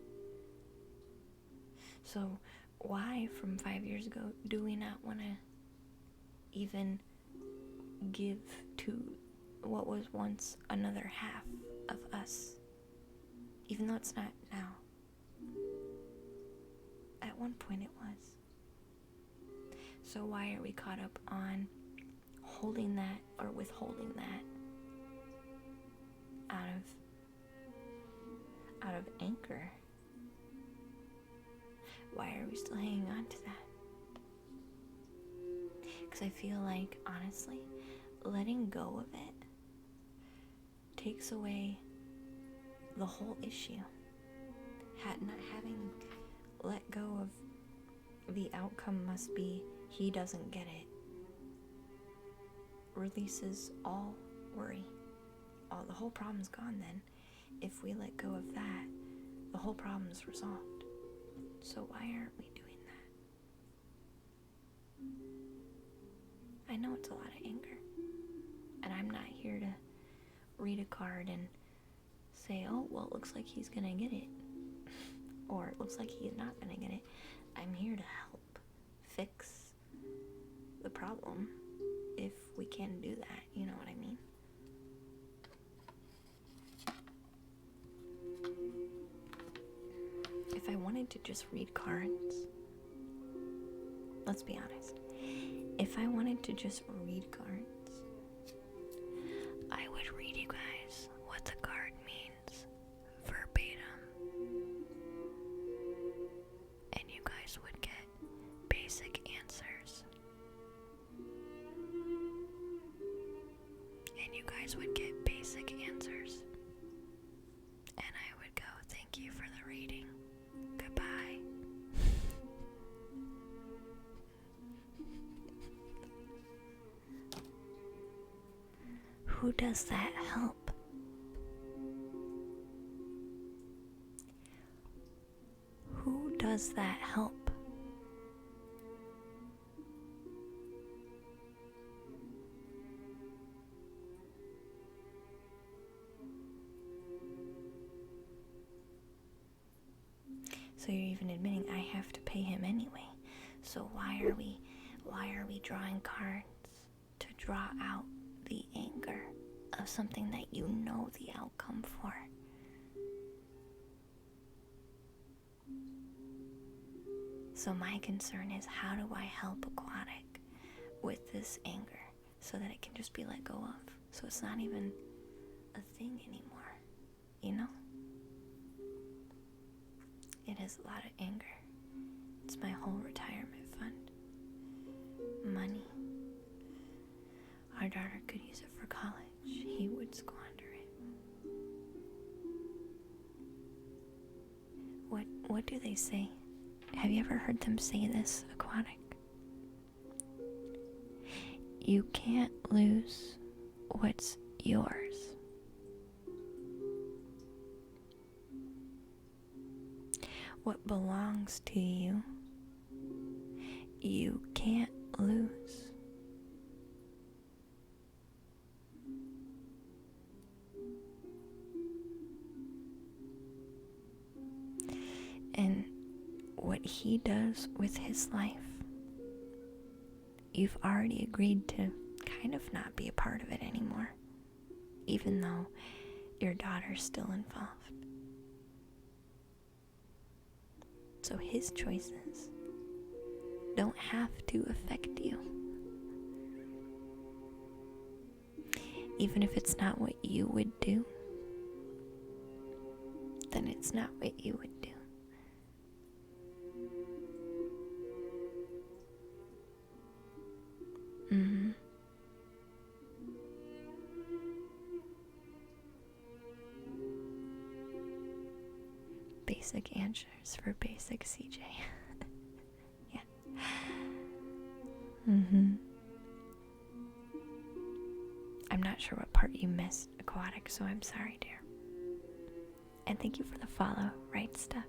So why from 5 years ago do we not want to even give to what was once another half of us, even though it's not now? At one point it was. So why are we caught up on holding that or withholding that out of anger? Why are we still hanging on to that? Because I feel like, honestly, letting go of it takes away the whole issue. Not having let go of the outcome must be he doesn't get it releases all worry. The whole problem's gone then. If we let go of that, the whole problem's resolved. So why aren't we doing that? I know it's a lot of anger. And I'm not here to read a card and say, oh, well, it looks like he's gonna get it. Or it looks like he's not gonna get it. I'm here to help fix the problem if we can do that. You know what I mean? If I wanted to just read cards, let's be honest. If I wanted to just read cards, I would read you guys what the card means verbatim. And you guys would get basic answers. And you guys would get basic answers. And I would go, thank you for the reading. Goodbye. Who does that help? Who does that help? So you're even admitting I have to pay him anyway. So why are we drawing cards to draw out the anger of something that you know the outcome for? So my concern is, how do I help Aquatic with this anger so that it can just be let go of? So it's not even a thing anymore, you know? It is a lot of anger. It's my whole retirement fund. Money. Our daughter could use it for college. He would squander it. What do they say? Have you ever heard them say this, Aquatic? You can't lose what's yours. What belongs to you, you can't lose. And what he does with his life, you've already agreed to kind of not be a part of it anymore, even though your daughter's still involved. So his choices don't have to affect you. Even if it's not what you would do, then it's not what you would do. Mm-hmm. Basic answers for basic CJ. Yeah. Mm-hmm. I'm not sure what part you missed, Aquatic, so I'm sorry, dear. And thank you for the follow, right stuff.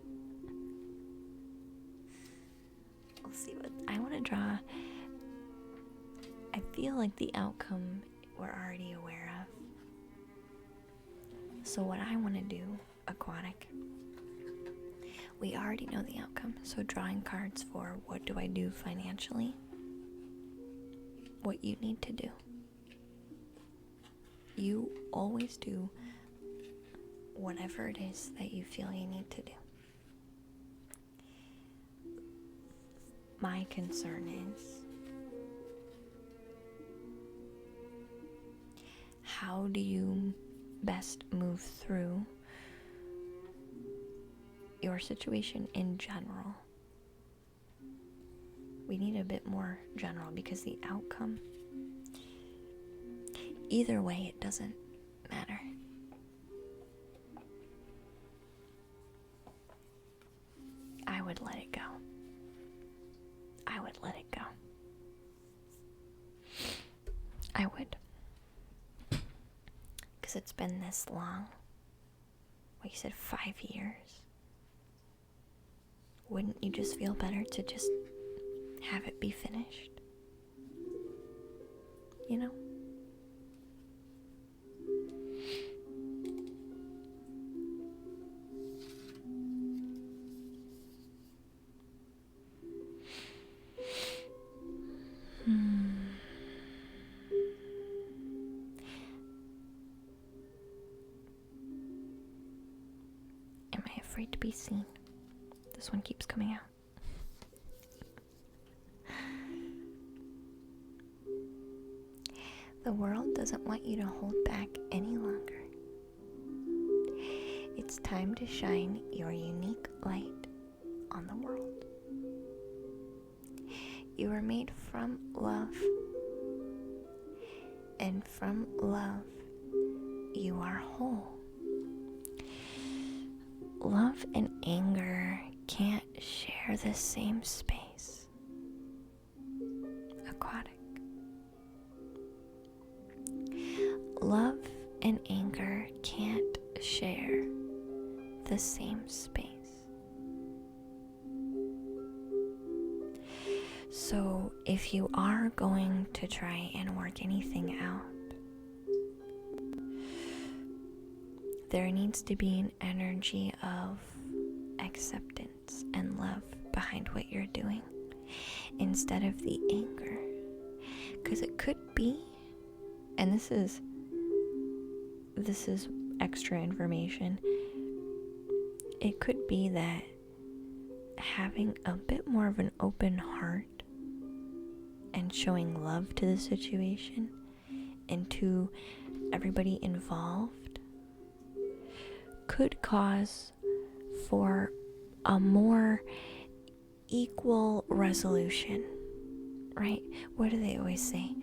We'll see what I want to draw. I feel like the outcome we're already aware of. So what I want to do, Aquatic, we already know the outcome. So drawing cards for what do I do financially, what you need to do. You always do whatever it is that you feel you need to do. My concern is, how do you best move through your situation in general? We need a bit more general, because the outcome, either way, it doesn't matter. I would let it go. I would let it go. I would. Because it's been this long. Like you said, 5 years. Wouldn't you just feel better to just have it be finished? You know? Am I afraid to be seen? This one keeps coming out. The world doesn't want you to hold back any longer. It's time to shine your unique light on the world. You are made from love, and from love, you are whole. Love and anger can't share the same space. Aquatic. Love and anger can't share the same space. So if you are going to try and work anything out, there needs to be an energy of acceptance and love behind what you're doing, instead of the anger. Because it could be, and this is extra information, it could be that having a bit more of an open heart and showing love to the situation and to everybody involved could cause for a more equal resolution, right? What do they always say?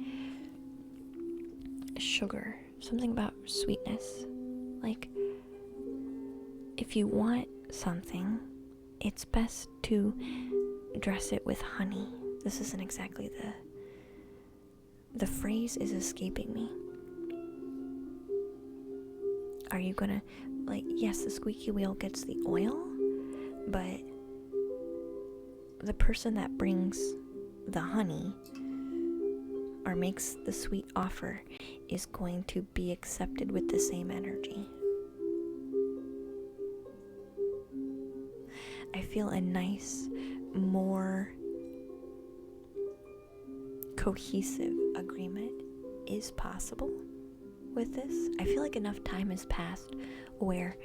Sugar, something about sweetness. Like, if you want something, it's best to dress it with honey. This isn't exactly the phrase is escaping me. Are you gonna, like, yes, the squeaky wheel gets the oil, but the person that brings the honey or makes the sweet offer is going to be accepted with the same energy. I feel a nice, more cohesive agreement is possible with this. I feel like enough time has passed where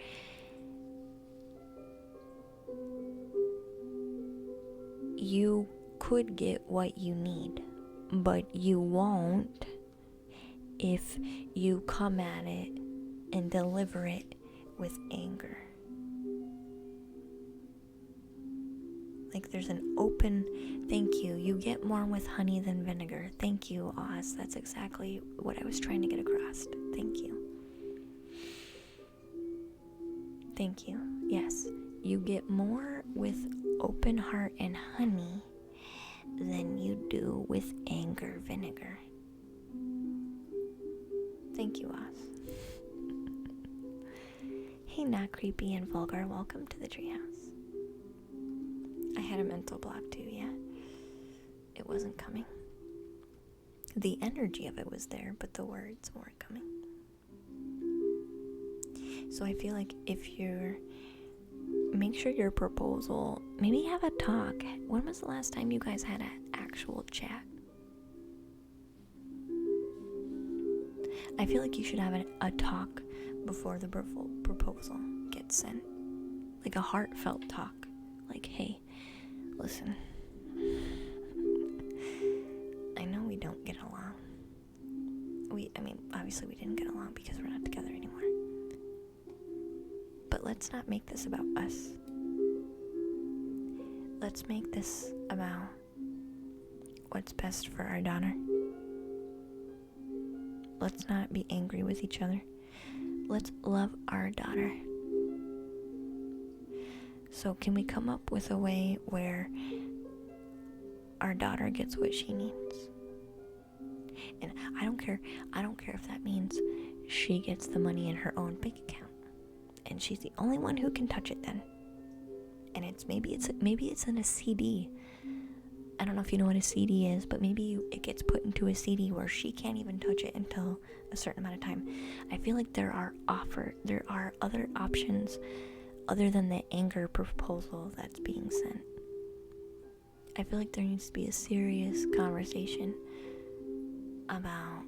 you could get what you need, but you won't if you come at it and deliver it with anger. Like, there's an open, thank you. You get more with honey than vinegar. Thank you, Oz. That's exactly what I was trying to get across. Thank you. Thank you. Yes, you get more with open heart and honey than you do with anger vinegar. Thank you, Oz. Hey, not creepy and vulgar. Welcome to the treehouse. I had a mental block too, yeah. It wasn't coming. The energy of it was there, but the words weren't coming. So I feel like make sure your proposal, maybe have a talk. When was the last time you guys had an actual chat? I feel like you should have a talk before the proposal gets sent. Like a heartfelt talk. Like, hey, listen, I know we don't get along. Obviously we didn't get along because we're not together anymore. But let's not make this about us. Let's make this about what's best for our daughter. Let's not be angry with each other. Let's love our daughter. So can we come up with a way where our daughter gets what she needs? And I don't care if that means she gets the money in her own bank account and she's the only one who can touch it then. And maybe it's in a CD. I don't know if you know what a CD is, but maybe it gets put into a CD where she can't even touch it until a certain amount of time. I feel like there are other options other than the anger proposal that's being sent. I feel like there needs to be a serious conversation about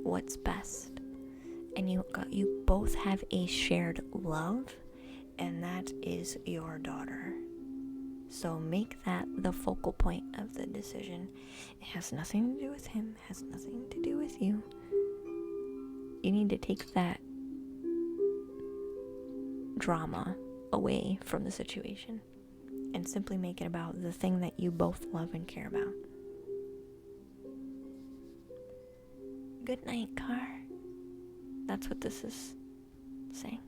what's best. And you both have a shared love, and that is your daughter. So make that the focal point of the decision. It has nothing to do with him, it has nothing to do with you. You need to take that drama away from the situation and simply make it about the thing that you both love and care about. Good night, Car. That's what this is saying.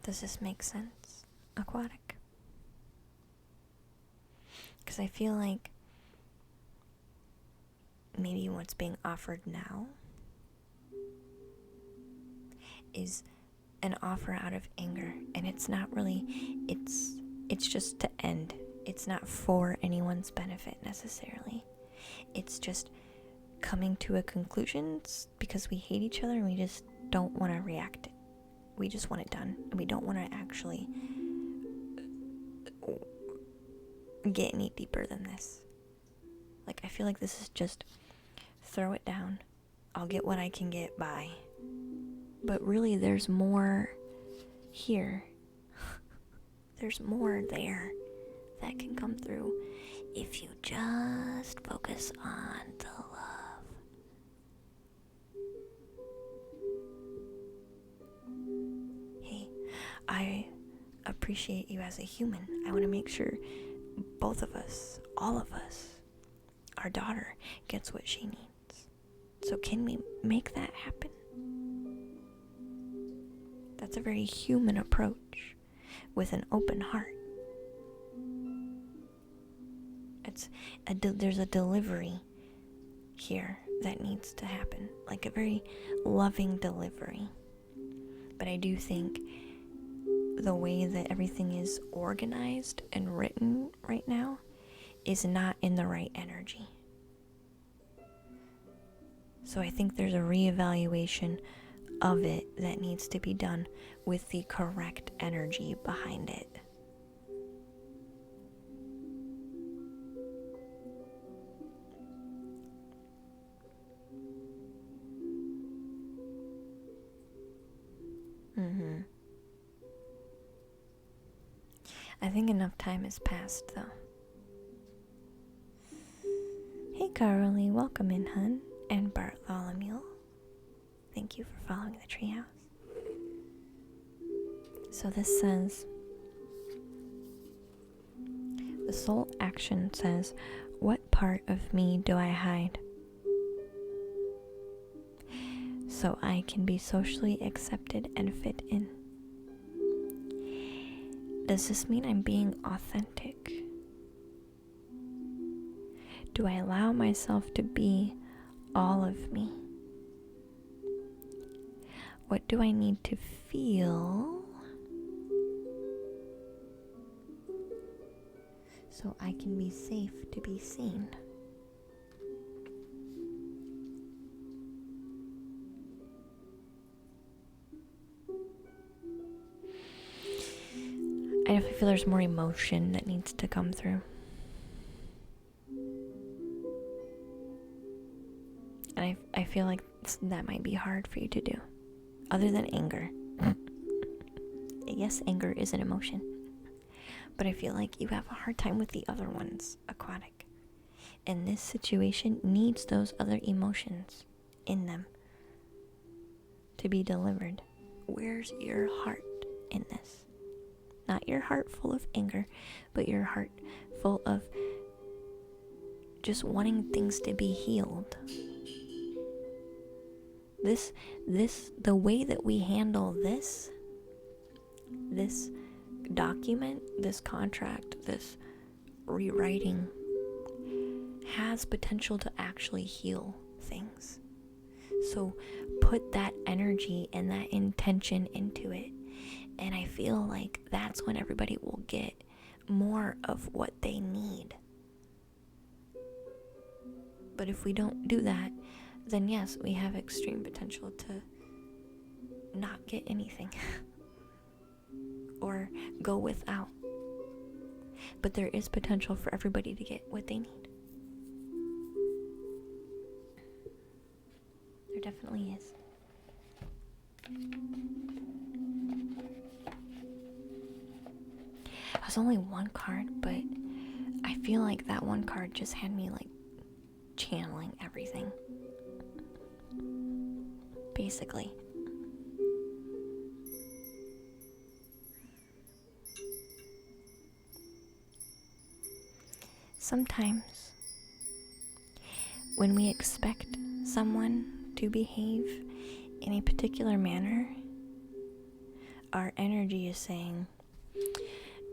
Does this make sense, Aquatic? Because I feel like maybe what's being offered now is an offer out of anger, and it's not really, it's just to end. It's not for anyone's benefit necessarily. It's just coming to a conclusion because we hate each other and we just don't want to react. We just want it done, and we don't want to actually get any deeper than this. Like, I feel like this is just throw it down. I'll get what I can get by. But really, there's more here. There's more there that can come through if you just focus on the love. Hey, I appreciate you as a human. I want to make sure both of us, all of us, our daughter gets what she needs. So can we make that happen? That's a very human approach with an open heart. There's a delivery here that needs to happen, like a very loving delivery. But I do think the way that everything is organized and written right now is not in the right energy. So I think there's a reevaluation of it that needs to be done with the correct energy behind it. I think enough time has passed, though. Hey, Carolee, welcome in, hun. And Bartholomew, thank you for following the treehouse. So this says, the soul action says, what part of me do I hide so I can be socially accepted and fit in? Does this mean I'm being authentic? Do I allow myself to be all of me? What do I need to feel so I can be safe to be seen? I definitely feel there's more emotion that needs to come through. And I feel like that might be hard for you to do. Other than anger. Yes, anger is an emotion. But I feel like you have a hard time with the other ones, aquatic. And this situation needs those other emotions in them to be delivered. Where's your heart in this? Not your heart full of anger, but your heart full of just wanting things to be healed. The way that we handle this document, this contract, this rewriting has potential to actually heal things. So put that energy and that intention into it. And I feel like that's when everybody will get more of what they need. But if we don't do that, then yes, we have extreme potential to not get anything or go without. But there is potential for everybody to get what they need. There definitely is. It was only one card, but I feel like that one card just had me like channeling everything. Basically. Sometimes when we expect someone to behave in a particular manner, our energy is saying,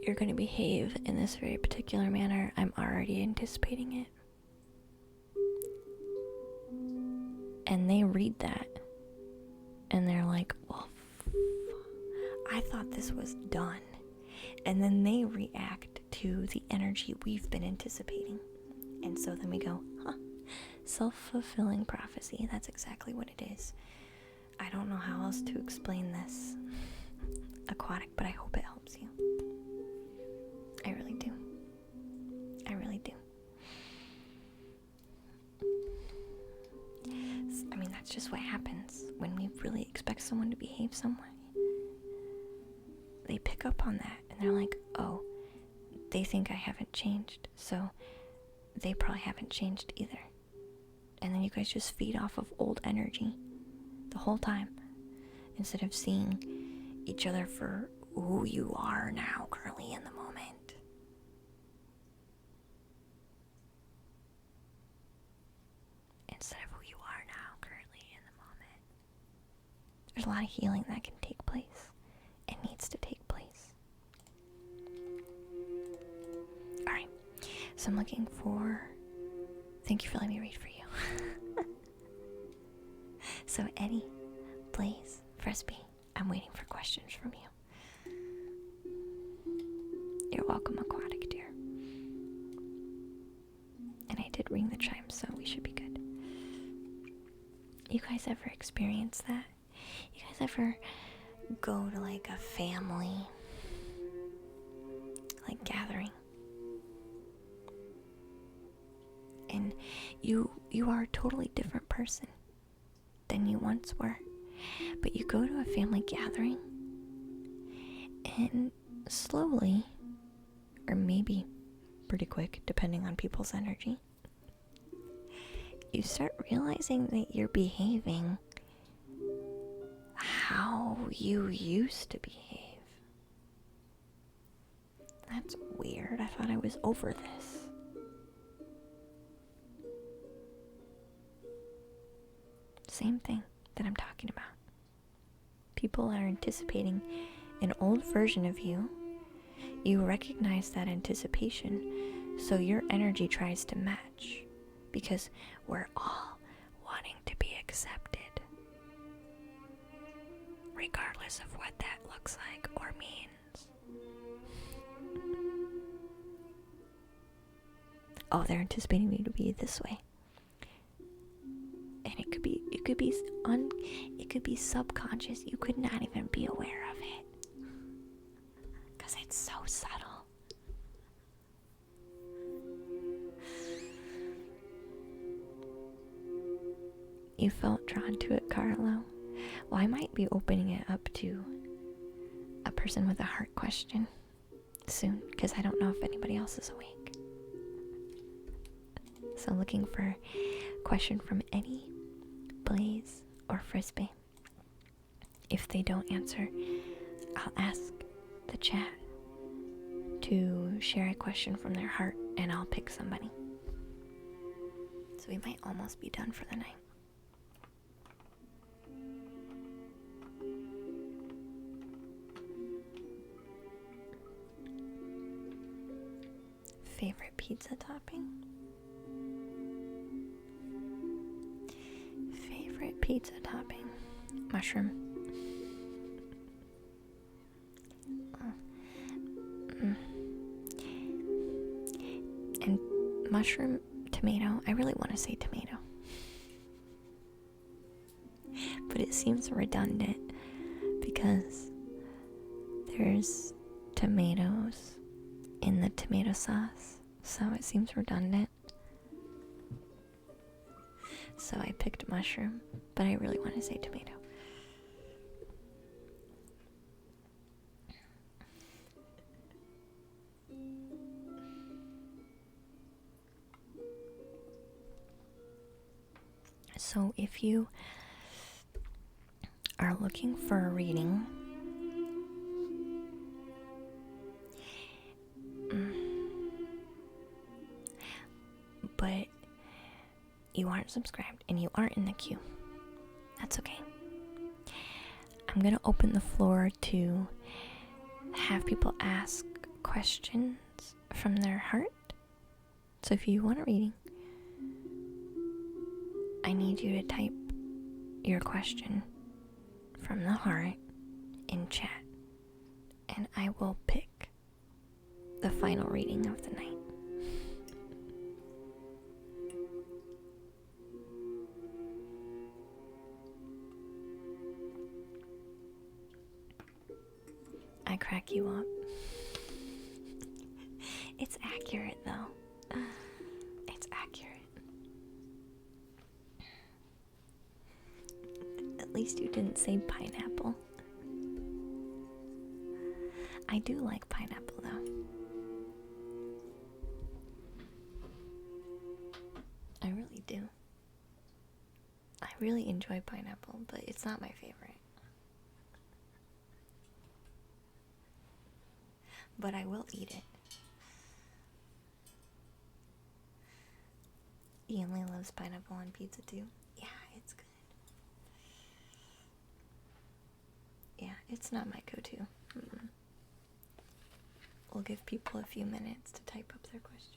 you're going to behave in this very particular manner. I'm already anticipating it. And they read that and they're like, well, I thought this was done. And then they react to the energy we've been anticipating. And so then we go, self-fulfilling prophecy. That's exactly what it is. I don't know how else to explain this, aquatic, but I hope it helps you. I really do. just what happens when we really expect someone to behave some way. They pick up on that and they're like, oh, they think I haven't changed, so they probably haven't changed either. And then you guys just feed off of old energy the whole time instead of seeing each other for who you are now, currently in the moment. Instead of who you are now, currently in the moment. There's a lot of healing that can take place. It needs to take place. Alright, so I'm looking for... Thank you for letting me read for you. So Eddie, Blaze, Frisbee, I'm waiting for questions from you. You're welcome, Aquatic Dear. And I did ring the chime, so we should be good. You guys ever experience that? You guys ever go to like a family like gathering and you are a totally different person than you once were, but you go to a family gathering and slowly, or maybe pretty quick depending on people's energy, you start realizing that you're behaving how you used to behave. That's weird. I thought I was over this. Same thing that I'm talking about. People are anticipating an old version of you. You recognize that anticipation, so your energy tries to match, because we're all wanting to be accepted, regardless of what that looks like or means. Oh, they're anticipating me to be this way. And it could be subconscious. You could not even be aware of it, because it's so subtle. You felt drawn to it, Carlo. Well, I might be opening it up to a person with a heart question soon, because I don't know if anybody else is awake. So looking for a question from Eddie, Blaze, or Frisbee. If they don't answer, I'll ask the chat to share a question from their heart, and I'll pick somebody. So we might almost be done for the night. Favorite pizza topping? Favorite pizza topping? Mushroom. And mushroom, tomato. I really want to say tomato, but it seems redundant because there's tomatoes in the tomato sauce, so it seems redundant. So I picked mushroom, but I really want to say tomato. So if you are looking for a reading, but you aren't subscribed and you aren't in the queue, that's okay. I'm gonna open the floor to have people ask questions from their heart. So if you want a reading, I need you to type your question from the heart in chat, and I will pick the final reading of the night. I crack you up. It's accurate though. It's accurate. least you didn't say pineapple. I do like pineapple though. I really do. I really enjoy pineapple, but it's not my favorite. But I will eat it. Emily loves pineapple on pizza too. Yeah, it's good. Yeah, it's not my go-to. We'll give people a few minutes to type up their questions.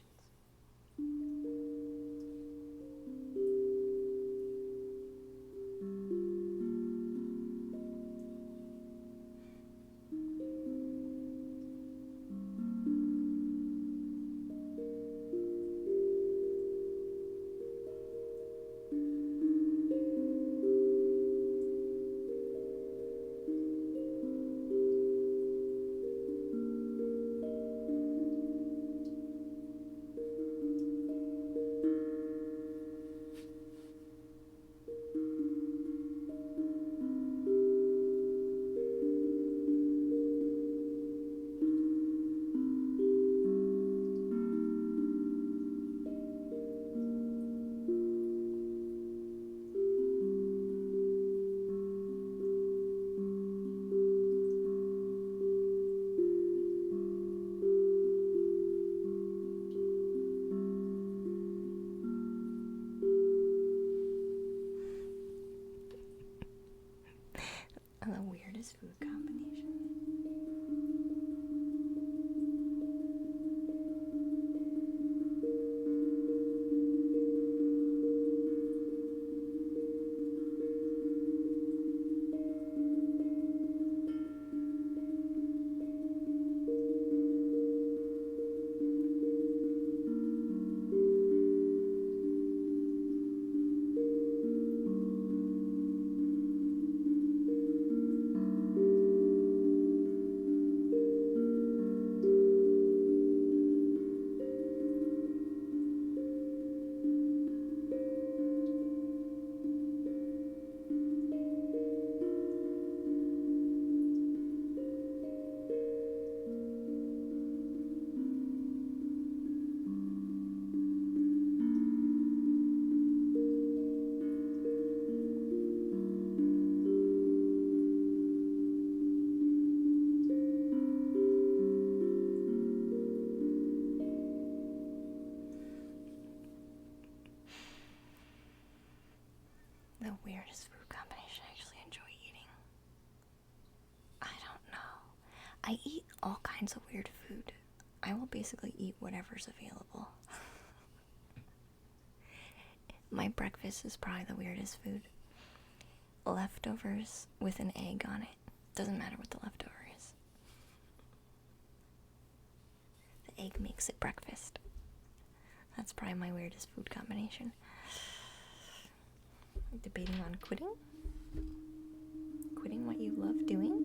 The weirdest food combination. The weirdest food combination I actually enjoy eating. I don't know. I eat all kinds of weird food. I will basically eat whatever's available. My breakfast is probably the weirdest food. Leftovers with an egg on it. Doesn't matter what the leftover is. The egg makes it breakfast. That's probably my weirdest food combination. Debating on quitting? Quitting what you love doing?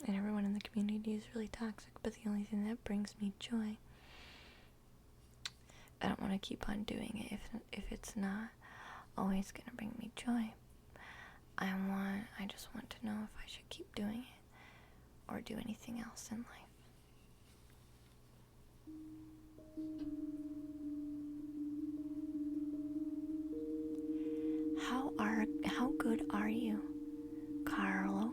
And everyone in the community is really toxic, but the only thing that brings me joy, I don't want to keep on doing it if it's not always gonna bring me joy. I just want to know if I should keep doing it or do anything else in life. How good are you, Carlo?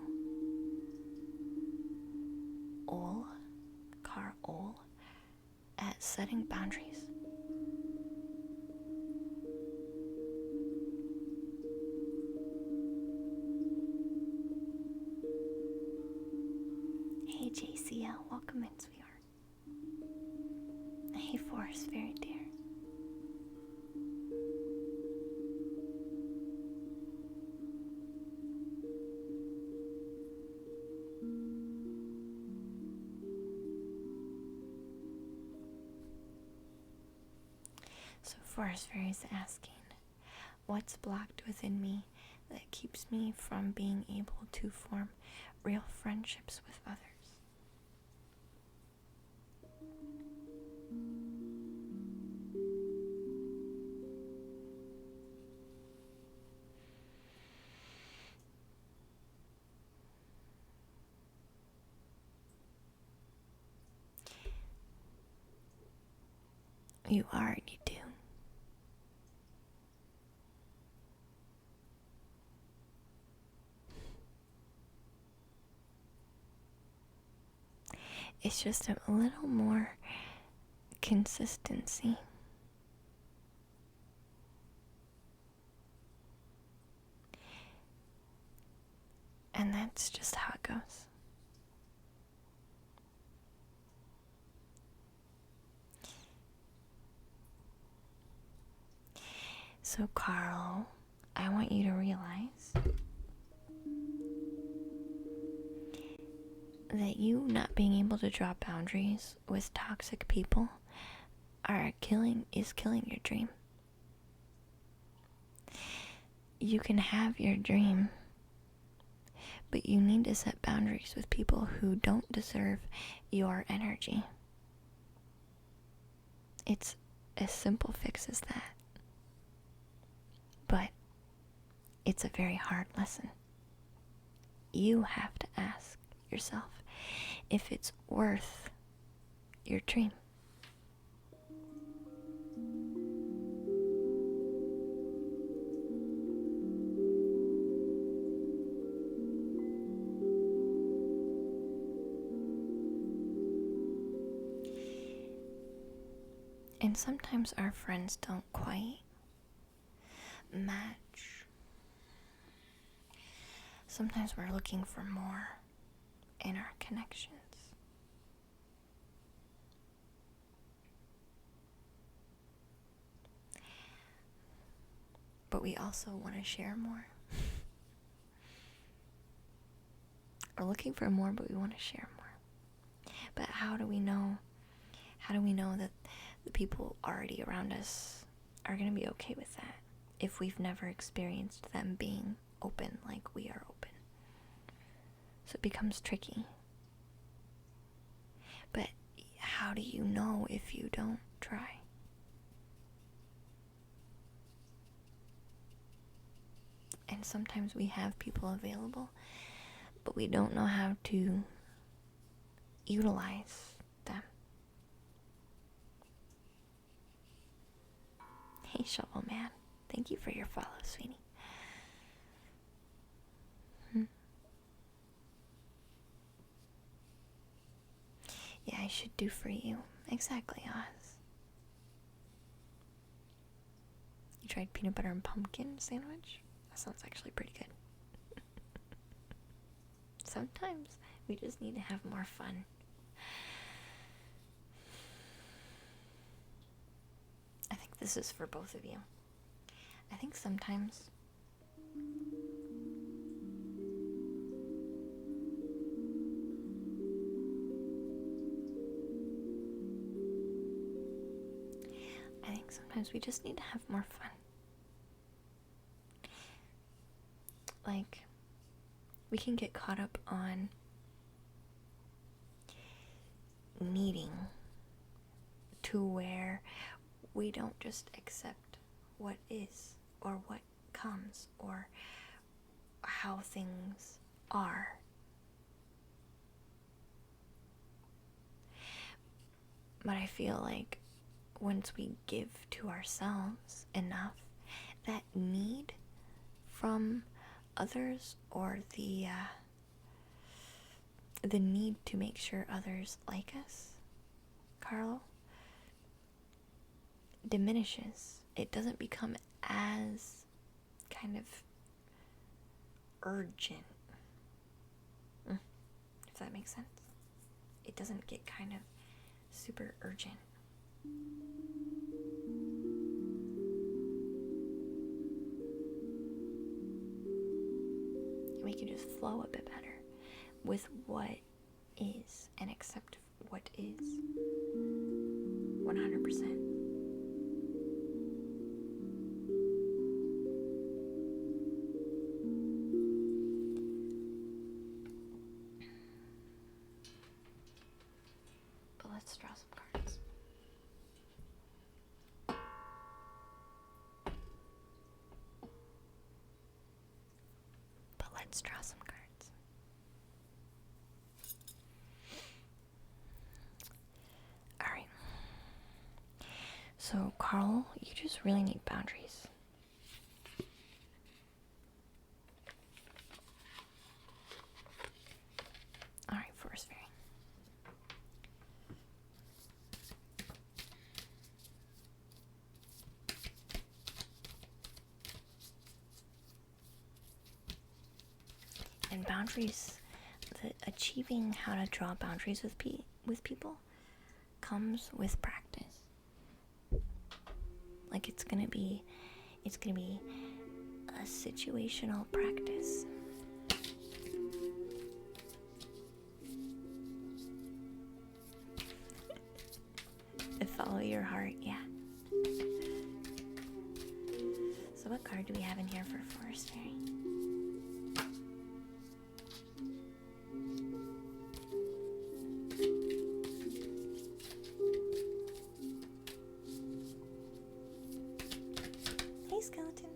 Carl, at setting boundaries? Hey JCL, welcome in, sweetheart. Hey Forrest, very dear. Forest Fairy is asking, what's blocked within me that keeps me from being able to form real friendships with others? You already do. It's just a little more consistency. And that's just how it goes. So, Carl, I want you to realize that you not being able to draw boundaries with toxic people is killing your dream. You can have your dream, but you need to set boundaries with people who don't deserve your energy. It's as simple fix as that. But it's a very hard lesson. You have to ask yourself if it's worth your dream. And sometimes our friends don't quite match. Sometimes we're looking for more in our connections. But we also want to share more. We're looking for more, but we want to share more. But how do we know? How do we know that the people already around us are going to be okay with that if we've never experienced them being open like we are open? So it becomes tricky. But how do you know if you don't try? And sometimes we have people available, but we don't know how to utilize them. Hey, Shovel Man. Thank you for your follow, sweetie. Yeah, I should do for you. Exactly, Oz. You tried peanut butter and pumpkin sandwich? That sounds actually pretty good. Sometimes we just need to have more fun. I think this is for both of you. I think sometimes we just need to have more fun. Like, we can get caught up on needing to where we don't just accept what is or what comes or how things are. But I feel like once we give to ourselves enough, that need from others or the need to make sure others like us, Carlo, diminishes. It doesn't become as kind of urgent, if that makes sense. It doesn't get kind of super urgent. We can just flow a bit better with what is and accept what is 100%. Let's draw some cards. But let's draw some cards. Alright. So, Carl, you just really need boundaries. Alright, Forest Fairy. And boundaries, achieving how to draw boundaries with people comes with practice. Like it's gonna be a situational practice. Follow your heart, yeah. So what card do we have in here for Forest Fairy? Hey, skeleton.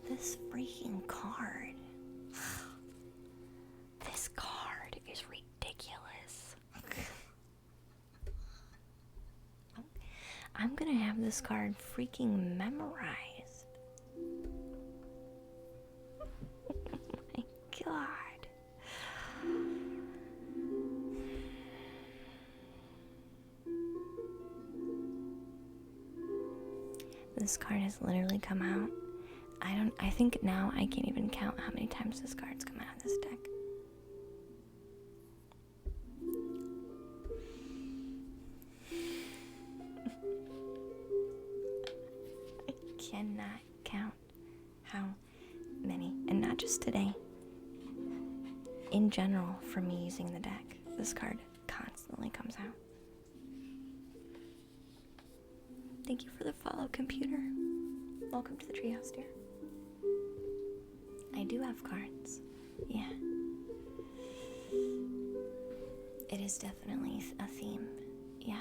This freaking card. This card is ridiculous. I'm gonna have this card freaking memorized. Oh my god. This card has literally come out. I think now I can't even count how many times this card's come out of this deck. I cannot count how many, and not just today. In general, for me using the deck, this card constantly comes out. Thank you for the follow, computer. Welcome to the treehouse, dear. I do have cards. Yeah. It is definitely a theme. Yeah.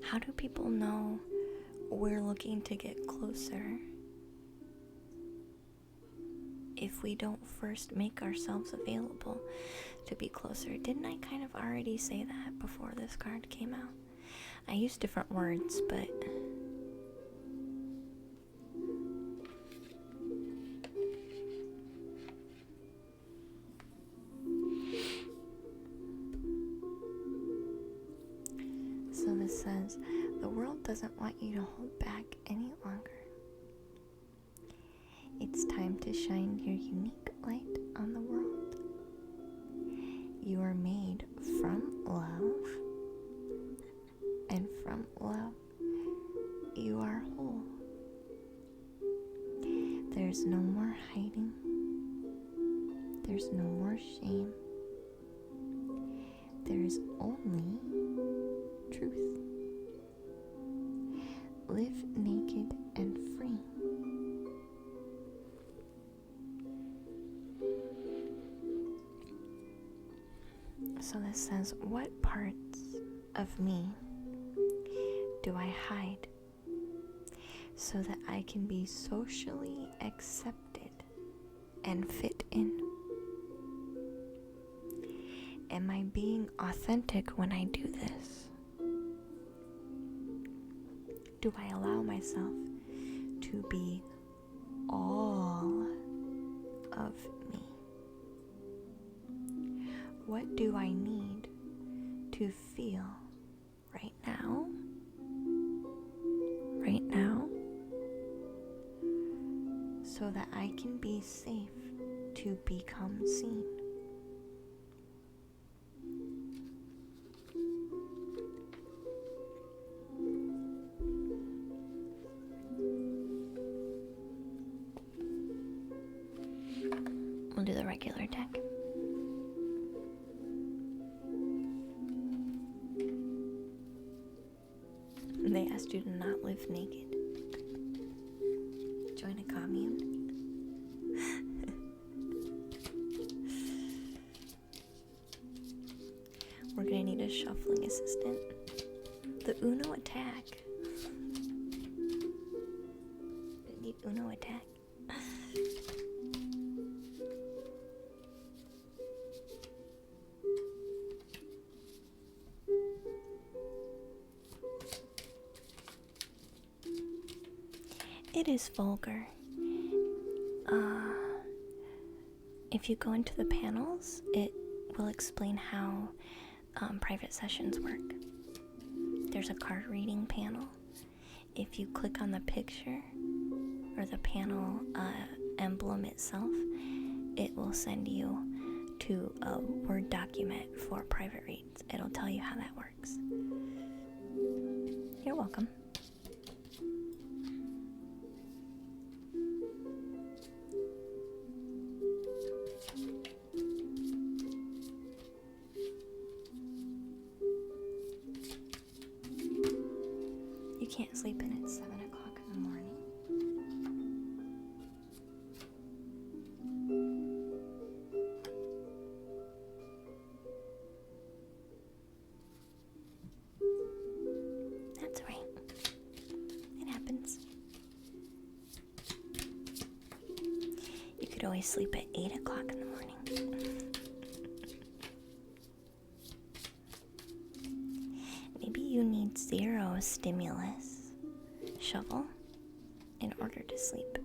How do people know we're looking to get closer if we don't first make ourselves available to be closer? Didn't I kind of already say that before this card came out? I used different words, but so this says, the world doesn't want you to hold back any longer. It's time to shine your unique light on the world. You are made from love, and from love, you are whole. There's no more hiding. There's no more shame. There's only truth. Live naked and free. So this says, what parts of me do I hide so that I can be socially accepted and fit in? Am I being authentic when I do this? Do I allow myself to be all of me? What do I need to feel right now? Right now? So that I can be safe to become seen. We'll do the regular deck. asked you to not live naked. Join a commune. We're gonna need a shuffling assistant. The Uno attack. We need Uno attack. It is vulgar. If you go into the panels, it will explain how private sessions work. There's a card reading panel. If you click on the picture or the panel emblem itself, it will send you to a Word document for private reads. It'll tell you how that works. You're welcome. You can't sleep in at 7 o'clock in the morning. That's right. It happens. You could always sleep at 8 o'clock in the morning. Maybe you need 0 stimulus shovel in order to sleep.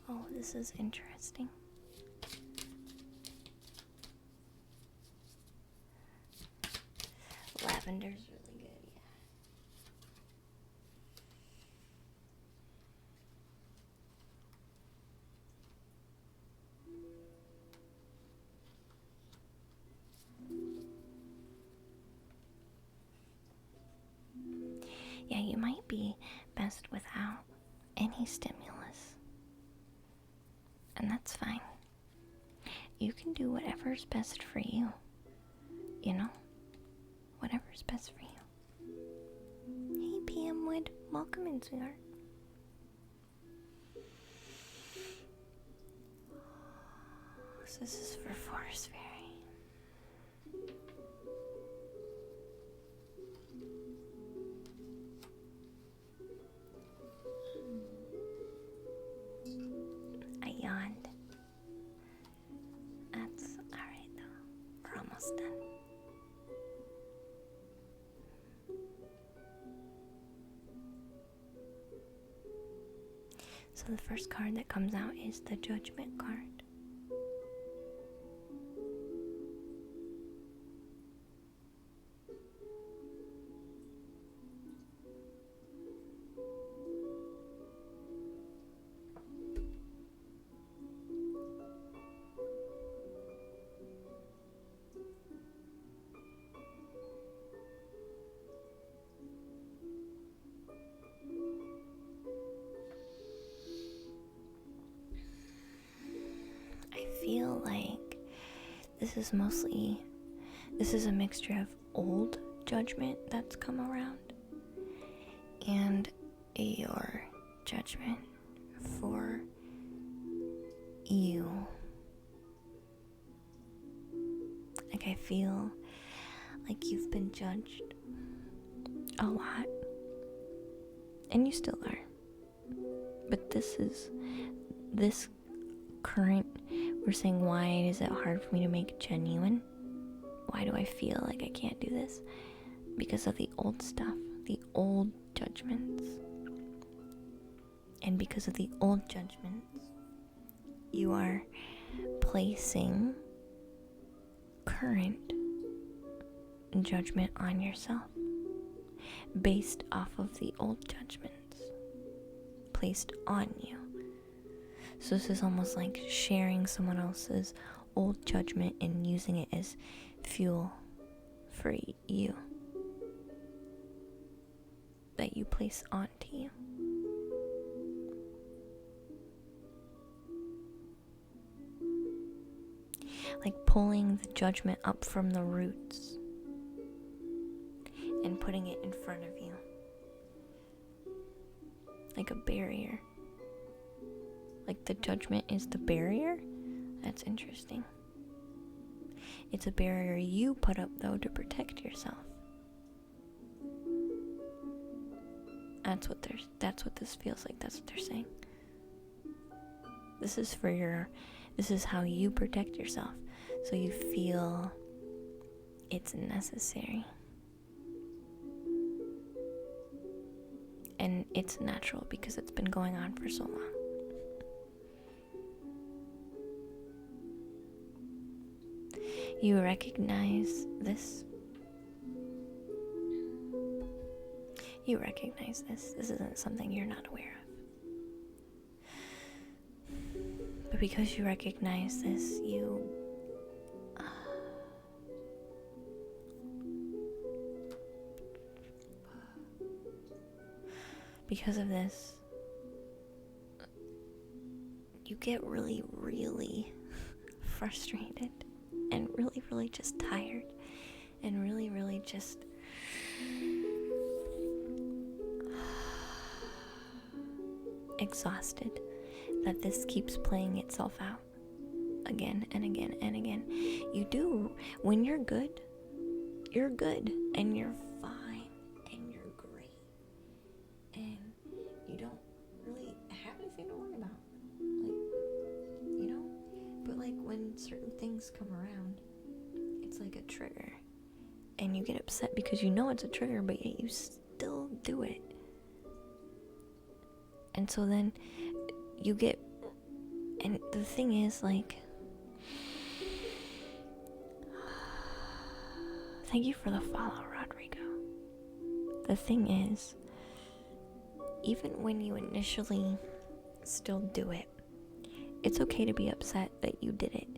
Oh, this is interesting. Lavender's really good, yeah. Yeah, you might be best without any stimulus. And that's fine. You can do whatever's best for you. You know? Whatever's best for you. Hey, PM Wood. Welcome in, sweetheart. So this is for Forest Fairy. I yawned. That's alright though. We're almost done. So the first card that comes out is the Judgment card. I feel like this is a mixture of old judgment that's come around and your judgment for you. Like I feel like you've been judged a lot, and you still are. But this current, we're saying, why is it hard for me to make genuine? Why do I feel like I can't do this? Because of the old stuff, the old judgments. And because of the old judgments, you are placing current judgment on yourself based off of the old judgments placed on you. So this is almost like sharing someone else's old judgment and using it as fuel for you that you place onto you. Like pulling the judgment up from the roots and putting it in front of you. Like a barrier. Like the judgment is the barrier? That's interesting. It's a barrier you put up, though, to protect yourself. That's what this feels like. That's what they're saying. This is how you protect yourself. So you feel it's necessary. And it's natural because it's been going on for so long. You recognize this. You recognize this. This isn't something you're not aware of. But because you recognize this, because of this, you get really, really frustrated and really, really just tired and really, really just exhausted that this keeps playing itself out again and again and again. You do. When you're good and you're fine and you're great and you don't really have anything to worry about. But like when certain things come around, it's like a trigger and you get upset because you know it's a trigger, but yet you still do it. And so then you get, and the thing is, like, thank you for the follow, Rodrigo. The thing is, even when you initially still do it, it's okay to be upset that you did it.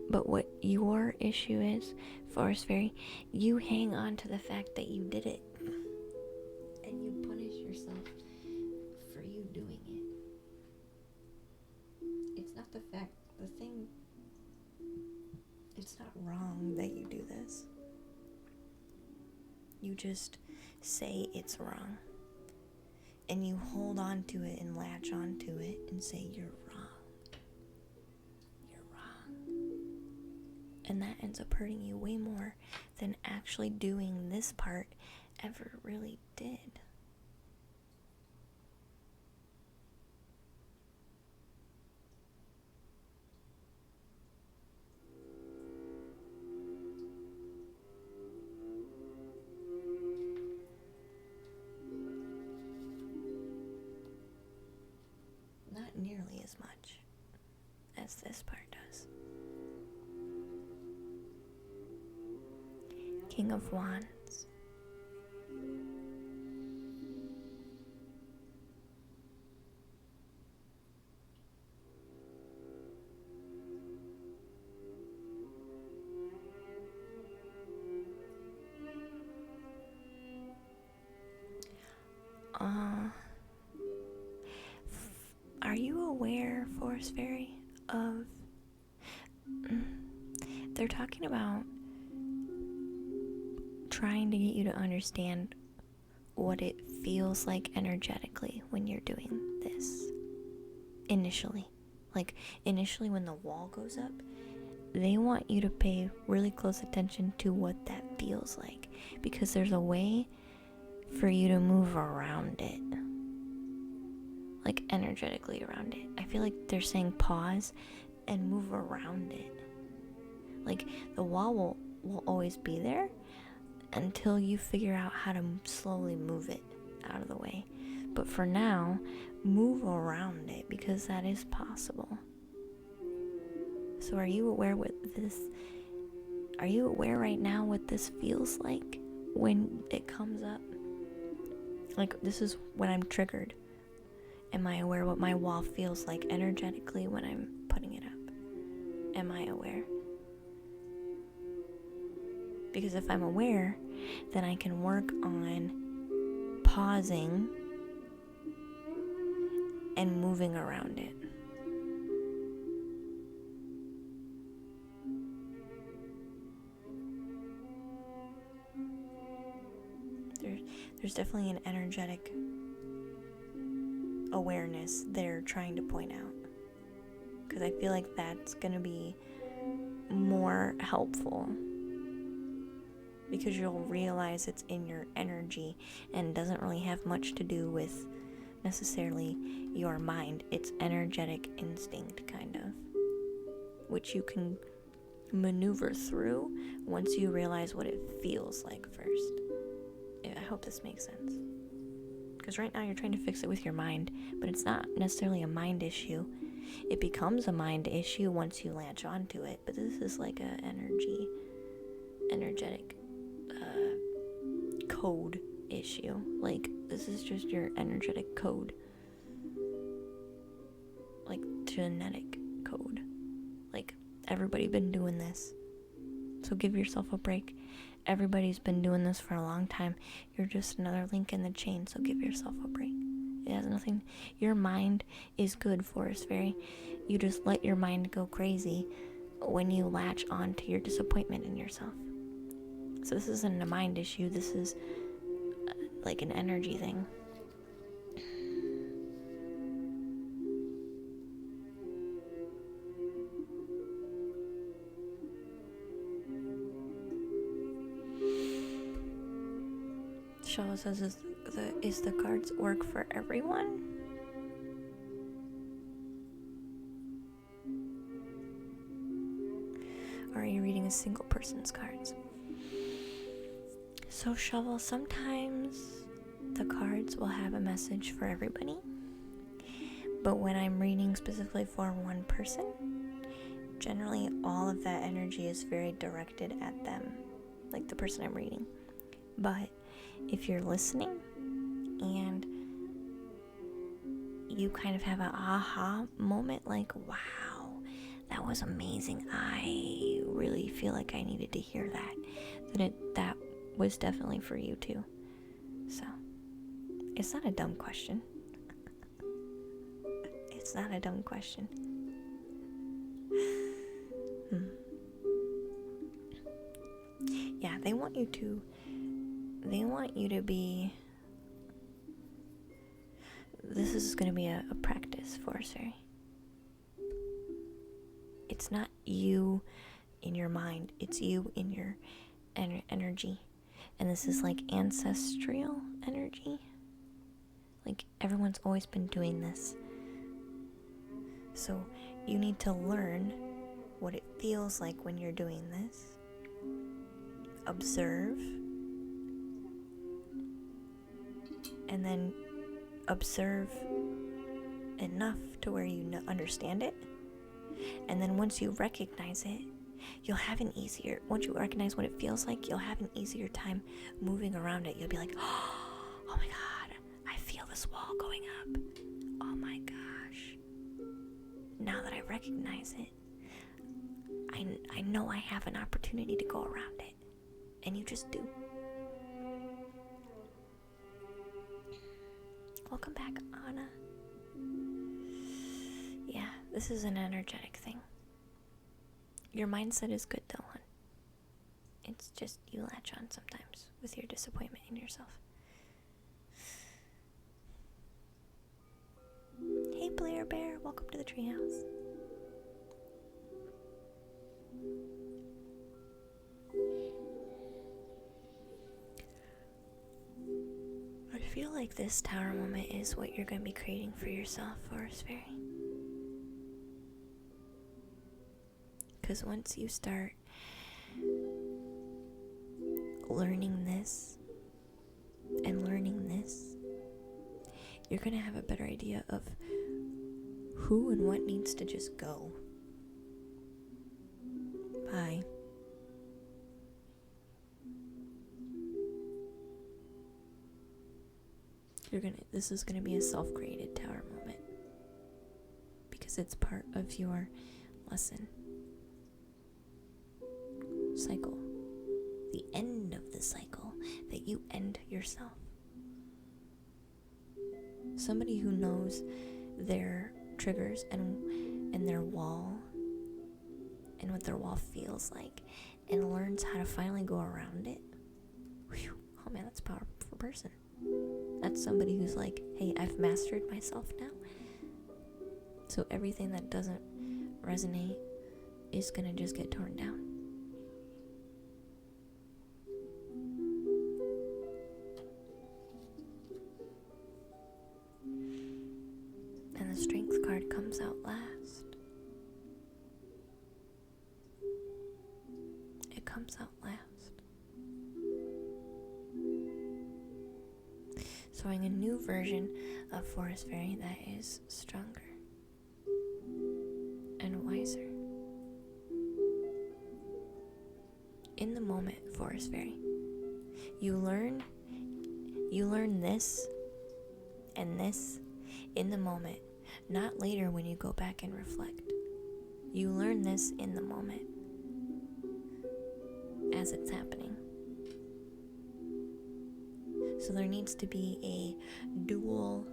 But what your issue is, Forest Fairy, you hang on to the fact that you did it. And you punish yourself for you doing it. It's not it's not wrong that you do this. You just say it's wrong. And you hold on to it and latch on to it and say you're wrong. You're wrong. And that ends up hurting you way more than actually doing this part ever really did. Not nearly as much as this part does. King of Wands. Are you aware, Forest Fairy, of... They're talking about trying to get you to understand what it feels like energetically when you're doing this. Initially. Like, initially when the wall goes up, they want you to pay really close attention to what that feels like. Because there's a way for you to move around it. Like, energetically around it. I feel like they're saying pause and move around it. Like, the wall will always be there until you figure out how to slowly move it out of the way. But for now, move around it because that is possible. So are you aware what this... Are you aware right now what this feels like when it comes up? Like, this is when I'm triggered. Am I aware what my wall feels like energetically when I'm putting it up? Am I aware? Because if I'm aware, then I can work on pausing and moving around it. There's definitely an energetic awareness they're trying to point out, because I feel like that's going to be more helpful, because you'll realize it's in your energy and doesn't really have much to do with necessarily your mind. It's energetic instinct, kind of, which you can maneuver through once you realize what it feels like first. I hope this makes sense. Because right now you're trying to fix it with your mind, but it's not necessarily a mind issue. It becomes a mind issue once you latch onto it, but this is like a energetic code issue. Like, this is just your energetic code. Like, genetic code. Like, everybody been doing this. So give yourself a break. Everybody's been doing this for a long time. You're just another link in the chain, so give yourself a break. It has nothing. Your mind is good, Forest Fairy. You just let your mind go crazy when you latch on to your disappointment in yourself. So this isn't a mind issue. This is like an energy thing. Shaw says, is the cards work for everyone? Or are you reading a single person's cards? So, Shovel, sometimes the cards will have a message for everybody, but when I'm reading specifically for one person, generally all of that energy is very directed at them, like the person I'm reading. But if you're listening and you kind of have an aha moment, like, wow, that was amazing, I really feel like I needed to hear that, then that was definitely for you too. So it's not a dumb question. It's not a dumb question. Yeah, they want you to be, this is going to be a practice for us, Sari. It's not you in your mind, it's you in your energy. And this is like ancestral energy. Like, everyone's always been doing this. So you need to learn what it feels like when you're doing this. Observe. And then observe enough to where you understand it. And then once you recognize it, you'll have an easier, once you recognize what it feels like, you'll have an easier time moving around it. You'll be like, oh my God, I feel this wall going up. Oh my gosh. Now that I recognize it, I know I have an opportunity to go around it. And you just do. Welcome back, Anna. Yeah, this is an energetic thing. Your mindset is good though, hon. It's just you latch on sometimes with your disappointment in yourself. Hey Blair Bear, welcome to the treehouse. I feel like this tower moment is what you're going to be creating for yourself, Forest Fairy. Because once you start learning this and learning this, you're going to have a better idea of who and what needs to just go. Bye. This is gonna be a self-created tower moment because it's part of your lesson cycle, the end of the cycle that you end yourself. Somebody who knows their triggers and their wall and what their wall feels like and learns how to finally go around it. Whew, oh man, that's a powerful person. That's somebody who's like, hey, I've mastered myself now. So everything that doesn't resonate is gonna just get torn down. And the strength card comes out last. It comes out last. Showing a new version of Forest Fairy that is stronger and wiser. In the moment, Forest Fairy, you learn this and this in the moment, not later when you go back and reflect. You learn this in the moment as it's happening. So there needs to be a dual,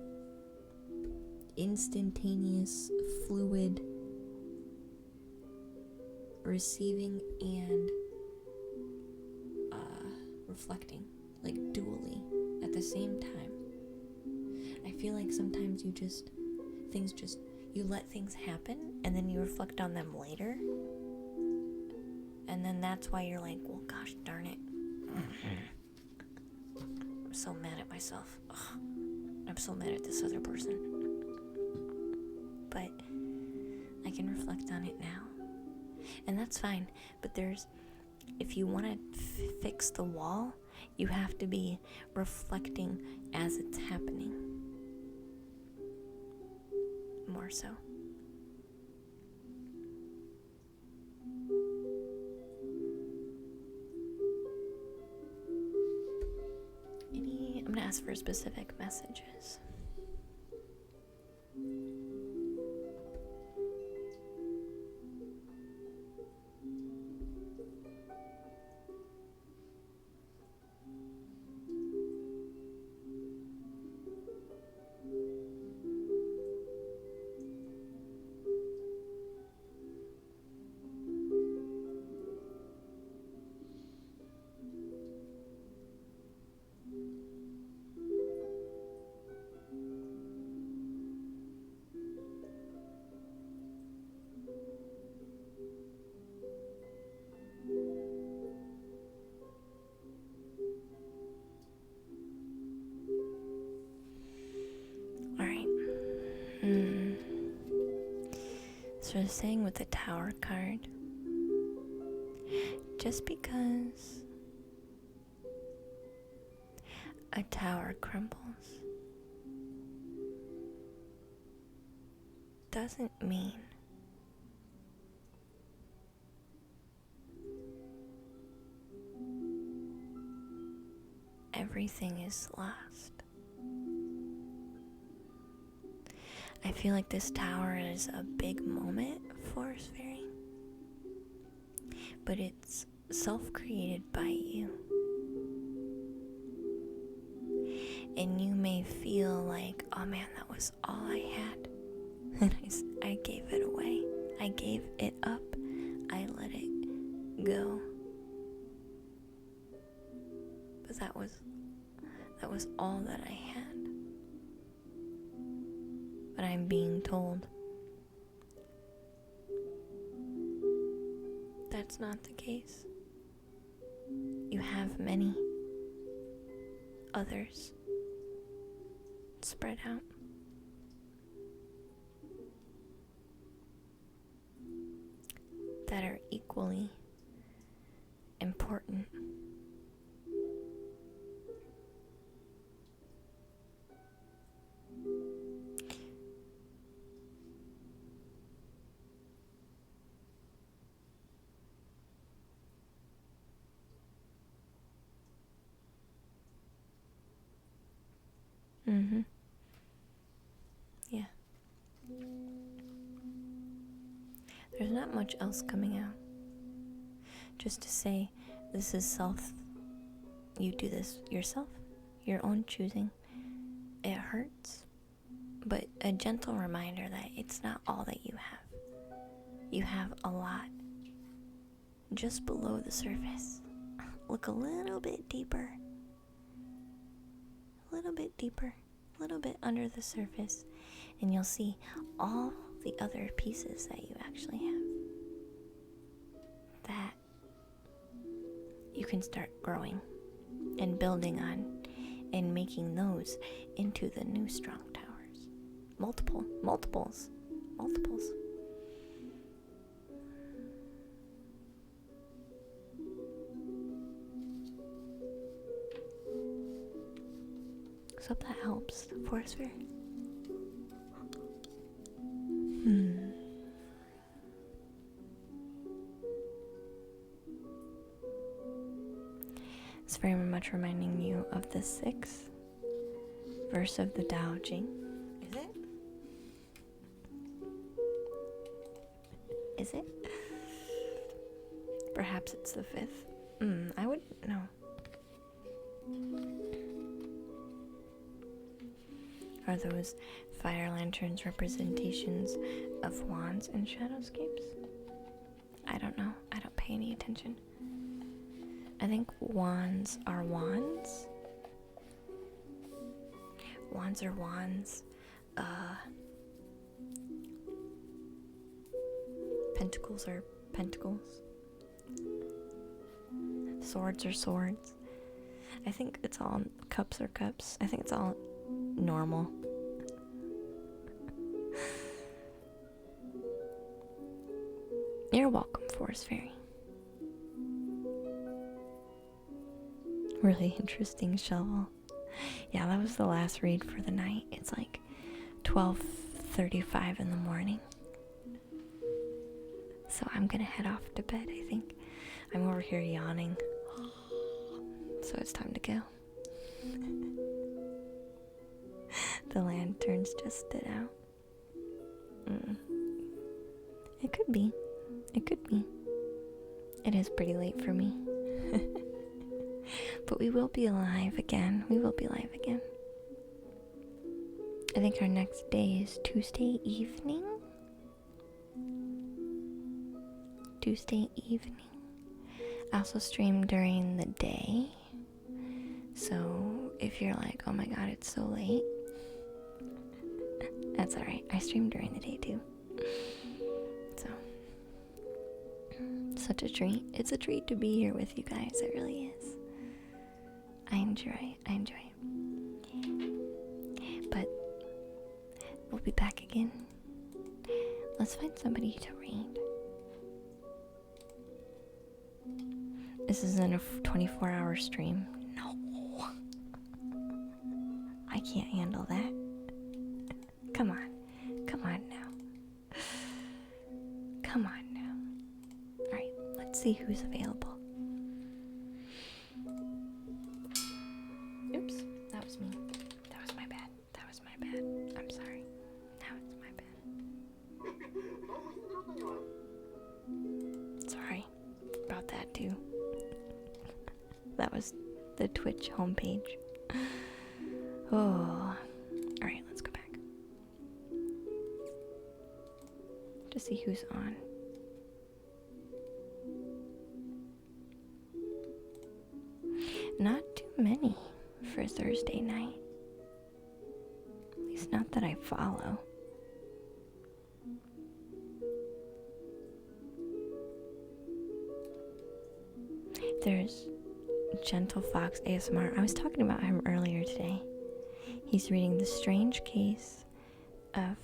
instantaneous, fluid receiving and reflecting, like dually at the same time. I feel like sometimes you let things happen and then you reflect on them later. And then that's why you're like, well, gosh darn it. I'm so mad at myself. Ugh. I'm so mad at this other person. But I can reflect on it now. And that's fine. But if you want to fix the wall, you have to be reflecting as it's happening. More so. I'm going to ask for specific messages. So saying with the Tower card, just because a tower crumbles doesn't mean everything is lost. I feel like this tower is a big moment for Forest Fairy, but it's self-created by you. And you may feel like, oh man, that was all I had. And I gave it away. I gave it up. I let it go. But that was all that I had. But I'm being told that's not the case. You have many others spread out. That are equally important. Mm-hmm. Yeah. There's not much else coming out. Just to say, this is you do this yourself, your own choosing. It hurts, but a gentle reminder that it's not all that you have. You have a lot just below the surface. Look a little bit deeper. A little bit deeper. A little bit under the surface. And you'll see all the other pieces that you actually have. That you can start growing and building on and making those into the new strong towers. Multiples. So if that helps, the forest fair. It's very much reminding you of the 6th verse of the Tao Te Ching. Is it? Is it? Perhaps it's the 5th. I would know. Are those fire lanterns representations of wands and shadowscapes? I don't know. I don't pay any attention. I think wands are wands. Wands are wands. Pentacles are pentacles. Swords are swords. I think it's all cups are cups. I think it's all normal. You're welcome, Forest Fairy. Really interesting shovel. Yeah, that was the last read for the night. It's like 12:35 in the morning. So I'm gonna head off to bed, I think. I'm over here yawning. So it's time to go. The lanterns just stood out. It could be. It could be. It is pretty late for me. But we will be alive again. We will be alive again. I think our next day is Tuesday evening. Tuesday evening. I also stream during the day. So if you're like, oh my god, it's so late. That's alright. I stream during the day too. So, such a treat. It's a treat to be here with you guys. It really is. I enjoy it. But we'll be back again. Let's find somebody to read. This isn't a 24-hour stream. No. I can't handle that. Come on now. Come on now. Alright, let's see who's available. Oops, that was me. That was my bad. I'm sorry. Now it's my bad. Sorry about that too. That was the Twitch homepage. Oh. Alright, let's go back. To see who's on. Not too many for Thursday night. At least not that I follow. There's Gentle Fox ASMR. I was talking about him earlier today. He's reading The Strange Case of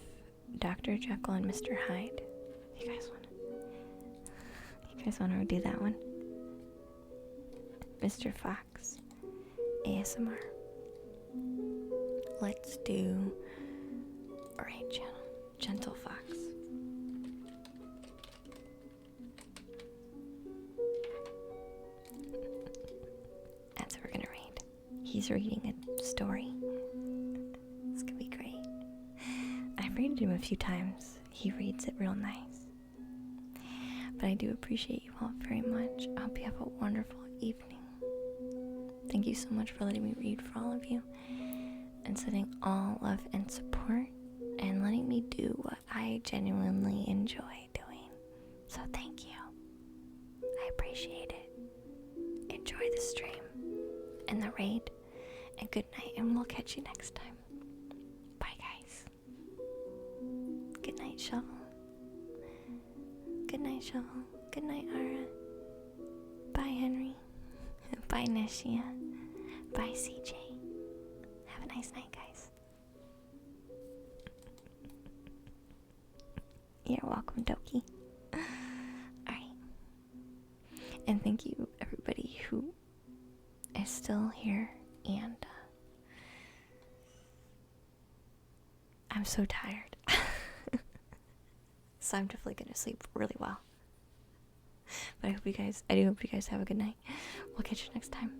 Dr. Jekyll and Mr. Hyde. You guys want to do that one? Mr. Fox ASMR. Let's do right channel. Gentle Fox. That's what we're gonna read. He's reading a story. him a few times. He reads it real nice. But I do appreciate you all very much. I hope you have a wonderful evening. Thank you so much for letting me read for all of you and sending all love and support and letting me do what I genuinely enjoy doing. So thank you. I appreciate it. Enjoy the stream and the raid, and good night, and we'll catch you next time. Bye, guys. Good night, Shovel. Good night, Shovel. Good night, Ara. Bye, Henry. Bye, Neshia. Bye, CJ. Have a nice night, guys. You're welcome, Doki. Alright. And thank you, everybody who is still here. And I'm so tired. So I'm definitely gonna sleep really well. But I do hope you guys have a good night. We'll catch you next time.